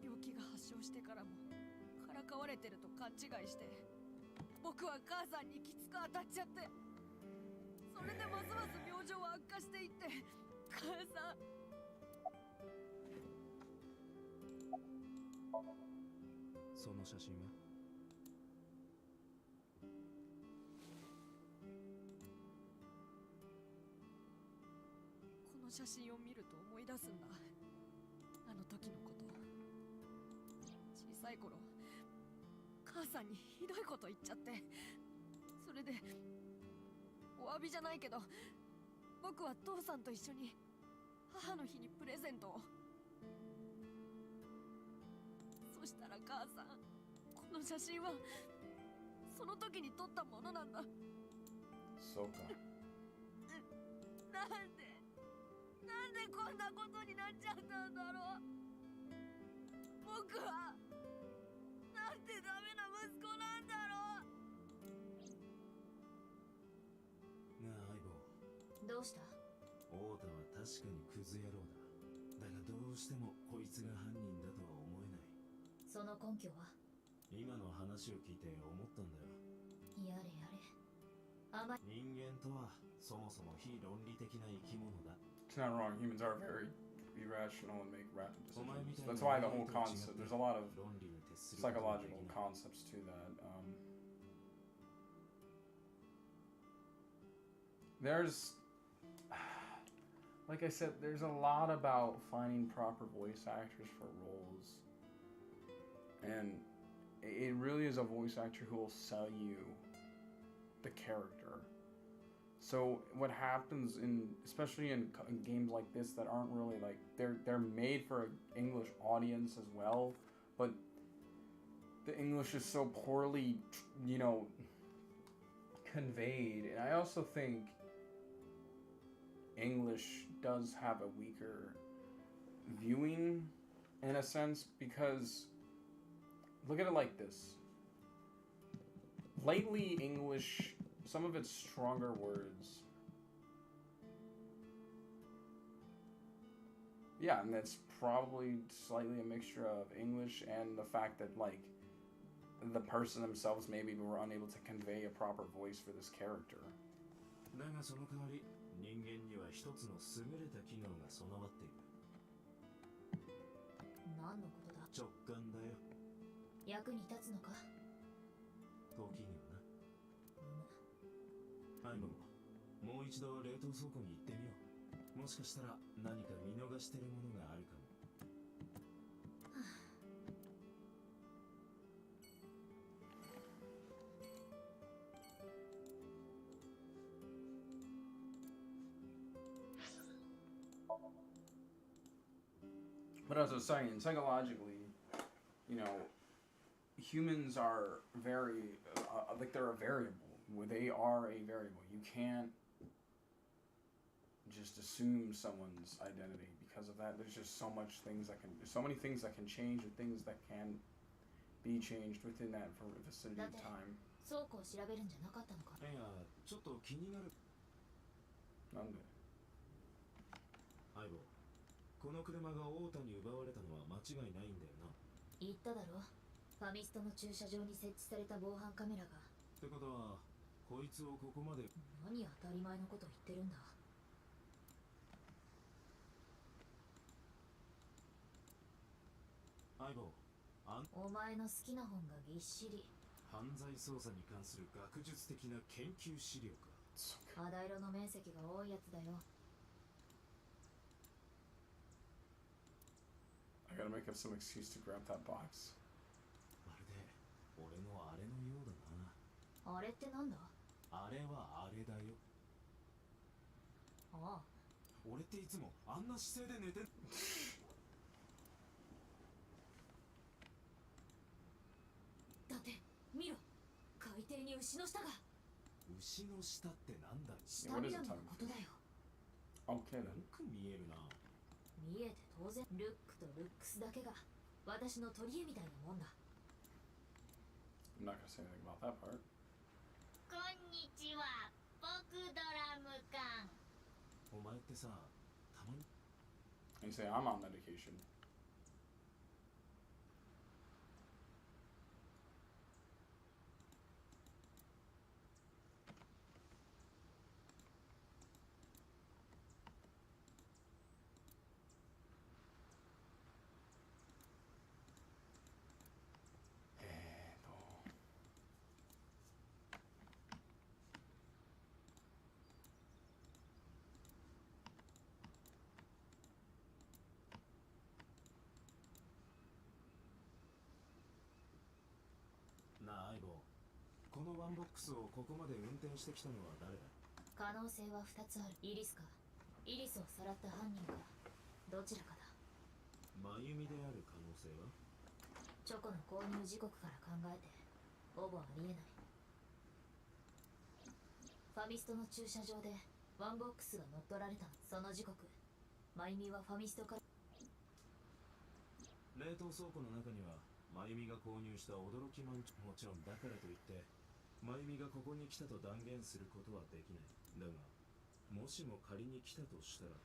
病気が発症してからもからかわれてると勘違いして、僕は母さんにきつく当たっちゃって、それでますます病状は悪化していって、母さん。その写真は？この写真を見ると思い出すんだ。あの時のこと。小さい頃、母さんにひどいこと言っちゃって、それでお詫びじゃないけど、僕は父さんと一緒に母の日にプレゼントを。そしたら母さん、この写真はその時に撮ったものなんだ。そうか。なんでこんなことになっちゃったんだろう。僕はなんてダメな息子なんだろう。なあ、相棒。どうした？オータは確かにクズ野郎だ。だがどうしてもこいつが犯人だとは思えない。その根拠は？今の話を聞いて思ったんだよ。やれやれ。人間とはそもそも非論理的な生き物だ。She's not wrong. Humans are very irrational and make rapid decisions. That's why the whole concept, there's a lot of psychological concepts to that. There's, like I said, there's a lot about finding proper voice actors for roles. And it really is a voice actor who will sell you the character. So what happens especially in games like this that aren't really like, they're made for an English audience as well, but the English is so poorly, conveyed. And I also think English does have a weaker viewing in a sense, because look at it like this. Lately, English, some of its stronger words. Yeah, and that's probably slightly a mixture of English and the fact that, like, the person themselves maybe were unable to convey a proper voice for this character. だがその代わり人間には一つの優れた機能が備わっている。何のことだ？直感だよ。役に立つのか？時にはな。アイボン、もう一度冷凍倉庫に行ってみよう。もしかしたら何か見逃してるものがあるかも。But as I was saying, psychologically, humans are very, like they're a variable. They are a variable. You can't just assume someone's identity because of that. There's just so many things that can change and things that can be changed within that vicinity of time. 倉庫を調べるんじゃなかったのか？いや、ちょっと気になる。なんで？アイボ、この車がオータに奪われたのは間違いないんだよな。言っただろ。ファミストの駐車場に設置された防犯カメラが。ってことは、こいつをここまで。何当たり前のこと言ってるんだ。アイボ、お前の好きな本がぎっしり。犯罪捜査に関する学術的な研究資料か。肌色の面積が多いやつだよ。I gotta make up some excuse to grab that box. まるで俺のあれのようだな。あれってなんだ？あれはあれだよ。ああ。俺っていつもあんな姿勢で寝てん。だって見ろ、海底に牛の舌が。牛の舌ってなんだ？舌睨みのことだよ。Okay then. よく見えるな。見えて当然。ルックとルックスだけが私の取り柄みたいなもんだ。I'm not gonna say anything about that part. こんにちは、僕ドラム缶。お前ってさ、たまに。You say I'm on medication. Ayo, このワンボックスをここまで運転してきたのは誰だ？可能性は2つある。イリスか、イリスをさらった犯人か、どちらかだ。真由美である可能性は？チョコの購入時刻から考えてほぼありえない。ファミストの駐車場でワンボックスが乗っ取られた。その時刻、真由美はファミストから。冷凍倉庫の中には真由美が購入した驚きマンチョン。もちろんだからといって真由美がここに来たと断言することはできない。だがもしも仮に来たとしたら、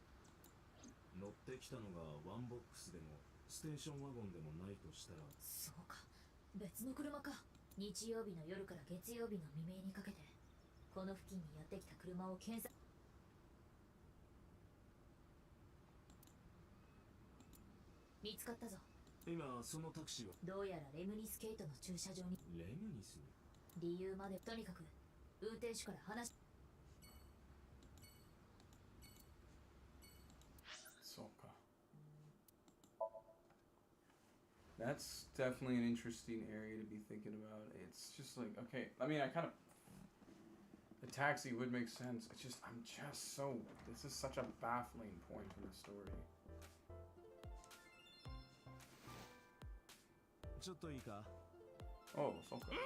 乗ってきたのがワンボックスでもステーションワゴンでもないとしたら。そうか、別の車か。日曜日の夜から月曜日の未明にかけてこの付近にやってきた車を検索。見つかったぞ。今そのタクシーはどうやらレムニスケートの駐車場に。レムニスに。理由までとにかく運転手から話。そうか。That's definitely an interesting area to be thinking about. It's just like, okay, I mean, I kind of, the taxi would make sense. It's just, I'm just so, this is such a baffling point in the story. ちょっといいか? Oh, so good.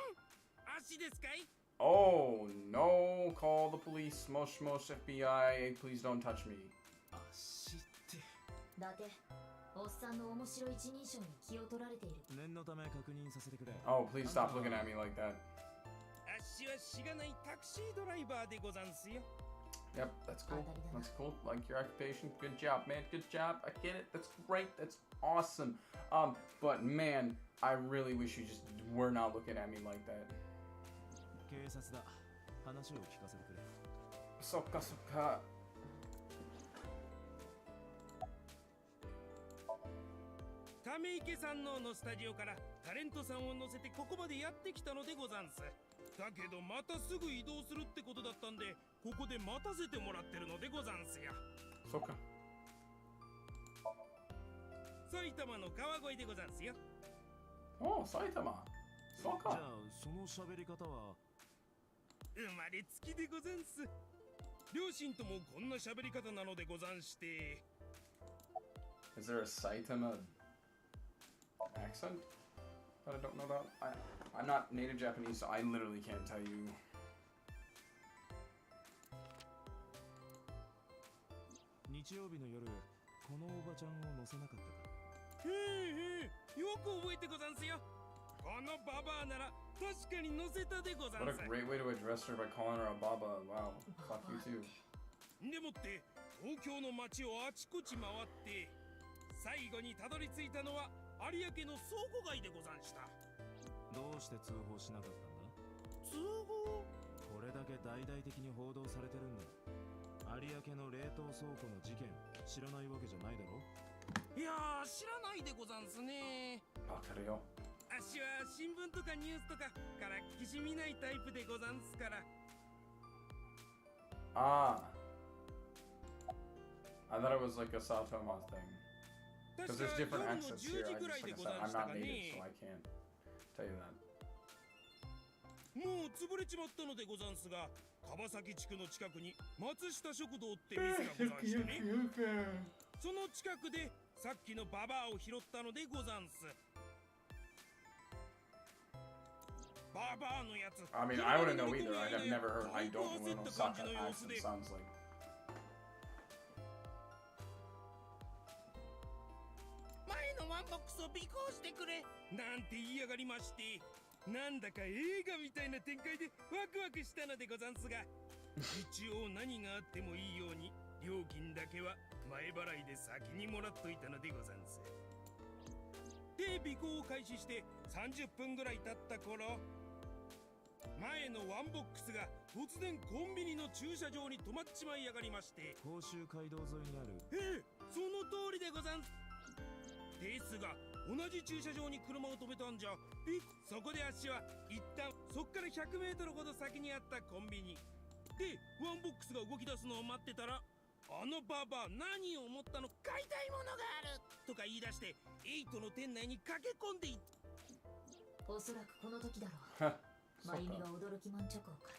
足ですかい? Oh, no, call the police. Mosh mosh FBI, please don't touch me. 足って。だっておっさんの面白い一人称に気を取られている。念のため確認させてくれ。Oh, please stop looking at me like that. 足はしがないタクシードライバーでござんすよ。 Yep, that's cool. That's cool. Like your occupation. Good job, man. Good job. I get it. That's great. That's awesome. But man, I really wish you just were not looking at me like that. 警察だ。話を聞かせてくれ。そっかそっか。亀池さんのスタジオからタレントさんを乗せてここまでやってきたのでござんす。だけどまたすぐ移動するってことだったんで、ここで待たせてもらってるのでござんすよ。そうか。埼玉の川越でござんすよ。おお、埼玉。そうか。じゃあその喋り方は生まれつきでござんす。両親ともこんな喋り方なのでござんして。Is there a Saitama accent that I don't know about? I'm not native Japanese, so I literally can't tell you. 日曜日の夜、このおばちゃんを乗せなかったか。へえ、よく覚えてござんすよ。このババアなら確かに乗せたでござんす。 What a great way to address her by calling her a baba. Wow. Fuck you too. でもって東京の街をあちこち回って最後にたどり着いたのは有明の倉庫街でござんした。どうして通報しなかったんだ？通報？これだけ大々的に報道されてるんだ。有明の冷凍倉庫の事件知らないわけじゃないだろ？いやー、知らないでござんすね。わかるよ。あっしは新聞とかニュースとかからっきし見ないタイプでござんすから。Ah. I thought it was like a Satoma thing. Because there's different accents here. I just, like I said, I'm not native, so I can't tell you that. もう潰れちまったのでござんすが、川崎地区の近くに松下食堂って店がござんしてね。その近くでさっきのババアを拾ったのでござんす。ババアのやつ。I mean, I wouldn't know either. I've never heard. I don't know what Osaka accent sounds like. 前のワンボックスを尾行してくれなんて言いやがりまして、なんだか映画みたいな展開でワクワクしたのでござんすが、一応何があってもいいように料金だけは前払いで先にもらっといたのでござんす。で、尾行を開始して30分ぐらい経った頃、前のワンボックスが突然コンビニの駐車場に止まっちまいやがりまして。甲州街道沿いにある。その通りでござんす。ですが同じ駐車場に車を止めたんじゃ、そこであっしは一旦そっから100メートルほど先にあったコンビニでワンボックスが動き出すのを待ってたら、あのババア何を思ったの、買いたいものがあるとか言い出してエイトの店内に駆け込んでいった。おそらくこの時だろう。マユミが驚きまん直後か。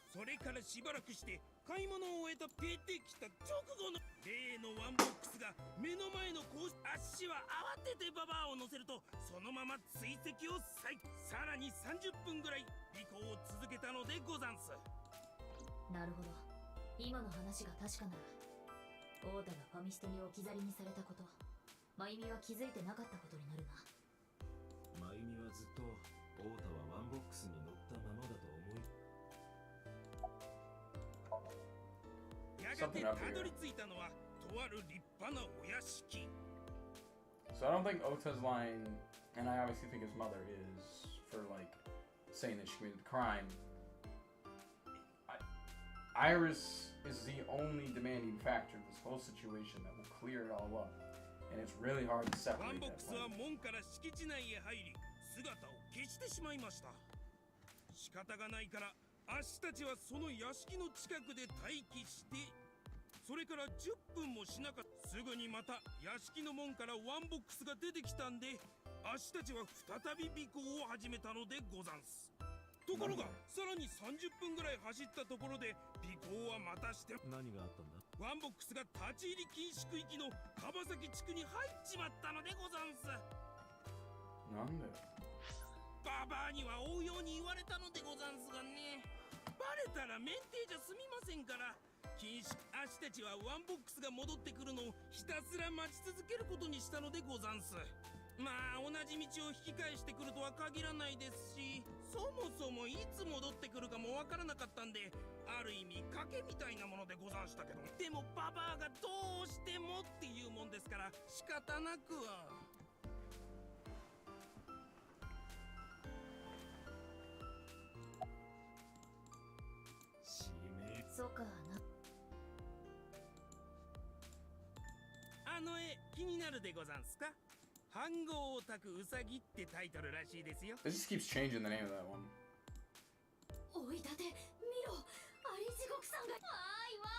それからしばらくして買い物を終えた出てきた直後の例のワンボックスが目の前のあっしは慌ててババアを乗せるとそのまま追跡をさらに30分ぐらい尾行を続けたのでござんす。なるほど、今の話が確かなら太田がファミストに置き去りにされたこと、マユミは気づいてなかったことになるな。マユミはずっと太田はワンボックスに乗ったままだと思い、やがてたどり着いたのはとある立派なお屋敷。 So I don't think Ota's line, and I obviously think his mother is for like saying that she committed the crime. Iris is the only demanding factor in this whole situation that will clear it all up. and it's really hard to ワ separate ンボッ that クスは when 門から敷地内へ入り姿を消してしまいました。仕方がないから足たちはその屋敷の近くで待機して、それから10分もしなかった。すぐにまた屋敷の門からワンボックスが出てきたんで、足たちは再び尾行を始めたのでござんす。ところがさらに30分ぐらい走ったところで尾行はまたして何があったんだ。ワンボックスが立ち入り禁止区域の樺崎地区に入っちまったのでござんす。なんでババアには追うように言われたのでござんすがね。バレたら免停じゃ済みませんから、禁止足たちはワンボックスが戻ってくるのをひたすら待ち続けることにしたのでござんす。まあ同じ道を引き返してくるとは限らないですし、そもそもいつ戻ってくるかもわからなかったんで、ある意味賭けみたいなものでござんしたけど、でもババアがどうしてもっていうもんですから仕方なくは。そうかな。あの絵気になるでござんすか。飯号オタクウサギってタイトルらしいですよ。It just keeps changing the name of that one. おいだて見ろ、アリ地獄さんが。わーいわ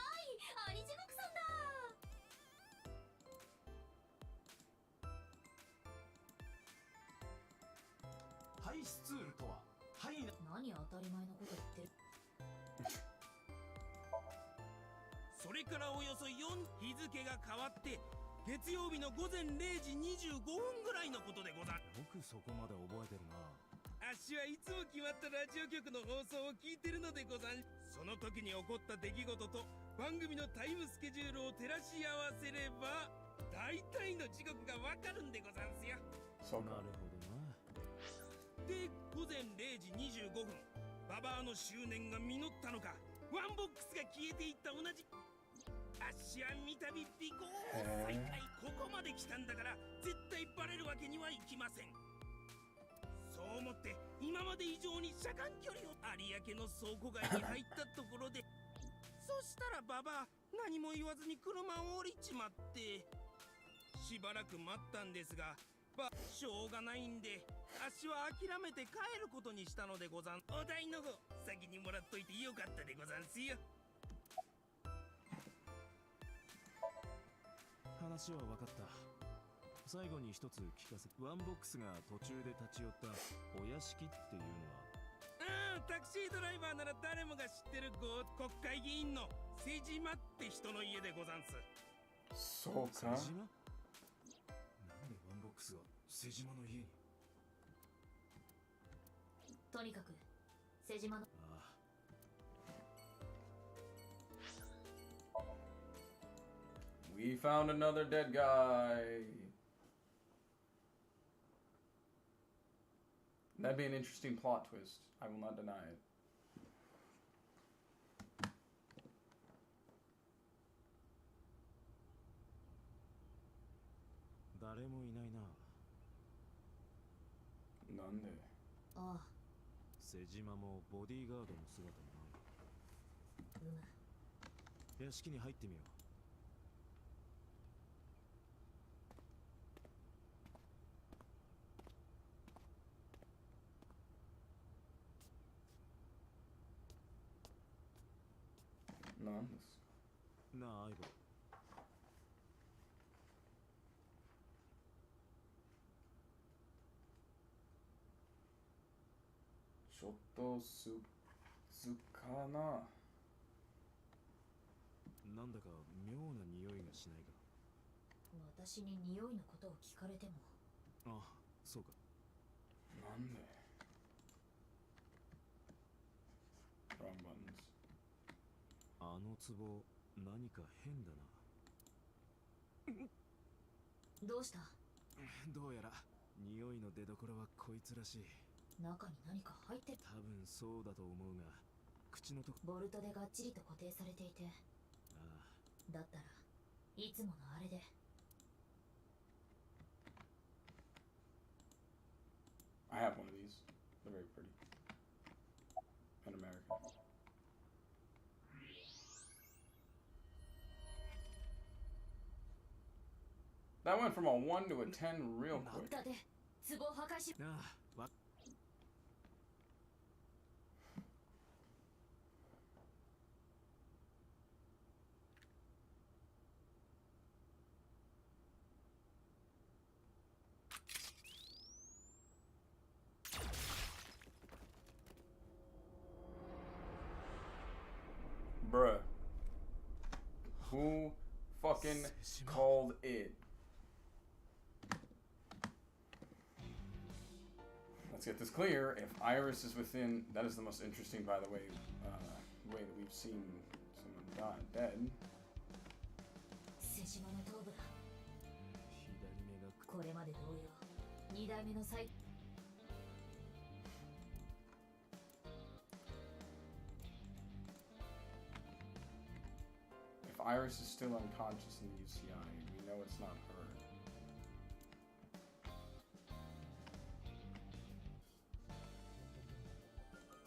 ーい、アリ地獄さんだ。ハイスツールとはハイな。何当たり前のこと言ってる。それからおよそ4日付が変わって月曜日の午前0時25分ぐらいのことでござん。よくそこまで覚えてるな。あっしはいつも決まったラジオ局の放送を聞いてるのでござん。その時に起こった出来事と番組のタイムスケジュールを照らし合わせれば大体の時刻がわかるんでござんすよ。そうか。なるほどな。で午前0時25分、ババアの執念が実ったのか、ワンボックスが消えていった同じ。あっしは三度尾行を再開。ここまで来たんだから絶対バレるわけにはいきません。そう思って今まで以上に車間距離を有明の倉庫街に入ったところでそしたらババア何も言わずに車を降りちまって、しばらく待ったんですがしょうがないんであっしは諦めて帰ることにしたのでござん。お代の方先にもらっといてよかったでござんすよ。話は分かった。最後に一つ聞かせ。ワンボックスが途中で立ち寄ったお屋敷っていうのは。タクシードライバーなら誰もが知ってる国会議員の瀬島って人の家でござんす。そうか。瀬島？なんでワンボックスが瀬島の家に。とにかく瀬島の。We found another dead guy. That'd be an interesting plot twist. I will not deny it. 誰もいないな。なんで？ああ。瀬島もボディーガードの姿もない。屋敷に入ってみよう。なんですか。なあ、相棒。ちょっとすかな。なんだか妙な匂いがしないか。私に匂いのことを聞かれても。あ、そうか。なんで？あの壺、何か変だな。どうした？どうやら匂いの出所はこいつらしい。中に何か入ってる。多分そうだと思うが、口のとこ。ボルトでがっちりと固定されていて。ああ。だったらいつものあれで。I have one of these. They're very pretty. An American. That went from a 1 to a 10 real quick. Bruh. Who fucking called it? Let's get this clear. If Iris is within... That is the most interesting, by the way, way that we've seen someone die dead. If Iris is still unconscious in the UCI, we know it's not her.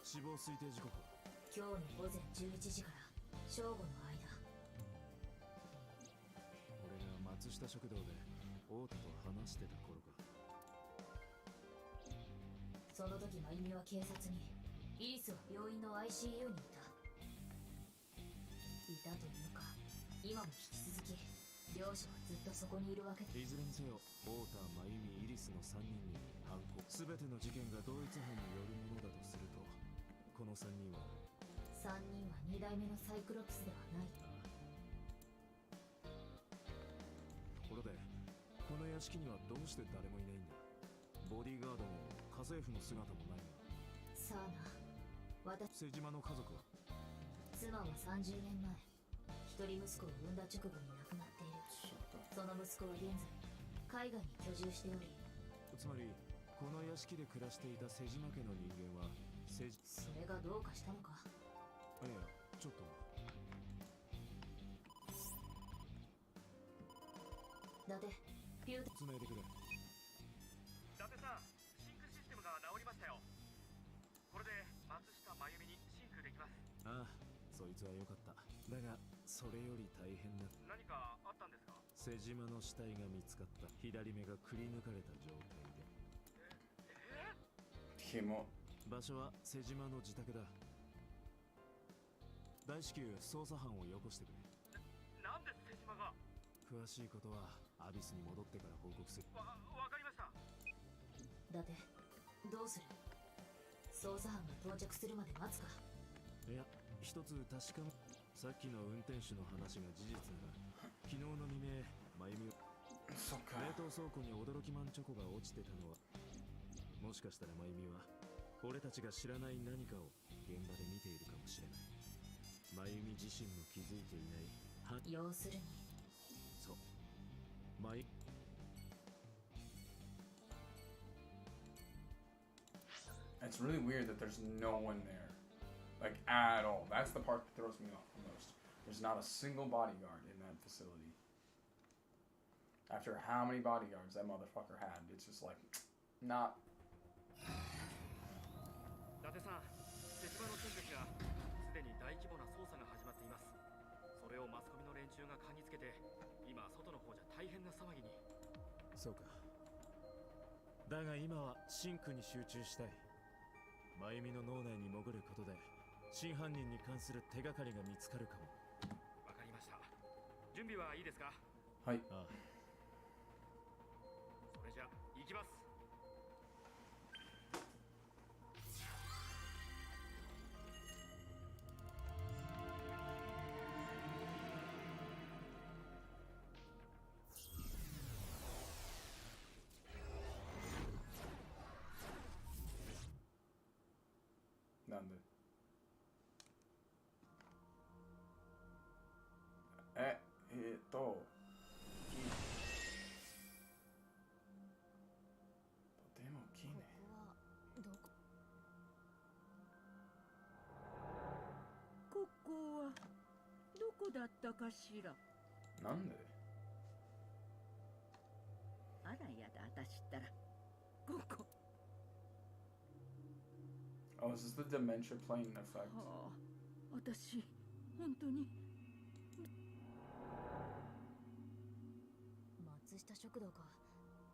死亡推定時刻は今日の午前11時から正午の間。俺が松下食堂で太田と話してた頃か。その時真由美は警察に、イリスは病院の ICU にいた。いたというか、今も引き続き両者はずっとそこにいるわけで。いずれにせよ太田、真由美、イリスの3人に犯行、全ての事件が同一犯によるものだとすると、この3人は3人は2代目のサイクロプスではない。ところでこの屋敷にはどうして誰もいないんだ。ボディーガードも家政婦の姿もないが。さあな。瀬島の家族は？妻は30年前一人息子を産んだ直後に亡くなっている。その息子は現在海外に居住しており、つまりこの屋敷で暮らしていた瀬島家の人間はそれがどうかしたのか。いや、ちょっとだってピューつないでくれ。伊達さん、シンクシステムが直りましたよ。これで松下真由美にシンクできます。ああ、そいつは良かった。だがそれより大変な何かあったんですか？瀬島の死体が見つかった。左目がくり抜かれた状態で。キモ。場所は瀬島の自宅だ。大至急捜査班をよこしてくれ。なんで瀬島が？詳しいことはアビスに戻ってから報告する。わかりました。だってどうする？捜査班が到着するまで待つか？いや、一つ確かめ。さっきの運転手の話が事実なら、昨日の未明、真由美は冷凍倉庫に驚きマンチョコが落ちてたのは、もしかしたら真由美は俺たちが知らない何かを現場で見ているかもしれない。真由美自身も気づいていない。要するにそう、真由。It's really weird that there's no one there, like at all. That's the part that throws me off the most. There's not a single bodyguard in that facility. After how many bodyguards that motherfucker had, it's just like, not. 伊達さん、瀬島の件ですが、すでに大規模な捜査が始まっています。それをマスコミの連中が嗅ぎつけて、今外の方じゃ大変な騒ぎに。そうか。だが今はシンクに集中したい。真由美の脳内に潜ることで真犯人に関する手がかりが見つかるかも。わかりました。準備はいいですか？はい。ああ。それじゃ行きます。なんで？とても綺麗。ここはどこだったかしら。なんで？あらやだ、私ったらここ。Oh, is this the dementia plane effect? はあ、私本当に。松した食堂か。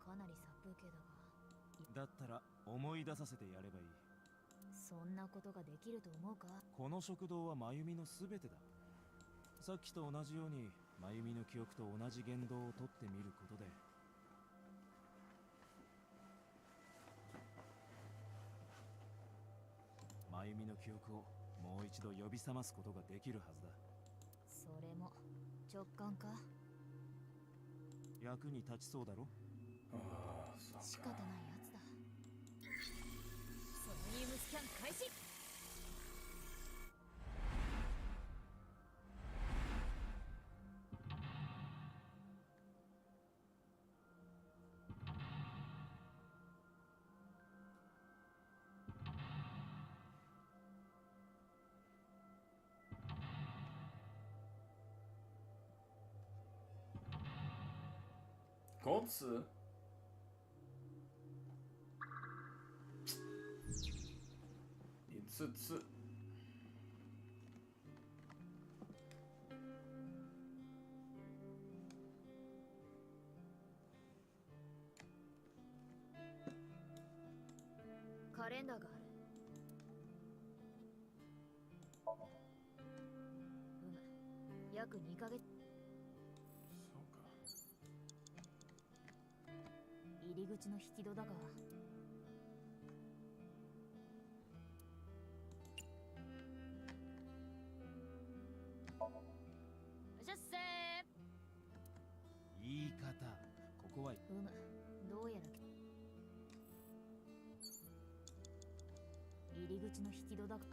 かなり殺風景だが。だったら思い出させてやればいい。そんなことができると思うか。この食堂は真由美の全てだ。さっきと同じように真由美の記憶と同じ言動をとってみることで、真由美の記憶をもう一度呼び覚ますことができるはずだ。それも直感か。役に立ちそうだろ。仕方ないやつだ。ソニウムスキャン開始。ゴツ5つ。カレンダーがある。約2ヶ月。そうか。入り口の引き戸だが。出世。言い方、ここはどうやら入り口の引き戸だが。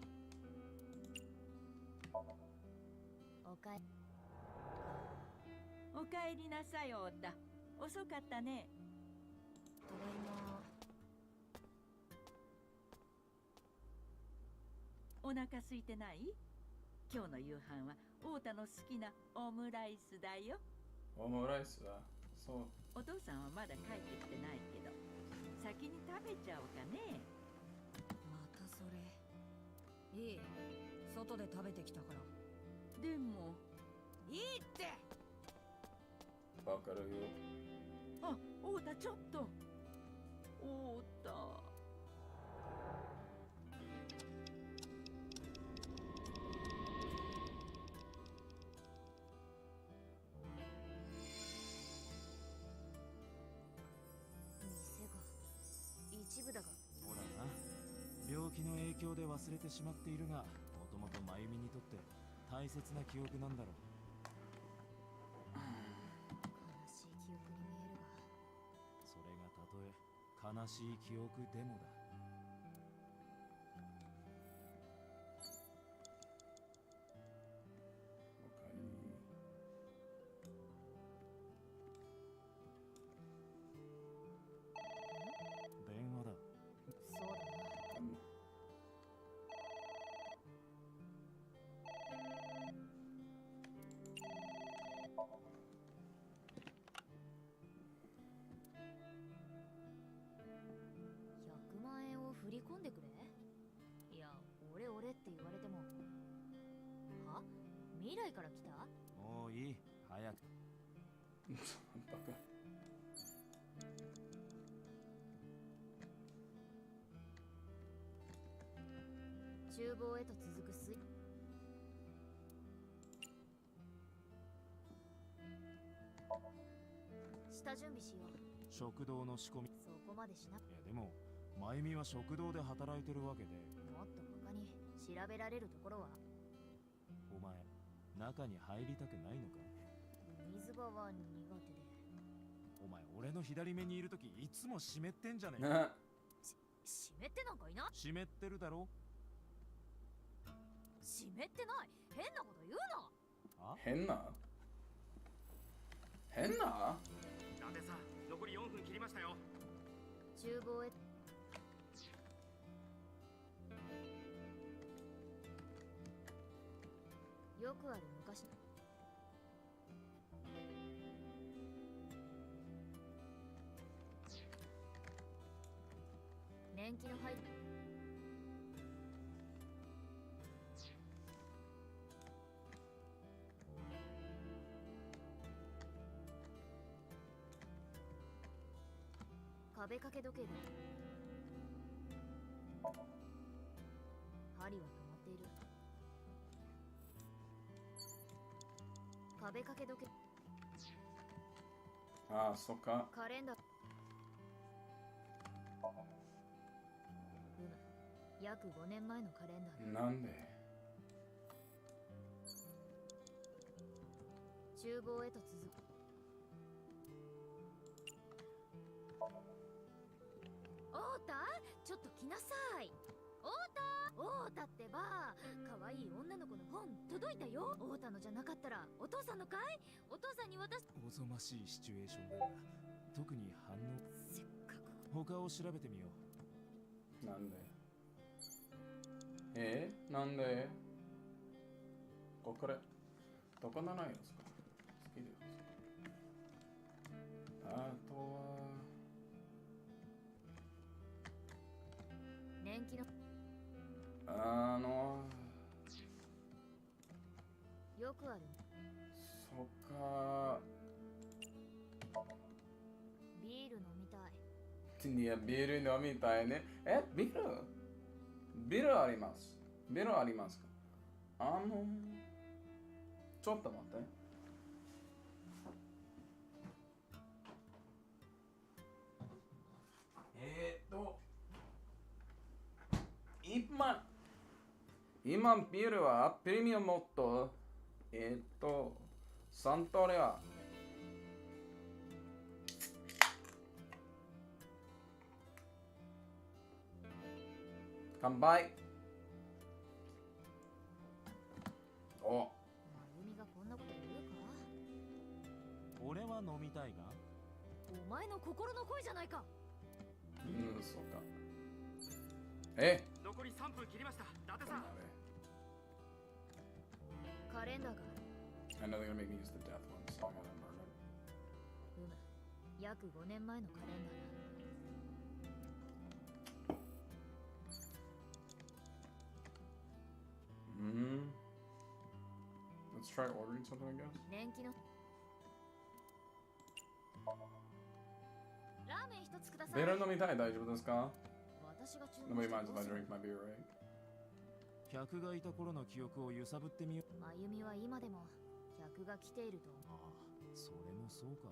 おかえりなさい、オータ。遅かったね。ただいま。お腹空いてない？今日の夕飯はオータの好きなオムライスだよ。オムライスだ。そう。お父さんはまだ帰ってきてないけど、先に食べちゃおうかね。またそれ。いい。外で食べてきたから。でもいいって。わかるよ。あ、オータちょっと。オータ。店が一部だが。ほらな、病気の影響で忘れてしまっているが、もともと真由美にとって大切な記憶なんだろう。悲しい記憶に見えるが。それがたとえ悲しい記憶でもだ。電話だ。そうだな。100万円を振り込んでくれ。いや、俺って言われても。は？未来から来た？もういい、早く。バカ。厨房へと続く水。下準備しよう。食堂の仕込み。そこまでしなく。いやでも真由美は食堂で働いてるわけで。もっと他に調べられるところは。お前中に入りたくないのか？水場は苦手で。お前俺の左目にいるときいつも湿ってんじゃねえか。湿ってなんかいな。湿ってるだろ。湿ってない。変なこと言うな。変な伊達さん、残り4分切りましたよ。厨房へ。よくある昔の。年季の入る。壁掛け時計だ。針は止まっている。壁掛け時計。ああ、そっか。カレンダー。約5年前のカレンダーだ。なんで？厨房へと続く。オータ、ちょっと来なさい。オータってば、可愛い女の子の本届いたよ。オータのじゃなかったらお父さんのかい？お父さんに渡す。おぞましいシチュエーションだが、特に反応。せっかく。他を調べてみよう。なんで？なんで？これどこなのよ。好きです。あとは年季のよくある。そっか。ビール飲みたい。いや、ビール飲みたいね。ビールあります。ビールありますか？ちょっと待って。今ビールはプレミアムモット、サントレア。乾杯。お。まゆみがこんなこと言うか？俺は飲みたいが。お前の心の声じゃないか。そうか。残り3分切りました。伊達さん。カレンダーが。I know they're gonna make me use the death one, so I gotta burn it. 約5年前のカレンダーだ。Let's try ordering something, I guess. 年季の。ラーメン一つください。ビール飲みたい。大丈夫ですか？私が注文 Nobody minds if I drink my beer, right? 客がいた頃の記憶を揺さぶってみよう。まゆみは今でも客が来ていると思う。ああ、それもそうか。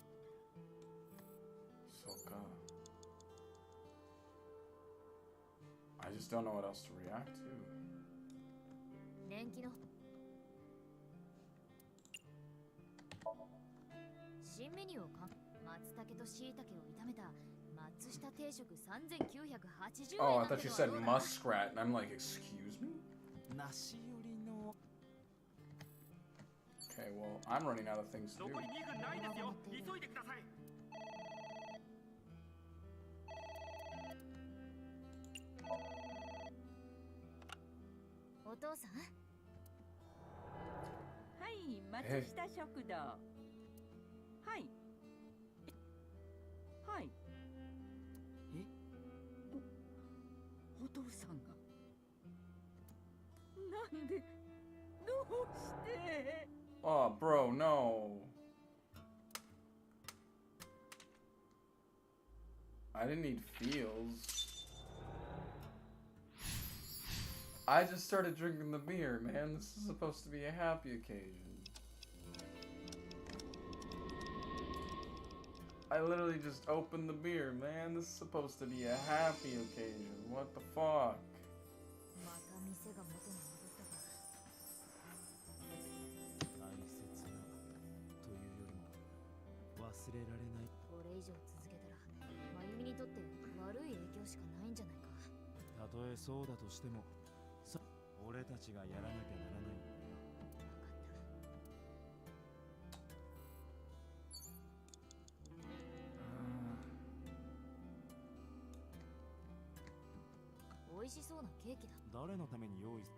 そうか。I just don't know what else to react to. 年季の。新メニューを松茸と椎茸を炒めた松下定食3980円。Oh, I thought you said muskrat, and I'm like, excuse me? 梨よりの。 Okay, well, I'm running out of things to do. 残り2分ないですよ。急いでください。お父さん。はい、松下食堂。はい。はい。お父さんが。なんで、どうして。Oh, bro, no. I didn't need feels. I just started drinking the beer, man. This is supposed to be a happy occasion. I literally just opened the beer, man. This is supposed to be a happy occasion. What the fuck? また店が元に戻ったか。大切なというよりも忘れられない。これ以上続けたらまゆみにとって悪い影響しかないんじゃないか。たとえそうだとしても、俺たちがやらなきゃならないんだよ。美味しそうなケーキだ。誰のために用意す。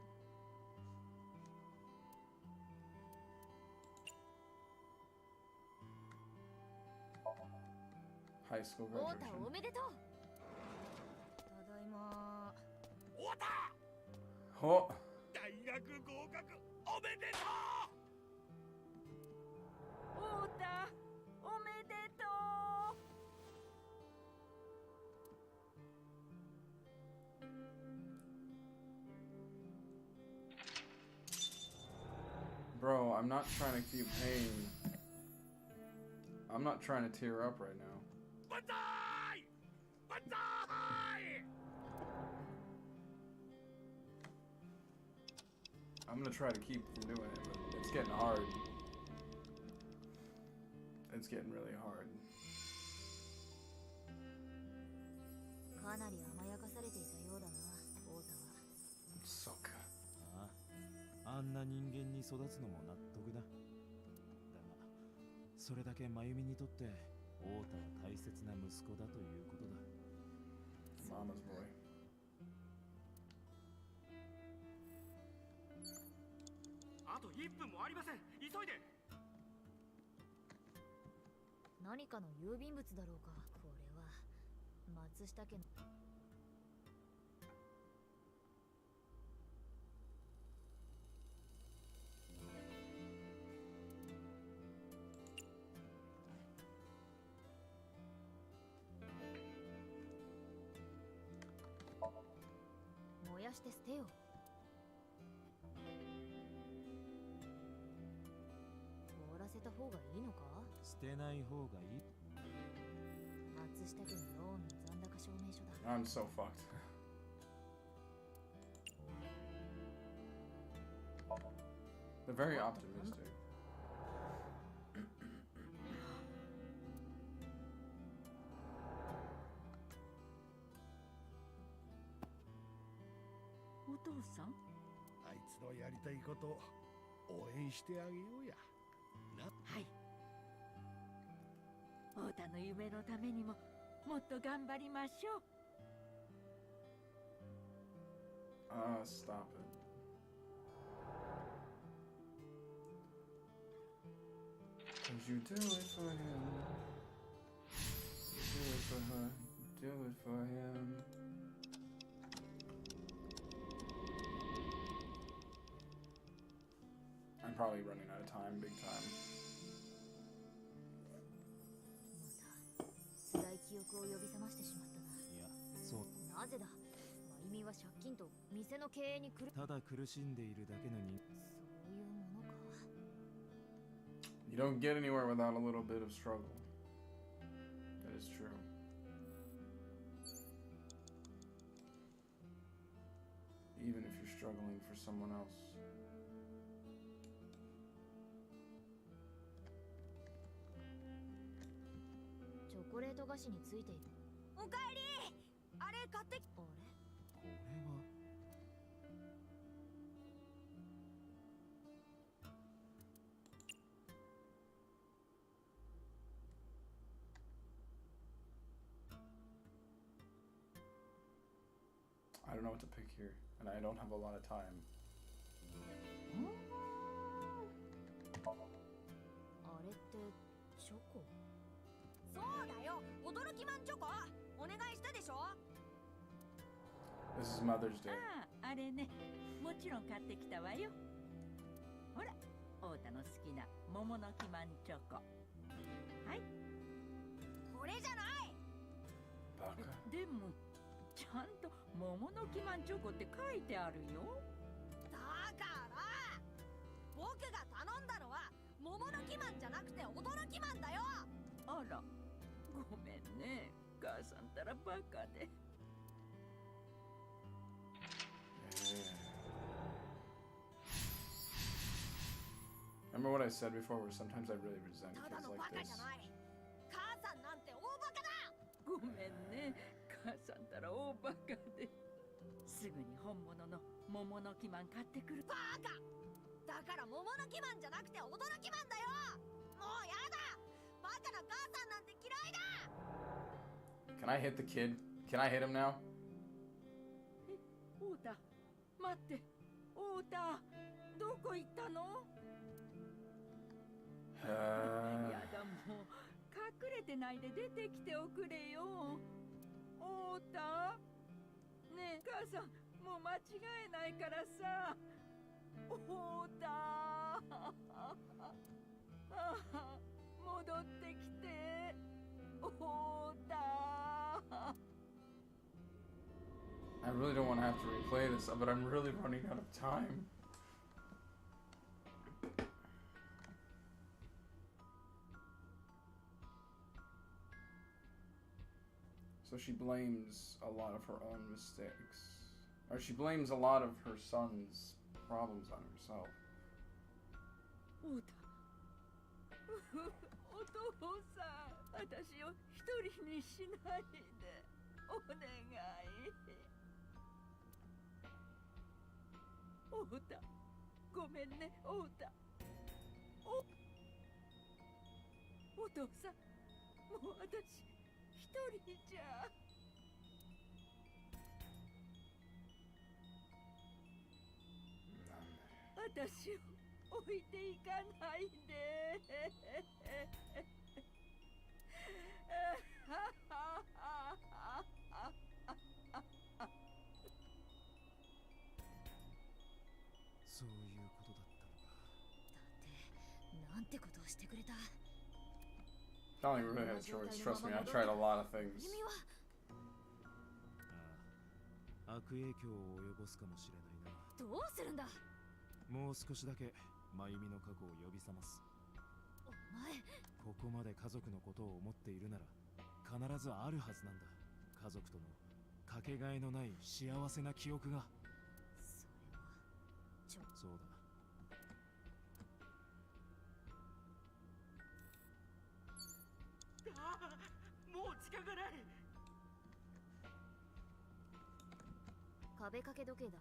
High school オータ graduation. おめでとう。ただいま。オータほ。大学合格おめでとオータおめでとう。I'm not trying to feel pain. I'm not trying to tear up right now. I'm gonna try to keep from doing it, but it's getting hard. It's getting really hard. かなり甘やかされていたようだな、オータは。そっか。ああ、あんな人間に育つのも納得だ。だが、それだけ真由美にとってオータは大切な息子だということだ。Mama's boy. あと1分もありません。急いで。何かの郵便物だろうか、これは。松下家の。燃やして捨てよ。凍らせた方がいいのか？捨てない方がいい。松下家のローンの残高証明書だ。I'm so fucked. They're very optimistic. お父さん、あいつのやりたいこと応援してあげようやな。はい。オータの夢のためにももっと頑張りましょう。Stop it. Cause you do it for him. You do it for her. You do it for him. I'm probably running out of time, big time. また辛い記憶を呼び覚ましてしまったな。いや、そう。なぜだ。真由美は借金と店の経営にただ苦しんでいるだけの人。そういうものか。You don't get anywhere without a little bit of struggle. That is true. Even if you're struggling for someone else. チョコレート菓子についている。おかえり。あれ買ってき。あれ？これは。I don't know what to pick here, and I don't have a lot of time. あれってチョコ？そうだよ、驚きマンチョコ。お願いしたでしょ。 This is Mother's Day. あれね、もちろん買ってきたわよ。ほら、オータの好きな桃の木マンチョコ。はい。これじゃない。バカ。でもちゃんと桃の木マンチョコって書いてあるよ。だから僕が頼んだのは桃の木マンじゃなくて驚きマンだよ。あら、ごめんね、母さんたらバカで。Remember what I said before, where sometimes I really resent ただ kids のバ like カじゃ this. ない。母さんなんて大バカだ。ごめんね、母さんたら大バカで。すぐに本物の桃の木マン買ってくる。バカだから桃の木マンじゃなくて驚きマンだよ。もうやだ。バカな母さんなんて嫌いだ。 Can I hit the kid? Can I hit him now? オータ、待って。オータ、どこ行ったの？やだ、もう隠れてないで出てきておくれよ。オータ、ねえ母さん、もう間違えないからさ。オータ戻ってきて。オータ。 I really don't want to have to replay this, but I'm really running out of time. So she blames a lot of her own mistakes. Or she blames a lot of her son's problems on herself. おうたお父さん、私を一人にしないでお願い。おうた、ごめんね、おうた。お父さん、もう私一人じゃ。私を置いていかないで。そういうことだったのか。だってなんてことをしてくれた。 Donnie really had a choice. Trust me, I tried a lot of things. ああ、悪影響を及ぼすかもしれないな。どうするんだ。もう少しだけ真由美の過去を呼び覚ます。お前、ここまで家族のことを思っているなら必ずあるはずなんだ。家族とのかけがえのない幸せな記憶が。それはそうだ。もう時間がない。壁掛け時計だ。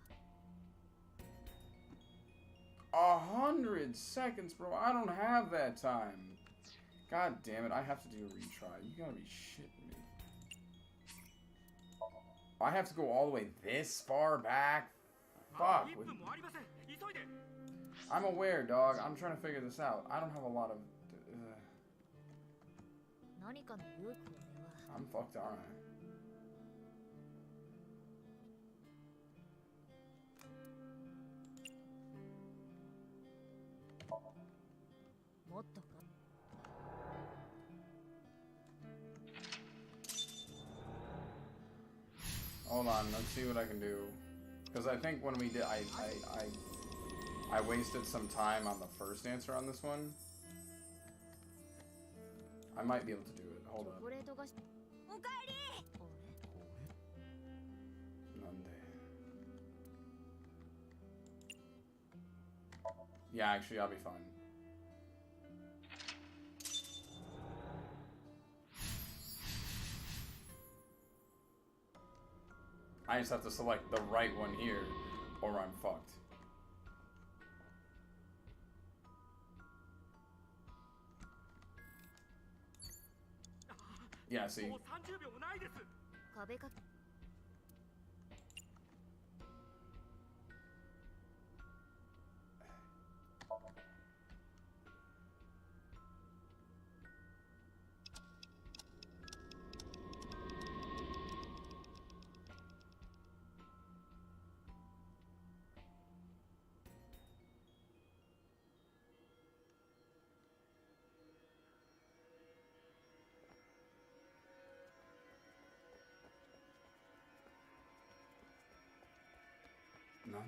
100 seconds, bro. I don't have that time. God damn it, I have to do a retry. You gotta be shitting me. I have to go all the way this far back? Fuck. I'm aware, dog. I'm trying to figure this out. I don't have a lot of... I'm fucked, aren't I? もっとか。 Hold on, let's see what I can do. Because I think when we did, I wasted some time on the first answer on this one. I might be able to do it. Hold on. Yeah, actually, I'll be fine. I just have to select the right one here, or I'm fucked. Yeah, see? None.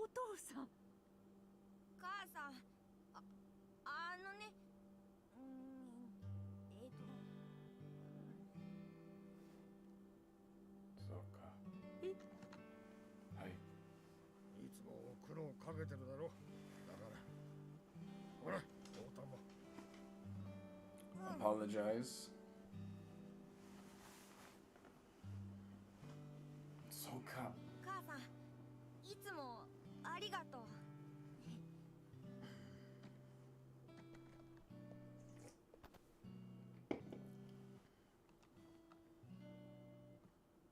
お父さん。母さん、あのね、そうか。はい。いつも苦労かけてるだろ。だから。ほら、太田も。Apologize. そうか。母さん、いつもありがとう。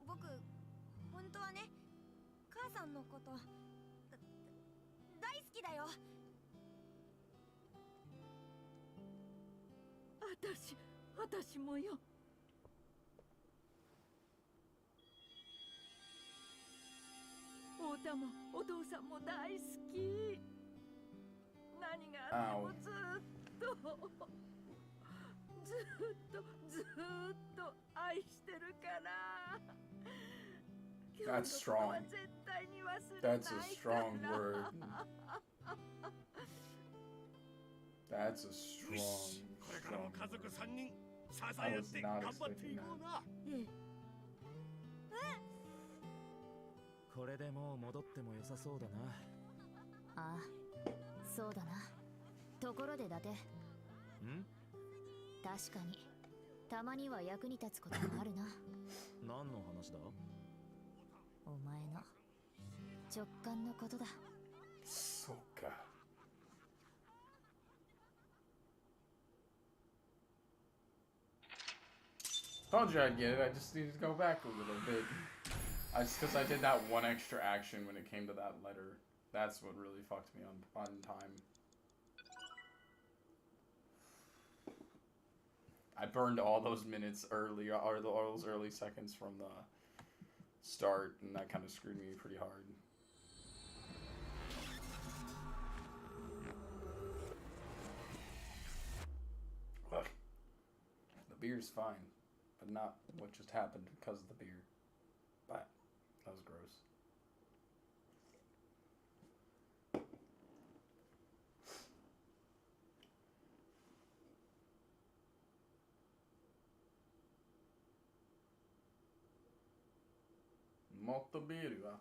僕、本当はね、母さんのこと大好きだよ。私もよ。太田もお父さんも大好き。何があってもずっと愛してるから。That's strong. That's a strong word. That's a strong, strong word. I was not expecting that. これでもう戻っても良さそうだな。ああ、そうだな。ところで伊達。確かにたまには役に立つこともあるな。何の話だ？お前の直感のことだ。そうか。Told you I'd get it. I just needed to go back a little bit. It's because I did that one extra action when it came to that letter. That's what really fucked me on time. I burned all those minutes early, or all those early seconds from the start, and that kind of screwed me pretty hard. Ugh. The beer's fine, but not what just happened because of the beer. But that was gross. Molto beer, va.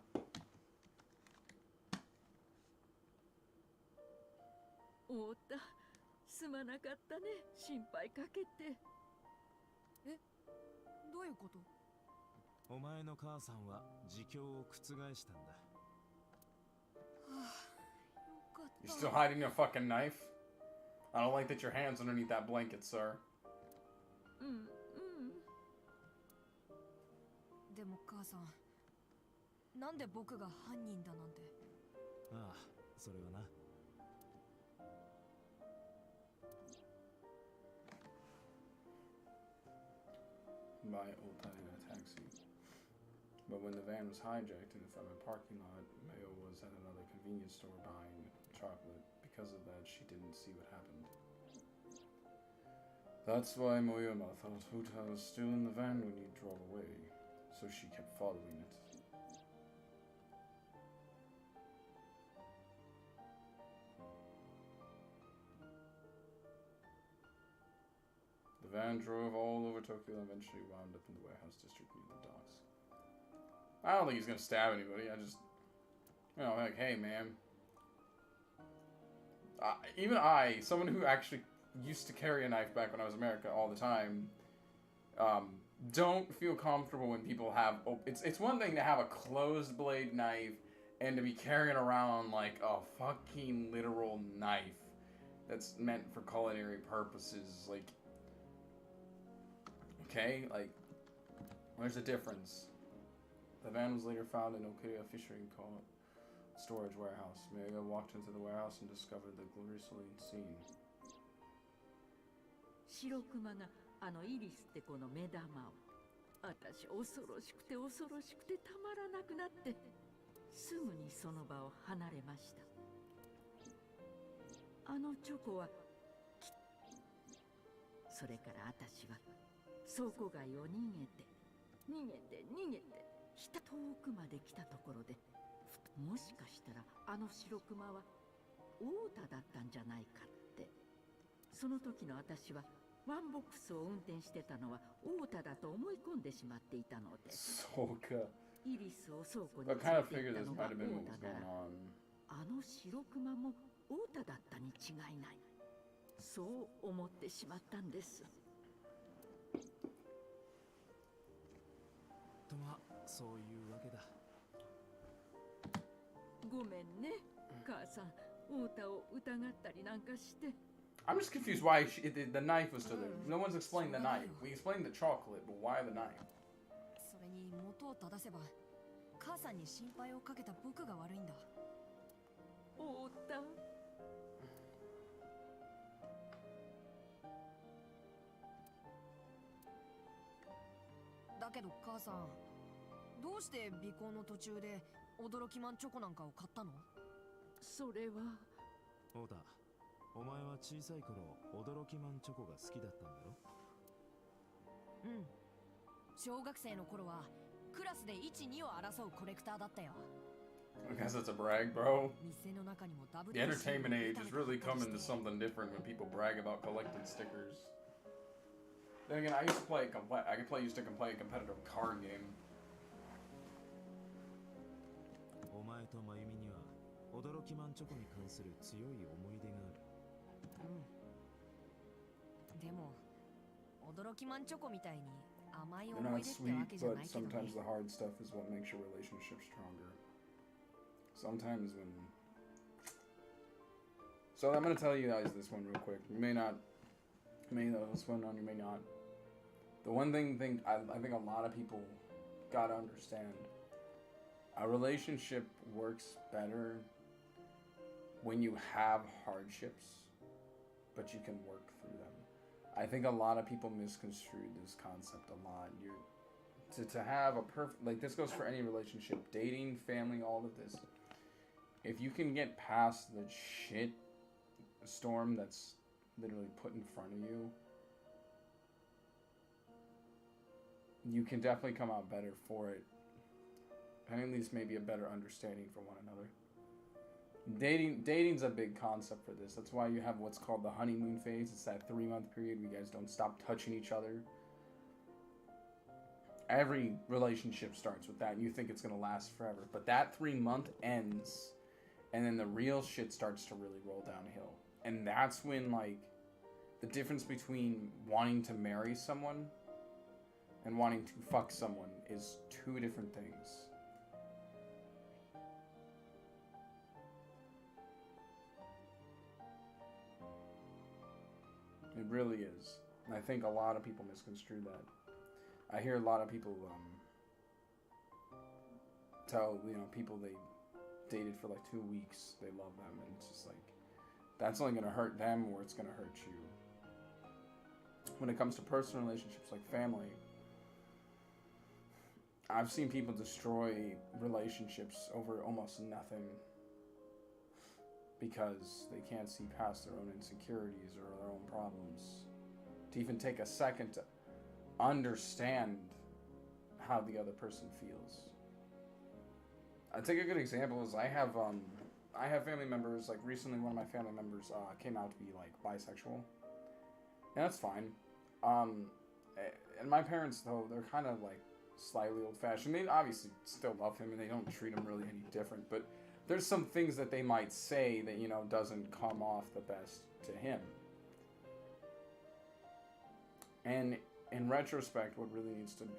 太田、すまなかったね。心配かけて。え、どういうこと？お前の母さんは自供を覆したんだ。はあ、よかった。 You still hiding your fucking knife? I don't like that your hand's underneath that blanket, sir. でも母さん、なんで僕が犯人だなんて。ああ、それはな。By Ota in a taxi. But when the van was hijacked in front of a parking lot, Mayo was at another convenience store buying chocolate. Because of that, she didn't see what happened. That's why Moyoma thought Ota was still in the van when he drove away, so she kept following it. The van drove all over Tokyo and eventually wound up in the warehouse district near the docks. I don't think he's gonna stab anybody. I just, like, hey, man. Even I, someone who actually used to carry a knife back when I was in America all the time, don't feel comfortable when people have. It's one thing to have a closed blade knife and to be carrying around like a fucking literal knife that's meant for culinary purposes, like. Okay, like, there's a difference. The van was later found in Okuya Fishing storage warehouse. Mega walked into the warehouse and discovered the grisly scene. 白熊があのイリスって子の目玉を。私恐ろしくて恐ろしくてたまらなくなって、すぐにその場を離れました。あのチョコはそれから私は倉庫街を逃げて遠くまで来たところで、もしかしたらあの白熊は太田だったんじゃないかって。その時の私はワンボックスを運転してたのは太田だと思い込んでしまっていたので、そうか。イリスを倉庫に連れて行ったのが太田なら、あの白熊も太田だったに違いない。そう思ってしまったんです。とまあ、そういうわけだ。ごめんね、母さん。太田を疑ったりなんかして。I'm just confused why the knife was still there. No one's explained the knife. We explained the chocolate, but why the knife? それに元を正せば、母さんに心配をかけた僕が悪いんだ。太田。だけど母さん、どうして尾行の途中で驚きマンチョコなんかを買ったの？それは。太田、お前は小さい頃驚きマンチョコが好きだったんだろ？うん。小学生の頃はクラスで1、2を争うコレクターだったよ。I guess that's a brag, bro. 店の中にもダブ The entertainment age is really coming to something different when people brag about collecting stickers. Then again, I used to play a competitive card game. お前とまゆみには驚きマンチョコに関する強い思い出がある。でも驚きマンチョコみたいに甘い They're 思い not 出ってわ sweet, けじゃな but いけどね。 sometimes the hard stuff is what makes your relationship stronger. Sometimes when... So I'm going to tell you guys this one real quick. You may know this one, you may not. The one thing I think a lot of people gotta understand, a relationship works better when you have hardships, but you can work through them. I think a lot of people misconstrue this concept a lot. To have a perfect, like this goes for any relationship, dating, family, all of this. If you can get past the shit storm that's literally put in front of you, you can definitely come out better for it. And at least maybe a better understanding for one another. Dating's a big concept for this. That's why you have what's called the honeymoon phase. It's that 3-month period where you guys don't stop touching each other. Every relationship starts with that, and you think it's gonna last forever. But that 3-month ends, and then the real shit starts to really roll downhill. And that's when, like, the difference between wanting to marry someone and wanting to fuck someone is 2 different things. It really is. And I think a lot of people misconstrue that. I hear a lot of people tell, people they dated for like 2 weeks, they love them, and it's just like, that's only gonna hurt them or it's gonna hurt you. When it comes to personal relationships like family, I've seen people destroy relationships over almost nothing because they can't see past their own insecurities or their own problems. To even take a second to understand how the other person feels. I take a good example is I have family members, like recently one of my family members came out to be like bisexual. And that's fine. And my parents though, they're kind of like slightly old-fashioned. They obviously still love him and they don't treat him really any different, but there's some things that they might say that, doesn't come off the best to him. And in retrospect, what really needs to be,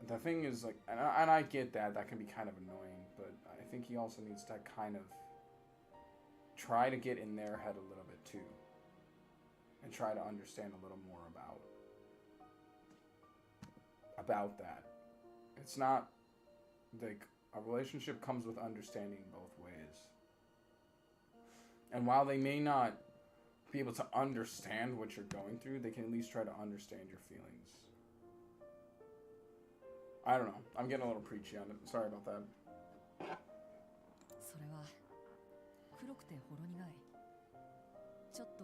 the thing is like, and I get that can be kind of annoying, but I think he also needs to kind of try to get in their head a little bit too. And try to understand a little more about that. It's not like a relationship comes with understanding both ways. And while they may not be able to understand what you're going through, they can at least try to understand your feelings. I don't know. I'm getting a little preachy on it. Sorry about that. それは黒くてほろ苦い。ちょっと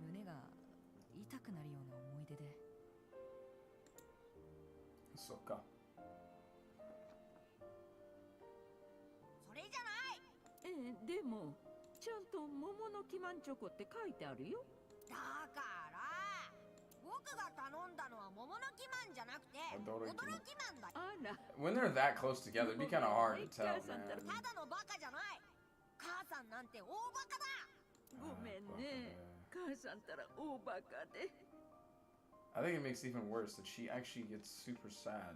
胸が痛くなるような思い出で。そっか。それじゃない。でもちゃんと桃の木マンチョコって書いてあるよ。だから僕が頼んだのは桃の木マンじゃなくて驚きマンだ。あら。When they're that close together, it'd be kind of hard to tell, man. ただのバカじゃない。母さんなんて大バカだ。ごめんね。母さんたら大バカで。I think it makes it even worse that she actually gets super sad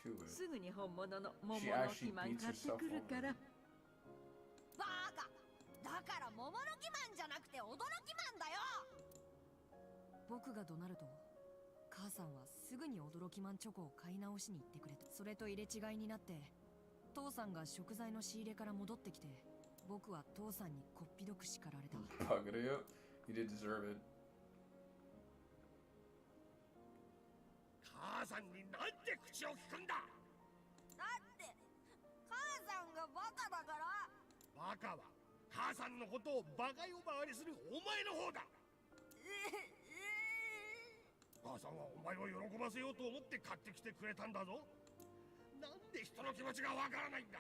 to it. すぐに本物の桃の木マン買ってくるから。バカ。だから桃の木マンじゃなくて驚きマンだよ。僕が怒鳴ると母さんはすぐに驚きマンチョコを買い直しに行ってくれた。それと入れ違いになって父さんが食材の仕入れから戻ってきて、僕は父さんにこっぴどく叱られた。Bug it up. You did deserve it. 母さんになんて口を聞くんだ。だって母さんがバカだから。バカは母さんのことをバカ呼ばわりするお前の方だ。母さんはお前を喜ばせようと思って買ってきてくれたんだぞ。で人の気持ちがわからないんだ。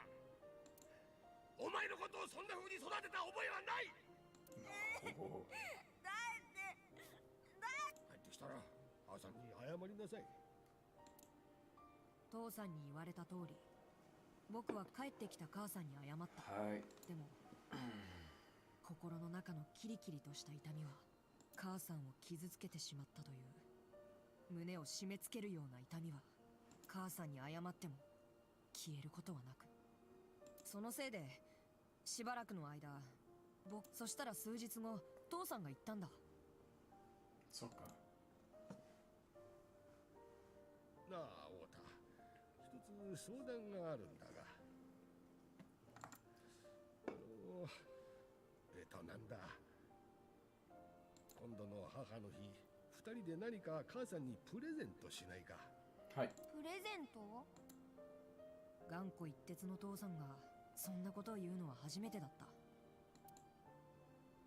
お前のことをそんな風に育てた覚えはない。帰ってきたら母さんに謝りなさい。父さんに言われた通り、僕は帰ってきた母さんに謝った。でも心の中のキリキリとした痛みは母さんを傷つけてしまったという胸を締め付けるような痛みは母さんに謝っても消えることはなく、そのせいでしばらくの間そしたら数日後父さんが言ったんだ。そっか。なあ太田、一つ相談があるんだが。なんだ、今度の母の日、二人で何か母さんにプレゼントしないか。はい。プレゼント？頑固一徹の父さんがそんなことを言うのは初めてだった。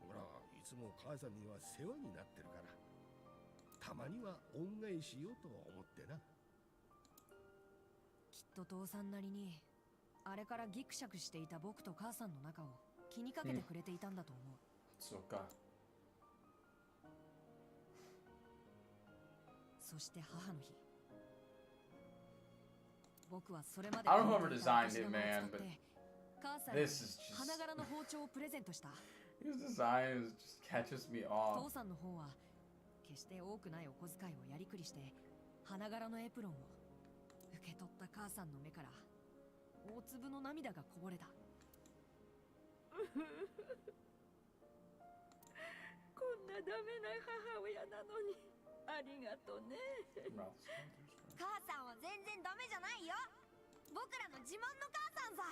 ほら、いつも母さんには世話になってるから、たまには恩返しようと思ってな。きっと父さんなりにあれからギクシャクしていた僕と母さんの仲を気にかけてくれていたんだと思う。そうか。そして母の日、僕はそれまで I don't know whoever designed it, man, but 母さん this is に花柄の包丁をプレゼントした。His design just catches me off. 父さんの方は決して多くないお小遣いをやりくりして花柄のエプロンを受け取った母さんの目から大粒の涙がこぼれた。こんなダメな母親なのにありがとね。母さんは全然ダメじゃないよ。僕らの自慢の母さんさ。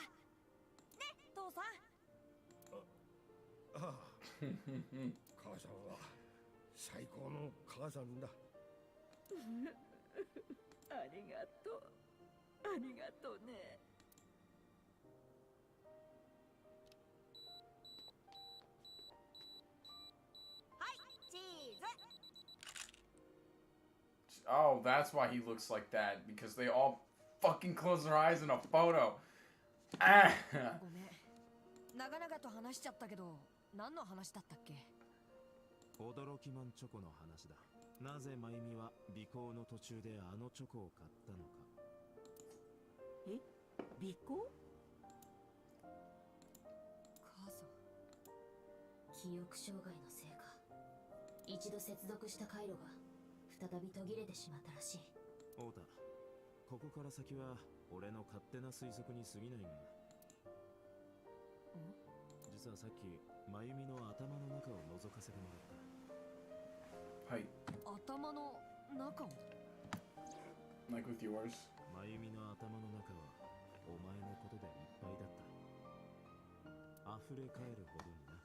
ね、父さん。ああ、母さんは最高の母さんだ。ありがとう、ありがとうね。Oh, that's why he looks like that, because they all fucking close their eyes in a photo. ごめん。長々と話しちゃったけど、何の話だったっけ？驚きマンチョコの話だ。なぜまゆみは尾行の途中であのチョコを買ったのか。え？尾行？母さん。記憶障害のせいか。一度接続した回路が再び途切れてしまったらしい。太田、ここから先は俺の勝手な推測に過ぎないが、実はさっきまゆみの頭の中を覗かせてもらった。はい。頭の中を Like with yours? まゆみの頭の中はお前のことでいっぱいだった。溢れ返るほどにな。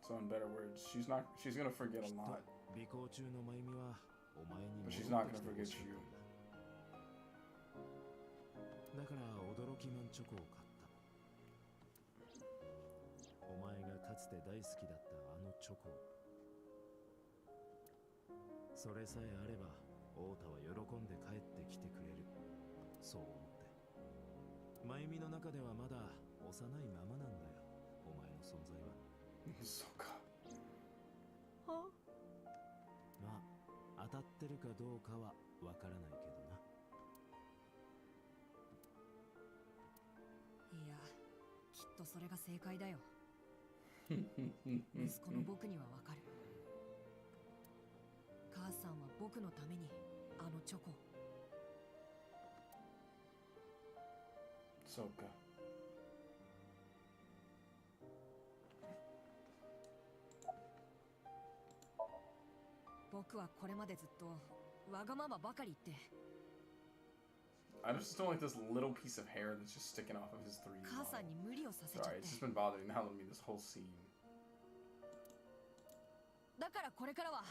So in better words, she's gonna forget a lot. 尾行中のまゆみはお前に But she's not gonna forget you. だから驚きマンチョコを買った。お前がかつて大好きだったあのチョコを。それさえあれば太田は喜んで帰ってきてくれる、そう思って。まゆみの中ではまだ幼いままなんだよ、お前の存在は。そうか。は？まあ当たってるかどうかはわからないけどな。いや、きっとそれが正解だよ。息子の僕にはわかる。母さんは僕のためにあのチョコを。そうか。僕はこれまでずっとわがままばかり言って。I just don't like this little piece of hair that's just sticking off of his 3D model. 母さんに無理をさせちゃって。Sorry, it's just been bothering me this whole scene. だからこれからは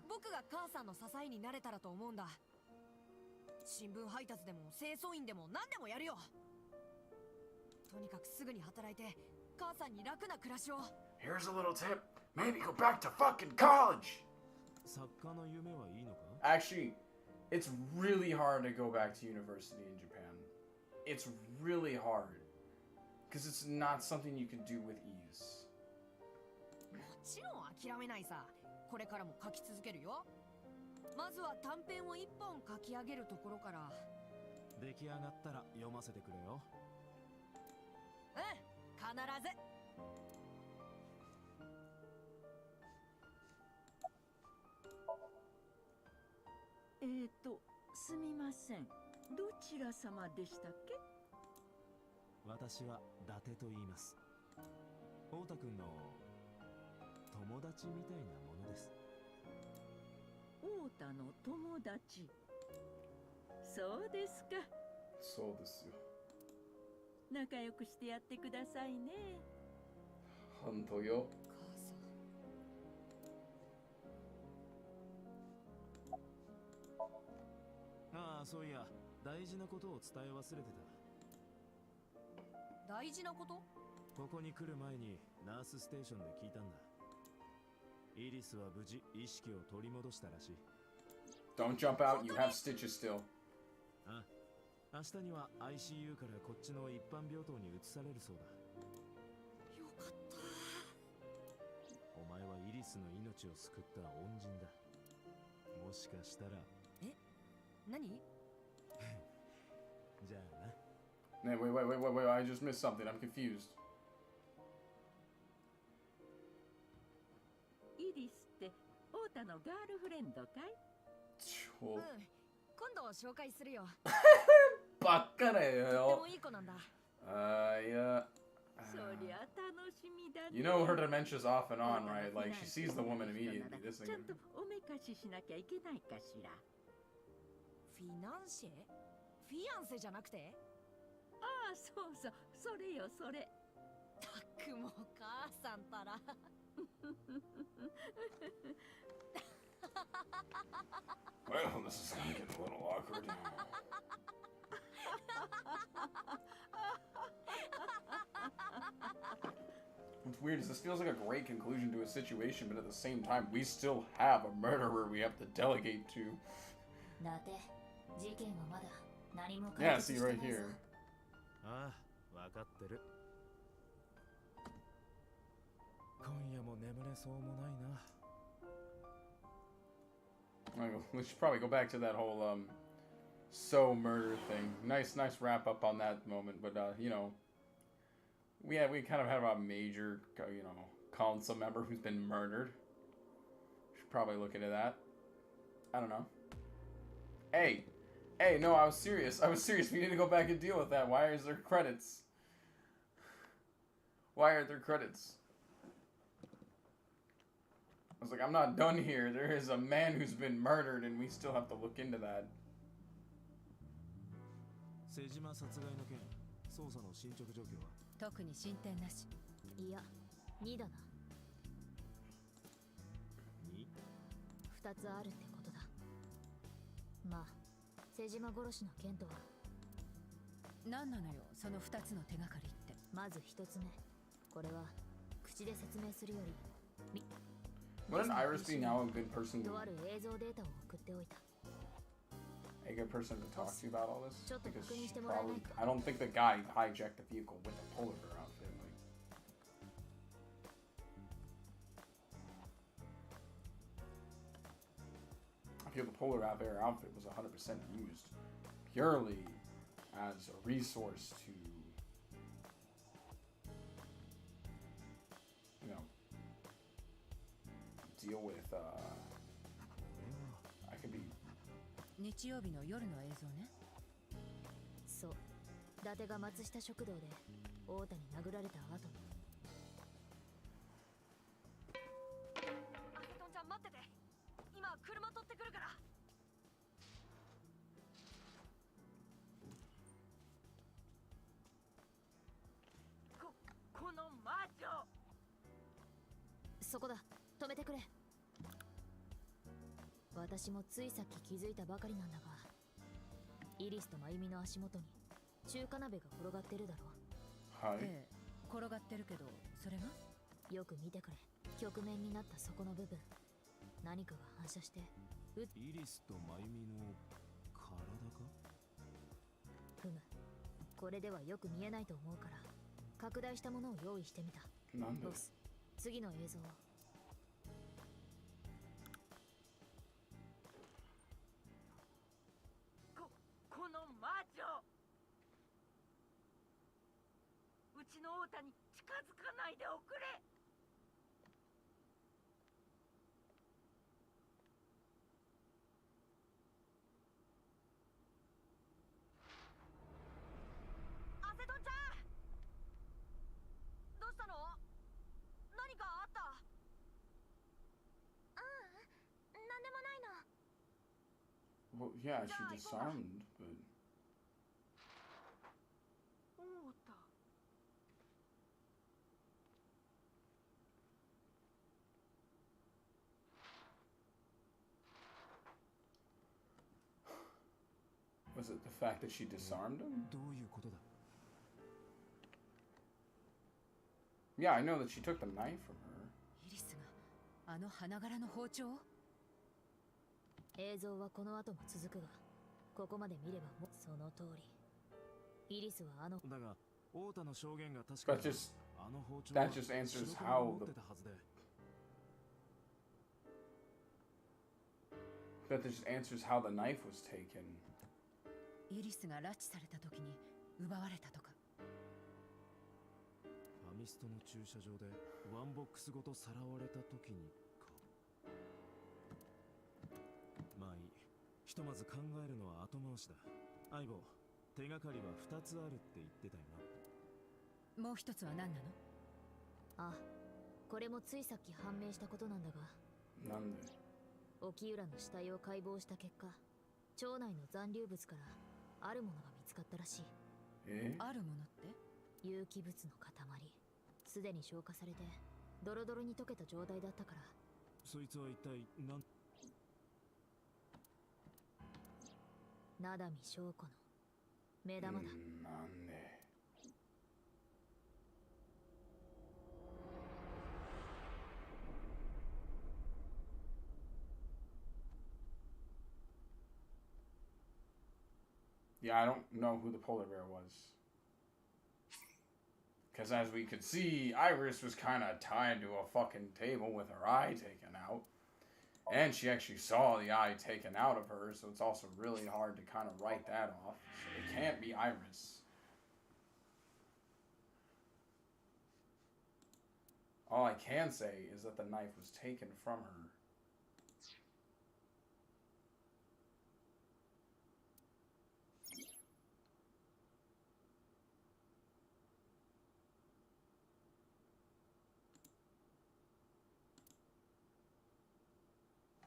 僕が母さんの支えになれたらと思うんだ。新聞配達でも清掃員でも何でもやるよ。とにかくすぐに働いて母さんに楽な暮らしを。 Here's a little tip. Maybe go back to fucking college. Actually, it's really hard to go back to university in Japan. It's really hard. Because it's not something you can do with ease. もちろん諦めないさ。これからも書き続けるよ。まずは短編を一本書き上げるところから。出来上がったら読ませてくれよ。うん、必ず。すみません。どちら様でしたっけ？私は伊達と言います。太田くんの友達みたいなものです。太田の友達。そうですか。そうですよ。仲良くしてやってくださいね。本当よ。ああ、そういや、大事なことを伝え忘れてた。大事なこと？ここに来る前にナースステーションで聞いたんだ。イリスは無事意識を取り戻したらしい。Don't jump out, you have stitches still. あ、明日には ICU からこっちの一般病棟に移されるそうだ。よかった。お前はイリスの命を救った恩人だ。もしかしたら。え？何？じゃあな。Wait, I just missed something. I'm confused. イリスって太田のガールフレンドかい？うん、今度紹介するよ。バカだよ。とてもいい子なんだ。Yeah. そりゃ楽しみだね。You know her dementia's off and on, right? Like she sees the woman immediately. This thing. ちゃんとおめかししなきゃいけないかしら。フィナンシェ？フィアンセじゃなくて？ああ、そうそう、それよそれ。たくも母さんたら。Well, this is gonna get a little awkward. What's weird is this feels like a great conclusion to a situation, but at the same time, we still have a murderer we have to delegate to. Yeah, see right here. ああ、わかってる。今夜も眠れそうもないな。We should probably go back to that whole so murder thing. Nice wrap up on that moment, but you know, we kind of have a major, you know, council member who's been murdered. Should probably look into that. I don't know. Hey, no, I was serious. We need to go back and deal with that. Why is there credits? Why are there credits? I was like, I'm not done here. There is a man who's been murdered, and we still have to look into that. 瀬島殺害の件、捜査の進捗状況は？特に進展なし。いや、2だな。2？ 2つあるってことだ。まあ、瀬島殺しの件とは。何なのよ、その2つの手がかりって。まず1つ目。これは口で説明するより。Wouldn't Iris be now a good person to... とある映像データを送っておいた。A good person to talk to you about all this? ちょっと Because 確認し she てもらえない probably... か。 I don't think the guy hijacked the vehicle with a polar bear outfit. Like... I feel the polar bear outfit was 100% used purely as a resource to, you know, deal with, I could be... 日曜日の夜の映像ね。そう。伊達が松下食堂で太田に殴られた後の。アゲトンちゃん待ってて。今車取ってくるから。この魔女。そこだ。止めてくれ。私もついさっき気づいたばかりなんだが、イリスと真由美の足元に中華鍋が転がってるだろ。はい。ええ、転がってるけど、それが？よく見てくれ。曲面になったそこの部分。何かが反射してイリスとマユミの体か？ふむ、これではよく見えないと思うから拡大したものを用意してみた。なんで？ボス、次の映像を。この魔女、うちの王太に近づかないでおくれ。アセトンちゃん、どうしたの？何かあった？なんでもないの。 Well, yeah, she disarmed, but... 王太。Was it the fact that she disarmed him? どういうことだ? Yeah, I know that she took the knife from her. イリスがあの花柄の包丁？映像はこの後も続くが、ここまで見ればもその通り。イリスはあのだが王太の証言が確かに あの包丁は that just answers 白 how 黒持っ the てたはずで。 that just answers how the knife was taken. イリスが拉致された時に奪われたとか。ファミストの駐車場でワンボックスごとさらわれた時にか。まあいい、ひとまず考えるのは後回しだ。相棒、手がかりは2つあるって言ってたよな。もう一つは何なの？あ、これもついさっき判明したことなんだが、なんで？沖浦の死体を解剖した結果、腸内の残留物からあるものが見つかったらしい。あるものって？有機物の塊。すでに消化されてドロドロに溶けた状態だったから。そいつは一体何？名波翔子の目玉だ。なんで？ Yeah, I don't know who the polar bear was. Because as we could see, Iris was kind of tied to a fucking table with her eye taken out. And she actually saw the eye taken out of her, so it's also really hard to kind of write that off. So it can't be Iris. All I can say is that the knife was taken from her.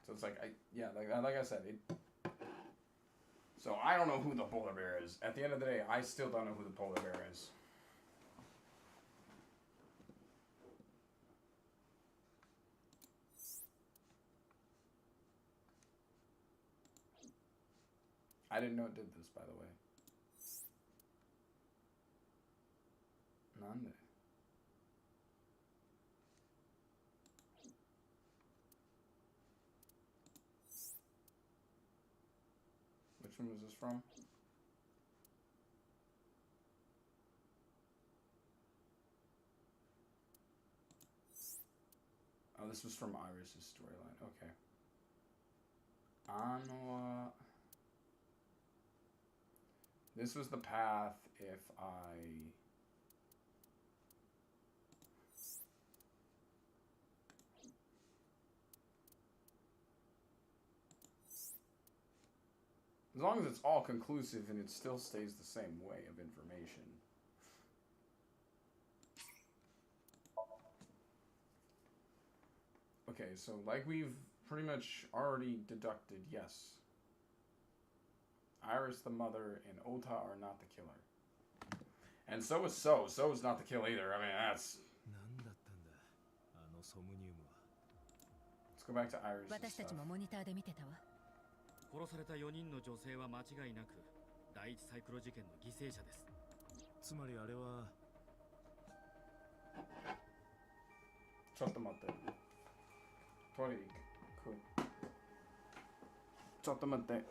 So it's like, like I said, so I don't know who the polar bear is. At the end of the day, I still don't know who the polar bear is. I didn't know it did this, by the way. Nande. Which one was this from? Oh, this was from Iris's storyline. Okay. Anoa. This was the path if I... As long as it's all conclusive and it still stays the same way of information. Okay, so like we've pretty much already deducted, yes. Iris the mother and Ota are not the killer. And so is So. So is not the kill either. I mean, that's... Let's go back to Iris' stuff. 殺された4人の女性は間違いなく第一サイクロ事件の犠牲者です。つまりあれはちょっと待って。トリ cool. ちょっと待って。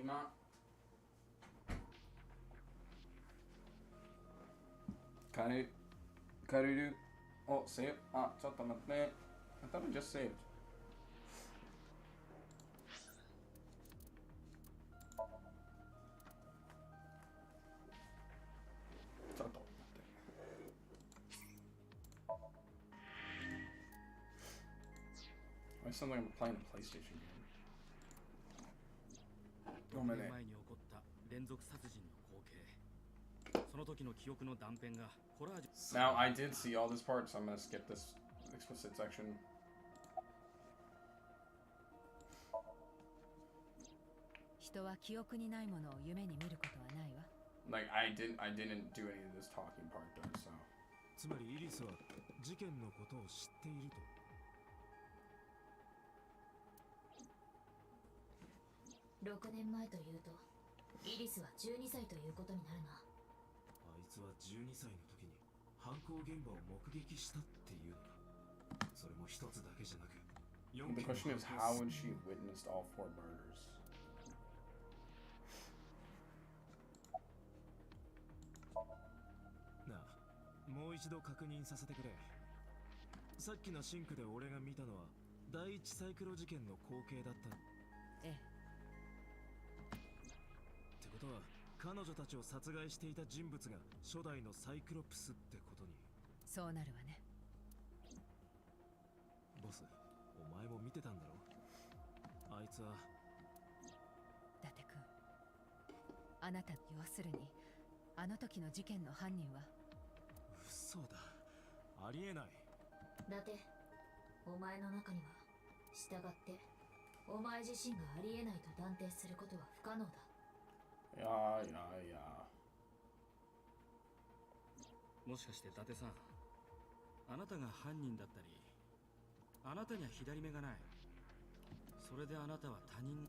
今借りるをセーブ。あ、ちょっと待って。多分 just saved。ちょっと待って。I sound like I'm playing a PlayStation game. ごめんね。前に起こった連続殺人の光景。その時の記憶の断片がコラージュ。Now I did see all this part, so I'm gonna skip this explicit section. 人は記憶にないものを夢に見ることはないわ。Like I didn't do any of this talking part though, so. つまりイリスは事件のことを知っていると。6年前というとイリスは12歳ということになるな。あいつは12歳の時に犯行現場を目撃したっていうのか。それも一つだけじゃなく The question is, how would she have witnessed all 4 murders? なあ、もう一度確認させてくれ。さっきのシンクで俺が見たのは第一サイクロ事件の光景だった。ええ。ってことは彼女たちを殺害していた人物が初代のサイクロプスってことに。そうなるわね。ボス、お前も見てたんだろ。あいつは。伊達君、あなた、要するにあの時の事件の犯人は。嘘だ、ありえない。伊達、お前の中には従ってお前自身がありえないと断定することは不可能だ。いやもしかして伊達さん、あなたが犯人だったり、あなたには左目がない。それであなたは他人。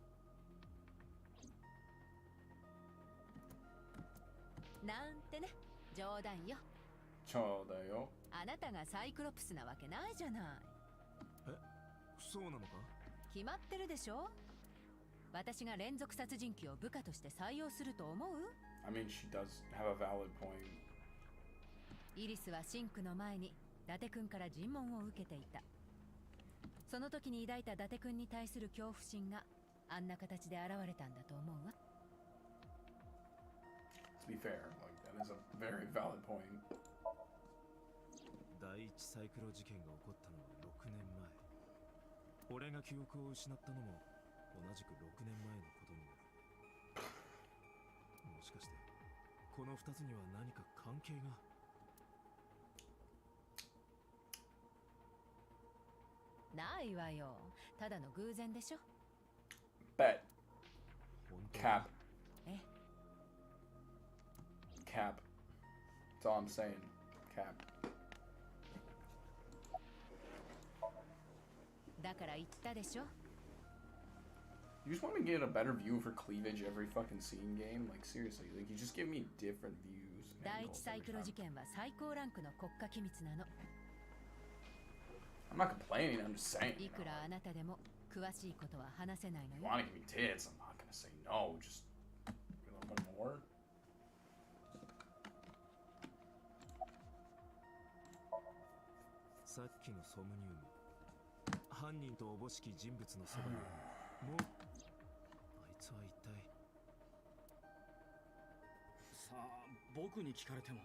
なんてね、冗談よ。そうだよ。あなたがサイクロプスなわけないじゃない。え、そうなのか？決まってるでしょ。私が連続殺人鬼を部下として採用すると思う？ I mean, she does have a valid point. イリスはシンクの前に伊達君から尋問を受けていた。その時に抱いた伊達君に対する恐怖心があんな形で現れたんだと思うわ。To be fair, like that is a very valid point. 第一サイクロ事件が起こったのは6年前。俺が記憶を失ったのも同じく6年前のことになる。もしかしてこの2つには何か関係が？ないわよ。ただの偶然でしょ。Bet. Cap. え？ Cap. That's all I'm saying. Cap. だから言ったでしょ。You just want me to get a better view of her cleavage every fucking scene game? Like seriously, like you just give me different views. 第一サイクロ事件は最高ランクの国家機密なの。I'm not complaining, I'm just saying. いくらあなたでも詳しいことは話せないのよ。You wanna give me tits? I'm not gonna say no. Just a little bit more. さっきのソムニウム。犯人とおぼしき人物のそばにもうあいつは一体。さあ僕に聞かれても。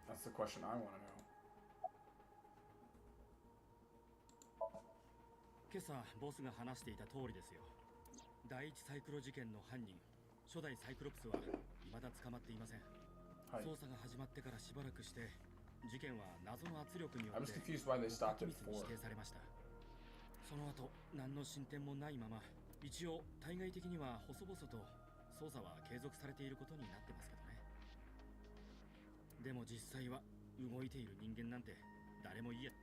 That's the question I want to know. 今朝ボスが話していた通りですよ。第一サイクロ事件の犯人、初代サイクロプスは未だ捕まっていません。はい。捜査が始まってからしばらくして事件は謎の圧力によって I was confused why they stopped it 機密に for. 指定されました。その後何の進展もないまま、一応対外的には細々と捜査は継続されていることになってますけどね。でも実際は動いている人間なんて誰もいや。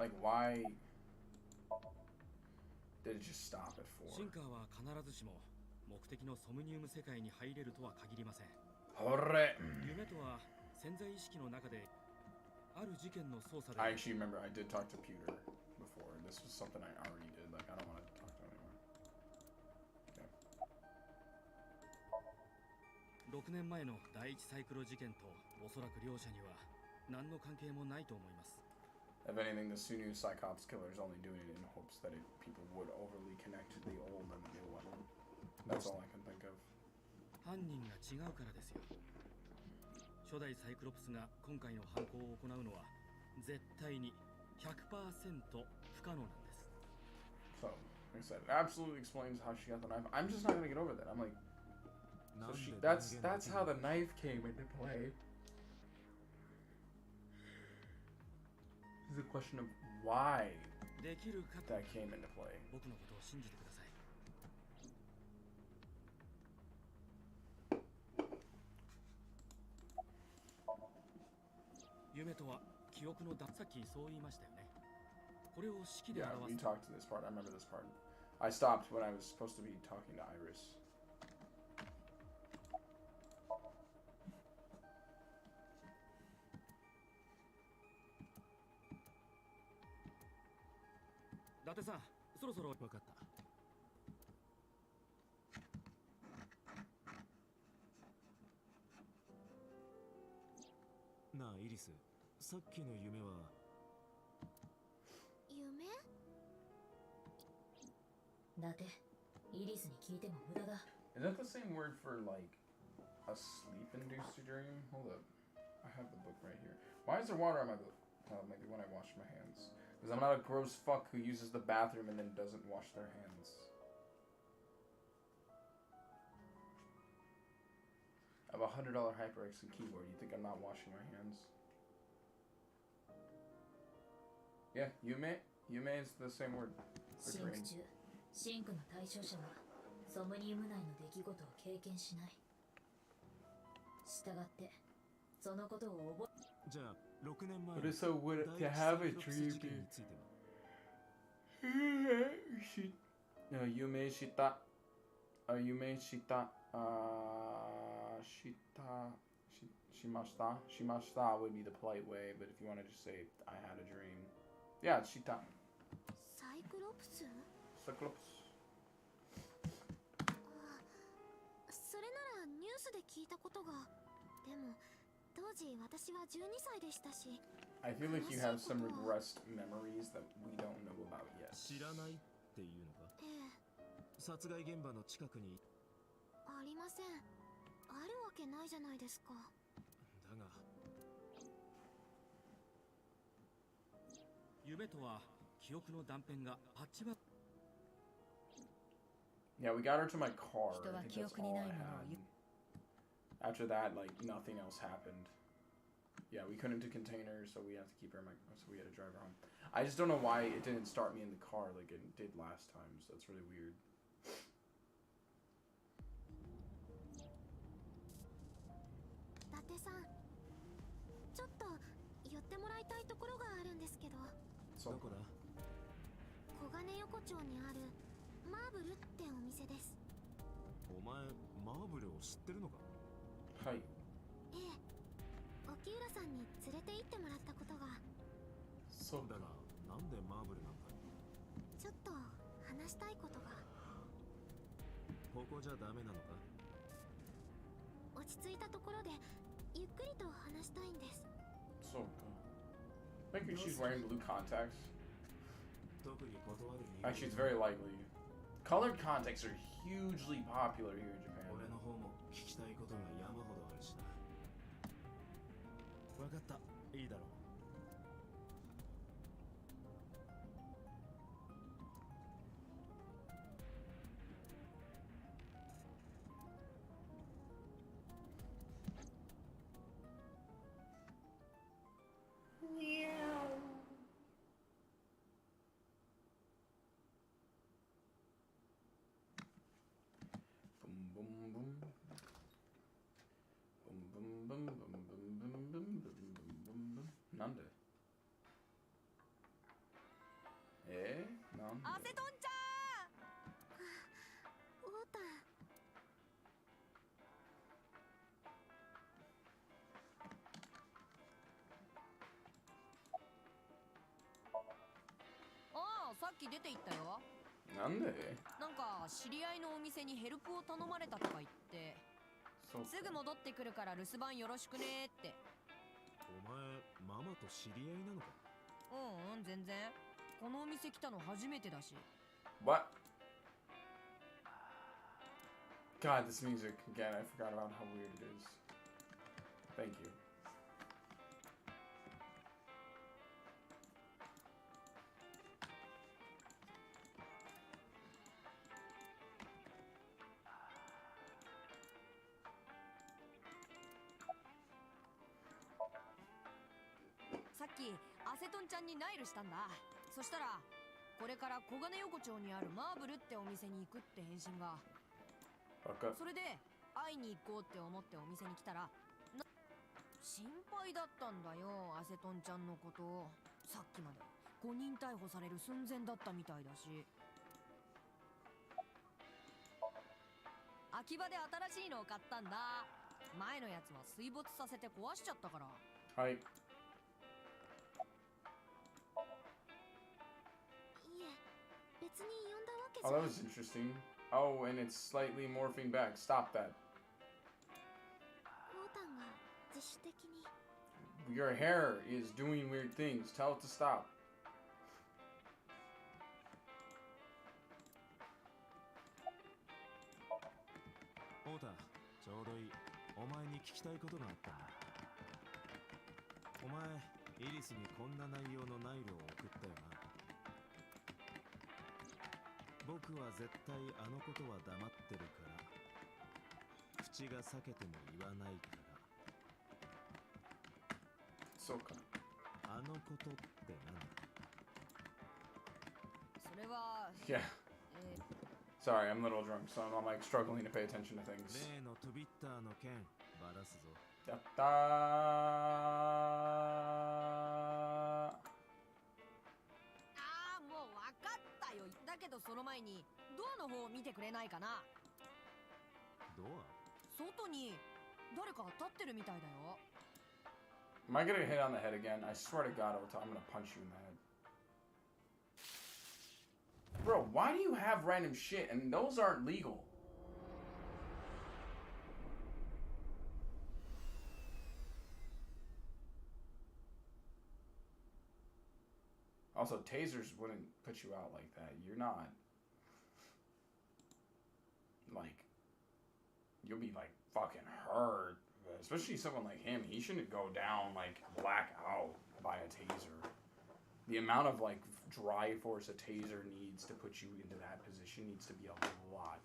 Like why did it just stop at シン 4? カーは必ずしも目的のソムニウム世界に入れるとは限りません。夢とは潜在意識の中である事件の捜査で I actually remember I did talk to Pewter before. This was something I already did. Like I don't want to talk to him anymore. Okay. 6年前の第一サイクロ事件とおそらく両者には何の関係もないと思います。 If anything, the Sunyu Cyclops killer is only doing it in hopes that people would overly connect to the old and the new one. That's all I can think of. 犯人が違うからですよ。初代サイクロプスが今回の犯行を行うのは絶対に 100% 不可能なんです。 So, like I said, it absolutely explains how she got the knife. I'm just not gonna get over that. I'm like, so that's how the knife came into play. This is a question of why できるか that came into play. 僕のことを信じてください。夢とは記憶のさっきそう言いましたよね。これを式で Yeah, 表 we す。 talked to this part. I remember this part. I stopped when I was supposed to be talking to Iris. 伊達さん、そろそろ。分かった。なあイリス、さっきの夢は。夢？だってイリスに聞いても無駄だ。 Is that the same word for like a sleep-induced dream? Hold up. I have the book right here. Why is there water on my book? Maybe when I wash my hands. Because I'm not a gross fuck who uses the bathroom and then doesn't wash their hands. I have a $100 HyperX and keyboard. You think I'm not washing my hands? Yeah, Yume. Yume is the same word. シンク中、シンクの対象者はソムニウム内の出来事を経験しない。したがってそのことを覚え。じゃあ6年前 But it's so weird to have a dream. 事件については。夢した夢したしました would be the polite way, but if you want to just say I had a dream. Yeah, した。サイクロプス？ Cyclops. それならニュースで聞いたことが。でも当時私は12歳でしたし。 I feel like you have some regressed memories that we don't know about yet. 知らないっていうのか？ええ。殺害現場の近くに。ありません。あるわけないじゃないですか。だが夢とは記憶の断片がパッチバ。 Yeah, we got her to my car. 人は I think 記 that's 憶に all な I いものを had. After that, like nothing else happened. Yeah, we couldn't do containers, so we had to keep her in my. So we had to drive her home. I just don't know why it didn't start me in the car like it did last time. So that's really weird. 伊達さん、ちょっと寄ってもらいたいところがあるんですけど。どこだ？小金横丁にあるマーブルってお店です。お前マーブルを知ってるのか？はい。ええ。沖浦さんに連れて行ってもらったことが。そうだが、なんでマーブルなんかに？ちょっと話したいことが。ここじゃダメなのか？落ち着いたところでゆっくりと話したいんです。そうか。Maybe she's wearing blue contacts. 特に断る理由。 Actually, it's very likely. Colored contacts are hugely popular here in Japan. 俺の方も聞きたいことが山ほどあるしな。分かった、いいだろう。なんで？なんで？アセトンちゃん。ウォーター。ああ、さっき出て行ったよ。なんで？なんか知り合いのお店にヘルプを頼まれたとか言って、すぐ戻ってくるから留守番よろしくねって。お前ママと知り合いなのか？うん、全然。このお店来たの初めてだし。 What? God, this music again. I forgot about how weird it is. Thank you.さっきアセトンちゃんにナイルしたんだ。そしたらこれから小金横丁にあるマーブルってお店に行くって返信が。それで会いに行こうって思ってお店に来たら、心配だったんだよ、アセトンちゃんのこと。さっきまで5人逮捕される寸前だったみたいだし。秋葉で新しいのを買ったんだ。前のやつは水没させて壊しちゃったから。はい。Oh, that was interesting. Oh, and it's slightly morphing back. Stop that. Your hair is doing weird things. Tell it to stop. オータ、ちょうどいい。お前に聞きたいことがあったんだ。お前、イリスにこんな内容のナイルを送ったよな。僕は絶対あのことは黙ってるから、口が裂けても言わないから。そうか。あのことって何だ？それは。Yeah. Sorry, I'm a little drunk, so I'm like struggling to pay attention to things. 例のトゥビッターの件バラすぞ。やったー。もう分かったよ。だけどその前にドアの方を見てくれないかな。ドア？外に誰か立ってるみたいだよ。Am I gonna get hit on the head again? I swear to God, I'm gonna punch you in the head. Bro, why do you have random shit and those aren't legal? Also, tasers wouldn't put you out like that. You're not, like, you'll be, like, fucking hurt. Especially someone like him. He shouldn't go down, like, black out by a taser. The amount of, like, drive force a taser needs to put you into that position needs to be a lot.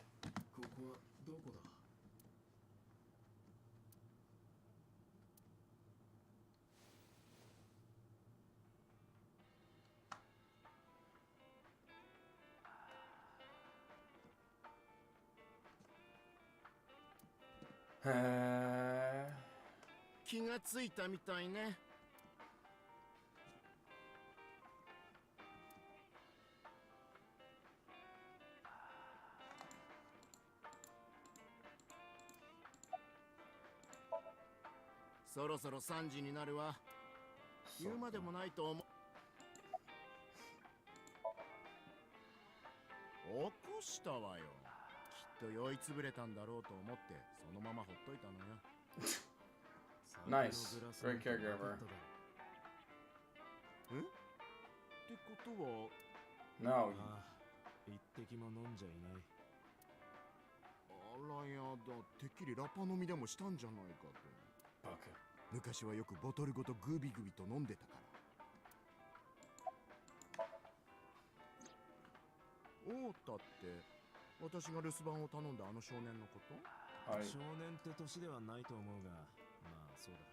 Uh, 気がついたみたいね。そろそろ3時になるわ。言うまでもないと思う。起こしたわよ。きっと酔いつぶれたんだろうと思ってそのままほっといたのよ。Nice. Great caregiver. え？ってことは No. 一滴も飲んじゃいない。あらやだ。てっきりラパ飲みでもしたんじゃないかと。バカ。昔はよくボトルごとグビグビと飲んでたから。オータって私が留守番を頼んだあの少年のこと？はい。少年って年ではないと思うが、まあそうだ。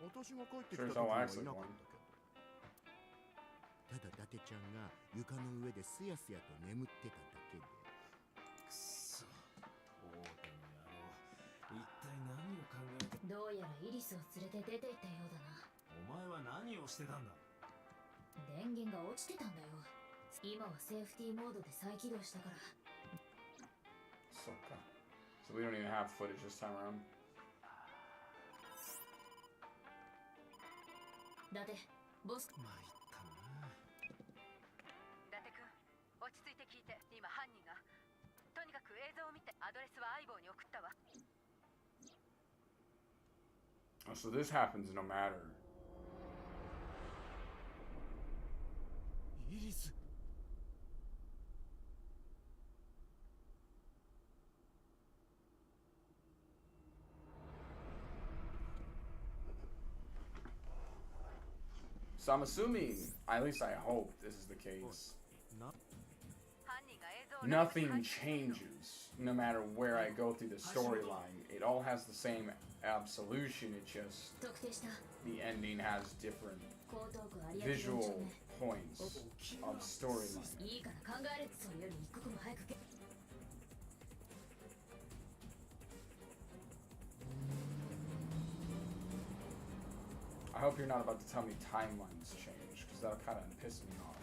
私が帰ってきた時はいなかったけど。ただ伊達ちゃんが床の上ですやすやと眠ってただけで。くそ、大手の野郎。一体何を考えて。どうやらイリスを連れて出て行ったようだな。お前は何をしてたんだ。電源が落ちてたんだよ。今はセーフティーモードで再起動したから。そっか。So we don't even have footage this time around. だってボス。参ったな。伊達君、落ち着いて聞いて。今犯人がとにかく映像を見て。アドレスは相棒に送ったわ。Oh, so this happens no matter. イリス。So I'm assuming, at least I hope this is the case. Nothing changes no matter where I go through the storyline. It all has the same absolution, it just the ending has different visual points of storyline. I hope you're not about to tell me timelines change, because that'll kind of piss me off.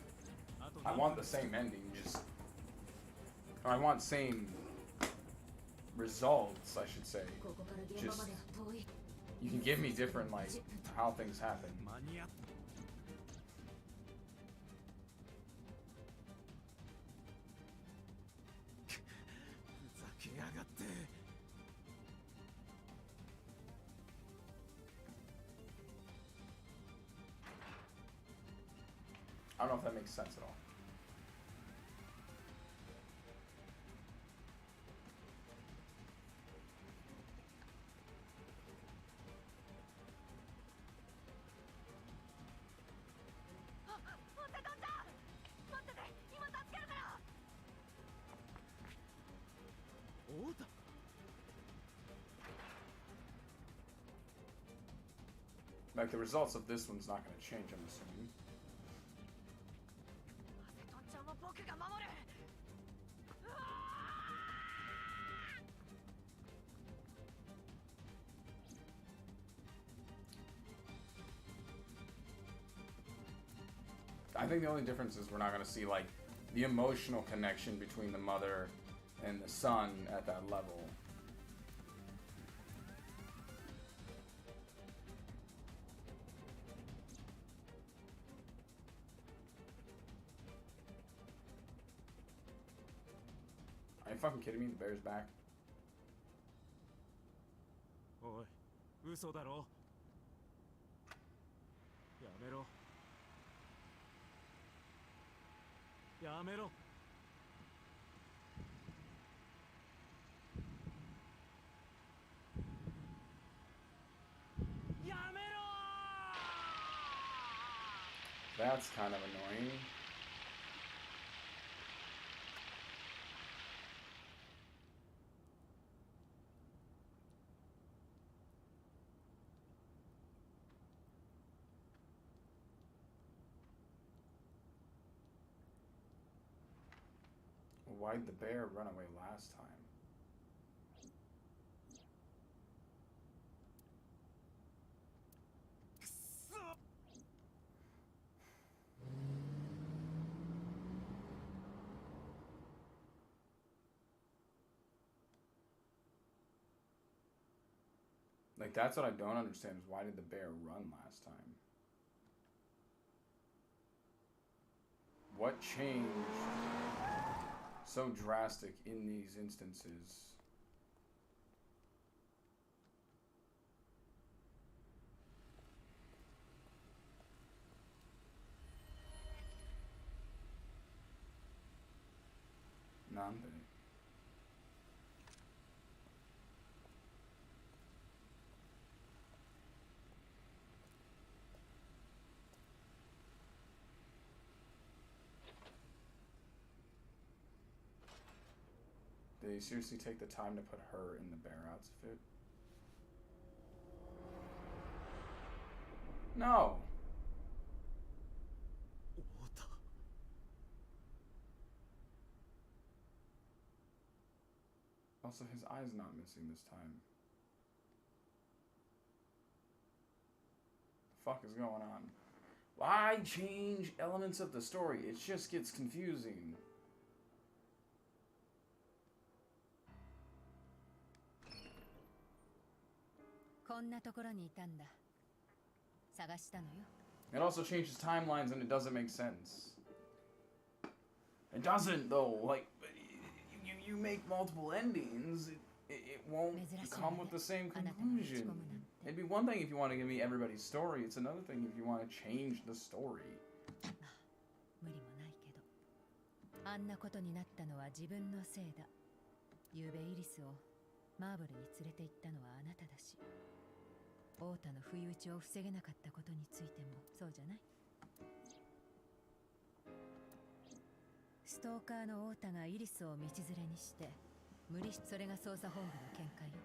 I want the same ending, just... Or I want same results, I should say. Just... You can give me different, like, how things happen. I don't know if that makes sense at all. Like, the results of this one's not going to change, I'm assuming. I think the only difference is we're not going to see, like, the emotional connection between the mother and the son at that level. Are you fucking kidding me? The bear's back. おい、嘘だろ。やめろ。やめろ。やめろ。 That's kind of annoying. Why'd the bear run away last time? Like, that's what I don't understand is why did the bear run last time? What changed so drastic in these instances? Nande. Did he seriously take the time to put her in the bear outfit? No! Also, his eye's not missing this time. The fuck is going on? Why change elements of the story? It just gets confusing. It also changes timelines and it doesn't make sense. It doesn't though, like, you make multiple endings, it won't come with the same conclusion. It'd be one thing if you want to give me everybody's story, it's another thing if you want to change the story. あんなことになったのは自分のせいだ。ゆうべイリスをマーブルに連れて行ったのはあなただし、オータの不意打ちを防げなかったことについてもそうじゃない？ストーカーのオータがイリスを道連れにして無理し、それが捜査本部の見解よ。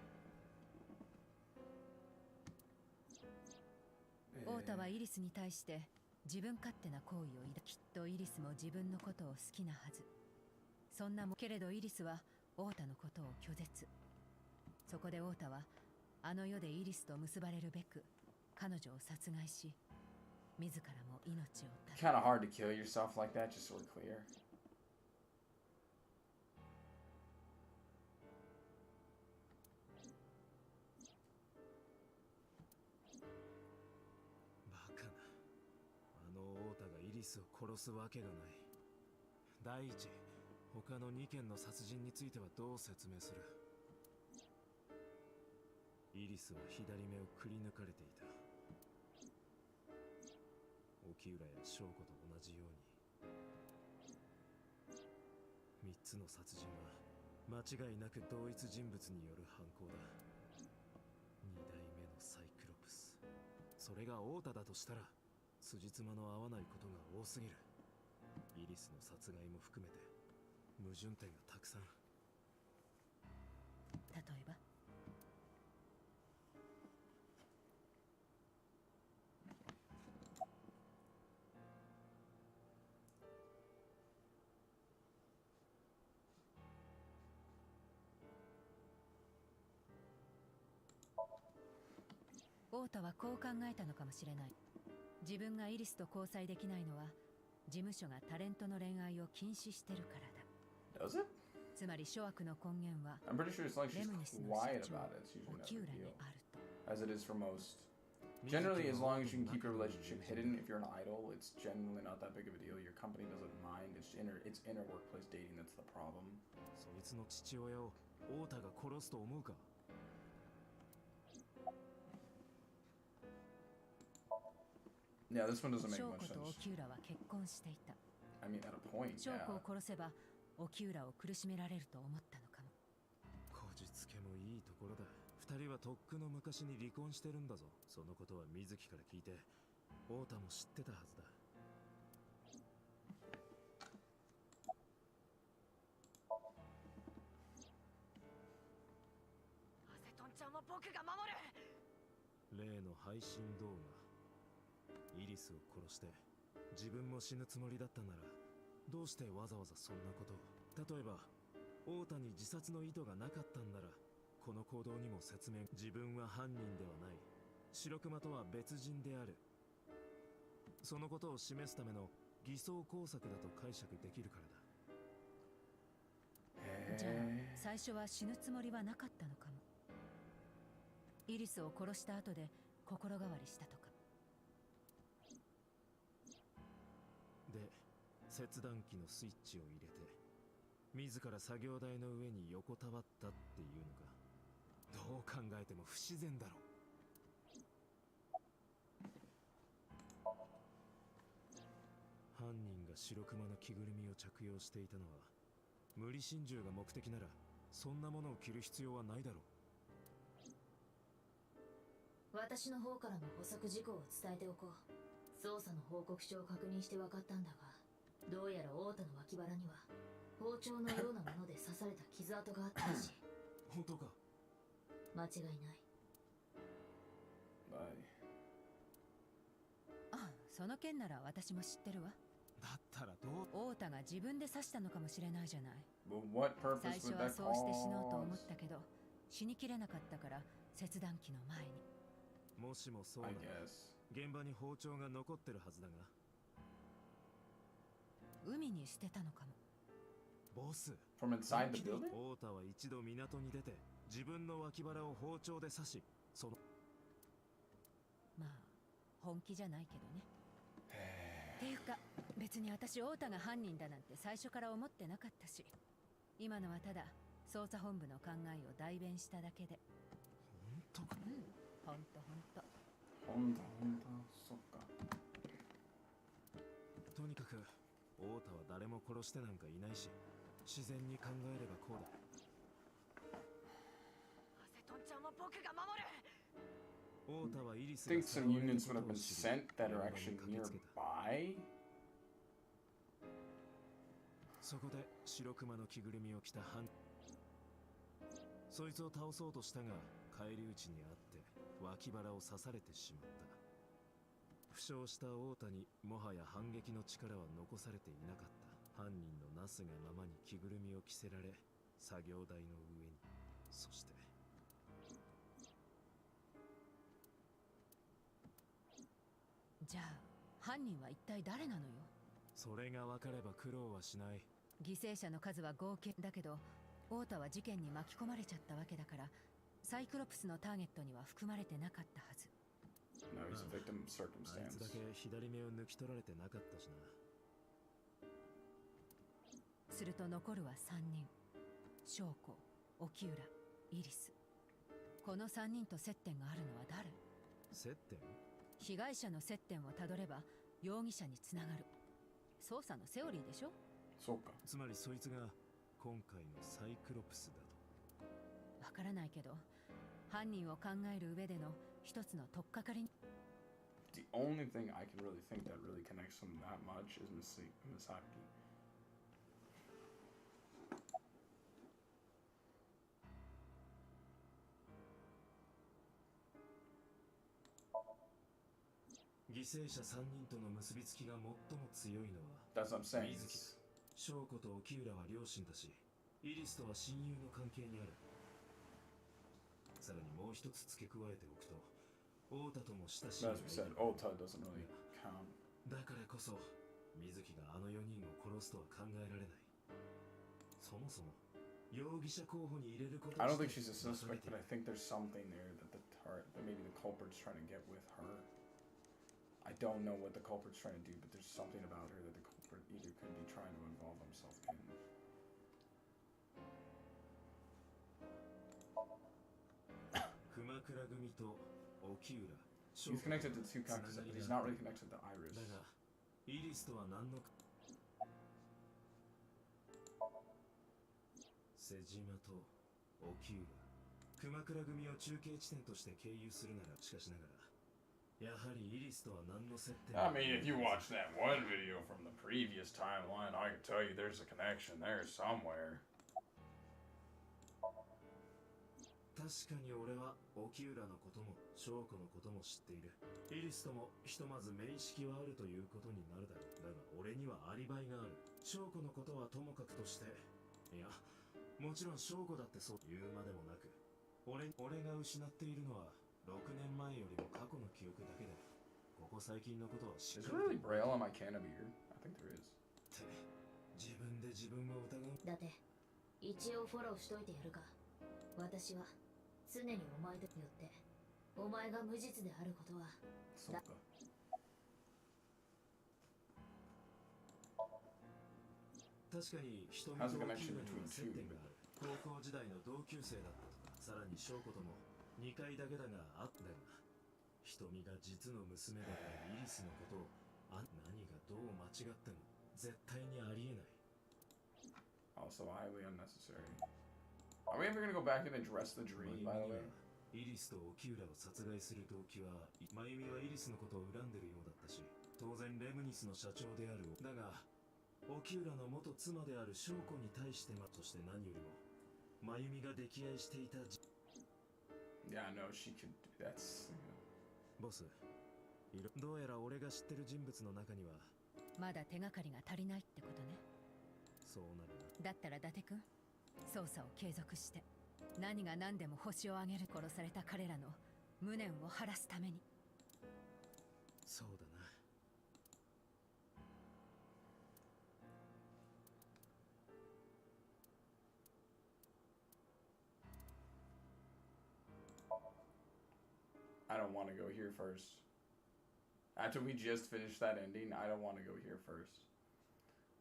オータはイリスに対して自分勝手な行為を抱き、きっとイリスも自分のことを好きなはず。そんなもけれどイリスはオータのことを拒絶。そこでオータはあの世でイリスと結ばれるべく彼女を殺害し、自らも命を絶った。 Kinda hard to kill yourself like that, just so we're clear. イリスを殺すわけがない。第一、他の2件の殺人についてはどう説明する？イリスは左目をくり抜かれていた。沖浦や翔子と同じように。3つの殺人は間違いなく同一人物による犯行だ。2代目のサイクロプス、それがオータだとしたら辻褄の合わないことが多すぎる。イリスの殺害も含めて矛盾点がたくさん。例えば？オータはこう考えたのかもしれない。自分がイリスと交際できないのは事務所がタレントの恋愛を禁止してるからだ。Does it? つまり諸悪の根源は I'm pretty sure it's like レ she's ムニスの quiet 社長 about it. It's usually 沖 no 浦 big に deal. あると。 As it is for most. Generally, as long as you can keep your relationship hidden, if you're an idol, it's generally not that big of a deal. Your company doesn't mind. It's inner workplace dating that's the problem. そいつの父親をオータが殺すと思うか？ Yeah, this one doesn't make 翔 much 子と sense. 沖浦は結婚していた。I mean, at a point, 翔 yeah. 子を殺せば沖浦を苦しめられると思ったのかも。こじつけもいいところだ。二人はとっくの昔に離婚してるんだぞ。そのことは水木から聞いて太田も知ってたはずだ。アセトンちゃんは僕が守る。例の配信動画、イリスを殺して自分も死ぬつもりだったならどうしてわざわざそんなことを。例えば太田に自殺の意図がなかったんならこの行動にも説明。自分は犯人ではない、白熊とは別人である、そのことを示すための偽装工作だと解釈できるからだ。じゃあ最初は死ぬつもりはなかったのかも。イリスを殺した後で心変わりしたとか。で切断機のスイッチを入れて自ら作業台の上に横たわったっていうのか。どう考えても不自然だろ。犯人が白熊の着ぐるみを着用していたのは無理心中が目的ならそんなものを着る必要はないだろう。私の方からも補足事項を伝えておこう。捜査の報告書を確認して分かったんだが、どうやら太田の脇腹には包丁のようなもので刺された傷跡があったらしい。本当か？間違いない。ああ、その件なら私も知ってるわ。だったらどう。太田が自分で刺したのかもしれないじゃない。 What purpose 最初 would は that そうして死のうと cause? 思ったけど死にきれなかったから切断機の前に。もしもそうな I ら guess. 現場に包丁が残ってるはずだが。海に捨てたのかも。ボス、 From inside the 太 building? 田は一度港に出て自分の脇腹を包丁で刺し、そのまあ本気じゃないけどね。っていうか別に私太田が犯人だなんて最初から思ってなかったし、今のはただ捜査本部の考えを代弁しただけで。本当か？うん、ほんとほんと。ほんとそっか。とにかく太田は誰も殺してなんかいないし、自然に考えればこうだ。アセトンちゃんは僕が守る。太田はイリス Think が some units would have been sent that are actually nearby? そこで白熊の着ぐるみを着た犯、そいつを倒そうとしたが返り討ちにあって脇腹を刺されてしまった。負傷した太田にもはや反撃の力は残されていなかった。犯人のなすがままに着ぐるみを着せられ作業台の上に。そしてじゃあ犯人は一体誰なのよ。それが分かれば苦労はしない。犠牲者の数は合計だけど太田は事件に巻き込まれちゃったわけだからサイクロプスのターゲットには含まれてなかったはず。No, he's a victim of あいつ circumstance. だけ左目を抜き取られてなかったしな。すると残るは3人。翔子、沖浦、イリス。この3人と接点があるのは誰？接点？被害者の接点をたどれば容疑者につながる。捜査のセオリーでしょ。そうか。つまりそいつが今回のサイクロプスだと。わからないけど犯人を考える上での一つの取っかかりに。 The only thing I can really think that really connects them that much is Misaki. 犠牲者3人との結びつきが最も強いのは That's what I'm saying. 水木だ。翔子と沖浦は両親だし、イリスとは親友の関係にある。さらにもう一つ付け加えておくと太田とも親しい。 As we said, Ota doesn't really count. だからこそ水木があの4人を殺すとは考えられない。そもそも容疑者候補に入れること I don't think she's a suspect, but I think there's something there that maybe the culprit's trying to get with her. I don't know what the culprit's trying to do, but there's something about her that the culprit either could be trying to involve himself in. He's connected to two characters, but he's not really connected to Iris. だがイリスとは何の瀬島と沖浦、熊倉組を中継地点として経由するなら、しかしながらやはりイリスとは何の接点 I mean, if you watch that one video from the previous timeline, I can tell you there's a connection there somewhere. 確かに俺は沖浦のことも翔子のことも知っている。イリスともひとまず面識はあるということになるだろう。だが俺にはアリバイがある。翔子のことはともかくとして、いやもちろん翔子だってそう言うまでもなく、俺が失っているのは6年前よりも過去の記憶だけで、ここ最近のことは知 Is there really braille on my can of beer? I think there is. って自分で自分を疑う。だって一応フォローしといてやるか。私は常にお前とよってお前が無実であることはそうか。確かに人々と沖浦には接点がある。高校時代の同級生だったとか、さらに翔子とも2回だけだがあったが、瞳が実の娘だったイリスのことを何がどう間違っても絶対にありえない。 Also highly unnecessary. Are we ever gonna go back and address the dream, by the way? イリスと沖浦を殺害する動機は、真由美はイリスのことを恨んでるようだったし、当然レムニスの社長である。だが沖浦の元妻である翔子に対してそして何よりも真由美が溺愛していたYeah, no, she could do that. ボス、どうやら俺が知ってる人物の中にはまだ手がかりが足りないってことね。そうなるな。だったら伊達君、捜査を継続して何が何でもホシを挙げる。殺された彼らの無念を晴らすために。そうだな。I don't want to go here first. After we just finished that ending, I don't want to go here first.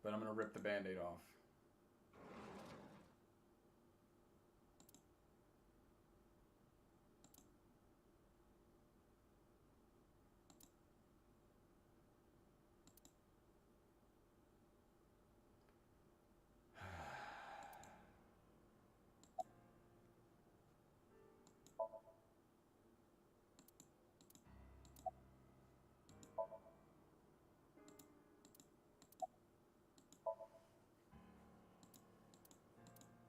But I'm gonna rip the band-aid off.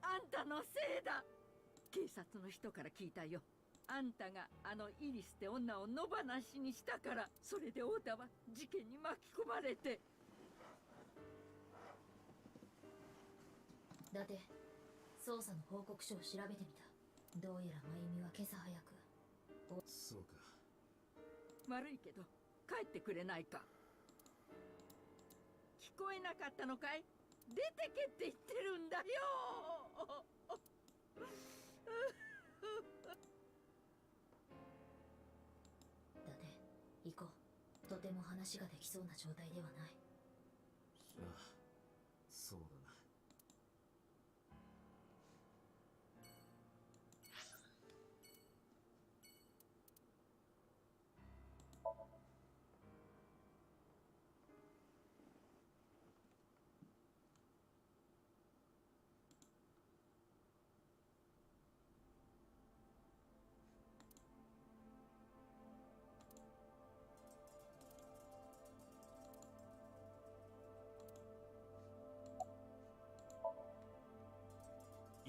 あんたのせいだ。警察の人から聞いたよ。あんたがあのイリスって女を野放しにしたから、それでオータは事件に巻き込まれて。だって捜査の報告書を調べてみた。どうやら真由美は今朝早く。そうか。悪いけど帰ってくれないか。聞こえなかったのかい？出てけって言ってるんだよ。だって行こう。とても話ができそうな状態ではない。ああ、そうだな。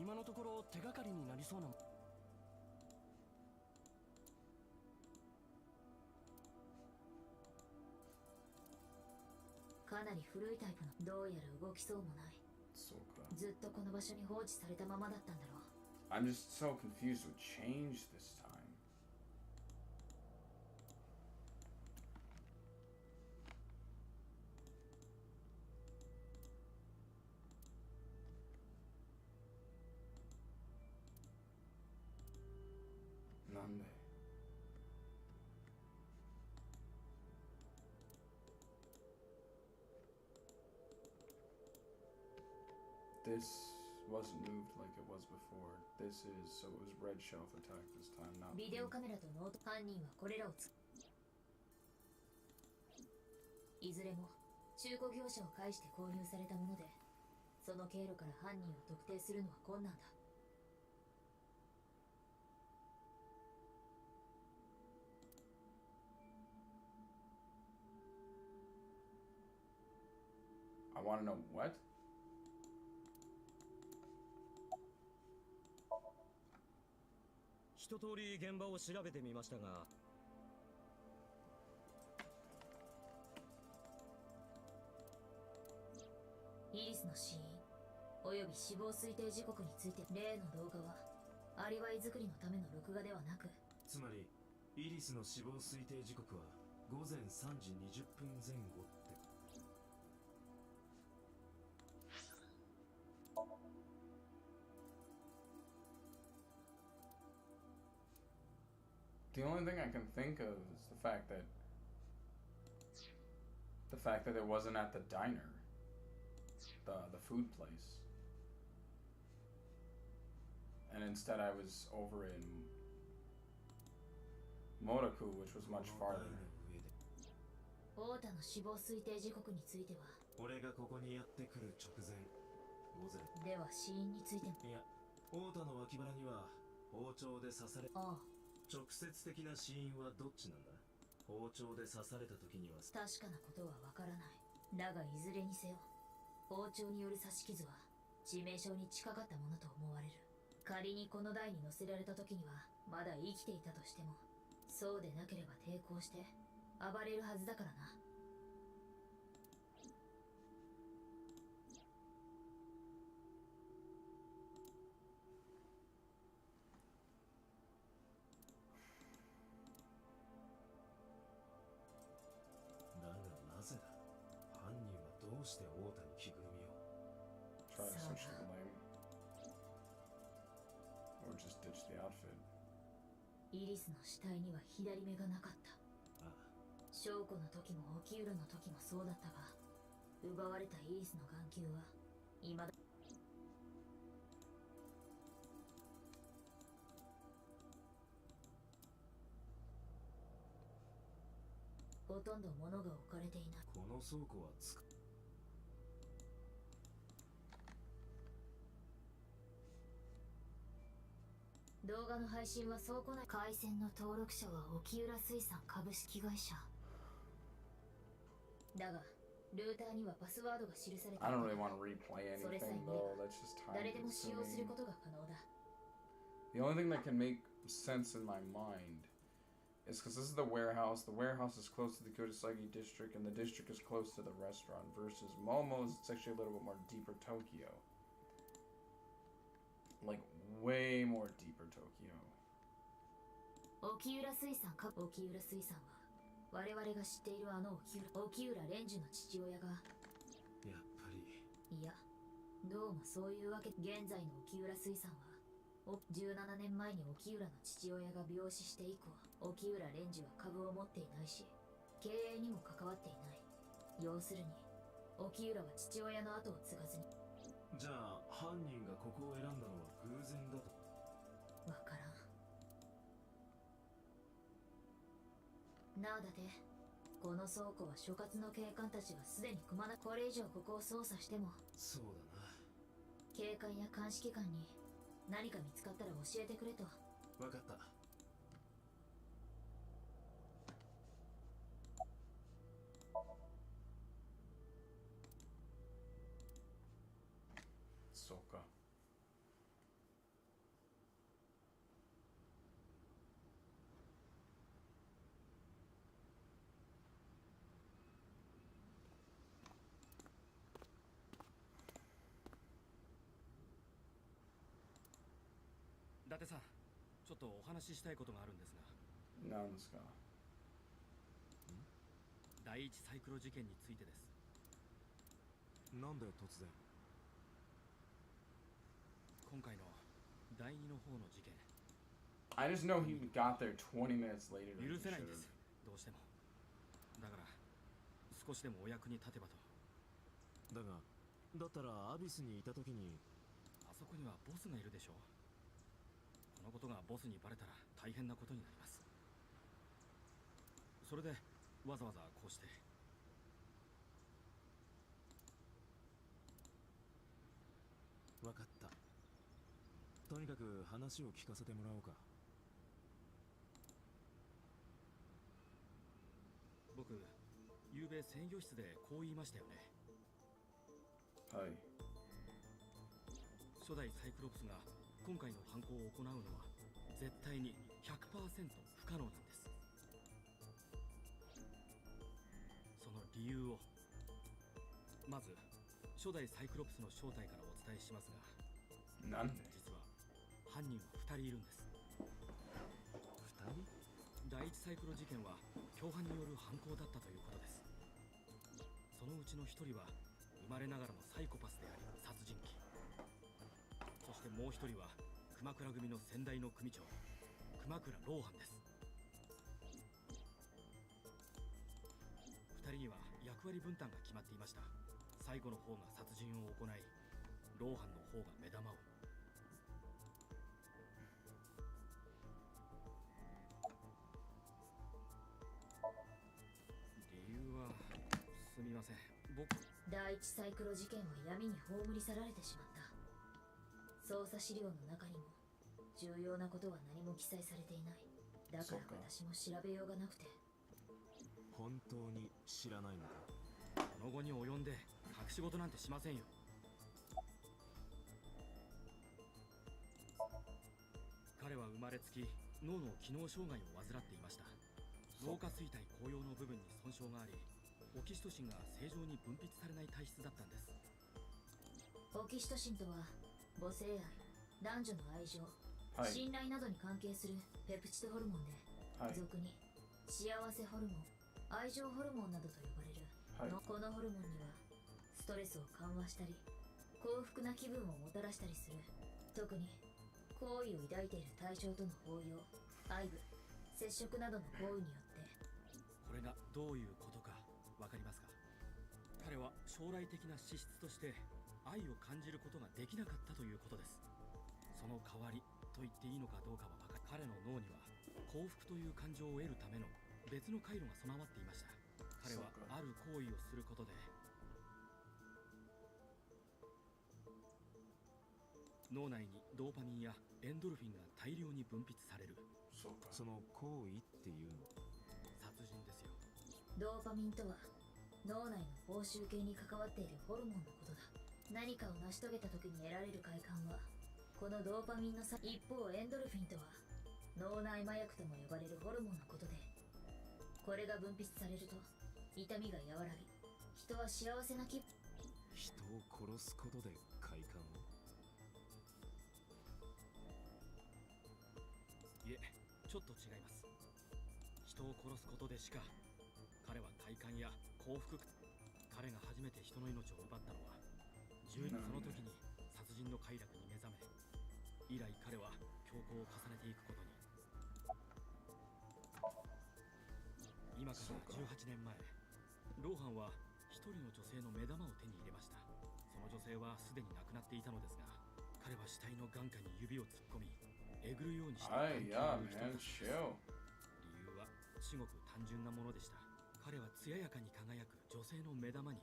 今のところ手がかりになりそうな。かなり古いタイプの。どうやら動きそうもない。そうか。ずっとこの場所に放置されたままだったんだろう。I'm just so confused with change this time. Nande. This wasn't moved like it was before. This is, so it was red shelf attack this time, not ビデオカメラとノート。犯人はこれらをいずれも中古業者を介して購入されたもので、その経路から犯人を特定するのは困難だ。I want to know what? 一通り現場を調べてみましたが、イリスの死因および死亡推定時刻について、例の動画はアリバイ作りのための録画ではなく、つまりイリスの死亡推定時刻は午前3時20分前後って。 The only thing I can think of is the fact that it wasn't at the diner, the food place, and instead I was over in Motoku, which was much farther. 太田の死亡推定時刻については、俺がここにやってくる直前、午前。では死因についても。いや、太田の脇腹には包丁で刺され。ああ。直接的な死因はどっちなんだ？包丁で刺された時には。確かなことはわからない。だがいずれにせよ、包丁による刺し傷は致命傷に近かったものと思われる。仮にこの台に乗せられた時にはまだ生きていたとしても、そうでなければ抵抗して暴れるはずだからな。どうして太田に着ぐるみを Try to switch the blame. Or just ditch the outfit. イリスの死体には左目がなかった。ああ。証拠の時も沖浦の時もそうだったが、奪われたイリスの眼球は未だ。ほとんど物が置かれていない。この倉庫は動画の配信は倉庫内。回線の登録者は沖浦水産株式会社だが、ルーターにはパスワードが記されている。 I don't really want to replay anything though. That's just time 誰でも使用する consuming. ことが可能だ。 The only thing that can make sense in my mind is because this is the warehouse. The warehouse is close to the Kudasagi district, and the district is close to the restaurant. Versus Momo's, it's actually a little bit more deeper Tokyo. Like, way more deeper Tokyo. 沖浦水産は我々が知っているあの沖浦蓮樹の父親が。やっぱり。いや、どうもそういうわけ。現在の沖浦水産は17年前に沖浦の父親が病死して以降、沖浦蓮樹は株を持っていないし、経営にも関わっていない。要するに沖浦は父親の後を継がずに。じゃあ犯人がここを選んだのは偶然だと？わからん。なあだて、この倉庫は所轄の警官たちがすでにくまな。これ以上ここを捜査しても。そうだな。警官や鑑識官に何か見つかったら教えてくれと。わかった。そうか。伊達さん、ちょっとお話ししたいことがあるんですが。なんですか？第一サイクロ事件についてです。なんだよ突然。今回の第二の方の事件。I just know he got there 20 minutes later. 許せないんです。どうしても。だから少しでもお役に立てばと。だが、だったらアビスにいた時に。あそこにはボスがいるでしょう。このことがボスにバレたら大変なことになります。それでわざわざこうして。分かった。とにかく話を聞かせてもらおうか。僕、昨べ制御室でこう言いましたよね。はい。初代サイクロプスが今回の犯行を行うのは絶対に 100% 不可能なんです。その理由をまず初代サイクロプスの正体からお伝えしますが、なんで実は犯人は2人いるんです。2人？第一サイクロ事件は共犯による犯行だったということです。そのうちの1人は生まれながらのサイコパスであり殺人鬼、そしてもう1人は熊倉組の先代の組長熊倉老藩です。2人には役割分担が決まっていました。最後の方が殺人を行い、老藩の方が目玉を。理由はすみません、僕。第一サイクロ事件は闇に葬り去られてしまった。捜査資料の中にも重要なことは何も記載されていない。だから私も調べようがなくて。本当に知らないのか？この後に及んで隠し事なんてしませんよ。彼は生まれつき脳の機能障害を患っていました。脳下垂体後葉の部分に損傷があり、オキシトシンが正常に分泌されない体質だったんです。オキシトシンとは母性愛、男女の愛情、はい、信頼などに関係するペプチドホルモンで、はい、俗に幸せホルモン、愛情ホルモンなどと呼ばれる、はい、このホルモンにはストレスを緩和したり幸福な気分をもたらしたりする。特に好意を抱いている対象との抱擁、愛撫、接触などの行為によって。これがどういうことかわかりますか？彼は将来的な資質として愛を感じることができなかったということです。その代わりと言っていいのかどうかは彼の脳には幸福という感情を得るための別の回路が備わっていました。彼はある行為をすることで脳内にドーパミンやエンドルフィンが大量に分泌される。その行為っていうの？殺人ですよ。ドーパミンとは脳内の報酬系に関わっているホルモンのことだ。何かを成し遂げた時に得られる快感はこのドーパミンの差。一方エンドルフィンとは脳内麻薬とも呼ばれるホルモンのことで、これが分泌されると痛みが和らぎ、人は幸せな気分。人を殺すことで快感を？いえ、ちょっと違います。人を殺すことでしか彼は快感や幸福。彼が初めて人の命を奪ったのは12その時に殺人の快楽に目覚め、以来彼は強行を重ねていくことに。今から18年前、老藩は一人の女性の目玉を手に入れました。その女性はすでに亡くなっていたのですが、彼は死体の眼下に指を突っ込みえぐるようにして理由は至極単純なものでした。彼は艶やかに輝く女性の目玉に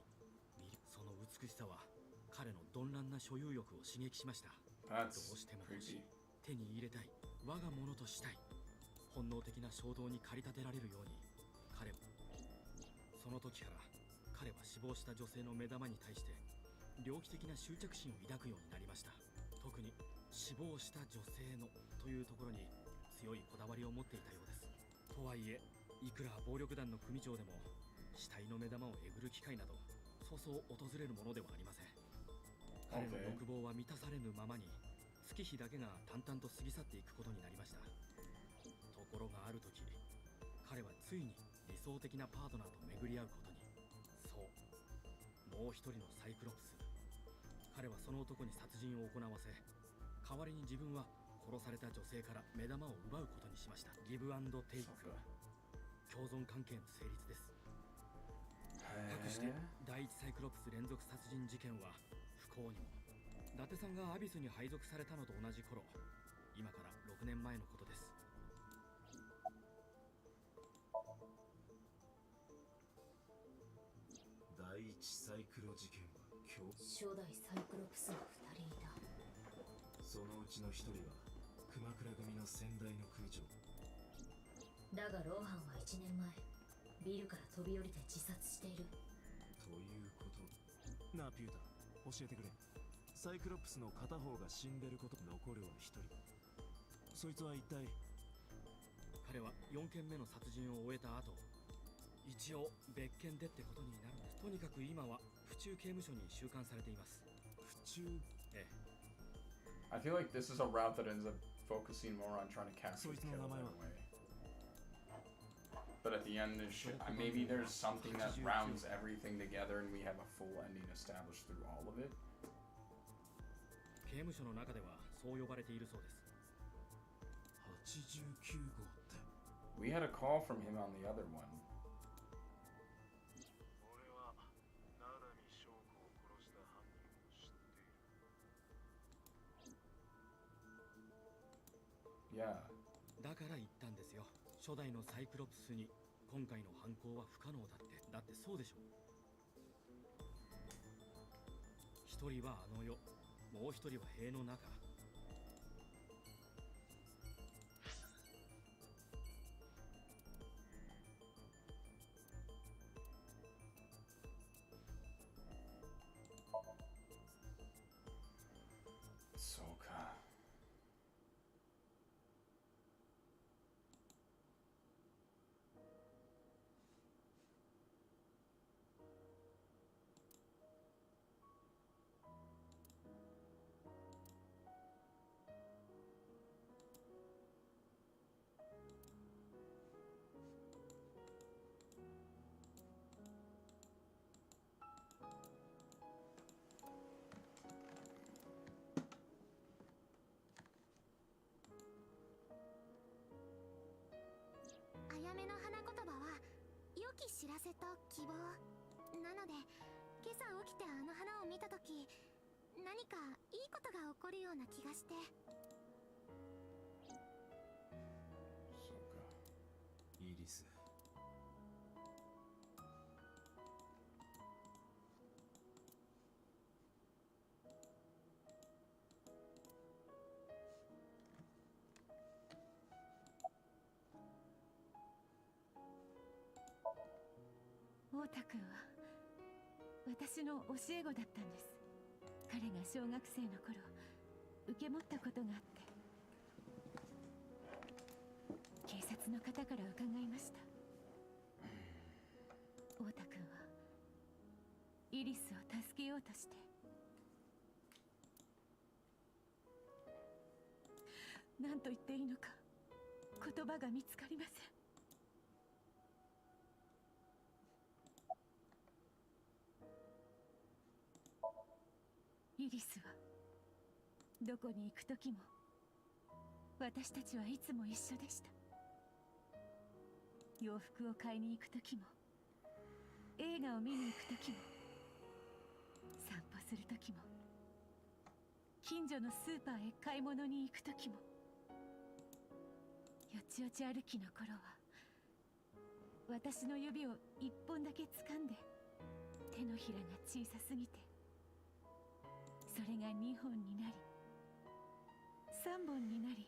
その美しさは彼の鈍乱な所有欲を刺激しました。どうしても欲しい、手に入れたい、我が物としたい、本能的な衝動に駆り立てられるようにその時から彼は死亡した女性の目玉に対して猟奇的な執着心を抱くようになりました。特に死亡した女性のというところに強いこだわりを持っていたようです。とはいえ、いくら暴力団の組長でも死体の目玉をえぐる機会などそうそう訪れるものではありません。彼の欲望は満たされぬままに月日だけが淡々と過ぎ去っていくことになりました。ところがある時、彼はついに理想的なパートナーと巡り合うことに。そう、もう一人のサイクロプス。彼はその男に殺人を行わせ、代わりに自分は殺された女性から目玉を奪うことにしました。ギブアンドテイク、共存関係の成立です。かくして第一サイクロプス連続殺人事件は不幸にも伊達さんがアビスに配属されたのと同じ頃、今から6年前のことです。第一サイクロ事件は初代サイクロプスが2人いた。そのうちの一人は熊倉組の先代の空長。だがローハンは1年前ビルから飛び降りて自殺している。ということ。なあピューター、教えてくれ。サイクロプスの片方が死んでること。残るは一人。そいつは一体。彼は4件目の殺人を終えた後、一応別件でってことになるんです。とにかく今は府中刑務所に収監されています。府中。ええ。I feel like this is a route that ends up focusing more on trying to capture the killer right away. But at the end, maybe there's something that rounds everything together and we have a full ending established through all of it. 刑務所の中ではそう呼ばれているそうです。89号って。We had a call from him on the other one. 俺は灘見翔子を殺した犯人を知っている。Yeah. だから言ったんですよ。初代のサイクロプスに今回の犯行は不可能だって。だってそうでしょ。一人はあの世、もう一人は塀の中。そうか。あやめの花言葉は良き知らせと希望なので、今朝起きてあの花を見たとき、何かいいことが起こるような気がして。そうか。イリス。オータ君は私の教え子だったんです。彼が小学生の頃受け持ったことがあって、警察の方から伺いました。オータ君はイリスを助けようとして、何と言っていいのか言葉が見つかりません。イリスはどこに行く時も私たちはいつも一緒でした。洋服を買いに行く時も、映画を見に行く時も、散歩する時も、近所のスーパーへ買い物に行く時も。よちよち歩きの頃は私の指を一本だけ掴んで、手のひらが小さすぎてそれが2本になり3本になり、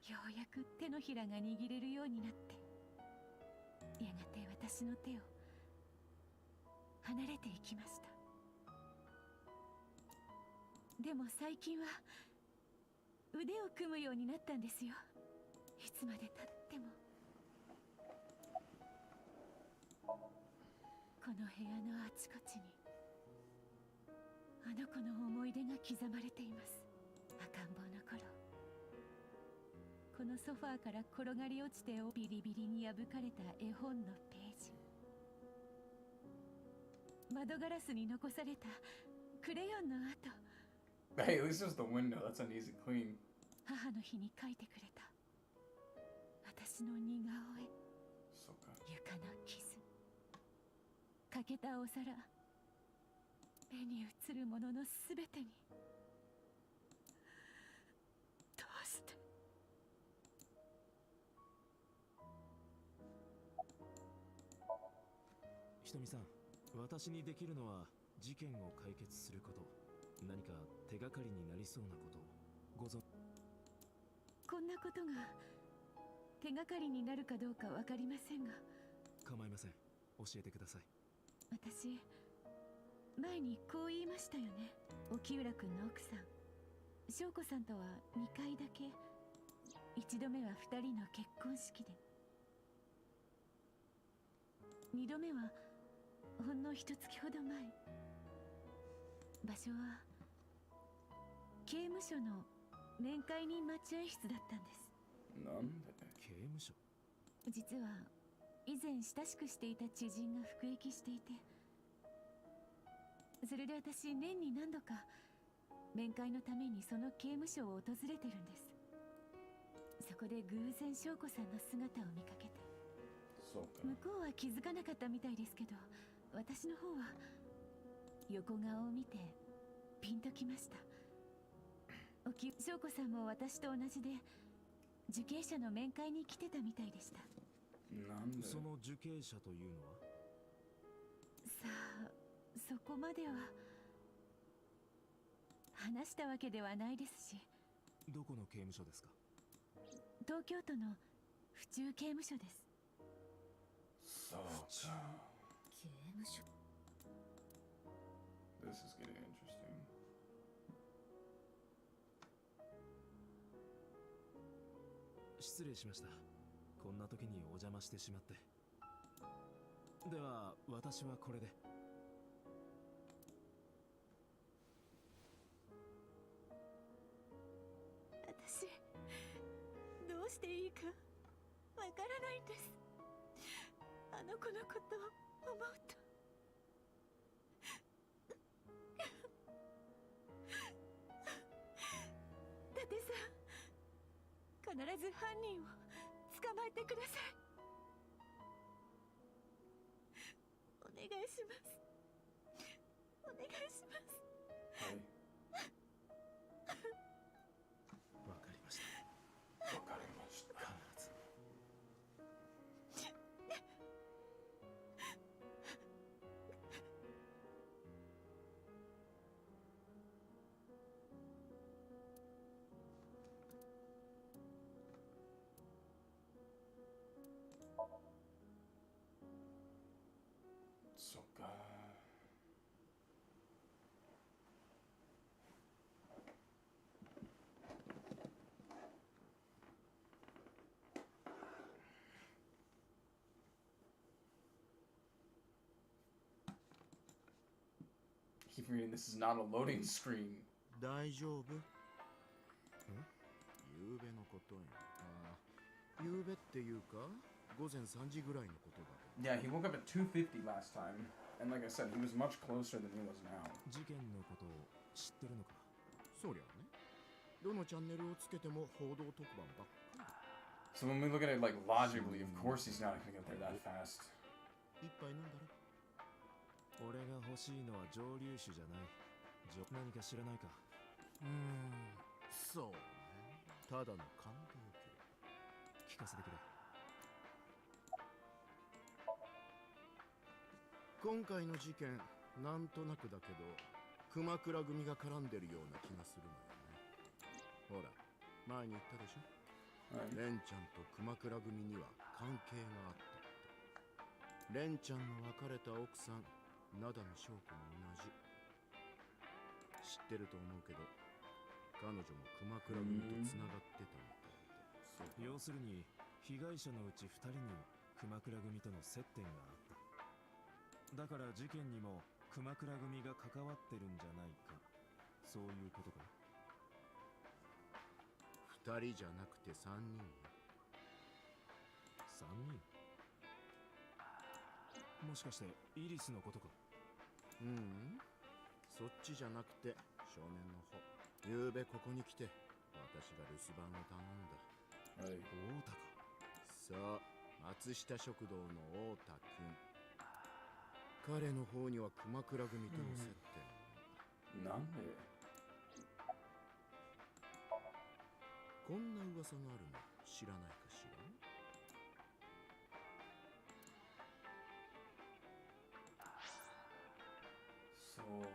ようやく手のひらが握れるようになって、やがて私の手を離れていきました。でも最近は腕を組むようになったんですよ。いつまでたっても。この部屋のあちこちにあの子の思い出が刻まれています。赤ん坊の頃、このソファーから転がり落ちてビリビリに破かれた絵本のページ、窓ガラスに残されたクレヨンの跡。Hey, at least there's the window. That's an easy clean. 母の日に描いてくれた私の似顔絵。そうか。床の傷、欠けたお皿、目に映るもののすべてに。どうして。ひとみさん、私にできるのは事件を解決すること。何か手がかりになりそうなことご存こんなことが手がかりになるかどうかわかりませんが。構いません、教えてください。私前にこう言いましたよね。沖浦君の奥さん翔子さんとは2回だけ。1度目は2人の結婚式で、2度目はほんの1月ほど前。場所は刑務所の面会人待合室だったんです。なんで刑務所？実は以前親しくしていた知人が服役していて、それで私年に何度か面会のためにその刑務所を訪れてるんです。そこで偶然翔子さんの姿を見かけて、そうか。向こうは気づかなかったみたいですけど、私の方は横顔を見てピンときました。翔子さんも私と同じで受刑者の面会に来てたみたいでした。なんで？その受刑者というのは？さあ、そこまでは話したわけではないですし。どこの刑務所ですか？東京都の府中刑務所です。そうか。刑務所。 This is getting interesting. 失礼しました。こんな時にお邪魔してしまって。では私はこれで。私どうしていいかわからないんです。あの子のことを思うと。伊達さん、必ず犯人を捕まえてください。お願いします。お願いします。はい。わかりました。わかりました。必ず。そっか。Keep reading. This is not a loading screen. 大丈夫？夕べのことよ。ああ、夕べっていうか午前3時ぐらいのことだ。 Yeah, he woke up at 2:50 last time, and like I said, he was much closer than he was now. 事件のことを知ってるのか？そりゃね。どのチャンネルをつけても報道特番ばっかり。 So when we look at it like logically, of course he's not gonna get there that fast. 一杯飲んだら？俺が欲しいのは蒸留酒じゃない。何か知らないか？そうね。ただの感動系。聞かせてくれ。今回の事件、なんとなくだけど熊倉組が絡んでるような気がするのよね。ほら、前に言ったでしょ。レンちゃんと熊倉組には関係があったって。レンちゃんの別れた奥さん、名田美翔子も同じ。知ってると思うけど、彼女も熊倉組とつながってたみたいで。要するに被害者のうち2人に熊倉組との接点があった。だから事件にも熊倉組が関わってるんじゃないか、そういうことか。2人じゃなくて3人。3人？もしかしてイリスのことか？そっちじゃなくて少年の方。夕べここに来て私が留守番を頼んだ。はい。太田か。そう、松下食堂の太田くん。彼の方には熊倉組との接点。なんで？こんな噂があるの知らないかしら？そうか。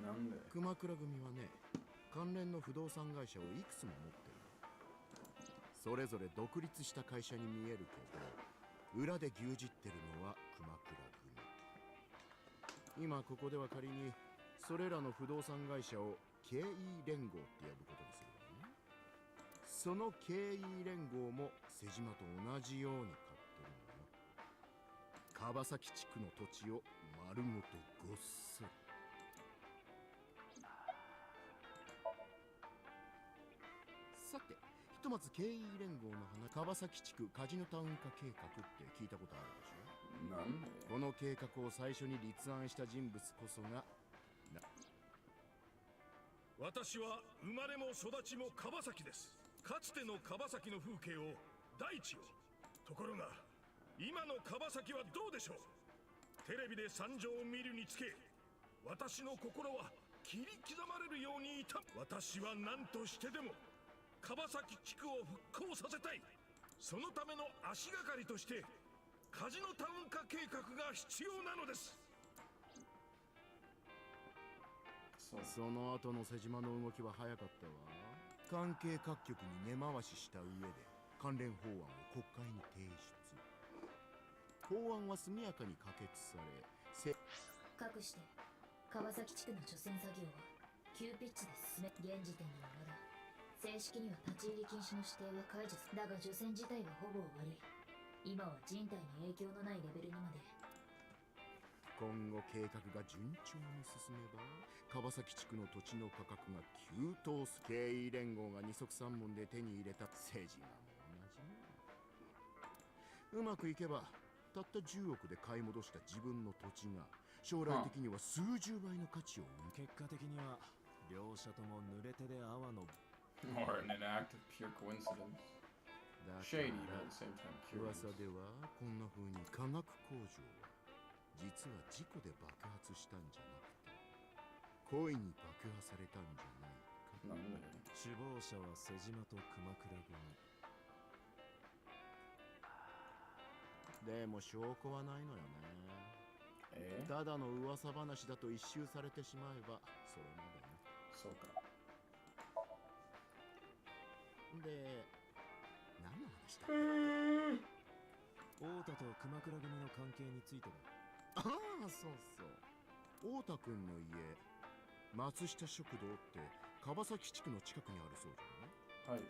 なんで？熊倉組はね、関連の不動産会社をいくつも持ってる。それぞれ独立した会社に見えるけど、裏で牛耳ってるのは熊倉組。今ここでは仮にそれらの不動産会社を経営連合って呼ぶことにするわね。その経営連合も瀬島と同じように買ってるのよ。川崎地区の土地を丸ごとごっそり。さて、ひとまず経営連合の花、川崎地区カジノタウン化計画って聞いたことあるでしょ。なんで？この計画を最初に立案した人物こそが私は生まれも育ちも川崎です。かつての川崎の風景を、大地を。ところが今の川崎はどうでしょう。テレビで惨状を見るにつけ、私の心は切り刻まれるようにいた。私は何としてでも川崎地区を復興させたい。そのための足がかりとしてカジノタウン化計画が必要なのです。その後の瀬島の動きは早かったわ。関係各局に根回しした上で関連法案を国会に提出。法案は速やかに可決され、かくして川崎地区の除染作業は急ピッチで進め、現時点ではまだ正式には立ち入り禁止の指定は解除する。だが除染自体はほぼ終わり、今は人体に影響のないレベルにまで。今後計画が順調に進めば川崎地区の土地の価格が急騰す。経営連合が二足三門で手に入れた瀬島も同じね。うまくいけばたった10億で買い戻した自分の土地が将来的には数十倍の価値を生む。結果的には両者とも濡れ手で泡の Or an act of pure coincidence. Shady, but at the same time curious. 噂ではこんな風に化学工場は実は事故で爆発したんじゃなくて故意に爆破されたんじゃないか。なんで？首謀者は瀬島と熊倉組。でも証拠はないのよね。ただの噂話だと一周されてしまえばそれまでね。そうか。で、何の話だっけ？太田と熊倉組の関係についてだ。ああ、そうそう。太田君の家、松下食堂って川崎地区の近くにあるそうじゃない？はい。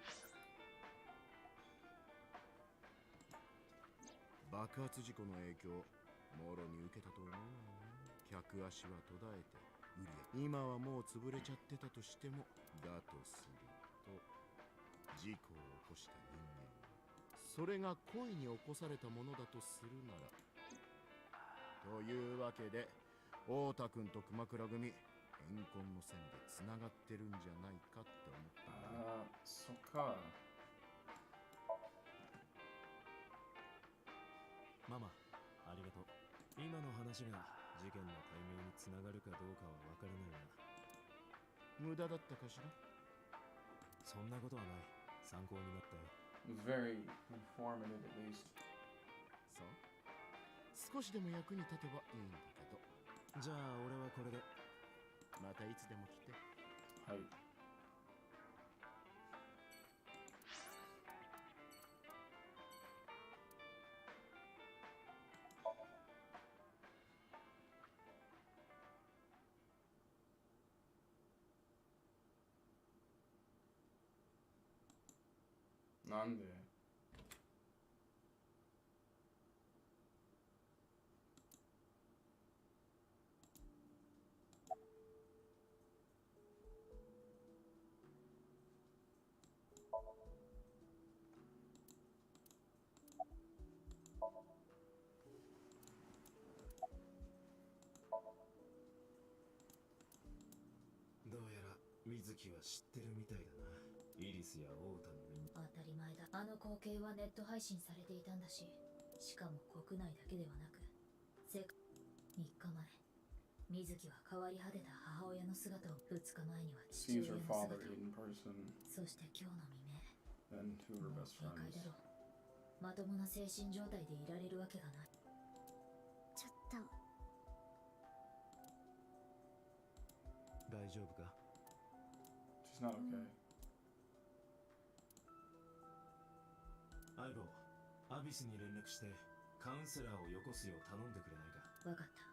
爆発事故の影響、もろに受けたと思うのよね。客足は途絶えて、売り上げ。今はもう潰れちゃってたとしても、だとすると、事故を起こした人間は、それが故意に起こされたものだとするなら、というわけで、太田君と熊倉組、怨恨の線でつながってるんじゃないかって思ったんだね。ああ、そっか。ママ、ありがとう。今の話が事件の解明につながるかどうかは分からないが。無駄だったかしら？そんなことはない。参考になったよ。It was very informative at least. そう？少しでも役に立てばいいんだけど。じゃあ俺はこれで。またいつでも来て。はい。なんで？どうやら水木は知ってるみたいだな。イリスや太田の当たり前だ。あの光景はネット配信されていたんだし、しかも国内だけではなく3日前、水木は変わり果てた母親の姿を、2日前には父親の姿を、そして今日の未明、もう限界だろう。まともな精神状態でいられるわけがない。ちょっと大丈夫か？ She's not okay. アイボ、アビスに連絡してカウンセラーをよこすよう頼んでくれないか？わかった。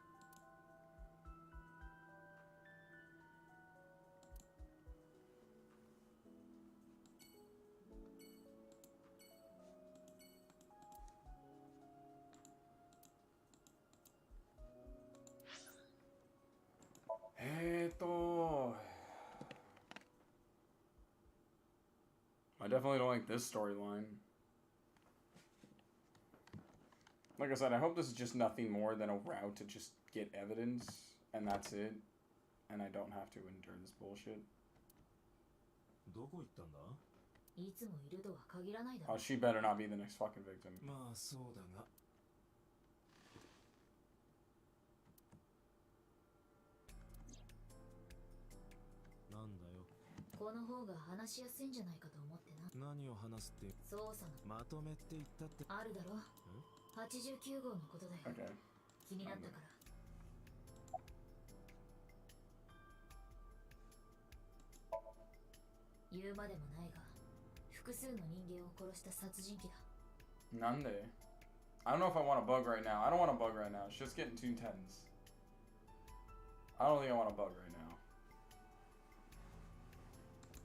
I definitely don't like this storyline. Like I said, I hope this is just nothing more than a route to just get evidence, and that's it. And I don't have to endure this bullshit. どこ行ったんだ？いつもいるとは限らないだろ。Oh, she better not be the next fucking victim. まあそうだが。なんだよ。この方が話しやすいんじゃないかと思ってな。何を話すって？捜査のまとめって言ったって。あるだろ。89号のことだよ。Okay. 気になったから。言うまでもないが、複数の人間を殺した殺人鬼だ。なんで? I don't know if I want a bug right now. I don't want a bug right now. It's just getting too tense. I don't think I want a bug right now.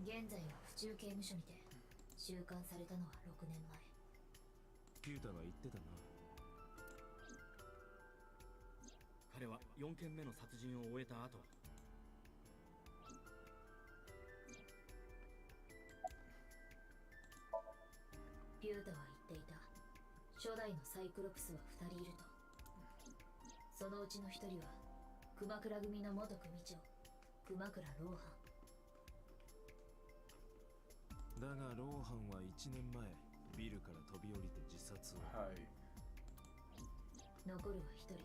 現在は府中刑務所にて収監されたのは6年前。ピュータが言ってたな。彼は4件目の殺人を終えた後、ピュータは言っていた。初代のサイクロプスは2人いると。そのうちの1人は熊倉組の元組長、熊倉ローハン。だがローハンは1年前ビルから飛び降りて自殺を。はい。残るは1人。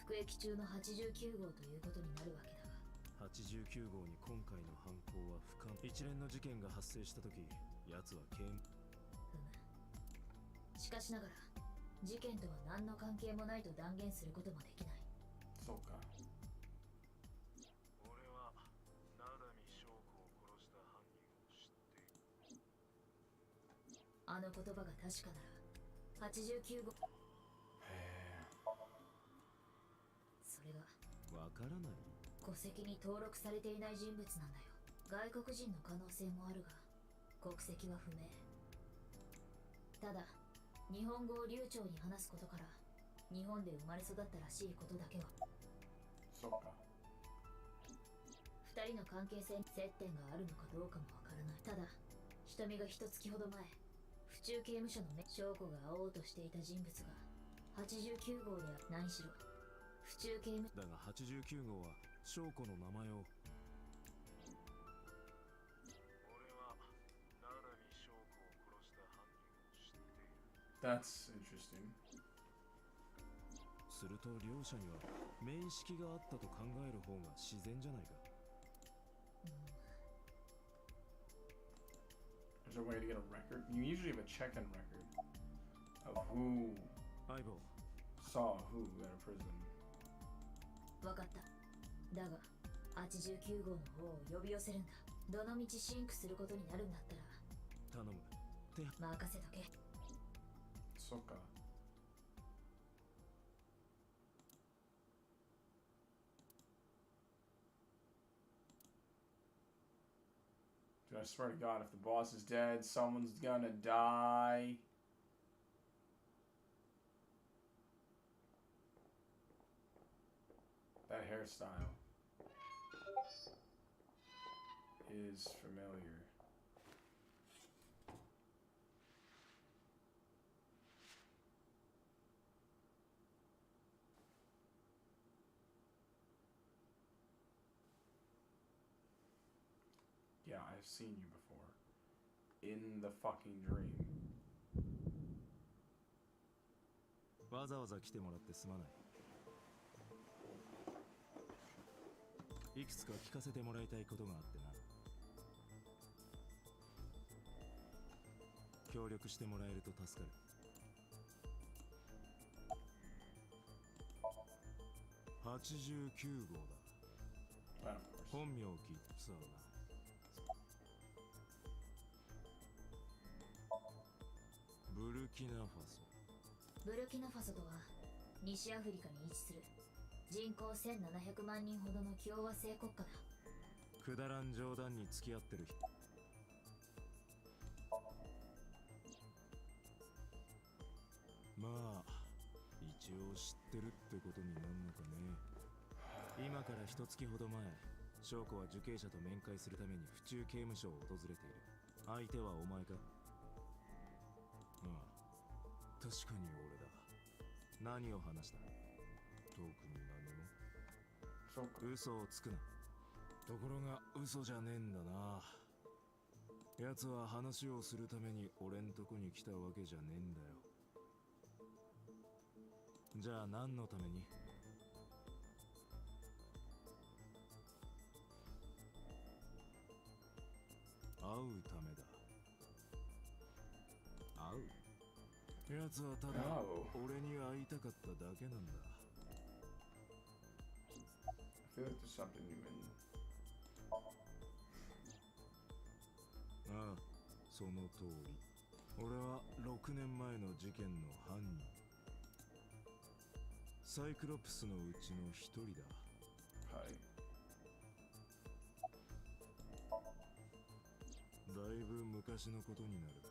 服役中の89号ということになるわけだが。89号に今回の犯行は不可能。一連の事件が発生した時、奴は刑務。しかしながら事件とは何の関係もないと断言することもできない。そうか。俺は名波翔子を殺した犯人を知っている。あの言葉が確かなら89号。それがわからない。戸籍に登録されていない人物なんだよ。外国人の可能性もあるが国籍は不明。ただ日本語を流暢に話すことから日本で生まれ育ったらしいことだけは。そうか。2人の関係性接点があるのかどうかもわからない。ただ瞳が1月ほど前府中刑務所の翔子が会おうとしていた人物が89号である。何しろ府中刑務だが89号は翔子の名前を。俺は名波翔子を殺した犯人を知っている。That's interesting. すると両者には面識があったと考える方が自然じゃないか。There's a way to get a record. You usually have a check-in record of who saw who at a prison. わかった。だが89号の方を呼び寄せるんだ。どのみちシンクすることになるんだったら頼む。任せとけ。そうか。Dude, I swear to God, if the boss is dead, someone's gonna die. That hairstyle is familiar. Yeah, I've seen you before. In the fucking dream. わざわざ来てもらってすまない。いくつか聞かせてもらいたいことがあってな。協力してもらえると助かる。89号だ。本名を聞いてそうな。ブルキナファソ。ブルキナファソとは西アフリカに位置する人口1700万人ほどの共和制国家だ。くだらん冗談に付き合ってる人。まあ一応知ってるってことになるのかね。今から一月ほど前、翔子は受刑者と面会するために府中刑務所を訪れている。相手はお前か？ああ、確かに俺だ。何を話した？特に何も。嘘をつくな。ところが嘘じゃねえんだな。奴は話をするために俺んとこに来たわけじゃねえんだよ。じゃあ何のために？会うためだ。会う？奴はただ俺に会いたかっただけなんだ。I feel like there's something new in. ああ、その通り。俺は6年前の事件の犯人。サイクロプスのうちの一人だ。はい。だいぶ昔のことになる。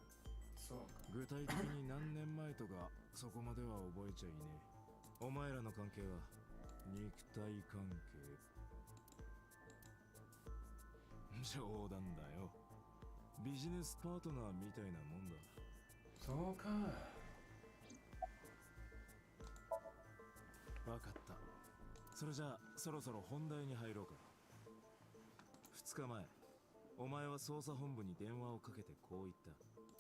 そうか。具体的に何年前とかそこまでは覚えちゃいねえ。お前らの関係は肉体関係。冗談だよ。ビジネスパートナーみたいなもんだ。そうか。わかった。それじゃあそろそろ本題に入ろうか。2日前、お前は捜査本部に電話をかけてこう言った。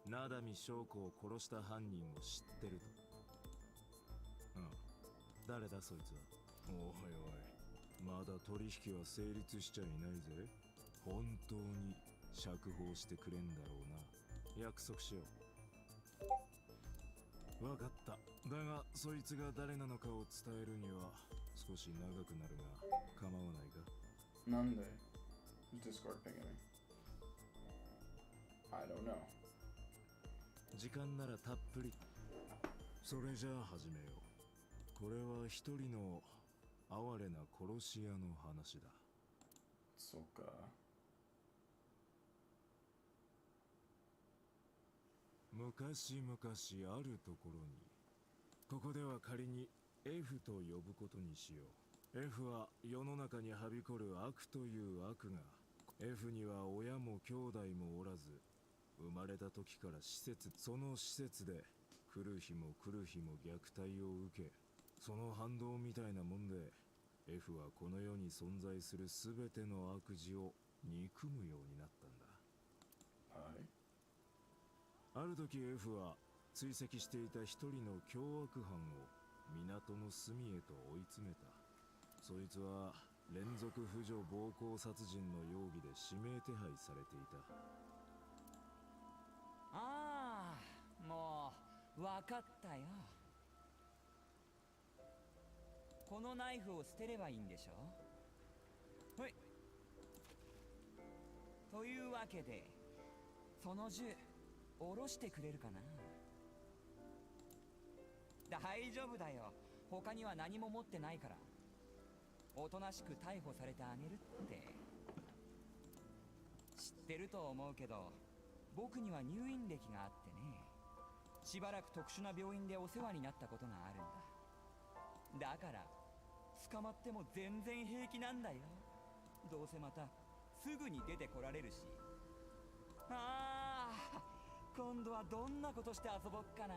灘見翔子を殺した犯人を知ってると。うん。誰だそいつは。おいおい、まだ取引は成立しちゃいないぜ。本当に釈放してくれんだろうな。約束しよう。わかった。だがそいつが誰なのかを伝えるには少し長くなるが構わないか？なんで？ Discord pinging me. I don't know. 時間ならたっぷり。それじゃあ始めよう。これは一人の哀れな殺し屋の話だ。そうか。昔々あるところに、ここでは仮に F と呼ぶことにしよう。F は世の中にはびこる悪という悪が、F には親も兄弟もおらず、生まれた時からその施設で来る日も来る日も虐待を受け、その反動みたいなもんで F はこの世に存在する全ての悪事を憎むようになったんだ。はい。ある時 F は追跡していた一人の凶悪犯を港の隅へと追い詰めた。そいつは連続婦女暴行殺人の容疑で指名手配されていた。ああ、もう分かったよ。このナイフを捨てればいいんでしょ。ほい。というわけでその銃下ろしてくれるかな。大丈夫だよ。他には何も持ってないから。おとなしく逮捕されてあげるって。知ってると思うけど、僕には入院歴があってね。しばらく特殊な病院でお世話になったことがあるんだ。だから捕まっても全然平気なんだよ。どうせまたすぐに出てこられるし。ああ、今度はどんなことして遊ぼっかな。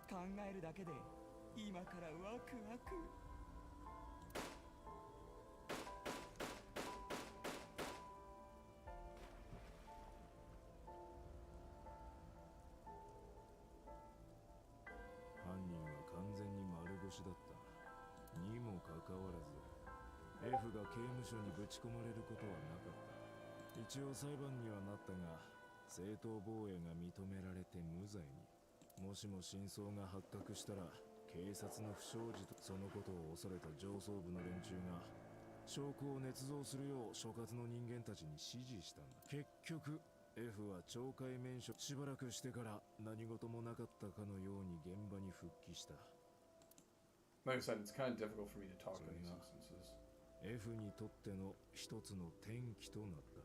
考えるだけで今からワクワク。犯人は完全に丸腰だった。にもかかわらず F が刑務所にぶち込まれることはなかった。一応裁判にはなったが、正当防衛が認められて無罪に。もしも真相が発覚したら警察の不祥事とそのことを恐れた上層部の連中が証拠を捏造するよう所轄の人間たちに指示したんだ。結局 F は懲戒免職しばらくしてから何事もなかったかのように現場に復帰した。 Like I said, it's kind of difficult for me to talk in these instances. F にとっての一つの転機となった。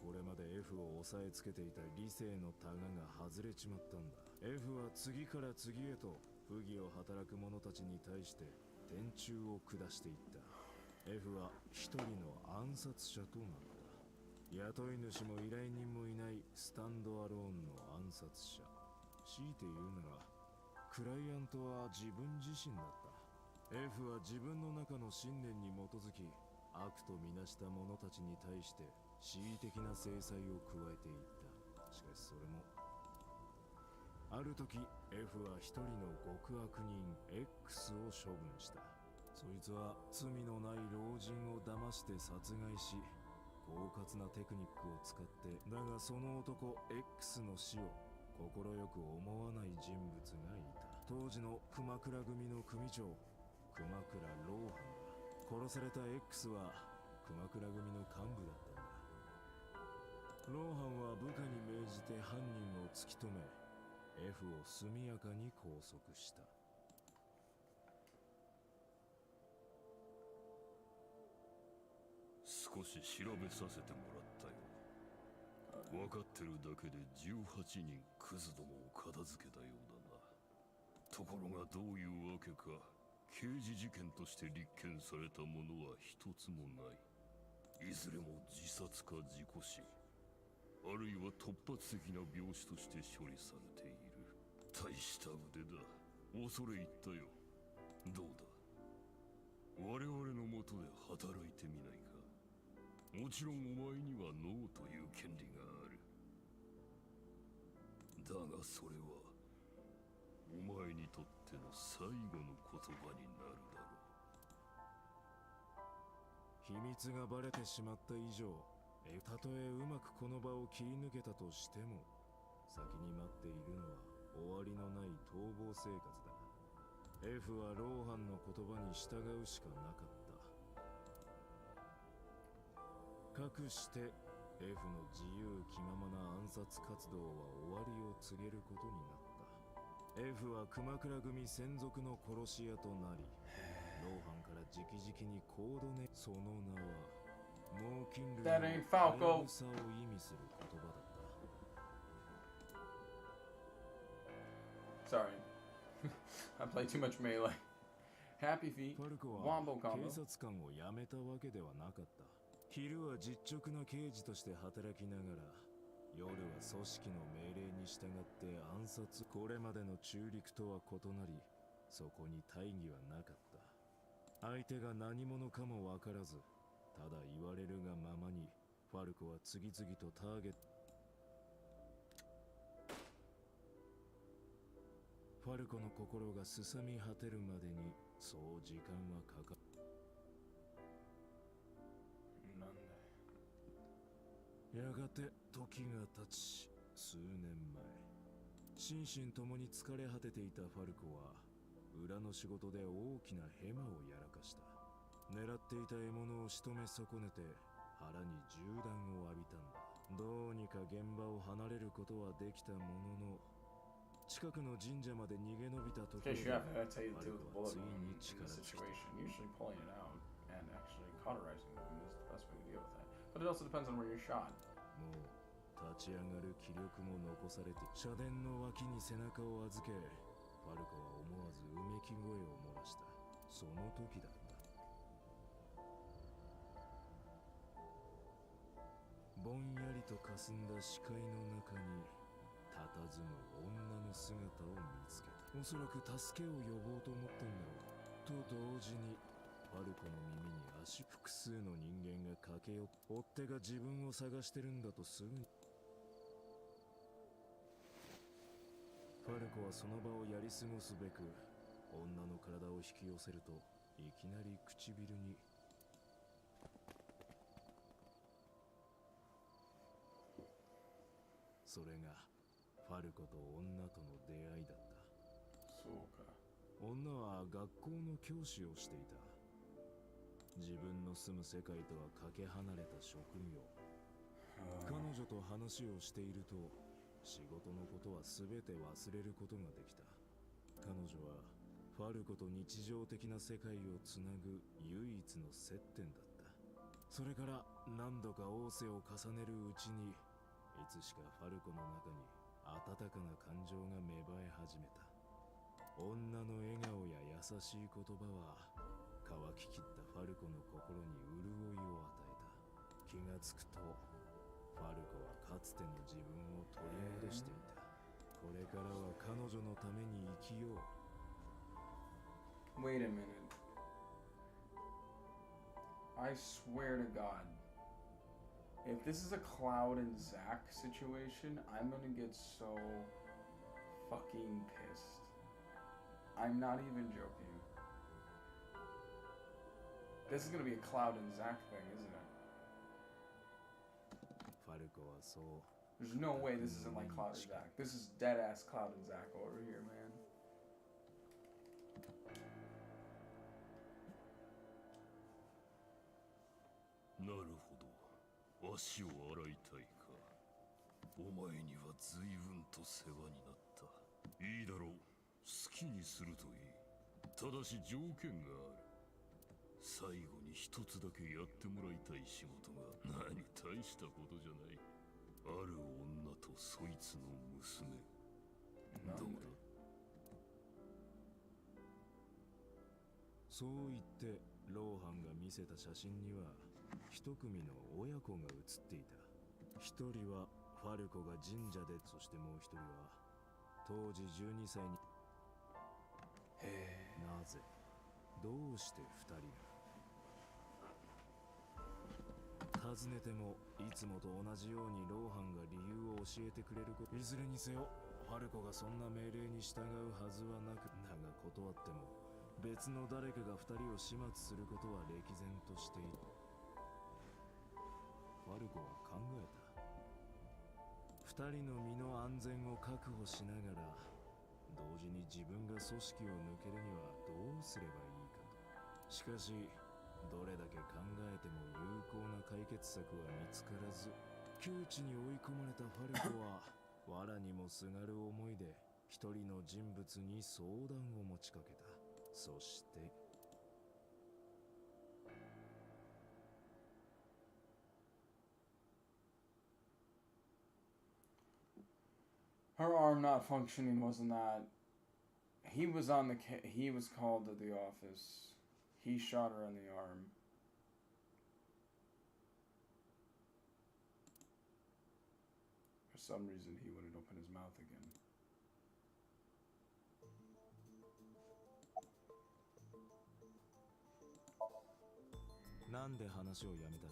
これまで F を押さえつけていた理性のタガが外れちまったんだ。 F は次から次へと不義を働く者たちに対して天誅を下していった。 F は一人の暗殺者となった。雇い主も依頼人もいないスタンドアローンの暗殺者。強いて言うならクライアントは自分自身だった。 F は自分の中の信念に基づき悪とみなした者たちに対して恣意的な制裁を加えていった。しかしそれもある時 F は一人の極悪人 X を処分した。そいつは罪のない老人を騙して殺害し狡猾なテクニックを使って、だがその男 X の死を快く思わない人物がいた。当時の熊倉組の組長熊倉ローハンだ。殺された X は熊倉組の幹部だったんだ。ローハンは部下に命じて犯人を突き止め F を速やかに拘束した。少し調べさせてもらったよ。分かってるだけで18人クズどもを片付けたようだな。ところがどういうわけか刑事事件として立件されたものは一つもない。いずれも自殺か事故死、あるいは突発的な病死として処理されている。大した腕だ。恐れ入ったよ。どうだ、我々のもとで働いてみないか。もちろんお前にはノーという権利がある。だがそれはお前にとっての最後の言葉になるだろう。秘密がバレてしまった以上、たとえうまくこの場を切り抜けたとしても、先に待っているのは終わりのない逃亡生活だ。 F はローハンの言葉に従うしかなかった。かくして F の自由気ままな暗殺活動は終わりを告げることになった。 F は熊倉組専属の殺し屋となり、ローハンから直々にコードネ、その名は猛禽類のハヤブサを意味する言葉だった。Sorry. I play too much melee. Happy feet. ファルコは Wombo combo. 警察官を辞めたわけではなかった。昼は実直な刑事として働きながら、夜は組織の命令に従って暗殺。これまでの中陸とは異なり、そこに大義はなかった。相手が何者かも分からず、ただ言われるがままにファルコは次々とターゲット。ファルコの心がすさみ果てるまでにそう時間はかかる。やがて時が経ち、数年前、心身ともに疲れ果てていたファルコは裏の仕事で大きなヘマをやらかした。狙っていた獲物を仕留め損ねて腹に銃弾を浴びたんだ。どうにか現場を離れることはできたものの、近くの神社まで逃げ延びたところでファルコはついに力尽きた。 Usually pulling it out and actually cauterizing the wound is the best way to deal with that. But it also depends on where you're shot. もう立ち上がる気力も残されて、社殿の脇に背中を預け、ファルコは思わずうめき声を漏らした。その時だった。ぼんやりと霞んだ視界の中に佇む女の姿を見つけた。おそらく助けを呼ぼうと思ったんだろう。と同時にファルコの耳に複数の人間が駆け寄って、追っ手が自分を探してるんだとすぐに。ファルコはその場をやり過ごすべく女の体を引き寄せると、いきなり唇にそれがファルコと女との出会いだった。そうか。女は学校の教師をしていた。自分の住む世界とはかけ離れた職業。彼女と話をしていると仕事のことは全て忘れることができた。彼女はファルコと日常的な世界をつなぐ唯一の接点だった。それから何度か仰せを重ねるうちに、いつしかファルコの中に温かな感情が芽生え始めた。女の笑顔や優しい言葉は乾ききったファルコの心に潤いを与えた。気がつくとファルコはかつての自分を取り戻していた。これからは彼女のために生きよう。 Wait a minute. I swear to God, if this is a Cloud and Zack situation, I'm gonna get so fucking pissed. I'm not even joking. This is gonna be a Cloud and Zack thing, isn't it? There's no way this isn't like Cloud and Zack. This is dead ass Cloud and Zack over here, man. なるほど。足を洗いたいか。お前には随分と世話になった。いいだろう。好きにするといい。ただし条件がある。最後に一つだけやってもらいたい仕事が何大したことじゃない。ある女とそいつの娘。どうだ？そう言ってローハンが見せた写真には一組の親子が写っていた。一人はファルコが神社で、そしてもう一人は当時12歳に。なぜ、どうして二人が。尋ねてもいつもと同じようにローハンが理由を教えてくれること。いずれにせよファルコがそんな命令に従うはずはなく、だが断っても別の誰かが二人を始末することは歴然としている。ファルコは考えた。二人の身の安全を確保しながら同時に自分が組織を抜けるにはどうすればいいかと。しかしどれだけ考えても有効な解決策は見つからず、窮地に追い込まれたファルコは藁にもすがる思いで一人の人物に相談を持ちかけた。そして Her arm not functioning wasn't that. He was on the he was called to the office. He shot her in the arm. For some reason, he wouldn't open his mouth again. Nande hanashi o yameta?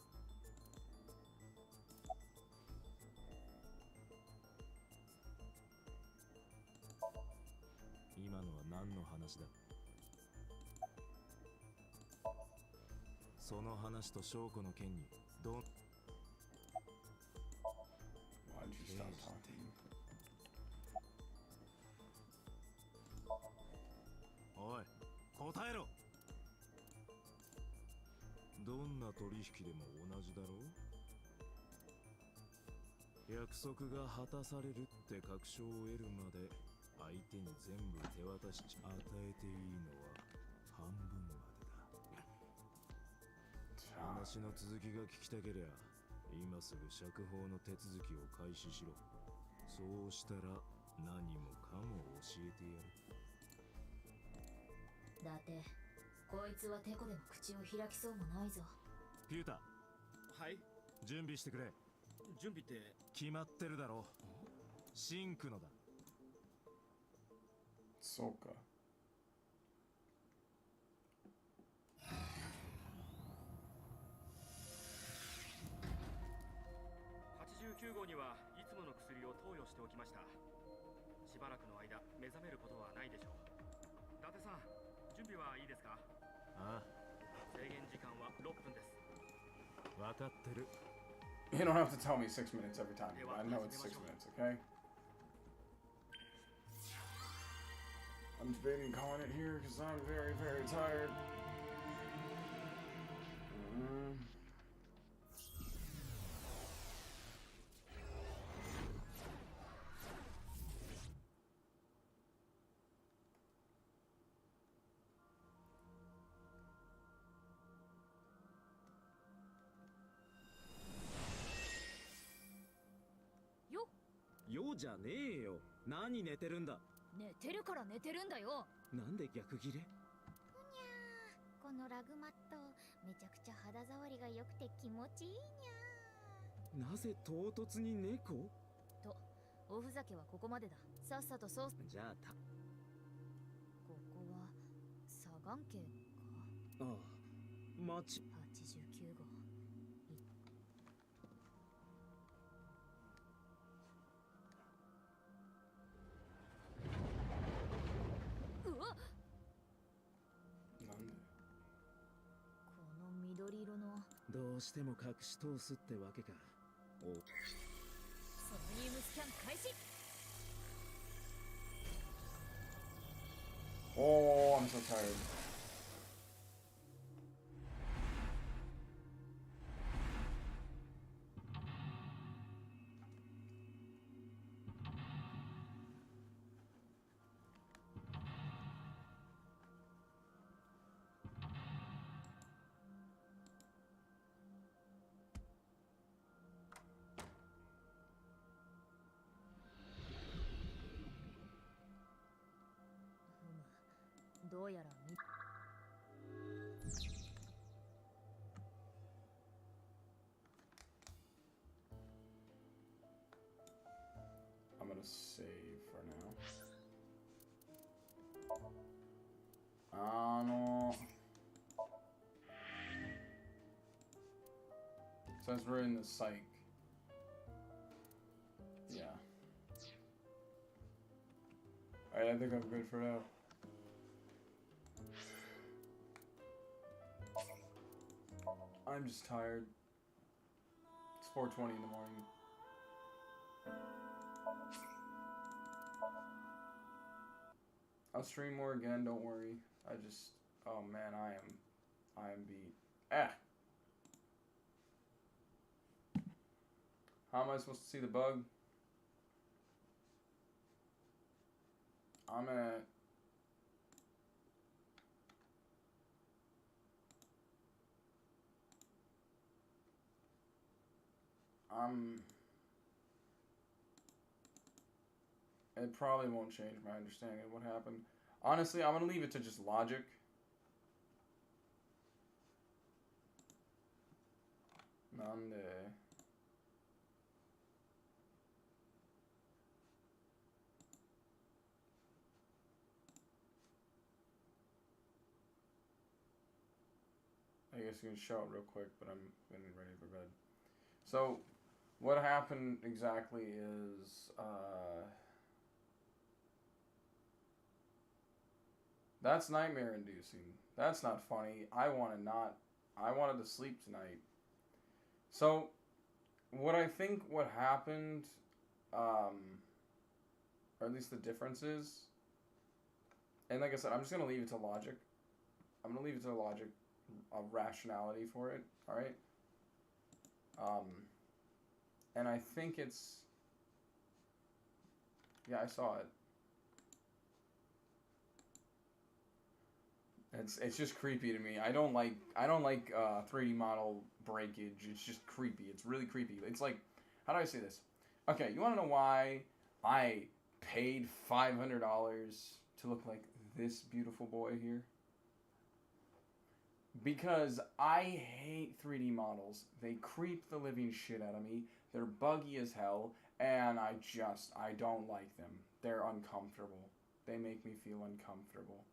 今のは何の話だ。その話と証拠の件にどん。おい、答えろ。どんな取引でも同じだろう。約束が果たされるって確証を得るまで相手に全部手渡し、与えていいのは半分までだ。話の続きが聞きたけりゃ今すぐ釈放の手続きを開始しろ。そうしたら何もかも教えてやる。だってこいつはテコでも口を開きそうもないぞ。ピュータ。はい。準備してくれ。準備って決まってるだろう。シンクのだ。そうか。89号にはいつもの薬を投与しておきました。しばらくの間目覚めることはないでしょう。伊達さん、準備はいいですか？ああ。制限時間は6分です。分かってる。You don't have to tell me 6 minutes every time. I know it's 6 minutes, okay? I'm debating calling it here because I'm very, very tired.よじゃねえよ。何寝てるんだ。寝てるから寝てるんだよ。なんで逆ギレ？このラグマットめちゃくちゃ肌触りが良くて気持ちいいにゃなぜ唐突に猫？と、おふざけはここまでだ。さっさとそう。じゃあここは左岸家か。ああ、町。89号。うわっ。なんで？この緑色の。どうしても隠し通すってわけか。お。ソニウムスキャン開始。Oh, I'm so tired. I'm gonna save for now. Says we're in the psych. Yeah. Alright, I think I'm good for now. I'm just tired. It's 4:20 in the morning. I'll stream more again, don't worry. Oh man, I am beat. How am I supposed to see the bug? I'm it probably won't change my understanding of what happened. Honestly, I'm gonna leave it to just logic. Nande. I guess you can show it real quick, but I'm getting ready for bed. So, what happened exactly is, that's nightmare inducing. That's not funny. I wanted to sleep tonight. So, what I think what happened, or at least the difference is, and like I said, I'm just going to leave it to logic. I'm going to leave it to logic of rationality for it, alright? And I think it's, yeah, I saw it. It's just creepy to me. I don't like 3D model breakage. It's just creepy. It's really creepy. It's like, how do I say this? Okay, you want to know why I paid $500 to look like this beautiful boy here? Because I hate 3D models. They creep the living shit out of me. They're buggy as hell, and I don't like them. They're uncomfortable. They make me feel uncomfortable.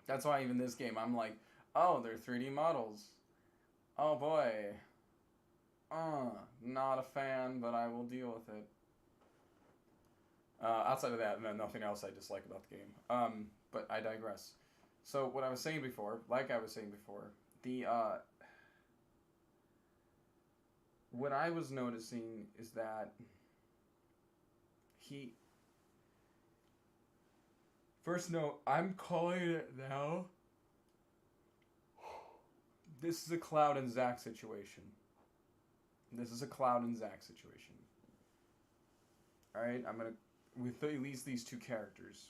That's why even this game, I'm like, oh, they're 3D models. Oh boy. Not a fan, but I will deal with it. Outside of that, nothing else I dislike about the game. But I digress. So what I was saying before, what I was noticing is that First note, I'm calling it now. This is a Cloud and Zack situation. This is a Cloud and Zack situation. Alright, I'm gonna... with at least these two characters.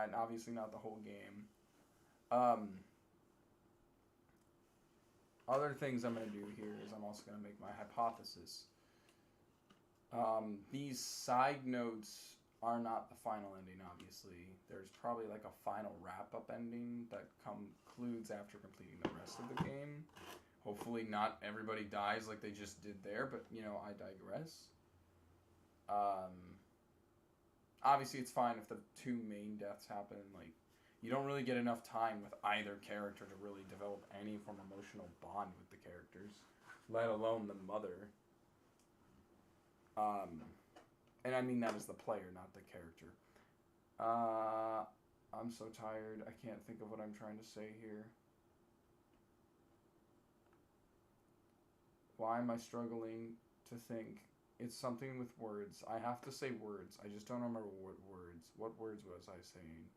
And obviously not the whole game. Other things I'm gonna do here is I'm also gonna make my hypothesis. These side notes are not the final ending, obviously. There's probably like a final wrap-up ending that concludes after completing the rest of the game. Hopefully not everybody dies like they just did there, but, you know, I digress. Obviously it's fine if the two main deaths happen. Like, you don't really get enough time with either character to really develop any form of emotional bond with the characters, let alone the mother. And I mean that as the player, not the character. I'm so tired. I can't think of what I'm trying to say here. Why am I struggling to think? It's something with words. I have to say words. I just don't remember what words. What words was I saying?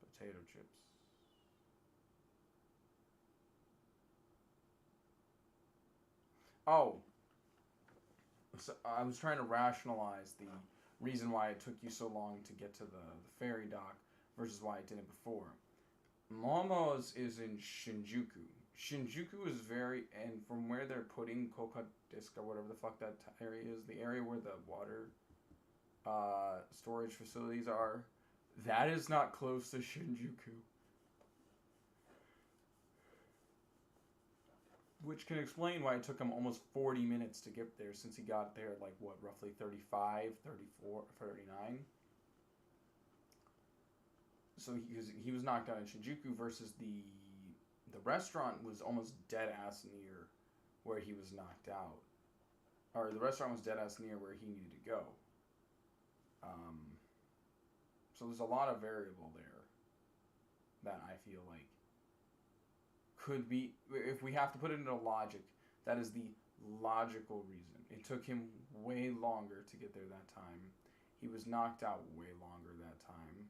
Potato chips. Oh. So I was trying to rationalize the reason why it took you so long to get to the ferry dock versus why it didn't before. Momo's is in Shinjuku. Shinjuku is very, and from where they're putting Kokadisk or whatever the fuck that area is, the area where the water storage facilities are, that is not close to Shinjuku. Which can explain why it took him almost 40 minutes to get there, since he got there at like, what, roughly 35, 34, 39? So he was knocked out in Shinjuku versus the restaurant was almost dead ass near where he was knocked out. Or the restaurant was dead ass near where he needed to go. So there's a lot of variable there that I feel like could be, if we have to put it into logic, that is the logical reason. It took him way longer to get there that time. He was knocked out way longer that time.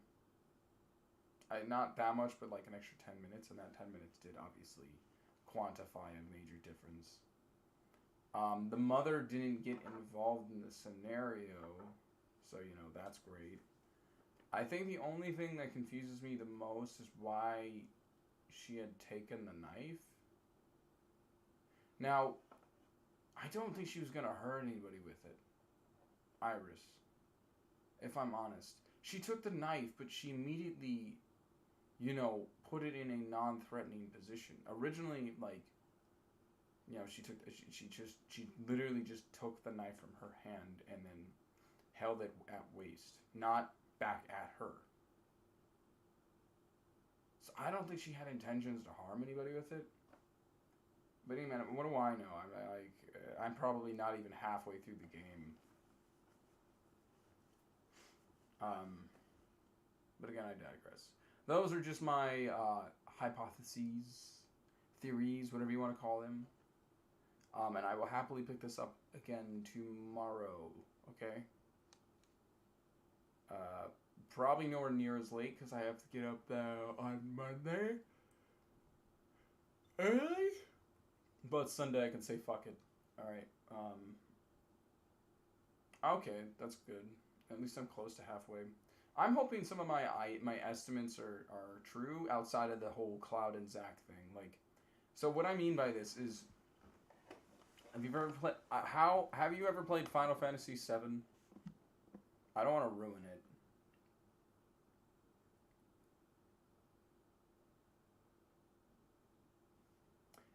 Not that much, but like an extra 10 minutes, and that 10 minutes did obviously quantify a major difference. The mother didn't get involved in the scenario, so, you know, that's great. I think the only thing that confuses me the most is why she had taken the knife. Now, I don't think she was going to hurt anybody with it. Iris. If I'm honest. She took the knife, but she immediately, you know, put it in a non-threatening position. Originally, like, you know, she literally just took the knife from her hand and then held it at waist, not back at her. So I don't think she had intentions to harm anybody with it. But anyway, what do I know? I'm probably not even halfway through the game. But again, I digress. Those are just my hypotheses, theories, whatever you want to call them. And I will happily pick this up again tomorrow, okay? Probably nowhere near as late because I have to get up on Monday early. But Sunday I can say fuck it. Alright. Okay, that's good. At least I'm close to halfway. I'm hoping some of my estimates are true outside of the whole Cloud and Zack thing. Like, so what I mean by this is, have you ever played? Have you ever played Final Fantasy VII? I don't want to ruin it.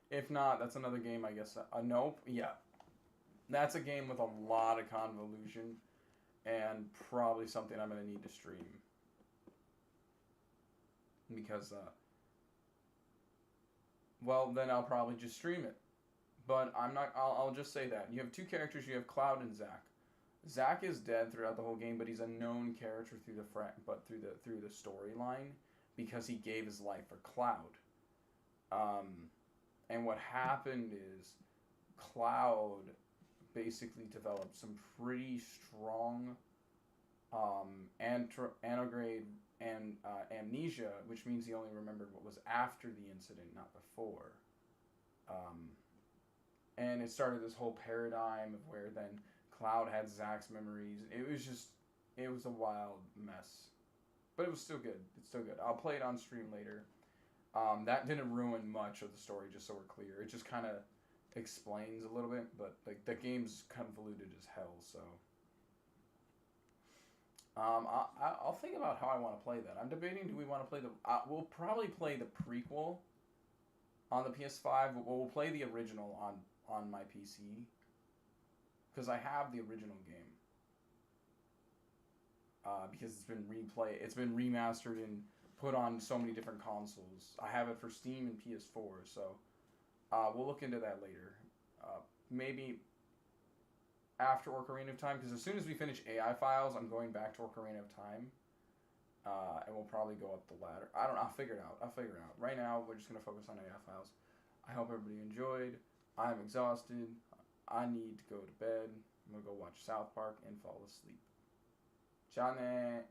If not, that's another game, I guess. Nope. Yeah. That's a game with a lot of convolution. And probably something I'm going to need to stream. Because, well, then I'll probably just stream it. But I'm not, I'll just say that. You have two characters, you have Cloud and Zack. Zack is dead throughout the whole game, but he's a known character through the storyline because he gave his life for Cloud. And what happened is Cloud basically developed some pretty strong antegrade and amnesia, which means he only remembered what was after the incident, not before. And it started this whole paradigm of where then Cloud had Zack's memories. It was a wild mess. But it was still good. It's still good. I'll play it on stream later. That didn't ruin much of the story, just so we're clear. It just kind of explains a little bit, but like the game's convoluted as hell, so... I'll think about how I want to play that. I'm debating, do we want to play the... we'll probably play the prequel on the PS5, but we'll play the original on my PC. Because I have the original game. Because it's been remastered and put on so many different consoles. I have it for Steam and PS4, so we'll look into that later. Maybe after Ocarina of Time, because as soon as we finish AI Files, I'm going back to Ocarina of Time, and we'll probably go up the ladder. I don't know. I'll figure it out. Right now, we're just going to focus on AI Files. I hope everybody enjoyed. I'm exhausted. I need to go to bed. I'm going to go watch South Park and fall asleep. Ciao, ne.